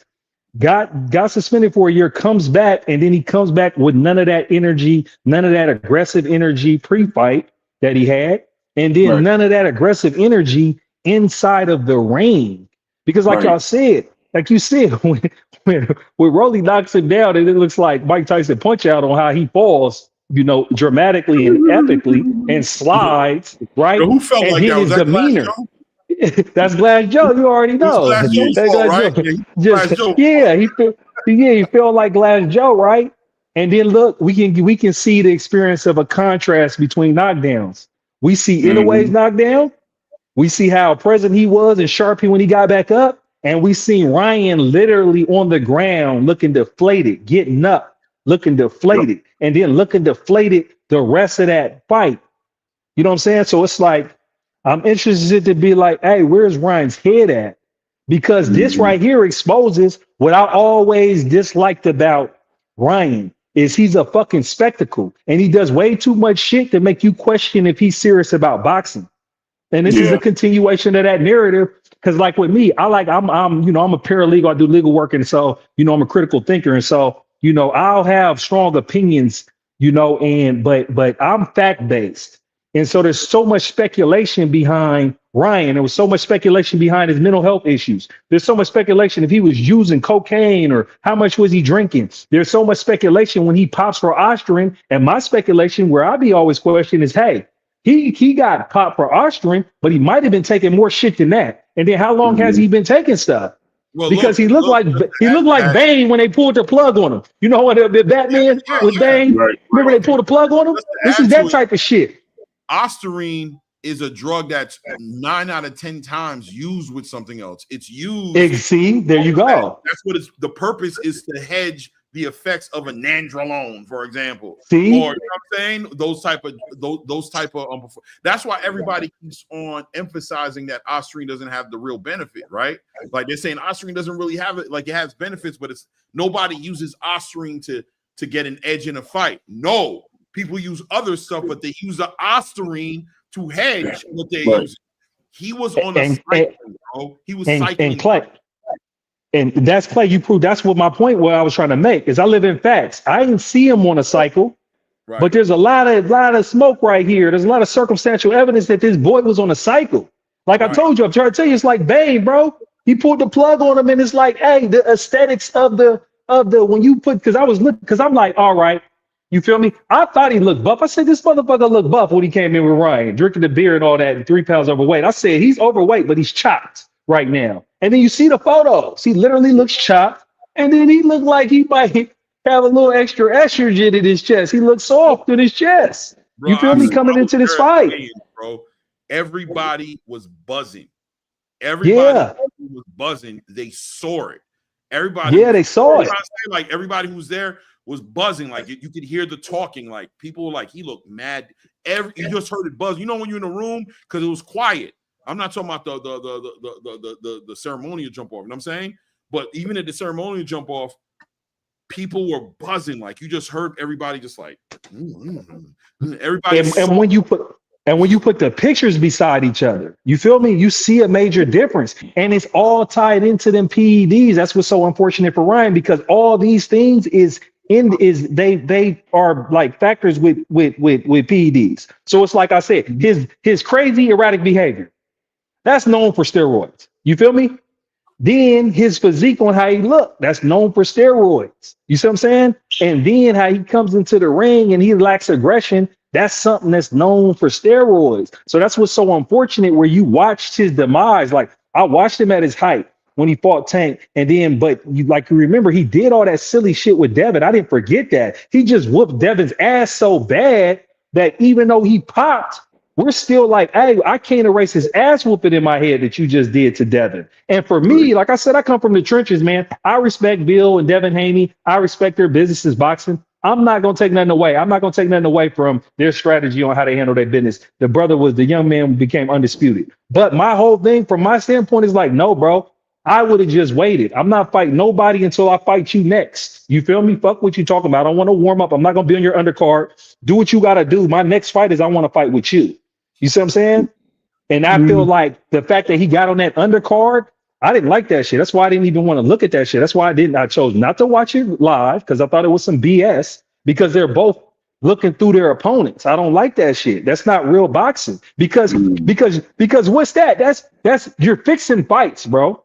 [SPEAKER 3] got suspended for a year, comes back, and then he comes back with none of that energy, none of that aggressive energy pre-fight that he had, and then none of that aggressive energy inside of the ring. Because like y'all said, like you said, when Rolly knocks him down, and it looks like Mike Tyson punch out on how he falls, you know, dramatically and epically, and slides, right?
[SPEAKER 2] Who felt
[SPEAKER 3] and
[SPEAKER 2] like
[SPEAKER 3] hit
[SPEAKER 2] that? Was
[SPEAKER 3] his
[SPEAKER 2] that
[SPEAKER 3] demeanor.
[SPEAKER 2] Glass Joe?
[SPEAKER 3] That's Glass Joe. You already know.
[SPEAKER 2] Glass Joe's
[SPEAKER 3] That's
[SPEAKER 2] fault,
[SPEAKER 3] Glass
[SPEAKER 2] right?
[SPEAKER 3] Joe.
[SPEAKER 2] Glass Joe.
[SPEAKER 3] He felt like Glass Joe, right? And then look, we can see the experience of a contrast between knockdowns. We see Inouye's knockdown. We see how present he was and sharp when he got back up. And we seen Ryan literally on the ground looking deflated, getting up, looking deflated, and then looking deflated the rest of that fight. You know what I'm saying? So it's like, I'm interested to be like, hey, where's Ryan's head at? Because this right here exposes what I always disliked about Ryan is he's a fucking spectacle. And he does way too much shit to make you question if he's serious about boxing. And this is a continuation of that narrative. Because like with me, I'm a paralegal, I do legal work. And so, you know, I'm a critical thinker. And so, you know, I'll have strong opinions, you know, but I'm fact-based. And so there's so much speculation behind Ryan. There was so much speculation behind his mental health issues. There's so much speculation if he was using cocaine or how much was he drinking. There's so much speculation when he pops for OSTARINE. And my speculation where I be always questioning is, hey, he got popped for OSTARINE, but he might have been taking more shit than that. And then how long has he been taking stuff? Well, because he looked like Bane when they pulled the plug on him. You know what? The Batman with Bane. Remember they pulled the plug on him? This is that type of shit.
[SPEAKER 2] OSTARINE is a drug that's 9 out of 10 times used with something else. It's used.
[SPEAKER 3] See, there you go.
[SPEAKER 2] That's what it's. The purpose is to hedge the effects of a nandrolone, for example.
[SPEAKER 3] See,
[SPEAKER 2] or you know what I'm saying? Those type of. That's why everybody keeps on emphasizing that OSTARINE doesn't have the real benefit, right? Like they're saying OSTARINE doesn't really have it. Like it has benefits, but it's nobody uses OSTARINE to get an edge in a fight. No. People use other stuff, but they use the OSTARINE to hedge what they use. He was on a cycle, bro. He was cycling.
[SPEAKER 3] And Clay, and that's Clay. You proved that's what my point. What I was trying to make is I live in facts. I didn't see him on a cycle, but there's a lot of smoke right here. There's a lot of circumstantial evidence that this boy was on a cycle. Like I told you, I'm trying to tell you, it's like Bane, bro. He pulled the plug on him, and it's like, hey, the aesthetics of the when you put because I'm like, all right. You feel me? I thought he looked buff. I said, this motherfucker looked buff when he came in with Ryan, drinking the beer and all that, and 3 pounds overweight. I said, he's overweight, but he's chopped right now. And then you see the photos. He literally looks chopped. And then he looked like he might have a little extra estrogen in his chest. He looks soft in his chest. Bro, you feel me? Coming into this fight.
[SPEAKER 2] Bro, everybody was buzzing. Everybody was buzzing. They saw it. Everybody.
[SPEAKER 3] Yeah, they saw it.
[SPEAKER 2] Like everybody who was there was buzzing, like you could hear the talking, like people were like, he looked mad. You just heard it buzz. You know when you're in a room because it was quiet. I'm not talking about the ceremonial jump off. You know what I'm saying? But even at the ceremonial jump off, people were buzzing. Like you just heard everybody just like everybody.
[SPEAKER 3] And when you put the pictures beside each other, you feel me? You see a major difference, and it's all tied into them PEDs. That's what's so unfortunate for Ryan because all these things they are like factors with PEDs. So it's like I said, his crazy erratic behavior, that's known for steroids. You feel me? Then his physique on how he looked, that's known for steroids. You see what I'm saying? And then how he comes into the ring and he lacks aggression, that's something that's known for steroids. So that's what's so unfortunate where you watched his demise. Like I watched him at his height when he fought Tank. And then, but you remember, he did all that silly shit with Devin. I didn't forget that. He just whooped Devin's ass so bad that even though he popped, we're still like, hey, I can't erase his ass whooping in my head that you just did to Devin. And for me, like I said, I come from the trenches, man. I respect Bill and Devin Haney. I respect their businesses boxing. I'm not going to take nothing away. I'm not going to take nothing away from their strategy on how they handle their business. The young man became undisputed. But my whole thing from my standpoint is like, no, bro. I would have just waited. I'm not fighting nobody until I fight you next. You feel me? Fuck what you talking about. I don't want to warm up. I'm not gonna be on your undercard. Do what you gotta do. My next fight is I want to fight with you. You see what I'm saying? And I feel like the fact that he got on that undercard, I didn't like that shit. That's why I didn't even want to look at that shit. That's why I chose not to watch it live because I thought it was some BS because they're both looking through their opponents. I don't like that shit. That's not real boxing because what's that? That's you're fixing fights, bro.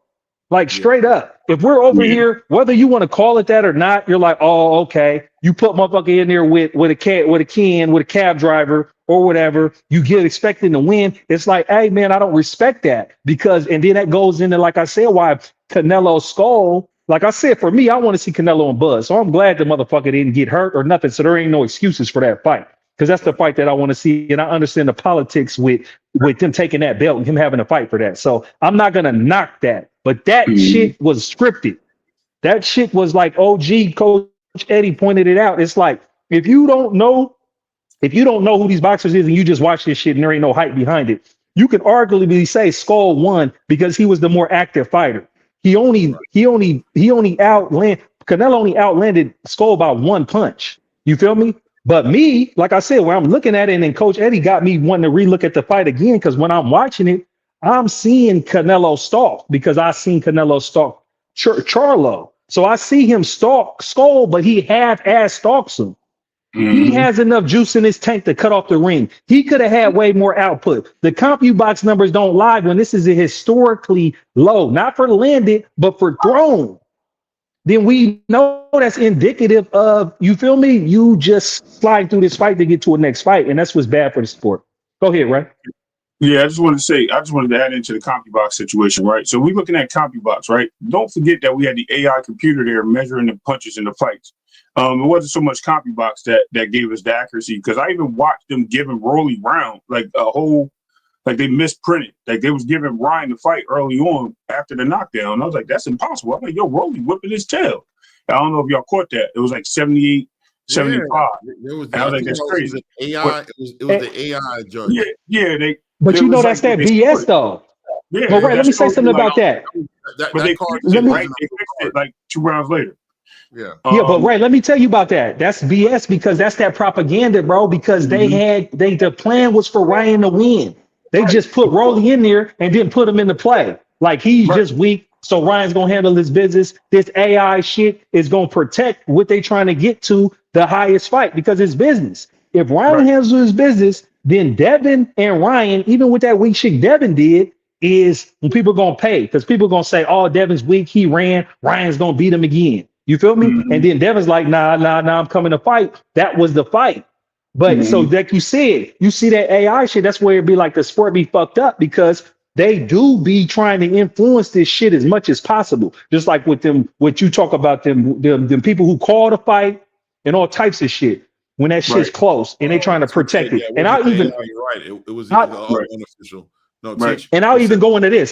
[SPEAKER 3] Like straight up. If we're over here, whether you want to call it that or not, you're like, oh, okay. You put motherfucker in there with a cab driver or whatever. You get expecting to win. It's like, hey man, I don't respect that because, and then that goes into, like I said, why Canelo skull. Like I said, for me, I want to see Canelo and Buzz. So I'm glad the motherfucker didn't get hurt or nothing. So there ain't no excuses for that fight because that's the fight that I want to see. And I understand the politics with them taking that belt and him having to fight for that. So I'm not going to knock that. But that shit was scripted. That shit was like OG Coach Eddie pointed it out. It's like, if you don't know who these boxers is and you just watch this shit and there ain't no hype behind it, you could arguably say Skull won because he was the more active fighter. Canelo only outlanded Skull by one punch. You feel me? But me, like I said, when I'm looking at it, and then Coach Eddie got me wanting to relook at the fight again because when I'm watching it, I'm seeing Canelo stalk because I seen Canelo stalk Charlo. So I see him stalk Skull, but he half-ass stalks him. He has enough juice in his tank to cut off the ring. He could have had way more output. The CompuBox numbers don't lie when this is a historically low, not for landed, but for thrown. Then we know that's indicative of, you feel me? You just slide through this fight to get to a next fight, and that's what's bad for the sport. Go ahead, right?
[SPEAKER 7] Yeah, I just wanted to add into the CompuBox situation, right? So we're looking at CompuBox, right? Don't forget that we had the AI computer there measuring the punches in the fights. It wasn't so much CompuBox that gave us the accuracy because I even watched them giving Rolly round like a whole, like they misprinted, like they was giving Ryan the fight early on after the knockdown. I was like, that's impossible. I'm like, yo, Rolly whipping his tail. I don't know if y'all caught that. It was like 78, 75.
[SPEAKER 2] There was,
[SPEAKER 7] I was like, that's crazy.
[SPEAKER 2] AI. It was the AI judge.
[SPEAKER 7] Yeah.
[SPEAKER 3] But you know that's that BS though.
[SPEAKER 7] Yeah,
[SPEAKER 3] but right, let me say something about that.
[SPEAKER 7] But they fixed it like 2 rounds later.
[SPEAKER 2] Yeah.
[SPEAKER 3] But right, let me tell you about that. That's BS because that's that propaganda, bro. Because the plan was for Ryan to win. They just put Rolly in there and didn't put him into play. Like he's just weak, so Ryan's gonna handle his business. This AI shit is gonna protect what they trying to get to the highest fight because it's business. If Ryan handles his business, then Devin and Ryan, even with that weak shit Devin did, is when people gonna pay because people gonna say, "Oh, Devin's weak. He ran. Ryan's gonna beat him again." You feel me? And then Devin's like, nah, I'm coming to fight. That was the fight. But so like you said, you see that AI shit, that's where it'd be like the sport be fucked up because they do be trying to influence this shit as much as possible. Just like with them, what you talk about them people who call the fight and all types of shit when that shit's close and they trying to protect it. And I'll even,
[SPEAKER 2] you're right. It was unofficial. No,
[SPEAKER 3] and I'll even go into this.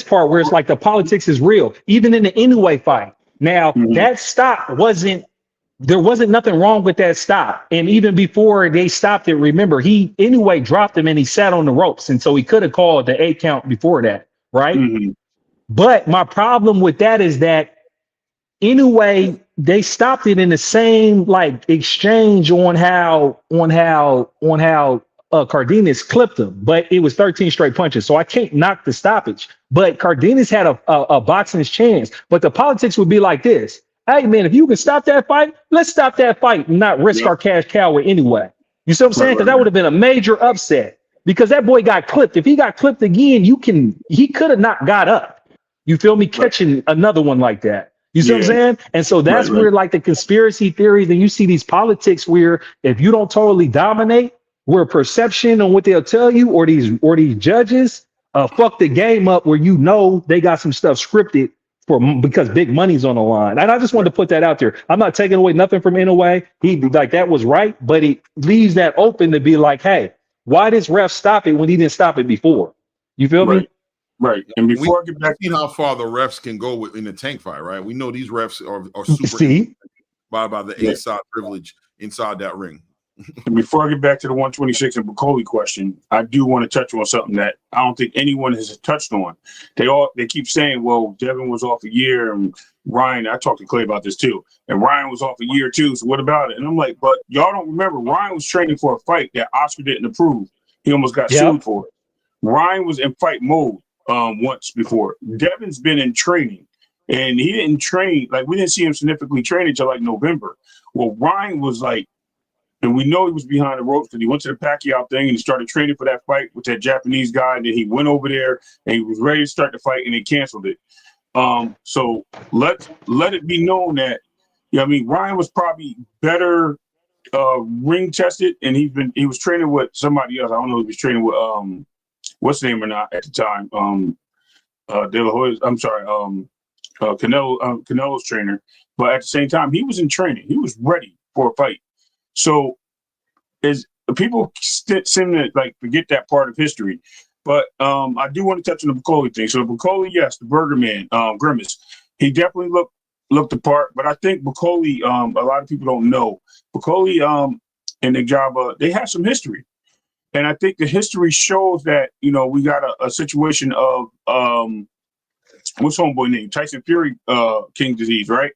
[SPEAKER 3] Part where it's like the politics is real, even in the Inoue fight. Now that stop there wasn't nothing wrong with that stop. And even before they stopped it, remember, he anyway dropped him and he sat on the ropes. And so he could have called the 8 count before that. Right. But my problem with that is that anyway, they stopped it in the same like exchange on how Cardenas clipped him, but it was 13 straight punches. So I can't knock the stoppage. But Cardenas had a boxing's chance. But the politics would be like this. Hey, man, if you can stop that fight, let's stop that fight and not risk our cash cow anyway. You see what I'm saying? Because that would have been a major upset because that boy got clipped. If he got clipped again, he could have not got up. You feel me? Catching another one like that. You see what I'm saying? And so that's where like the conspiracy theories and you see these politics where if you don't totally dominate, where perception on what they'll tell you or these judges fuck the game up where you know they got some stuff scripted because big money's on the line. And I just wanted to put that out there. I'm not taking away nothing from Inoue. He like that was right, but it leaves that open to be like, hey, why does ref stop it when he didn't stop it before? You feel me?
[SPEAKER 7] Right. And before I get back
[SPEAKER 2] to how far the refs can go in the tank fight, right? We know these refs are super by the A-side privilege inside that ring.
[SPEAKER 7] And before I get back to the 126 and Bacoli question, I do want to touch on something that I don't think anyone has touched on. They keep saying, well, Devin was off a year, and Ryan, I talked to Clay about this too, and Ryan was off a year too, so what about it? And I'm like, but y'all don't remember, Ryan was training for a fight that Oscar didn't approve. He almost got sued for it. Ryan was in fight mode once before. Devin's been in training, and he didn't train, like we didn't see him significantly training until like November. Well, Ryan was like, and we know he was behind the ropes because he went to the Pacquiao thing and he started training for that fight with that Japanese guy. And then he went over there and he was ready to start the fight and they canceled it. So let it be known that, Ryan was probably better ring tested, and he was training with somebody else. I don't know if he was training with what's the name or not at the time. De La Hoya's, I'm sorry, Canelo's trainer. But at the same time, he was in training. He was ready for a fight. So is people seem to like forget that part of history. But I do want to touch on the Bacoli thing. So Bacoli, yes, the Burger Man, Grimace, he definitely looked the part. But I think Bacoli, a lot of people don't know. Bacoli and Najaba, they have some history. And I think the history shows that, we got a situation of, what's homeboy name? Tyson Fury, King disease, right?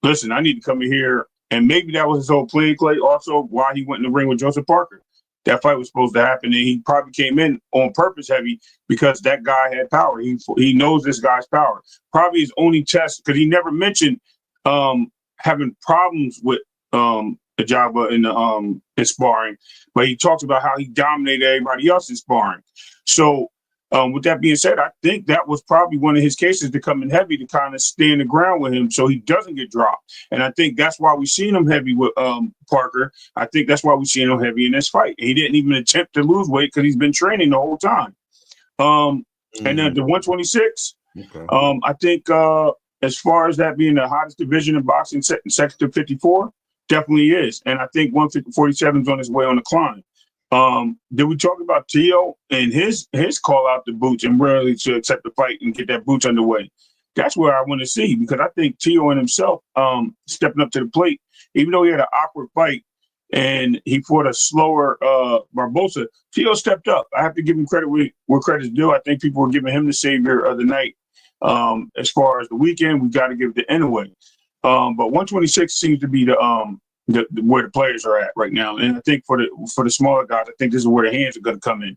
[SPEAKER 7] Listen, I need to come in here. And maybe that was his whole plan, Clay, also why he went in the ring with Joseph Parker. That fight was supposed to happen, and he probably came in on purpose heavy because that guy had power. He knows this guy's power. Probably his only test, because he never mentioned having problems with Ajaba in sparring, but he talks about how he dominated everybody else in sparring. So with that being said, I think that was probably one of his cases to come in heavy to kind of stand the ground with him so he doesn't get dropped. And I think that's why we seen him heavy with Parker. I think that's why we seen him heavy in this fight. He didn't even attempt to lose weight because he's been training the whole time. And then the 126, I think as far as that being the hottest division in boxing, sector 54, definitely is. And I think 147 is on his way on the climb. Did we talk about Tio and his call out the boots and really to accept the fight and get that boots underway? That's where I want to see, because I think Tio and himself stepping up to the plate, even though he had an awkward fight and he fought a slower Barbosa, Tio stepped up. I have to give him credit where credit's due. I think people were giving him the savior of the night. As far as the weekend, we got to give it to Inoue. But 126 seems to be where the players are at right now, and I think for the smaller guys, I think this is where the hands are going to come in.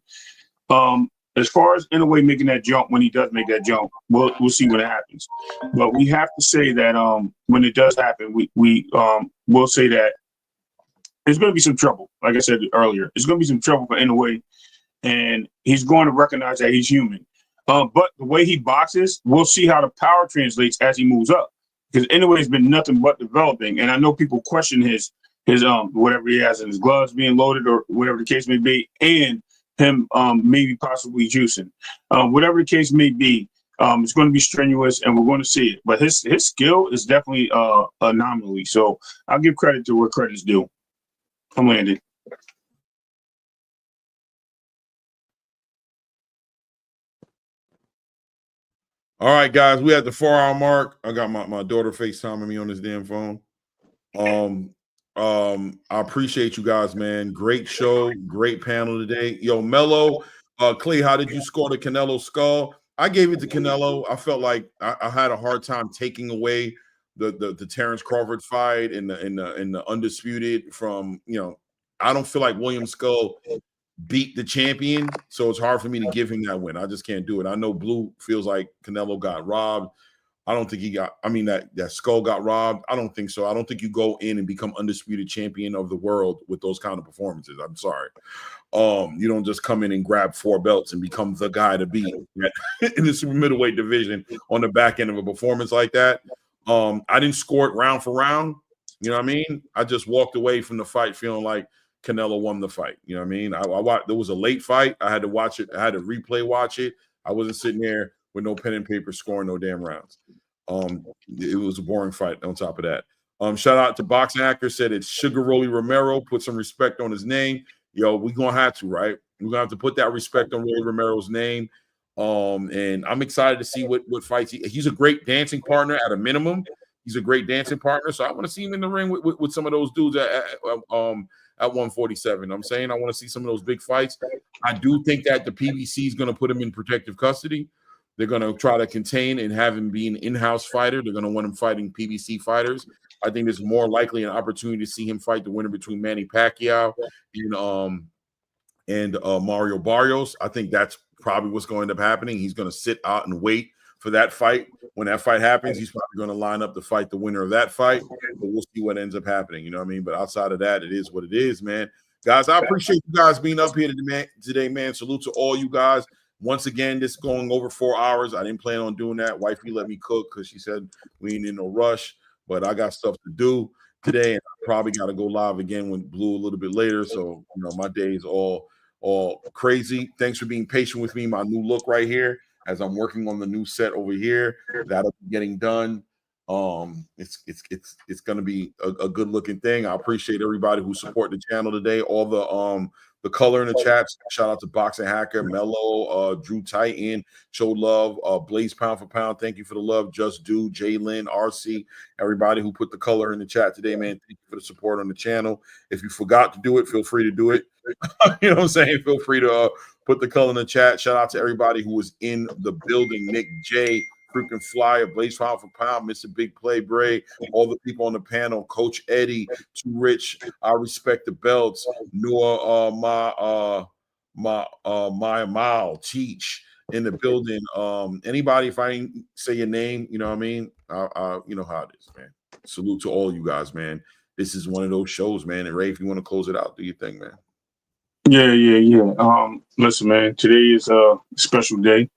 [SPEAKER 7] As far as Inoue making that jump, when he does make that jump, we'll see what happens. But we have to say that when it does happen, we'll say that there's going to be some trouble. Like I said earlier, there's going to be some trouble for Inoue, and he's going to recognize that he's human. But the way he boxes, we'll see how the power translates as he moves up. Because Inoue has been nothing but developing, and I know people question his whatever he has in his gloves being loaded or whatever the case may be, and him maybe possibly juicing. Whatever the case may be, it's going to be strenuous, and we're going to see it. But his skill is definitely an anomaly. So I'll give credit to where credit's due. I'm landed.
[SPEAKER 2] All right, guys, we at the 4-hour mark. I got my daughter FaceTiming me on this damn phone. I appreciate you guys, man. Great show, great panel today. Yo, Mello, Clay, how did you score the Canelo skull? I gave it to Canelo. I felt like I had a hard time taking away the Terence Crawford fight and the undisputed from, I don't feel like William Skull beat the champion, so it's hard for me to give him that win. I just can't do it. I know Blue feels like Canelo got robbed. I don't think that Skull got robbed. I don't think so. I don't think you go in and become undisputed champion of the world with those kind of performances. I'm sorry. You don't just come in and grab 4 belts and become the guy to beat in the super middleweight division on the back end of a performance like that. I didn't score it round for round. You know what I mean? I just walked away from the fight feeling like Canelo won the fight. You know what I mean? I watched, there was a late fight. I had to watch it. I had to replay watch it. I wasn't sitting there with no pen and paper scoring no damn rounds. It was a boring fight on top of that. Shout out to Boxing Actor, said it's Sugar Rolly Romero. Put some respect on his name. Yo, we're going to have to, right? We're going to have to put that respect on Rolly Romero's name. And I'm excited to see what fights. He's a great dancing partner at a minimum. He's a great dancing partner. So I want to see him in the ring with some of those dudes at at 147. I'm saying I want to see some of those big fights. I do think that the PBC is going to put him in protective custody. They're going to try to contain and have him be an in-house fighter. They're going to want him fighting PBC fighters. I think there's more likely an opportunity to see him fight the winner between Manny Pacquiao and Mario Barrios. I think that's probably what's going to end up happening. He's going to sit out and wait for that fight. When that fight happens, he's probably going to line up to fight the winner of that fight. But we'll see what ends up happening. You know what I mean? But outside of that, it is what it is, man. Guys, I appreciate you guys being up here today, man. Salute to all you guys. Once again, this is going over 4 hours. I didn't plan on doing that. Wifey let me cook because she said we ain't in no rush. But I got stuff to do today, and I probably got to go live again with Blue a little bit later. So, you know, my day is all crazy. Thanks for being patient with me. My new look right here, as I'm working on the new set over here, that'll be getting done. It's gonna be a good looking thing. I appreciate everybody who support the channel today. All the color in the chat. Shout out to Boxing Hacker, Mello, Drew Titan, Show Love, Blaze Pound for Pound. Thank you for the love. Just Do, Jalen, RC, everybody who put the color in the chat today, man. Thank you for the support on the channel. If you forgot to do it, feel free to do it. You know what I'm saying? Feel free to put the color in the chat. Shout out to everybody who was in the building. Nick J, freaking Flyer, Blaze Pound for Pound, Mr. Big Play Bray, all the people on the panel, Coach Eddie, Too Rich, I Respect the Belts, Noah, my Mile, Teach in the building. Anybody, if I ain't say your name, you know what I mean? You know how it is, man. Salute to all you guys, man. This is one of those shows, man. And Ray, if you want to close it out, do your thing, man.
[SPEAKER 7] Yeah. Listen, man, today is a special day.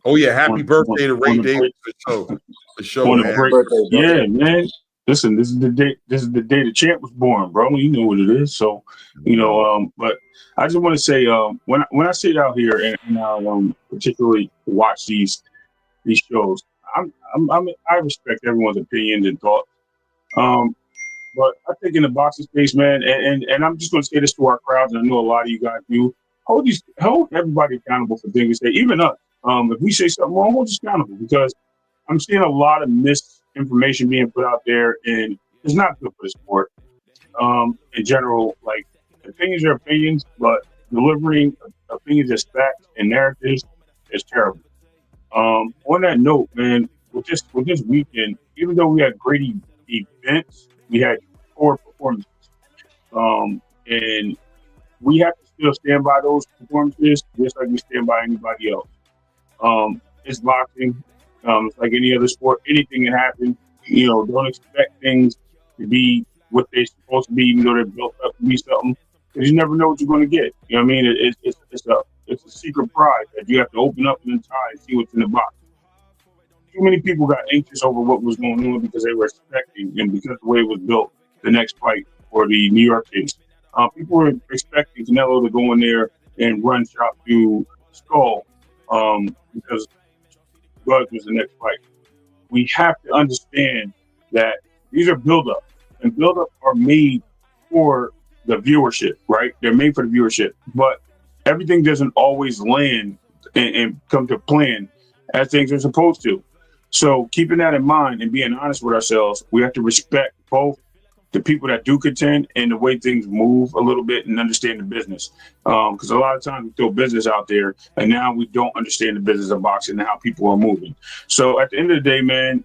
[SPEAKER 2] Oh yeah, happy birthday to Ray Davis for show, man.
[SPEAKER 7] Man. Listen, this is the day the champ was born, bro. You know what it is. So, you know, but I just want to say, when I sit out here and I particularly watch these shows, I respect everyone's opinions and thoughts. But I think in the boxing space, man, and I'm just going to say this to our crowds, and I know a lot of you guys do, hold everybody accountable for things they say, even us. If we say something wrong, hold us accountable, because I'm seeing a lot of misinformation being put out there, and it's not good for the sport. In general, like, opinions are opinions, but delivering opinions as facts and narratives is terrible. On that note, man, with this weekend, even though we had great events, we had poor performances, and we have to still stand by those performances, just like we stand by anybody else. It's boxing. It's like any other sport. Anything can happen. You know, don't expect things to be what they're supposed to be, even though they're built up to be something, because you never know what you're going to get. You know what I mean? It's a secret prize that you have to open up and tie and see what's in the box. Too many people got anxious over what was going on because they were expecting, and because of the way it was built, the next fight for the New York case. People were expecting Canelo to go in there and run shot through Skull, because Bud was the next fight. We have to understand that these are build-up, and build-up are made for the viewership, right? They're made for the viewership, but everything doesn't always land and come to plan as things are supposed to. So keeping that in mind and being honest with ourselves, we have to respect both the people that do contend and the way things move a little bit and understand the business. Because a lot of times we throw business out there and now we don't understand the business of boxing and how people are moving. So at the end of the day, man,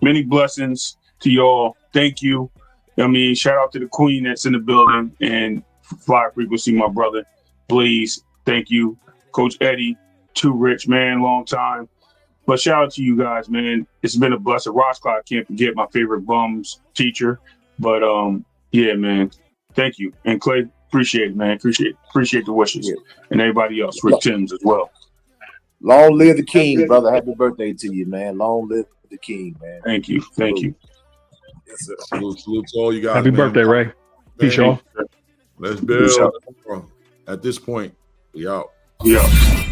[SPEAKER 7] many blessings to y'all. Thank you. I mean, shout out to the queen that's in the building, and Fly Frequency, my brother. Please, thank you. Coach Eddie, Too Rich, man, long time. But shout out to you guys, man. It's been a blessing. Roskla, I can't forget, my favorite bums teacher. But yeah, man, thank you. And Clay, appreciate it, man. Appreciate the wishes. Yeah. And everybody else, Rick Timms as well.
[SPEAKER 4] Long live the king, brother. Happy birthday to you, man. Long live the king, man.
[SPEAKER 7] Thank you. Thank you.
[SPEAKER 2] Yes, sir. Salute to all you guys.
[SPEAKER 3] Happy birthday, Ray. Peace, y'all.
[SPEAKER 2] Let's build. At this point, we out.
[SPEAKER 7] Yeah.